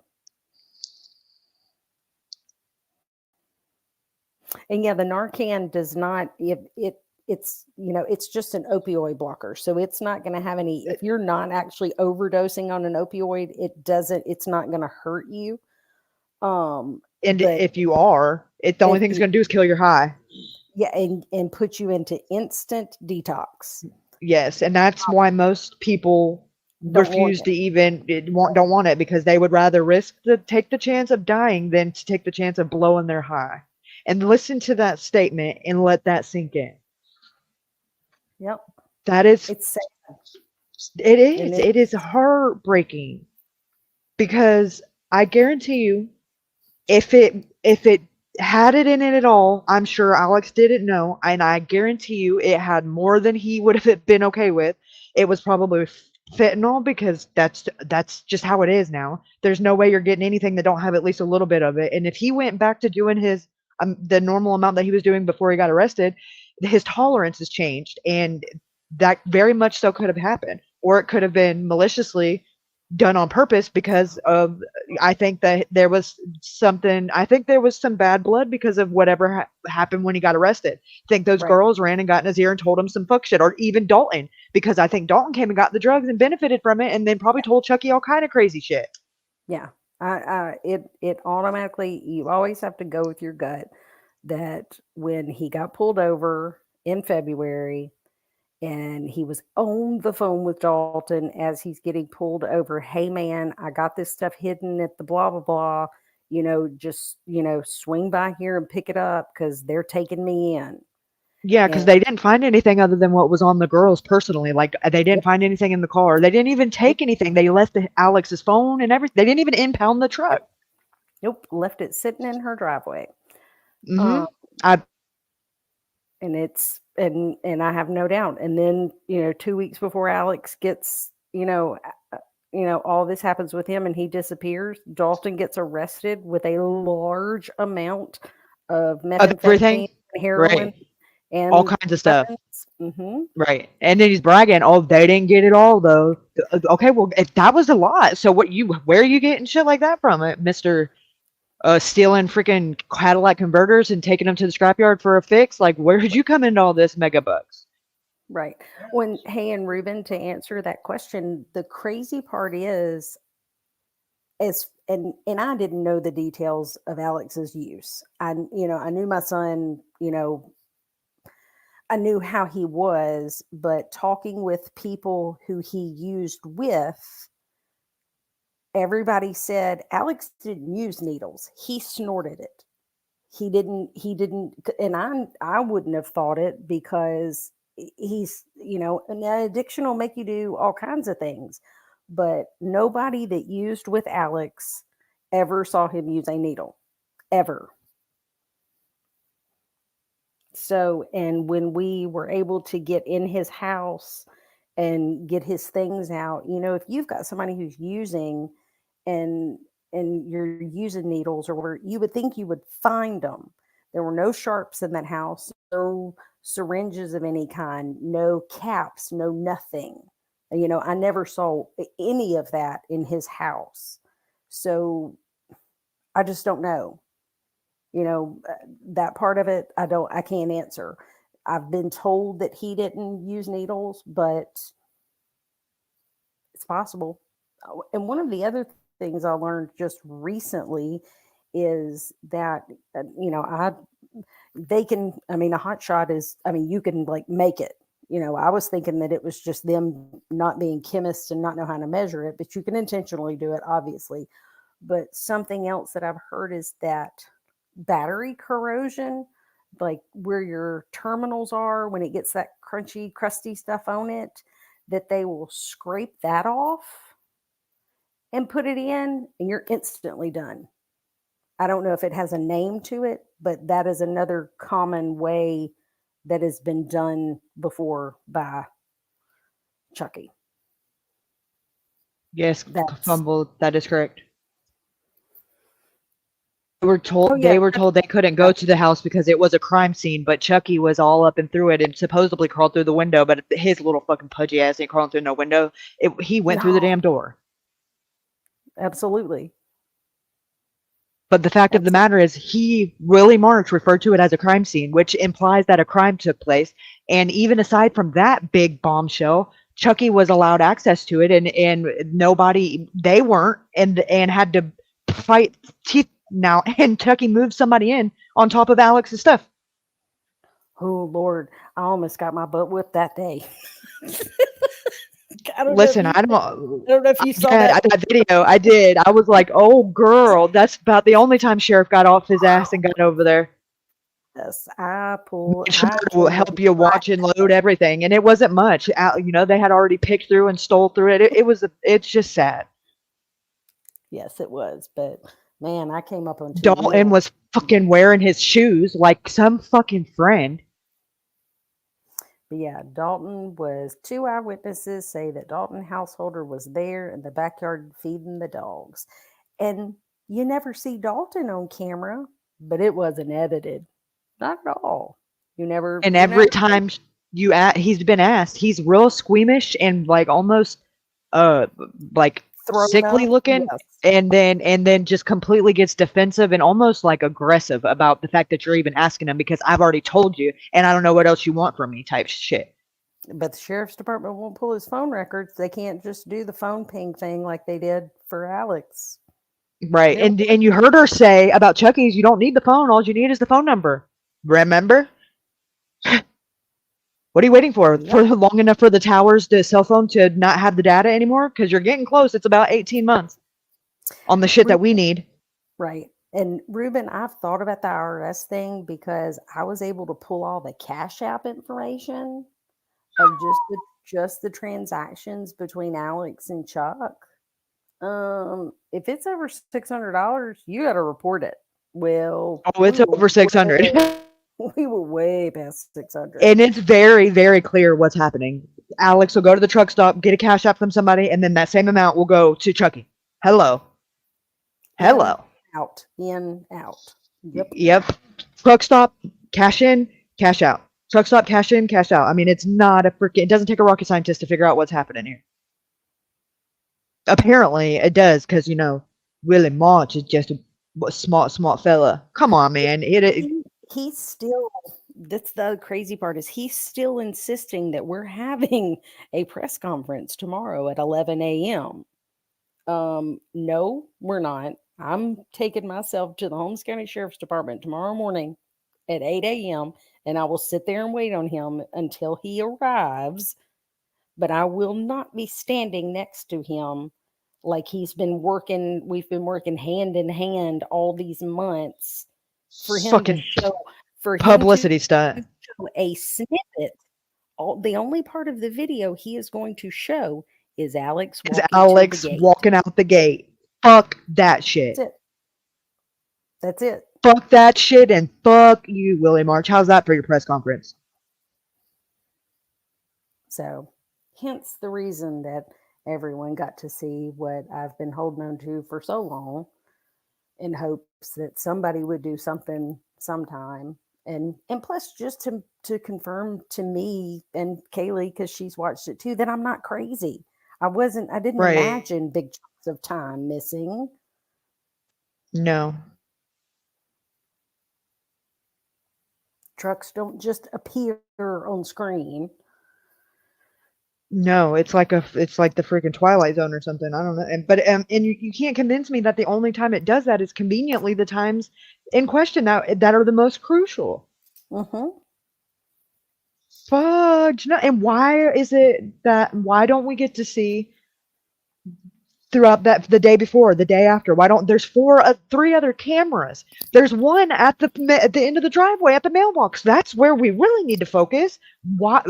[SPEAKER 2] And yeah, the Narcan does not it's just an opioid blocker. So it's not going to have any, if you're not actually overdosing on an opioid, it's not going to hurt you.
[SPEAKER 1] And if you are, the only thing it's going to do is kill your high.
[SPEAKER 2] Yeah. And put you into instant detox.
[SPEAKER 1] Yes. And that's why most people refuse to even don't want it, because they would rather take the chance of dying than to take the chance of blowing their high. And listen to that statement and let that sink in.
[SPEAKER 2] Yep.
[SPEAKER 1] That is,
[SPEAKER 2] it's sad.
[SPEAKER 1] It is. It is heartbreaking, because I guarantee you, if it had it in it at all, I'm sure Alex didn't know, and I guarantee you it had more than he would have been okay with. It was probably fentanyl, because that's just how it is now. There's no way you're getting anything that don't have at least a little bit of it. And if he went back to doing his the normal amount that he was doing before he got arrested, his tolerance has changed, and that very much so could have happened, or it could have been maliciously done on purpose because of, I think that there was something, I think there was some bad blood because of whatever happened when he got arrested. I think those
[SPEAKER 2] Right.
[SPEAKER 1] girls ran and got in his ear and told him some fuck shit, or even Dalton, because I think Dalton came and got the drugs and benefited from it, and then probably told Chucky all kind of crazy shit.
[SPEAKER 2] Yeah. It automatically, you always have to go with your gut that when he got pulled over in February and he was on the phone with Dalton as he's getting pulled over, hey man, I got this stuff hidden at the blah, blah, blah, just, swing by here and pick it up because they're taking me in.
[SPEAKER 1] Yeah, because
[SPEAKER 2] And
[SPEAKER 1] they didn't find anything other than what was on the girls personally. Like they didn't find anything in the car. They didn't even take anything. They left Alex's phone and everything. They didn't even impound the truck.
[SPEAKER 2] nope, left it sitting in her driveway.
[SPEAKER 1] Hmm.
[SPEAKER 2] Um,
[SPEAKER 1] I
[SPEAKER 2] and it's and I have no doubt. And then 2 weeks before Alex gets all this happens with him and he disappears, Dalton gets arrested with a large amount of
[SPEAKER 1] of
[SPEAKER 2] methamphetamine,
[SPEAKER 1] everything,
[SPEAKER 2] heroin,
[SPEAKER 1] right? All
[SPEAKER 2] and
[SPEAKER 1] kinds of stuff.
[SPEAKER 2] Mm-hmm.
[SPEAKER 1] Right. And then he's bragging, oh, they didn't get it all though. Okay, well, if that was a lot, so where are you getting shit like that from, Mr. Stealing freaking Cadillac converters and taking them to the scrapyard for a fix? Like, where did you come into all this mega bucks?
[SPEAKER 2] Right. And Ruben, to answer that question, the crazy part is and I didn't know the details of Alex's use. I knew my son, I knew how he was, but talking with people who he used with, everybody said Alex didn't use needles. He snorted it. He didn't, and I wouldn't have thought it because he's, an addiction will make you do all kinds of things, but nobody that used with Alex ever saw him use a needle, ever. So, and when we were able to get in his house and get his things out, if you've got somebody who's using and you're using needles or whatever, you would think you would find them. There were no sharps in that house, no syringes of any kind, no caps, no nothing. I never saw any of that in his house. So I just don't know. That part of it, I can't answer. I've been told that he didn't use needles, but it's possible. And one of the other things I learned just recently is that, a hot shot is, you can like make it. I was thinking that it was just them not being chemists and not know how to measure it, but you can intentionally do it, obviously. But something else that I've heard is that battery corrosion, like where your terminals are, when it gets that crunchy, crusty stuff on it, that they will scrape that off and put it in, and you're instantly done. I don't know if it has a name to it, but that is another common way that has been done before by Chucky.
[SPEAKER 1] Yes,
[SPEAKER 2] That's
[SPEAKER 1] fumble. That is correct. They
[SPEAKER 2] yeah,
[SPEAKER 1] were told they couldn't go to the house because it was a crime scene, but Chucky was all up and through it and supposedly crawled through the window, but his little fucking pudgy ass ain't crawling through no window. He went through the
[SPEAKER 2] no,
[SPEAKER 1] damn door.
[SPEAKER 2] absolutely.
[SPEAKER 1] But the fact of the matter is, Willie March referred to it as a crime scene, which implies that a crime took place. And even aside from that big bombshell, Chucky was allowed access to it, and nobody, they weren't, and had to fight teeth now. And Chucky moved somebody in on top of Alex's stuff.
[SPEAKER 2] Oh Lord, I almost got my butt whipped that day.
[SPEAKER 1] Listen, I don't
[SPEAKER 2] know if you saw
[SPEAKER 1] that video. I did. I was like, oh girl, that's about the only time Sheriff got off his ass and got over there.
[SPEAKER 2] Yes,
[SPEAKER 1] Sure will help you watch and load everything, and it wasn't much. They had already picked through and stole through it. It's just sad.
[SPEAKER 2] Yes, it was, but man, I came up on
[SPEAKER 1] Dalton was fucking wearing his shoes like some fucking friend.
[SPEAKER 2] But yeah, Dalton was 2 eyewitnesses say that Dalton householder was there in the backyard feeding the dogs. And you never see Dalton on camera, but it wasn't edited. Not at all.
[SPEAKER 1] And every time he's been asked, he's real squeamish and like almost like
[SPEAKER 2] Thrown
[SPEAKER 1] sickly
[SPEAKER 2] up,
[SPEAKER 1] looking,
[SPEAKER 2] yes.
[SPEAKER 1] and then just completely gets defensive and almost like aggressive about the fact that you're even asking him because I've already told you and I don't know what else you want from me type shit.
[SPEAKER 2] But the sheriff's department won't pull his phone records. They can't just do the phone ping thing like they did for Alex.
[SPEAKER 1] Right.
[SPEAKER 2] They're
[SPEAKER 1] And you heard her say about Chucky's, you don't need the phone. All you need is the phone number. Remember? What are you waiting for?
[SPEAKER 2] Yep.
[SPEAKER 1] For long enough for the towers, the cell phone to not have the data anymore? Because you're getting close. It's about 18 months on the shit that we need.
[SPEAKER 2] Right. And Ruben, I've thought about the IRS thing because I was able to pull all the Cash App information of just the transactions between Alex and Chuck. If it's over $600, you got to report it. Well,
[SPEAKER 1] Oh, it's over 600.
[SPEAKER 2] We were way past 600.
[SPEAKER 1] And it's very, very clear what's happening. Alex will go to the truck stop, get a cash app from somebody, and then that same amount will go to Chucky. Hello. Hello.
[SPEAKER 2] Out. In, out. Yep.
[SPEAKER 1] Yep. Truck stop, cash in, cash out. Truck stop, cash in, cash out. I mean, it's not a freaking, it doesn't take a rocket scientist to figure out what's happening here. Apparently, it does, because, you know, Willie March is just a smart fella. Come on, man.
[SPEAKER 2] He's still, that's the crazy part, is he's still insisting that we're having a press conference tomorrow at 11 a.m. No, we're not. I'm taking myself to the Holmes County Sheriff's Department tomorrow morning at 8 a.m. and I will sit there and wait on him until he arrives. But I will not be standing next to him like he's been working. We've been working hand in hand all these months for him
[SPEAKER 1] fucking
[SPEAKER 2] to show, for him
[SPEAKER 1] publicity
[SPEAKER 2] to
[SPEAKER 1] stunt.
[SPEAKER 2] show a snippet. The only part of the video he is going to show is Alex
[SPEAKER 1] walking out the gate. Fuck that shit.
[SPEAKER 2] That's it. That's it.
[SPEAKER 1] Fuck that shit and fuck you, Willie March. How's that for your press conference?
[SPEAKER 2] So, hence the reason that everyone got to see what I've been holding on to for so long in hopes that somebody would do something sometime. And plus just to confirm to me and Kaylee, because she's watched it too, that I'm not crazy. I didn't imagine big chunks of time missing.
[SPEAKER 1] No.
[SPEAKER 2] Trucks don't just appear on screen.
[SPEAKER 1] No, it's like the freaking Twilight Zone or something. I don't know. And you can't convince me that the only time it does that is conveniently the times in question that are the most crucial.
[SPEAKER 2] Mm-hmm.
[SPEAKER 1] Fudge. No, and why is it that, why don't we get to see throughout that, the day before, the day after? Why don't, there's three other cameras. There's one at the end of the driveway at the mailbox. That's where we really need to focus. Why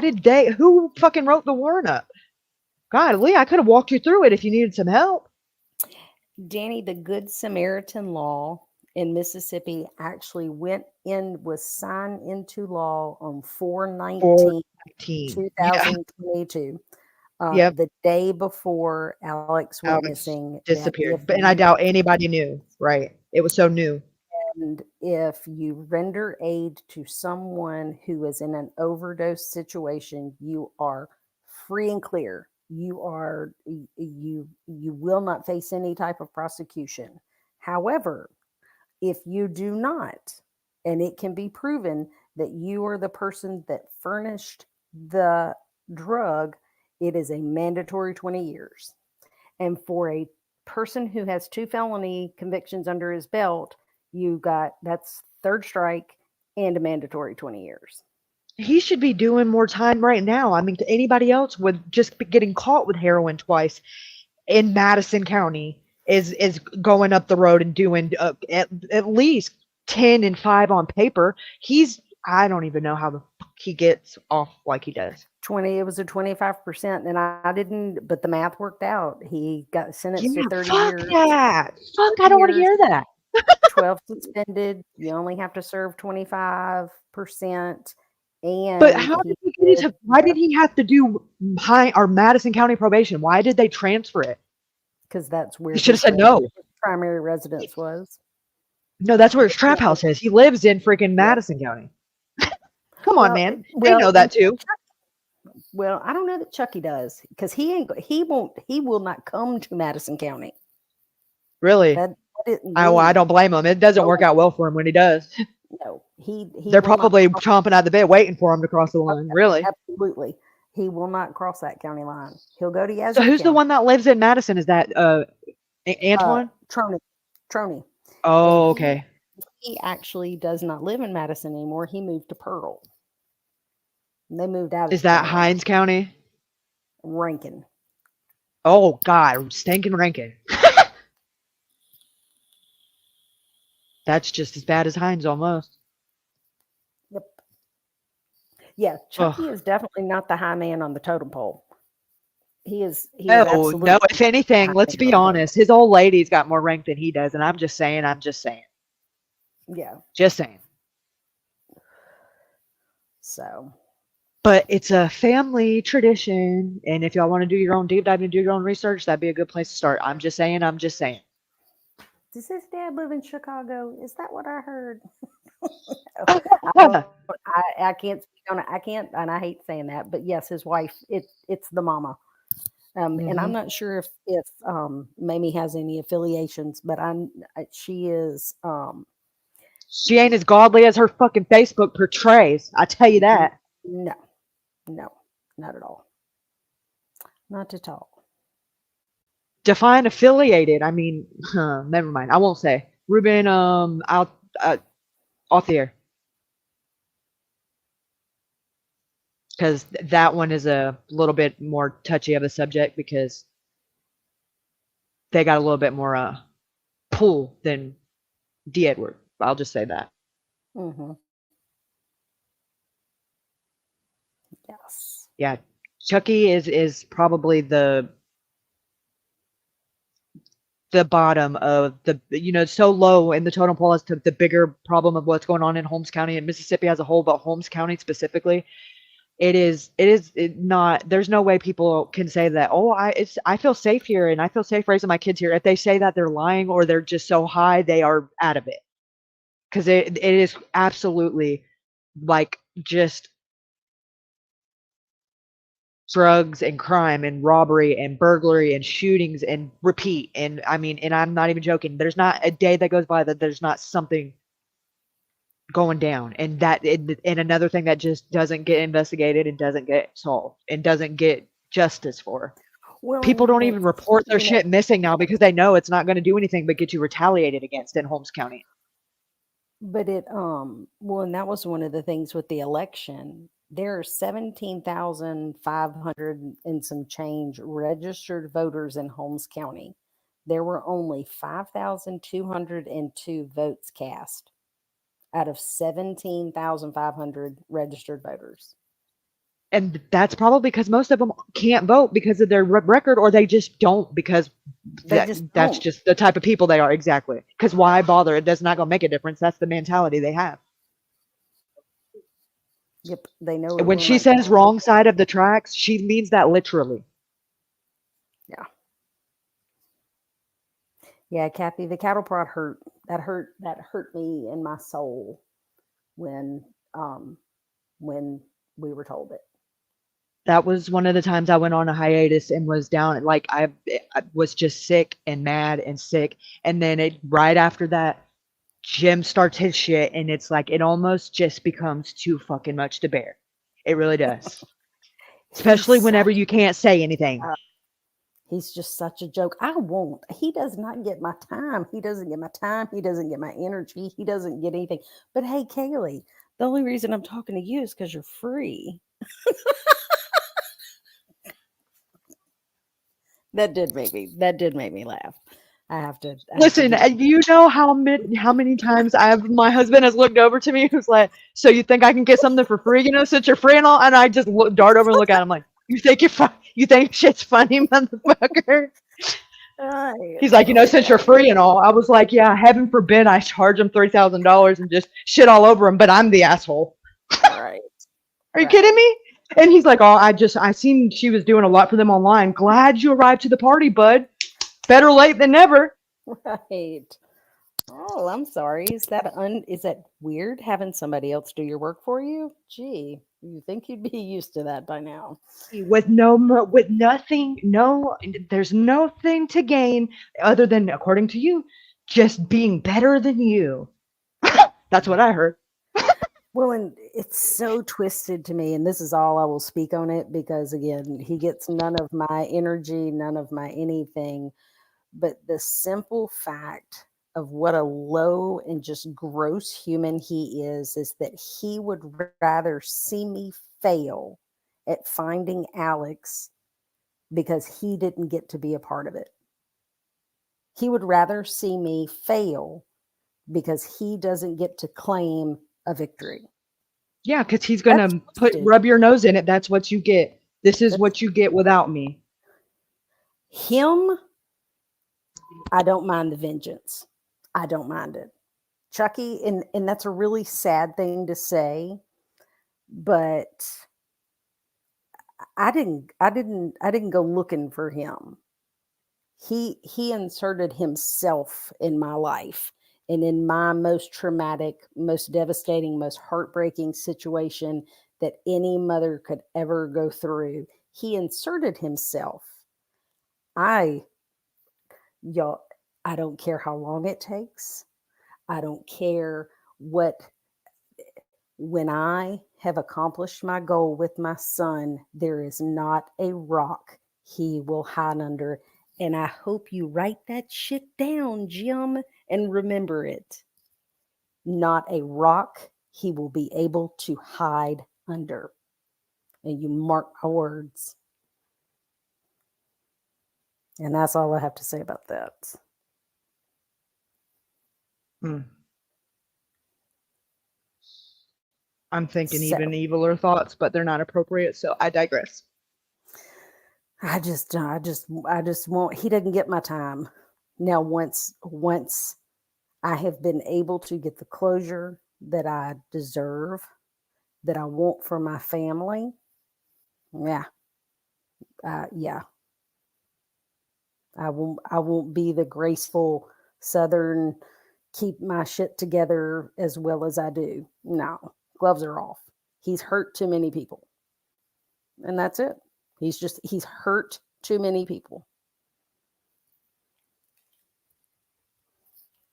[SPEAKER 1] did who fucking wrote the warrant up? God, Lee, I could have walked you through it if you needed some help.
[SPEAKER 2] Danny, the Good Samaritan Law in Mississippi actually was signed into law on 4/19/2022.
[SPEAKER 1] Yep.
[SPEAKER 2] The day before Alex went missing.
[SPEAKER 1] Disappeared. And I doubt anybody knew, right? It was so new.
[SPEAKER 2] And if you render aid to someone who is in an overdose situation, you are free and clear. You will not face any type of prosecution. However, if you do not, and it can be proven that you are the person that furnished the drug, it is a mandatory 20 years. And for a person who has 2 felony convictions under his belt, that's third strike and a mandatory 20 years.
[SPEAKER 1] He should be doing more time right now. I mean, to anybody else with just getting caught with heroin twice in Madison County is going up the road and doing at least 10 and 5 on paper. I don't even know how the fuck he gets off like he does.
[SPEAKER 2] It was a 25%, and I didn't, but the math worked out. He got sentenced to 30
[SPEAKER 1] fuck
[SPEAKER 2] years.
[SPEAKER 1] That. Fuck, I don't want to hear that.
[SPEAKER 2] 12 suspended. You only have to serve 25%. And
[SPEAKER 1] but why did he have to do Madison County probation? Why did they transfer it?
[SPEAKER 2] Because that's where
[SPEAKER 1] he should have said no.
[SPEAKER 2] His primary residence was.
[SPEAKER 1] No, that's where his trap house is. He lives in freaking Madison County. Come on, man. They know that too.
[SPEAKER 2] Well, I don't know that Chucky does because he will not come to Madison County.
[SPEAKER 1] Really?
[SPEAKER 2] That didn't
[SPEAKER 1] I don't blame him. It doesn't work out well for him when he does.
[SPEAKER 2] No, he
[SPEAKER 1] They're
[SPEAKER 2] will not
[SPEAKER 1] probably
[SPEAKER 2] cross-
[SPEAKER 1] chomping at the bit, waiting for him to cross the line. Really?
[SPEAKER 2] absolutely. He will not cross that county line. He'll go to Yazoo
[SPEAKER 1] So who's the
[SPEAKER 2] County.
[SPEAKER 1] one that lives in Madison? Is that Antoine?
[SPEAKER 2] Trony.
[SPEAKER 1] Oh,
[SPEAKER 2] And
[SPEAKER 1] okay.
[SPEAKER 2] He actually does not live in Madison anymore. He moved to Pearl. And they moved out of
[SPEAKER 1] Is that
[SPEAKER 2] Pearl.
[SPEAKER 1] Hines County?
[SPEAKER 2] Rankin.
[SPEAKER 1] Oh God, stinking Rankin. That's just as bad as Hines almost.
[SPEAKER 2] Yep. Yeah, Chucky
[SPEAKER 1] Ugh.
[SPEAKER 2] is definitely not the high man on the totem pole. He is
[SPEAKER 1] No,
[SPEAKER 2] absolutely
[SPEAKER 1] no. If anything,
[SPEAKER 2] high
[SPEAKER 1] let's
[SPEAKER 2] man
[SPEAKER 1] be
[SPEAKER 2] on the totem
[SPEAKER 1] honest. His old lady's got more rank than he does, and I'm just saying.
[SPEAKER 2] pole. Yeah.
[SPEAKER 1] Just saying.
[SPEAKER 2] So
[SPEAKER 1] But it's a family tradition, and if y'all want to do your own deep dive and do your own research, that'd be a good place to start. I'm just saying.
[SPEAKER 2] does his dad live in Chicago? Is that what I heard? I can't speak on it. I can't, and I hate saying that, but yes, his wife. It's the mama. And I'm not sure if Mamie has any affiliations, but she is.
[SPEAKER 1] She ain't as godly as her fucking Facebook portrays. I tell you that.
[SPEAKER 2] No, not at all. Not at all.
[SPEAKER 1] Define affiliated. I mean, never mind. I won't say. Ruben, off the air. Because that one is a little bit more touchy of a subject because they got a little bit more pull than D. Edward. I'll just say that.
[SPEAKER 2] Mm-hmm. Yes.
[SPEAKER 1] Yeah, Chucky is probably the bottom of the, so low in the totem pole as to the bigger problem of what's going on in Holmes County and Mississippi as a whole, but Holmes County specifically. It is not, there's no way people can say that, oh, I feel safe here and I feel safe raising my kids here. If they say that, they're lying or they're just so high they are out of it. Because it is absolutely like just drugs and crime and robbery and burglary and shootings and repeat. And I mean, and I'm not even joking. There's not a day that goes by that there's not something going down. And and another thing that just doesn't get investigated and doesn't get solved and doesn't get justice for.
[SPEAKER 2] Well,
[SPEAKER 1] People don't even report their shit missing now because they know it's not going to do anything but get you retaliated against in Holmes County.
[SPEAKER 2] But and that was one of the things with the election. There are 17,500 and some change registered voters in Holmes County. There were only 5,202 votes cast out of 17,500 registered voters.
[SPEAKER 1] And that's probably because most of them can't vote because of their record, or they just don't because that's just the type of people they are. Exactly. Because why bother? It does not going to make a difference. That's the mentality they have.
[SPEAKER 2] Yep, they know.
[SPEAKER 1] When she says wrong side of the tracks, she means that literally.
[SPEAKER 2] Yeah. Yeah, Kathy, the cattle prod hurt. That hurt me in my soul when we were told it.
[SPEAKER 1] That was one of the times I went on a hiatus and was down. Like I was just sick and mad and sick. And then right after that, Jim starts his shit, and it's like it almost just becomes too fucking much to bear. It really does. Especially whenever you can't say anything.
[SPEAKER 2] He's just such a joke. He does not get my time. He doesn't get my time. He doesn't get my energy. He doesn't get anything. But hey, Kaylee, the only reason I'm talking to you is because you're free. That did make me laugh. I have to
[SPEAKER 1] listen. You know how many times my husband has looked over to me who's like, "So you think I can get something for free? Since you're free and all." And I just dart over and look at him like, "You think you think shit's funny, motherfucker?" He's like, since you're free and all. I was like, "Yeah, heaven forbid I charge him $3,000 and just shit all over him, but I'm the asshole."
[SPEAKER 2] Right?
[SPEAKER 1] Are you kidding me? And he's like, "Oh, I seen she was doing a lot for them online. Glad you arrived to the party, bud. Better late than never."
[SPEAKER 2] Right. Oh, I'm sorry. Is that weird having somebody else do your work for you? Gee. You think you'd be used to that by now.
[SPEAKER 1] With with nothing, there's nothing to gain other than, according to you, just being better than you. That's what I heard.
[SPEAKER 2] Well, and it's so twisted to me, and this is all I will speak on it because, again, he gets none of my energy, none of my anything. But the simple fact of what a low and just gross human he is that he would rather see me fail at finding Alex because he didn't get to be a part of it. He would rather see me fail because he doesn't get to claim a victory.
[SPEAKER 1] Yeah, because he's
[SPEAKER 2] That's
[SPEAKER 1] gonna
[SPEAKER 2] twisted.
[SPEAKER 1] rub your nose in it. That's what you get. This is what you get without me.
[SPEAKER 2] Him, I don't mind the vengeance. I don't mind it. Chucky, and that's a really sad thing to say, but I didn't go looking for him. He inserted himself in my life and in my most traumatic, most devastating, most heartbreaking situation that any mother could ever go through. He inserted himself. Y'all, I don't care how long it takes. I don't care what, when I have accomplished my goal with my son, there is not a rock he will hide under. And I hope you write that shit down, Jim, and remember it. Not a rock he will be able to hide under. And you mark my words. And that's all I have to say about that.
[SPEAKER 1] I'm thinking
[SPEAKER 2] So-
[SPEAKER 1] even eviler thoughts, but they're not appropriate, so I digress.
[SPEAKER 2] I just want, he doesn't get my time. Now, once I have been able to get the closure that I deserve, that I want for my family, yeah. I won't be the graceful Southern, keep my shit together as well as I do. No, gloves are off. He's hurt too many people. And that's it. He's hurt too many people.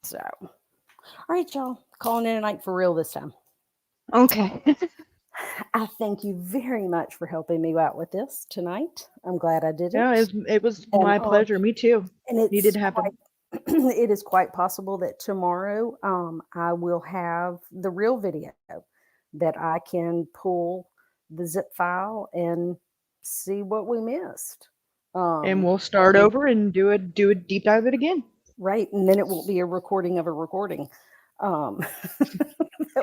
[SPEAKER 2] So, all right, y'all. Calling it a night for real this time.
[SPEAKER 1] Okay.
[SPEAKER 2] I thank you very much for helping me out with this tonight. I'm glad I did it.
[SPEAKER 1] Yeah, it was my pleasure. Me too.
[SPEAKER 2] And it
[SPEAKER 1] Needed to happen.
[SPEAKER 2] It is quite possible that tomorrow I will have the real video that I can pull the zip file and see what we missed.
[SPEAKER 1] And we'll start over and do a deep dive it again.
[SPEAKER 2] Right, and then it won't be a recording of a recording.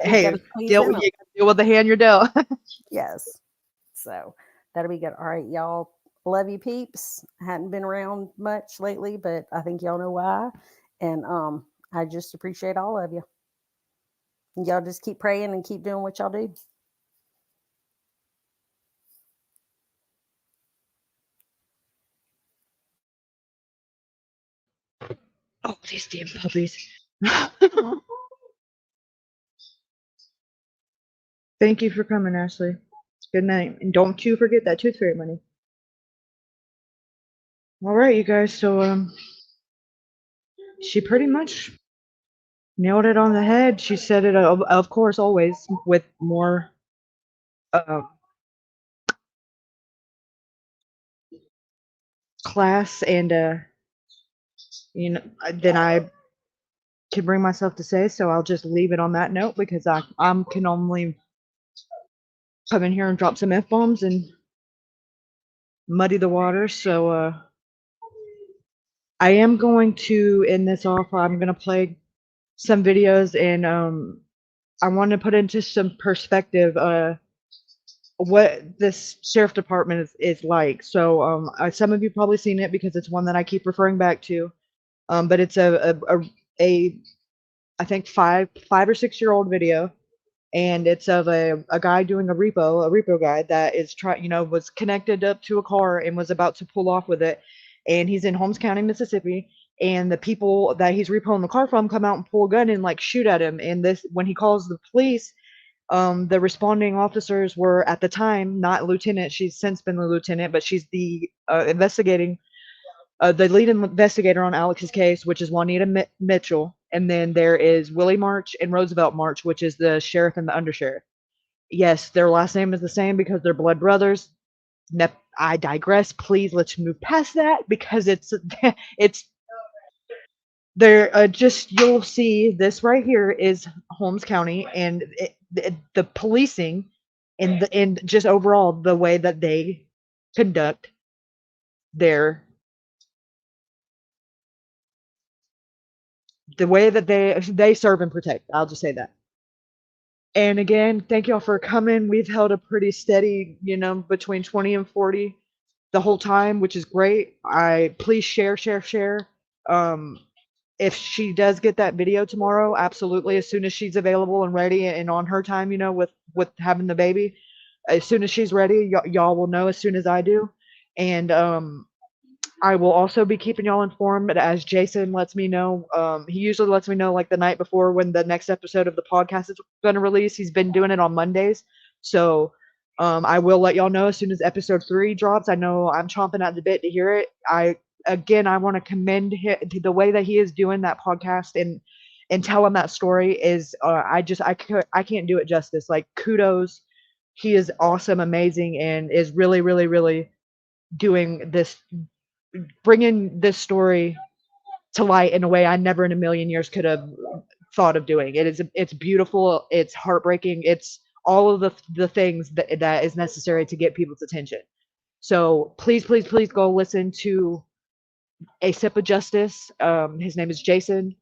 [SPEAKER 1] Hey, you gotta deal with the hand you're dealt.
[SPEAKER 2] Yes. So that'll be good. All right, y'all. Love you, peeps. I hadn't been around much lately, but I think y'all know why. And I just appreciate all of you. And y'all just keep praying and keep doing what y'all do.
[SPEAKER 1] Oh, these damn puppies. Thank you for coming, Ashley. Good night. And don't you forget that tooth fairy money. All right, you guys. So, she pretty much nailed it on the head. She said it, of course, always with more class and than I can bring myself to say. So I'll just leave it on that note because I can only come in here and drop some F-bombs and muddy the water. So I am going to end this off. I'm going to play some videos and I want to put into some perspective what this sheriff department is like. So some of you probably seen it because it's one that I keep referring back to. But it's a I think 5 or 6 year old video, and it's of a guy doing a repo guy that is was connected up to a car and was about to pull off with it, and he's in Holmes County, Mississippi, and the people that he's repoing the car from come out and pull a gun and like shoot at him. And this, when he calls the police, The responding officers were at the time not lieutenant. She's since been the lieutenant, but she's the the lead investigator on Alex's case, which is Juanita Mitchell. And then there is Willie March and Roosevelt March, which is the sheriff and the undersheriff. Yes, their last name is the same because they're blood brothers. I digress. Please, let's move past that because it's there. Just you'll see this right here is Holmes County, and the policing and just overall the way that they conduct their the way that they serve and protect. I'll just say that. And again, thank y'all for coming. We've held a pretty steady, between 20 and 40 the whole time, which is great. Please share. Um, if she does get that video tomorrow, absolutely, as soon as she's available and ready and on her time, with having the baby, as soon as she's ready, y'all will know as soon as I do. And I will also be keeping y'all informed as Jason lets me know. He usually lets me know like the night before when the next episode of the podcast is going to release. He's been doing it on Mondays. So I will let y'all know as soon as episode 3 drops. I know I'm chomping at the bit to hear it. I want to commend him, the way that he is doing that podcast and telling that story is I can't do it justice. Like, kudos. He is awesome, amazing, and is really, really, really doing this, bringing this story to light in a way I never in a million years could have thought of doing. It's beautiful, it's heartbreaking, it's all of the things that is necessary to get people's attention. So please go listen to A Sip of Justice. His name is Jason,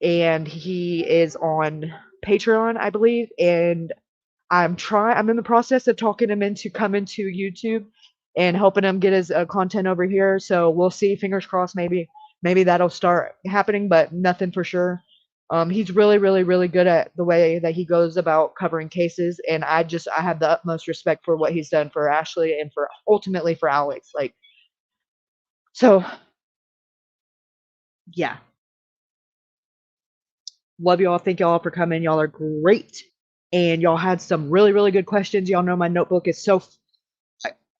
[SPEAKER 1] and he is on Patreon, I believe, and I'm in the process of talking him into coming to YouTube and helping him get his content over here. So we'll see. Fingers crossed. Maybe that'll start happening, but nothing for sure. He's really, really, really good at the way that he goes about covering cases, and I have the utmost respect for what he's done for Ashley and for ultimately for Alex. Like, so, yeah. Love y'all. Thank y'all for coming. Y'all are great. And y'all had some really, really good questions. Y'all know my notebook is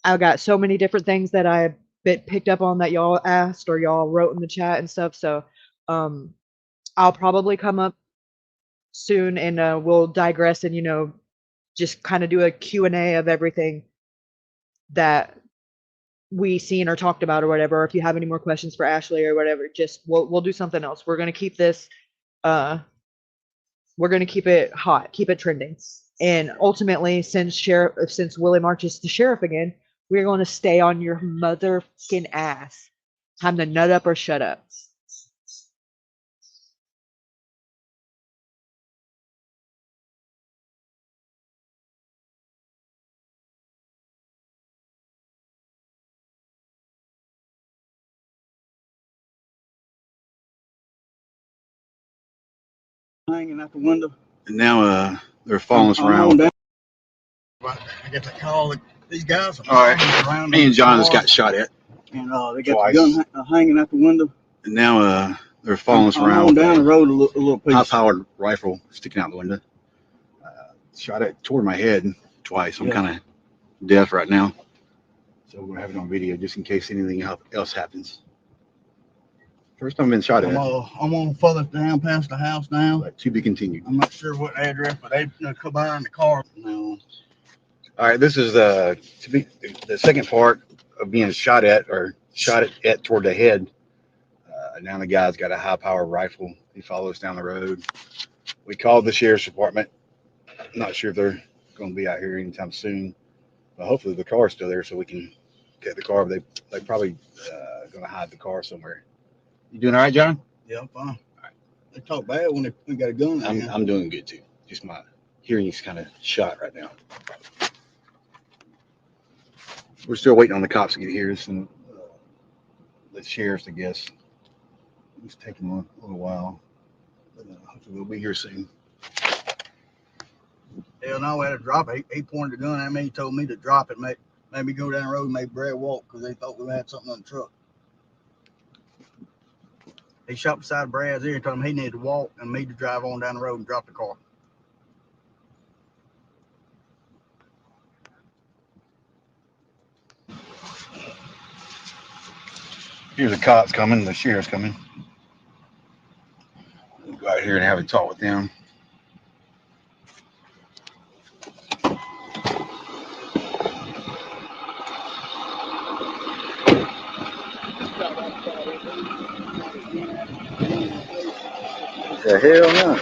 [SPEAKER 1] I got so many different things that I picked up on that y'all asked or y'all wrote in the chat and stuff. So I'll probably come up soon and we'll digress and, just kind of do a Q&A of everything that we seen or talked about or whatever. Or if you have any more questions for Ashley or whatever, just we'll do something else. We're going to keep this we're going to keep it hot, keep it trending. And ultimately, since Willie March is the sheriff again, we're going to stay on your motherfucking ass. Time to nut up or shut up.
[SPEAKER 12] Hanging out the window. And now they're following us around. I get to call these guys. All right. Me and John just got shot at. And they got twice. The gun hanging out the window. And now they're following us around. Down the road a little piece. High-powered rifle sticking out the window. Shot at toward my head twice. I'm kind of deaf right now. So we're having it on video just in case anything else happens. First time I've been shot at. I'm on further down past the house now. But to be continued. I'm not sure what address, but they come behind the car now. All right, this is the second part of being shot at toward the head. Now the guy's got a high-powered rifle. He follows us down the road. We called the sheriff's department. I'm not sure if they're going to be out here anytime soon, but hopefully the car's still there so we can get the car. They probably going to hide the car somewhere. You doing all right, John? Yeah, I'm fine. All right. They talk bad when they got a gun. I'm doing good too. Just my hearing's kind of shot right now. We're still waiting on the cops to get here. And the sheriff's, I guess. It's taking a little while. But hopefully we'll be here soon. Hell no, we had to drop it. He pointed the gun at me. He told me to drop it. Made me go down the road and made Brad walk because they thought we had something on the truck. He shot beside Brad's ear and told him he needed to walk and me to drive on down the road and drop the car. Here's the cops coming, the sheriff's coming. We'll go out here and have a talk with them. The hell no.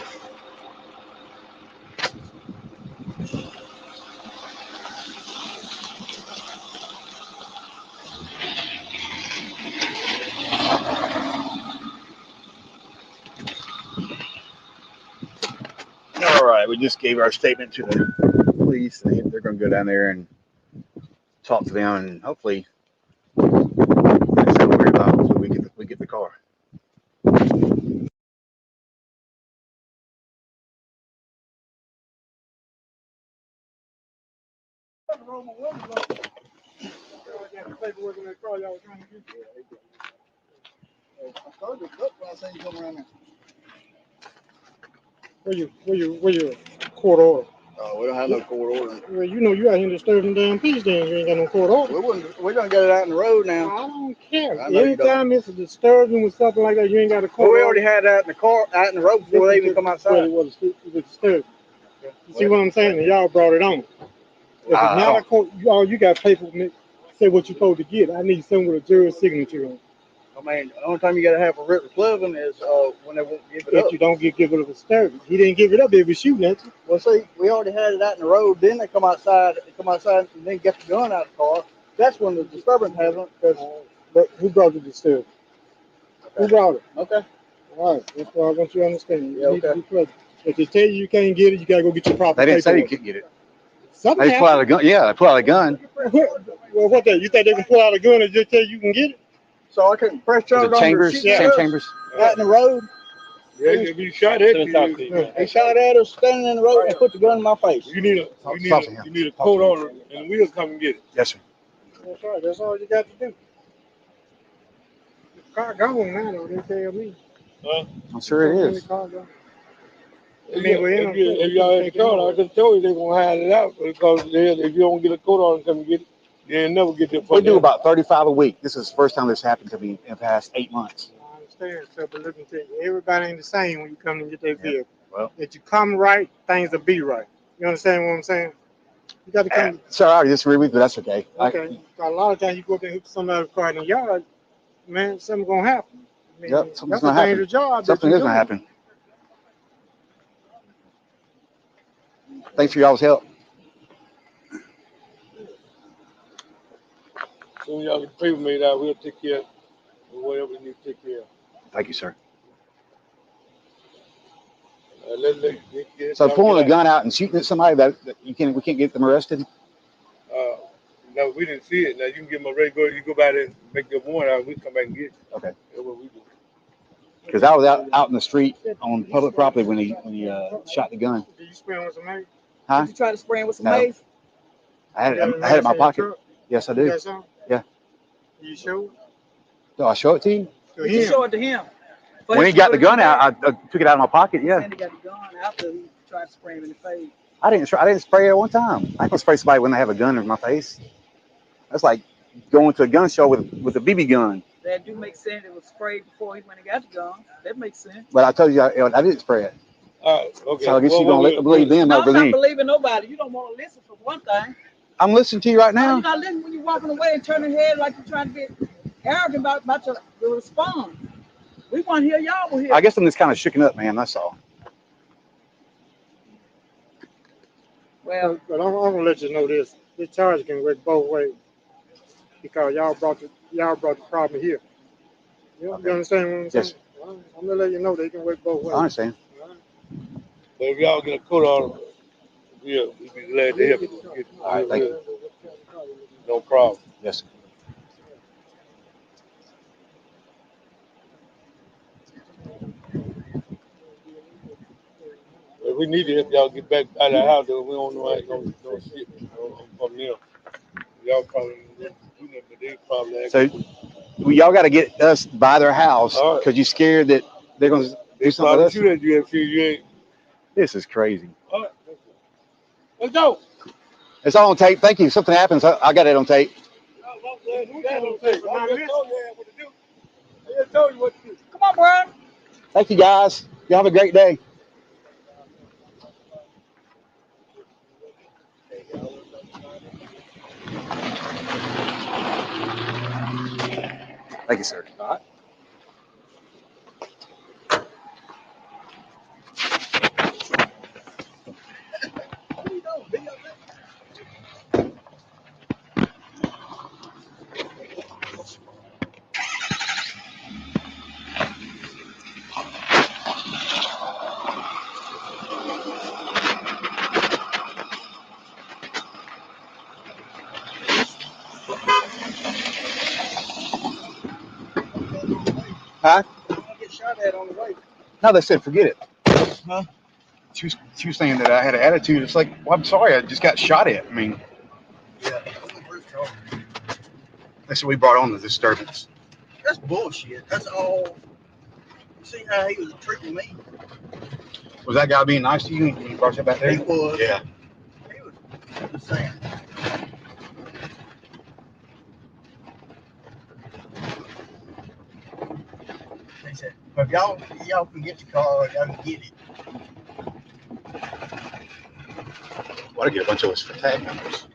[SPEAKER 12] All right, we just gave our statement to the police. They're going to go down there and talk to them, and hopefully, hopefully we get the car.
[SPEAKER 13] Where you court order?
[SPEAKER 12] Oh, we don't have no court order.
[SPEAKER 13] Well, you know you out here disturbing damn peace, then you ain't got no court order.
[SPEAKER 12] We don't get it out in the road now.
[SPEAKER 13] I don't care.
[SPEAKER 12] I know you
[SPEAKER 13] Anytime it's a disturbing with something like that, you ain't got a court
[SPEAKER 12] Well, we
[SPEAKER 13] order.
[SPEAKER 12] already had that in the car, out in the road before they even come outside.
[SPEAKER 13] It was disturbing. You see what I'm saying? And y'all brought it on. If it's not a court, you got paper say what you're supposed to get. I need someone with a jury's signature on it.
[SPEAKER 12] I mean, the only time you got to have a written pleasant is when they won't give it up.
[SPEAKER 13] But you don't give it a disturbance. He didn't give it up. They was shooting at you.
[SPEAKER 12] Well, see, we already had it out in the road. Then they come outside and then get the gun out of the car. That's when the disturbance happens.
[SPEAKER 13] But who brought the disturbance? Okay. Who brought it?
[SPEAKER 12] Okay.
[SPEAKER 13] All right. That's what I want you to understand.
[SPEAKER 12] Yeah, okay.
[SPEAKER 13] If they tell you you can't get it, you got to go get your proper
[SPEAKER 12] They didn't say you
[SPEAKER 13] paperwork.
[SPEAKER 12] couldn't get it.
[SPEAKER 13] Something
[SPEAKER 12] They pull out a gun. Yeah, they pull out a gun.
[SPEAKER 13] Well, what that? You think they can pull out a gun and just tell you can get it?
[SPEAKER 12] So I couldn't press charge on
[SPEAKER 13] Chambers,
[SPEAKER 12] same chambers. Out in the road.
[SPEAKER 13] Yeah, if you shot at you.
[SPEAKER 12] They shot at us standing in the road and put the gun in my face.
[SPEAKER 13] You need a court order, and we'll come and get it.
[SPEAKER 12] Yes, sir.
[SPEAKER 13] That's right. That's all you got to do. The car gone now, though. They tell me.
[SPEAKER 12] I'm sure it is.
[SPEAKER 13] If y'all had the car, I could tell you they're gonna hide it out because if you don't get a court order, come and get it. You never get the.
[SPEAKER 12] We do about 35 a week. This is the first time this happened to me in the past 8 months.
[SPEAKER 13] I understand, sir, but let me tell you, everybody ain't the same when you come and get their vehicle.
[SPEAKER 12] Well,
[SPEAKER 13] if you come right, things will be right. You understand what I'm saying? You got to come.
[SPEAKER 12] Sorry, I disagree with you, but that's okay.
[SPEAKER 13] Okay. A lot of times you go up there and hook somebody's car in the yard, man, something's gonna happen. I mean,
[SPEAKER 12] Yep, something's
[SPEAKER 13] that's
[SPEAKER 12] gonna
[SPEAKER 13] a
[SPEAKER 12] happen.
[SPEAKER 13] dangerous job.
[SPEAKER 12] Something is gonna happen. Thanks for y'all's help.
[SPEAKER 13] Soon y'all can pay me that, we'll take care of whatever you need to take care of.
[SPEAKER 12] Thank you, sir.
[SPEAKER 13] So
[SPEAKER 12] pulling a gun out and shooting at somebody that we can't get them arrested.
[SPEAKER 13] No, we didn't see it. Now you can get my ready go. You go by there and make your warrant out. We come back and get it.
[SPEAKER 12] Okay.
[SPEAKER 13] That's what we do.
[SPEAKER 12] Because I was out in the street on public property when he shot the gun.
[SPEAKER 13] Did you spray him with some mace?
[SPEAKER 12] Huh?
[SPEAKER 5] Did you try to spray him with some
[SPEAKER 12] No.
[SPEAKER 5] mace?
[SPEAKER 12] I had it in my pocket. Yes, I do. Yeah.
[SPEAKER 13] You sure?
[SPEAKER 12] Do I show it to you?
[SPEAKER 5] Did you show it to him?
[SPEAKER 12] When he got the gun out, I took it out of my pocket. Yeah.
[SPEAKER 5] He got the gun after he tried to spray him in the face.
[SPEAKER 12] I didn't spray it one time. I can spray somebody when they have a gun in my face. That's like going to a gun show with a BB gun.
[SPEAKER 5] That do make sense. It was sprayed before he went and got the gun. That makes sense.
[SPEAKER 12] But I told you I didn't spray it.
[SPEAKER 13] Okay.
[SPEAKER 12] So I guess you're gonna believe them
[SPEAKER 5] No,
[SPEAKER 12] over
[SPEAKER 5] I'm not
[SPEAKER 12] me.
[SPEAKER 5] believing nobody. You don't want to listen for one thing.
[SPEAKER 12] I'm listening to you right now.
[SPEAKER 5] You're not listening when you're walking away and turning your head like you're trying to get arrogant about your response. We want to hear y'all will hear.
[SPEAKER 12] I guess I'm just kind of shooken up, man. That's all.
[SPEAKER 5] Well,
[SPEAKER 13] but I'm gonna let you know this. This charge can work both ways because y'all brought the problem here. You understand what I'm saying?
[SPEAKER 12] Yes.
[SPEAKER 13] I'm gonna let you know they can work both ways.
[SPEAKER 12] I understand.
[SPEAKER 13] But if y'all get a court order, yeah, we'd be glad to help you.
[SPEAKER 12] All right, thank you.
[SPEAKER 13] No problem.
[SPEAKER 12] Yes.
[SPEAKER 13] But we need to help y'all get back out of the house. We don't know how it's gonna shit from them. Y'all probably didn't do nothing, but they probably.
[SPEAKER 12] So y'all got to get us by their house because you're scared that they're gonna do something with us.
[SPEAKER 13] Shoot at you if you ain't.
[SPEAKER 12] This is crazy.
[SPEAKER 13] All right. Let's go.
[SPEAKER 12] It's all on tape. Thank you. Something happens. I got it on tape.
[SPEAKER 13] told you what to do. Come on, Brian.
[SPEAKER 12] Thank you, guys. Y'all have a great day. Thank you, sir. All right. Huh?
[SPEAKER 13] Get shot at on the way.
[SPEAKER 12] No, they said forget it. Huh? She was saying that I had an attitude. It's like, well, I'm sorry, I just got shot at. I mean,
[SPEAKER 13] Yeah.
[SPEAKER 12] they said we brought on the disturbance.
[SPEAKER 13] That's bullshit. That's all. You see how he was treating me?
[SPEAKER 12] Was that guy being nice to you when you brought you back there?
[SPEAKER 13] He was.
[SPEAKER 12] Yeah.
[SPEAKER 13] He was just saying. They said, well, if y'all can get the car, y'all can get it.
[SPEAKER 12] Well, I get a bunch of us for tag numbers.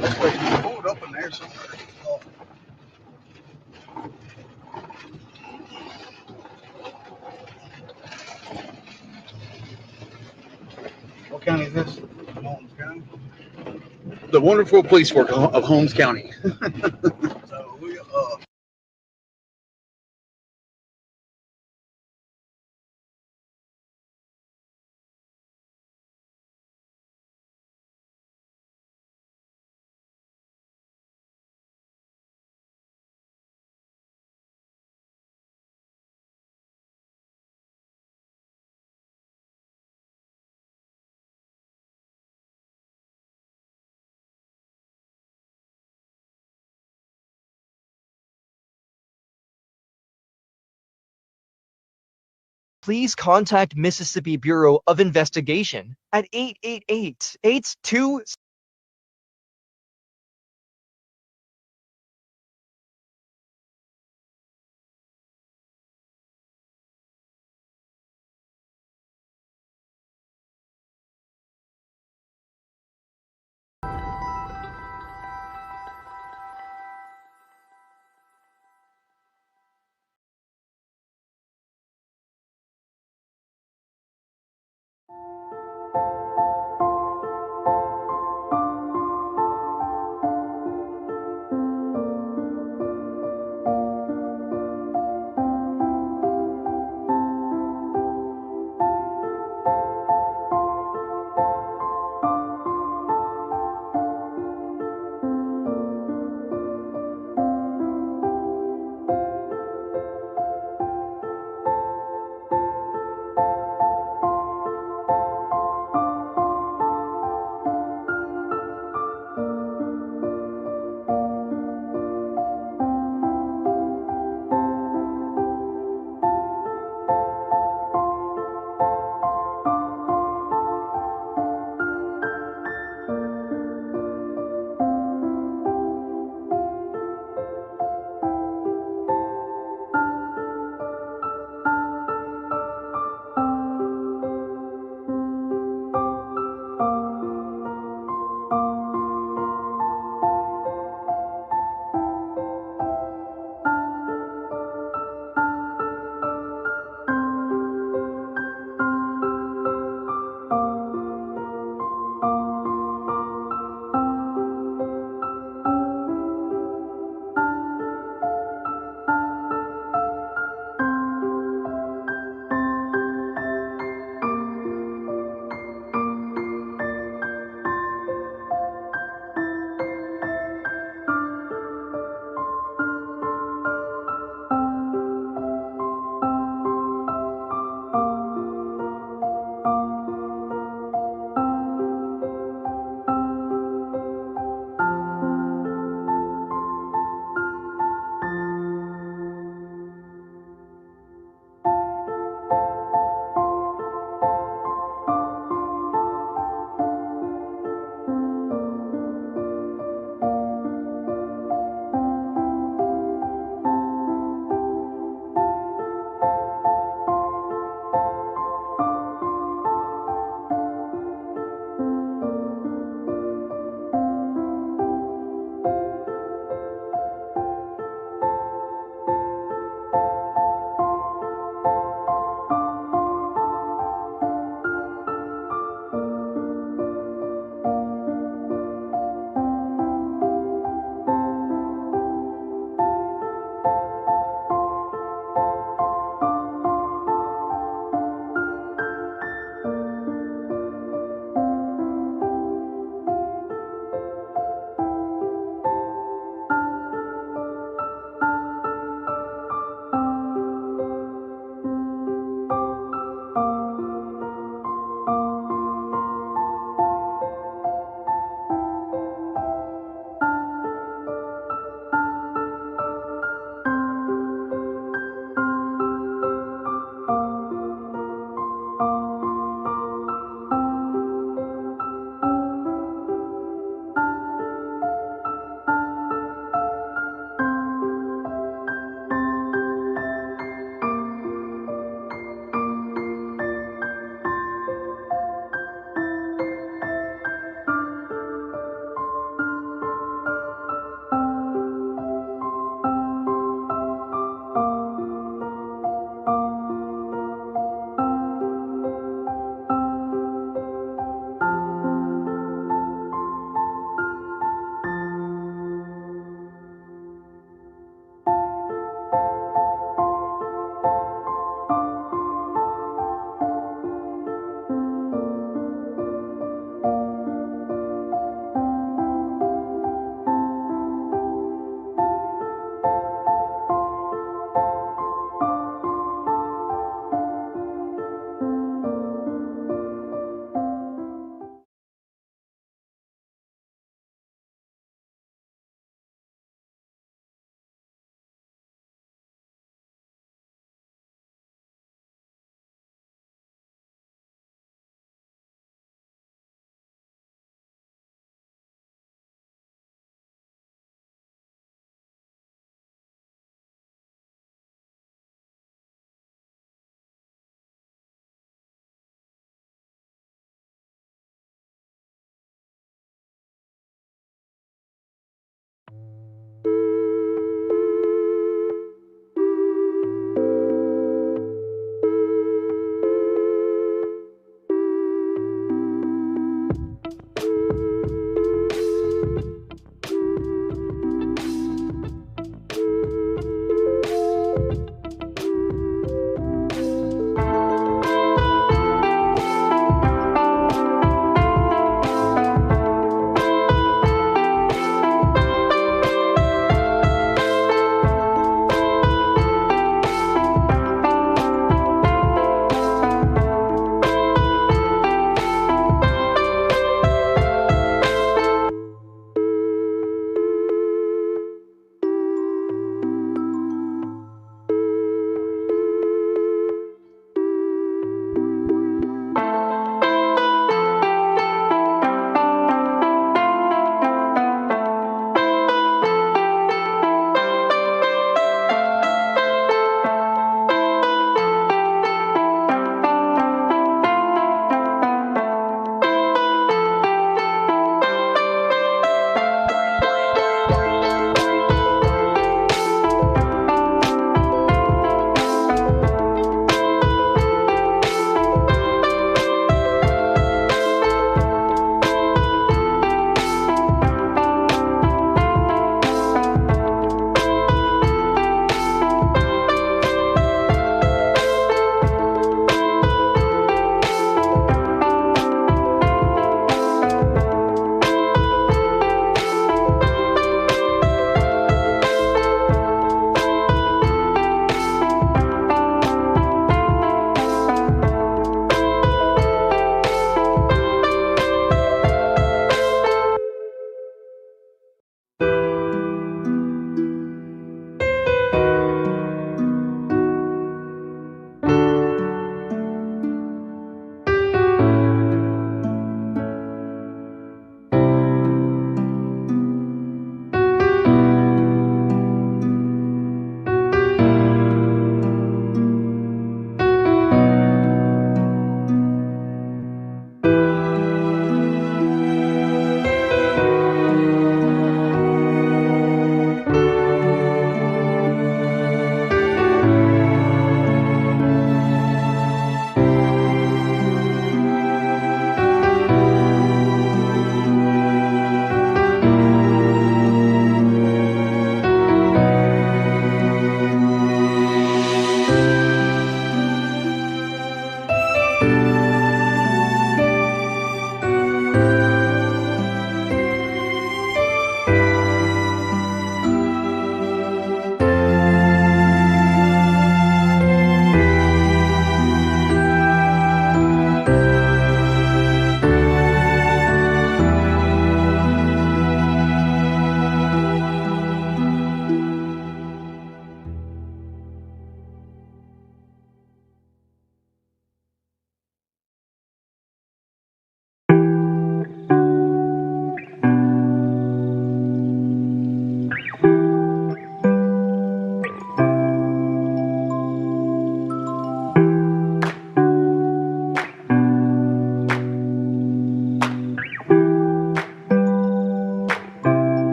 [SPEAKER 13] Let's wait. You pulled up in there somewhere.
[SPEAKER 12] What county is this?
[SPEAKER 13] Holmes County.
[SPEAKER 12] The wonderful police work of Holmes County.
[SPEAKER 13] So we
[SPEAKER 14] Please contact Mississippi Bureau of Investigation at 888-82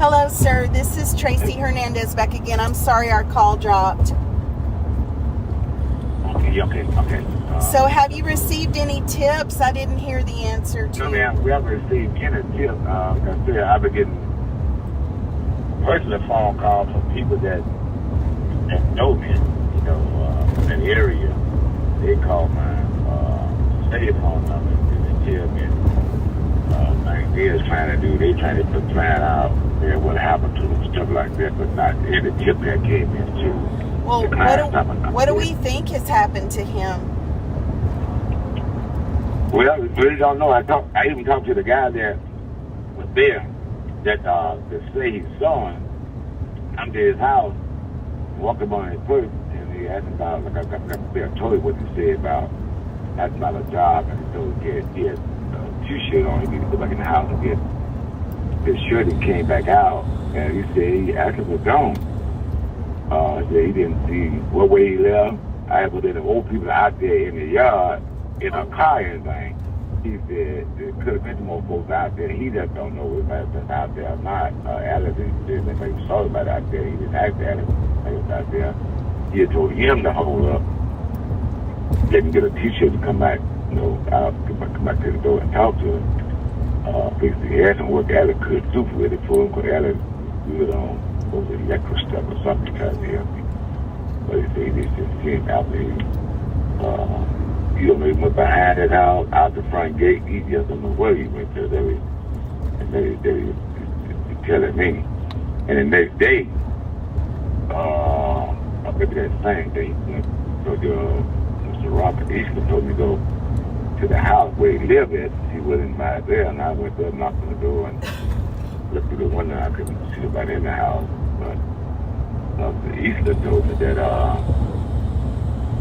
[SPEAKER 11] Hello, sir. This is Tracy Hernandez back again. I'm sorry our call dropped.
[SPEAKER 15] Okay.
[SPEAKER 11] So have you received any tips? I didn't hear the answer to.
[SPEAKER 15] No, ma'am, we haven't received any tips. Like I said, I've been getting personal phone calls from people that know me, in the area. They call my cell phone number and they tell me like they're trying to plan out what happened to them, stuff like that, but not every tip that came in too.
[SPEAKER 11] Well, what do we think has happened to him?
[SPEAKER 15] Well, we really don't know. I even talked to the guy that was there that say he saw him. I'm to his house, walked up on his foot, and he asked about, I told him what he said about, asked about a job, and he told him he had a t-shirt on, he needed to go back in the house and get his shirt. He came back out, and he said he actually was gone. He said he didn't see what way he left. I had put the old people out there in the yard in a car and thing. He said there could have been some more folks out there. He just don't know if that's been out there or not. Alice said that maybe saw him out there. He didn't ask Alice he was out there. He had told him to hold up. Didn't get a t-shirt to come back, out, come back to the door and talk to him. Basically, he had some work Alice could do with it for him, because Alice good on those electrical stuff or something trying to help me. But he said he just see him out there. He went behind that house, out the front gate. He just don't know where he went to. They was telling me. And the next day, maybe that same day, Mr. Robert Eastman told me to go to the house where he lived at. He wasn't right there, and I went there, knocked on the door, and looked through the window. I couldn't see nobody in the house. But Mr. Eastman told me that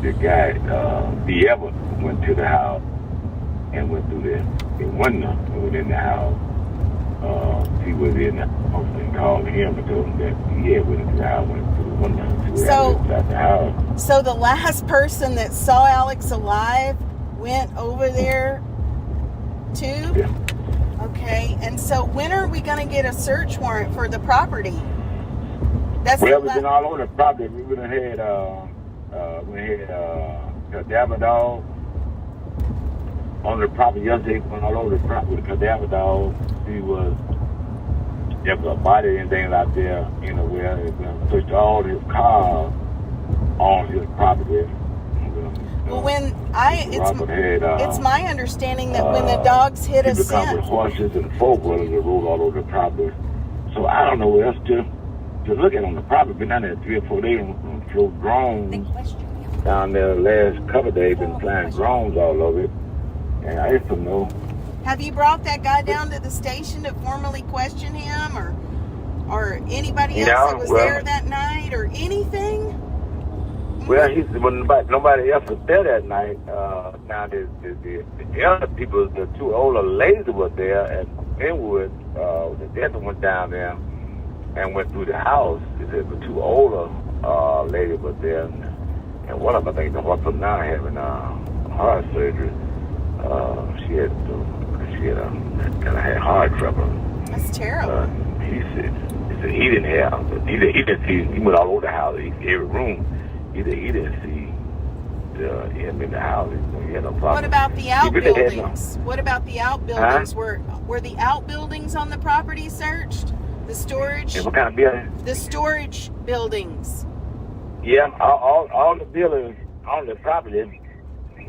[SPEAKER 15] the guy, B. Evans, went to the house and went through the window and went in the house. He was in the house and called him and told him that he had went into the house, went through the window and inside the house.
[SPEAKER 11] So the last person that saw Alex alive went over there too?
[SPEAKER 15] Yeah.
[SPEAKER 11] Okay, and so when are we going to get a search warrant for the property?
[SPEAKER 15] We've been all over the property. We had cadaver dog on the property yesterday. Went all over the property with a cadaver dog. There was a body and things out there anywhere. They searched all his cars on his property.
[SPEAKER 11] Well, it's my understanding that when the dogs hit a scent,
[SPEAKER 15] with horses and four-wheelers that rolled all over the property. So I don't know what else to look at on the property. Been down there 3 or 4 days and flew drones down there. Last couple of days, been flying drones all over it, and I just don't know.
[SPEAKER 11] Have you brought that guy down to the station to formally question him, or or anybody else
[SPEAKER 15] Yeah,
[SPEAKER 11] that was
[SPEAKER 15] well-
[SPEAKER 11] there that night or anything?
[SPEAKER 15] Well, nobody else was there that night. Now the other people, the two older ladies were there at Inwood. The death went down there and went through the house. The two older ladies were there, and one of them, I think, the one from now having heart surgery. She had kind of had heart trouble.
[SPEAKER 11] That's terrible.
[SPEAKER 15] He said he didn't have. He didn't see. He went all over the house, every room. He didn't see him in the house. He had no problem.
[SPEAKER 11] What about the outbuildings? What about the outbuildings? Were the outbuildings on the property searched? The storage?
[SPEAKER 15] And what kind of building?
[SPEAKER 11] The storage buildings.
[SPEAKER 15] Yeah, all the buildings on the property.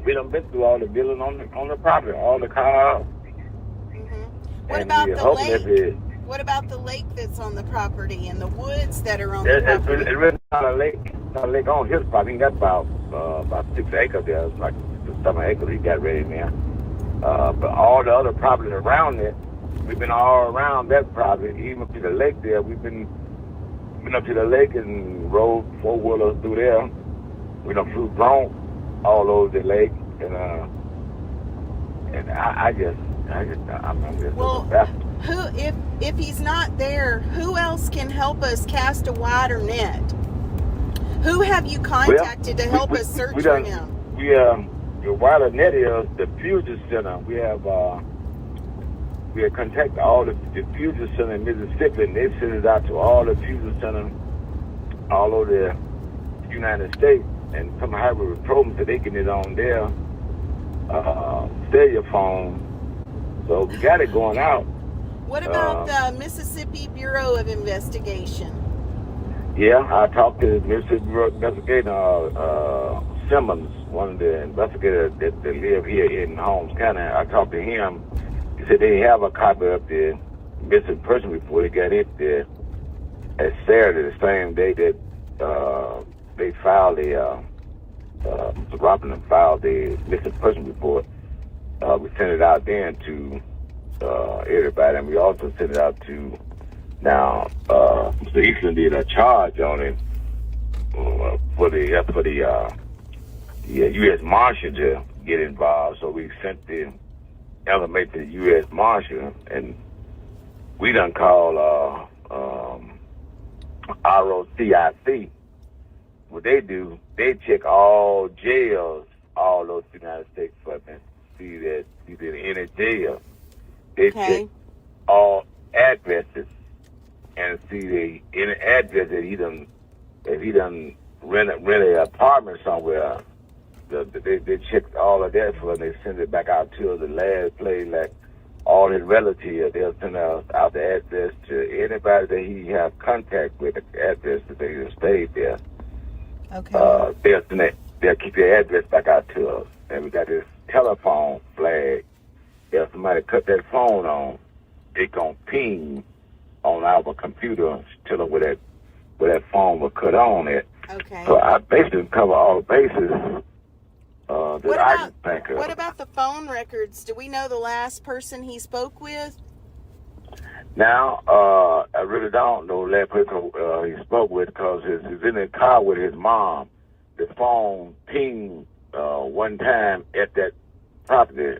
[SPEAKER 15] We done been through all the buildings on the property, all the cars.
[SPEAKER 11] What about the lake? What about the lake that's on the property and the woods that are on the property?
[SPEAKER 15] It's really not a lake. Not a lake on his property. That's about 6 acres there. It's like 7 acres he got ready now. But all the other properties around it, we've been all around that property, even to the lake there. We've been up to the lake and rode 4-wheelers through there. We done flew drone all over the lake, and I'm just
[SPEAKER 11] well, if he's not there, who else can help us cast a wider net? Who have you contacted to help us search for him?
[SPEAKER 15] The wider net is the Fusion Center. We have contacted all the Fusion Center in Mississippi, and they send it out to all the Fusion Center all over the United States, and some hybrid programs that they get it on their cellular phone. So we got it going out.
[SPEAKER 11] What about the Mississippi Bureau of Investigation?
[SPEAKER 15] Yeah, I talked to the Mississippi Bureau of Investigation, Simmons, one of the investigators that live here in Holmes County. I talked to him. He said they have a copy of the missing person report. They got it there at Saturday, the same day that they filed Mr. Robinson filed the missing person report. We sent it out then to everybody, and we also sent it out to now. Mr. Eastland did a charge on it for the U.S. Marshal to get involved. So we sent the element to the U.S. Marshal, and we done called ROCIC. What they do, they check all jails, all those United States for me. See that he's in any jail. They check all addresses and see any address that if he done rent an apartment somewhere. They check all of that for him. They send it back out to the last place, like all his relatives. They'll send out the address to anybody that he have contact with, the address that they have stayed there.
[SPEAKER 11] Okay.
[SPEAKER 15] They'll keep the address back out to us. And we got this telephone flag. If somebody cut that phone on, it gonna ping on our computer, tell them where that phone was cut on at.
[SPEAKER 11] Okay.
[SPEAKER 15] So I basically cover all the bases that I can think of.
[SPEAKER 11] What about the phone records? Do we know the last person he spoke with?
[SPEAKER 15] Now, I really don't know the last person he spoke with, because he's in the car with his mom. The phone pinged one time at that property.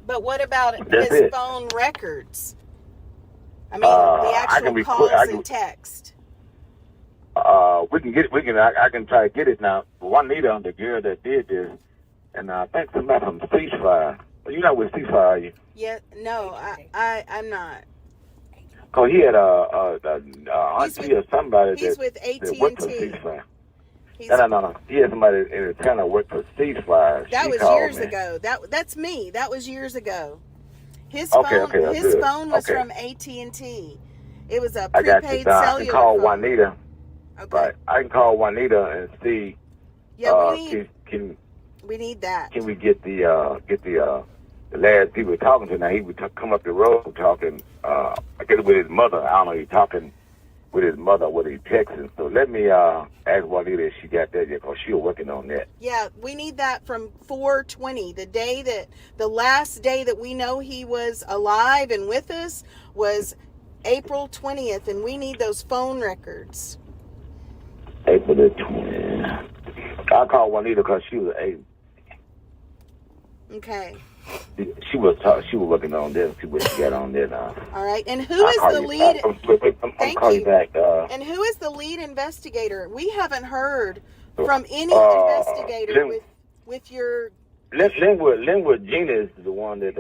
[SPEAKER 11] But what about his phone records? I mean, the actual calls and text.
[SPEAKER 15] I can try to get it now. Juanita, the girl that did this, and I think somebody from Ceasefire. You're not with Ceasefire, are you?
[SPEAKER 11] Yeah, no, I'm not.
[SPEAKER 15] Cause he had auntie or somebody
[SPEAKER 11] he's with
[SPEAKER 15] worked for Ceasefire. No. He had somebody in the town that worked for Ceasefire.
[SPEAKER 11] That was years ago. That's me. That was years ago. His phone was from AT&T. It was a prepaid cellular phone.
[SPEAKER 15] I can call Juanita. Okay. Right. I can call Juanita and see.
[SPEAKER 11] Yeah, we need that.
[SPEAKER 15] Can we get the last people talking to? Now he would come up the road talking. I guess with his mother. I don't know. He talking with his mother. What he texting. So let me ask Juanita if she got that yet, because she was working on that.
[SPEAKER 11] Yeah, we need that from 4/20. The last day that we know he was alive and with us was April 20th, and we need those phone records.
[SPEAKER 15] April the 20th. I called Juanita because she was
[SPEAKER 11] Okay.
[SPEAKER 15] She was working on this. See what she got on there now.
[SPEAKER 11] All right. And who is the lead?
[SPEAKER 15] I'll call you back.
[SPEAKER 11] And who is the lead investigator? We haven't heard from any investigator with your.
[SPEAKER 15] Linwood Gina is the one that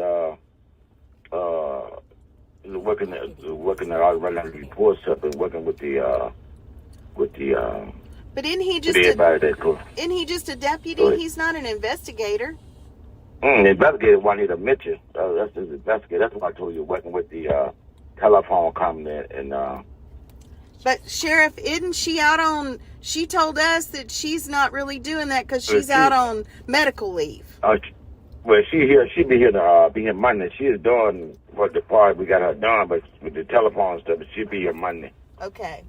[SPEAKER 15] working at all running out the reports up and working with the.
[SPEAKER 11] But isn't he just a deputy? He's not an investigator.
[SPEAKER 15] The investigator Juanita Mitchell. That's the investigator. That's what I told you. Working with the telephone company and.
[SPEAKER 11] But Sheriff, isn't she out on? She told us that she's not really doing that because she's out on medical leave.
[SPEAKER 15] Well, she be here Monday. She is doing what the part we got her done, but with the telephone stuff, she'll be here Monday.
[SPEAKER 11] Okay.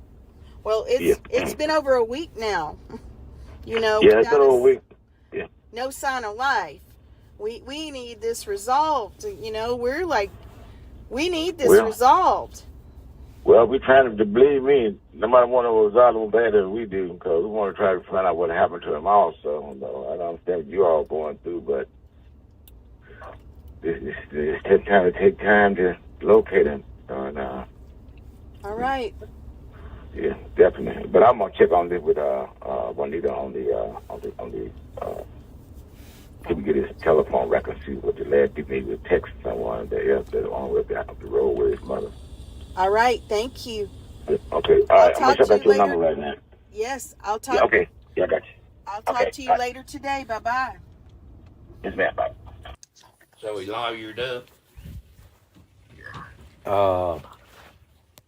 [SPEAKER 11] Well, it's been over a week now. You know.
[SPEAKER 15] Yeah, it's been over a week. Yeah.
[SPEAKER 11] No sign of life. We need this resolved. You know, we're like, we need this resolved.
[SPEAKER 15] Well, we're trying to believe me. Nobody want to resolve them better than we do because we want to try to find out what happened to him also. No, I don't understand what you all going through, but this take time to locate him.
[SPEAKER 11] All right.
[SPEAKER 15] Yeah, definitely. But I'm gonna check on this with Juanita on the can we get his telephone record, see what the last people need to text someone that on the way back up the road with his mother.
[SPEAKER 11] All right, thank you.
[SPEAKER 15] Okay, all right. I'm gonna check your number right now.
[SPEAKER 11] Yes, I'll talk.
[SPEAKER 15] Yeah, okay, yeah, I got you.
[SPEAKER 11] I'll talk to you later today. Bye bye.
[SPEAKER 15] Yes, ma'am. Bye.
[SPEAKER 16] So he lawyered up.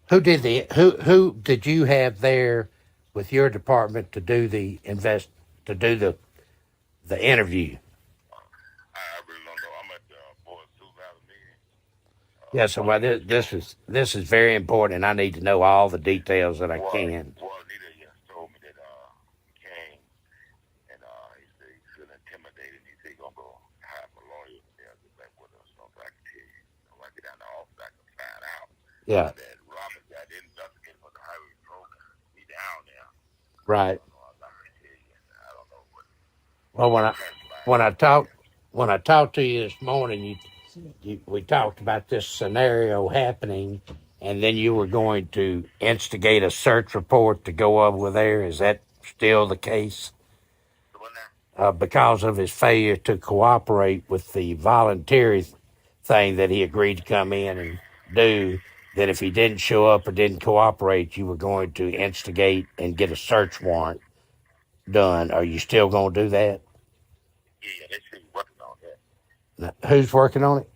[SPEAKER 16] Who did you have there with your department to do the interview? Yeah, so this is very important, and I need to know all the details that I can.
[SPEAKER 15] Well, Anita just told me that he came and he said he's feeling intimidated. He said he's gonna go hire a lawyer there to back with us. So I can tell you, when I get down to the office, I can find out.
[SPEAKER 16] Yeah.
[SPEAKER 15] That Robert got investigated for the highway program. He's down there.
[SPEAKER 16] Right.
[SPEAKER 15] I don't know what.
[SPEAKER 16] Well, when I talked to you this morning, we talked about this scenario happening, and then you were going to instigate a search report to go over there. Is that still the case? Because of his failure to cooperate with the voluntary thing that he agreed to come in and do, that if he didn't show up or didn't cooperate, you were going to instigate and get a search warrant done. Are you still going to do that?
[SPEAKER 15] Yeah, they should be working on that.
[SPEAKER 16] Now, who's working on it?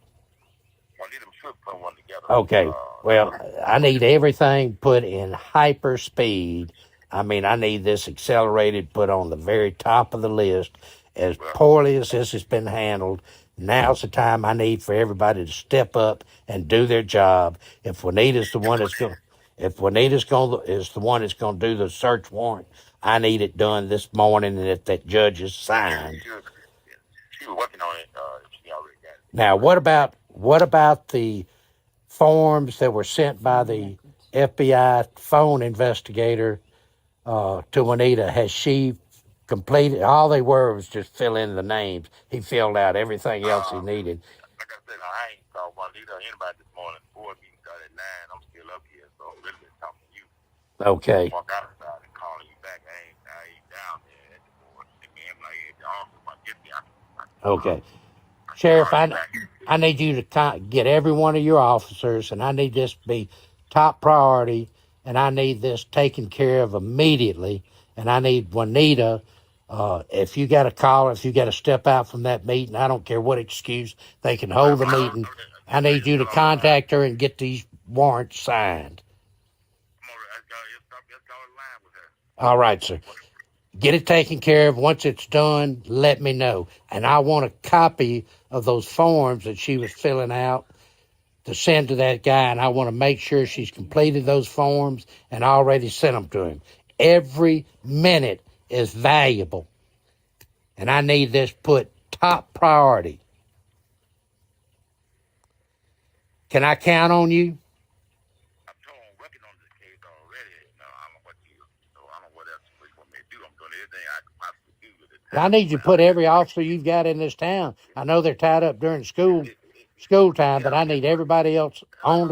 [SPEAKER 15] Put one together.
[SPEAKER 16] Okay. Well, I need everything put in hyper speed. I mean, I need this accelerated, put on the very top of the list. As poorly as this has been handled, now's the time I need for everybody to step up and do their job. If Juanita's the one that's going, to do the search warrant, I need it done this morning, and if that judge is signed.
[SPEAKER 15] She was working on it. She already got it.
[SPEAKER 16] Now, what about the forms that were sent by the FBI phone investigator to Juanita? Has she completed? All they were was just fill in the names. He filled out everything else he needed.
[SPEAKER 15] Like I said, I ain't called Juanita or anybody this morning. Before meeting started at 9. I'm still up here, so I'm really been talking to you.
[SPEAKER 16] Okay.
[SPEAKER 15] Walk outside and calling you back. I ain't down there at the board.
[SPEAKER 16] Okay. Sheriff, I need you to get every one of your officers, and I need this to be top priority, and I need this taken care of immediately, and I need Juanita, if you got to call, if you got to step out from that meeting, I don't care what excuse, they can hold the meeting. I need you to contact her and get these warrants signed. All right, sir. Get it taken care of. Once it's done, let me know. And I want a copy of those forms that she was filling out to send to that guy, and I want to make sure she's completed those forms and already sent them to him. Every minute is valuable, and I need this put top priority. Can I count on you? I need you to put every officer you've got in this town. I know they're tied up during school time, but I need everybody else on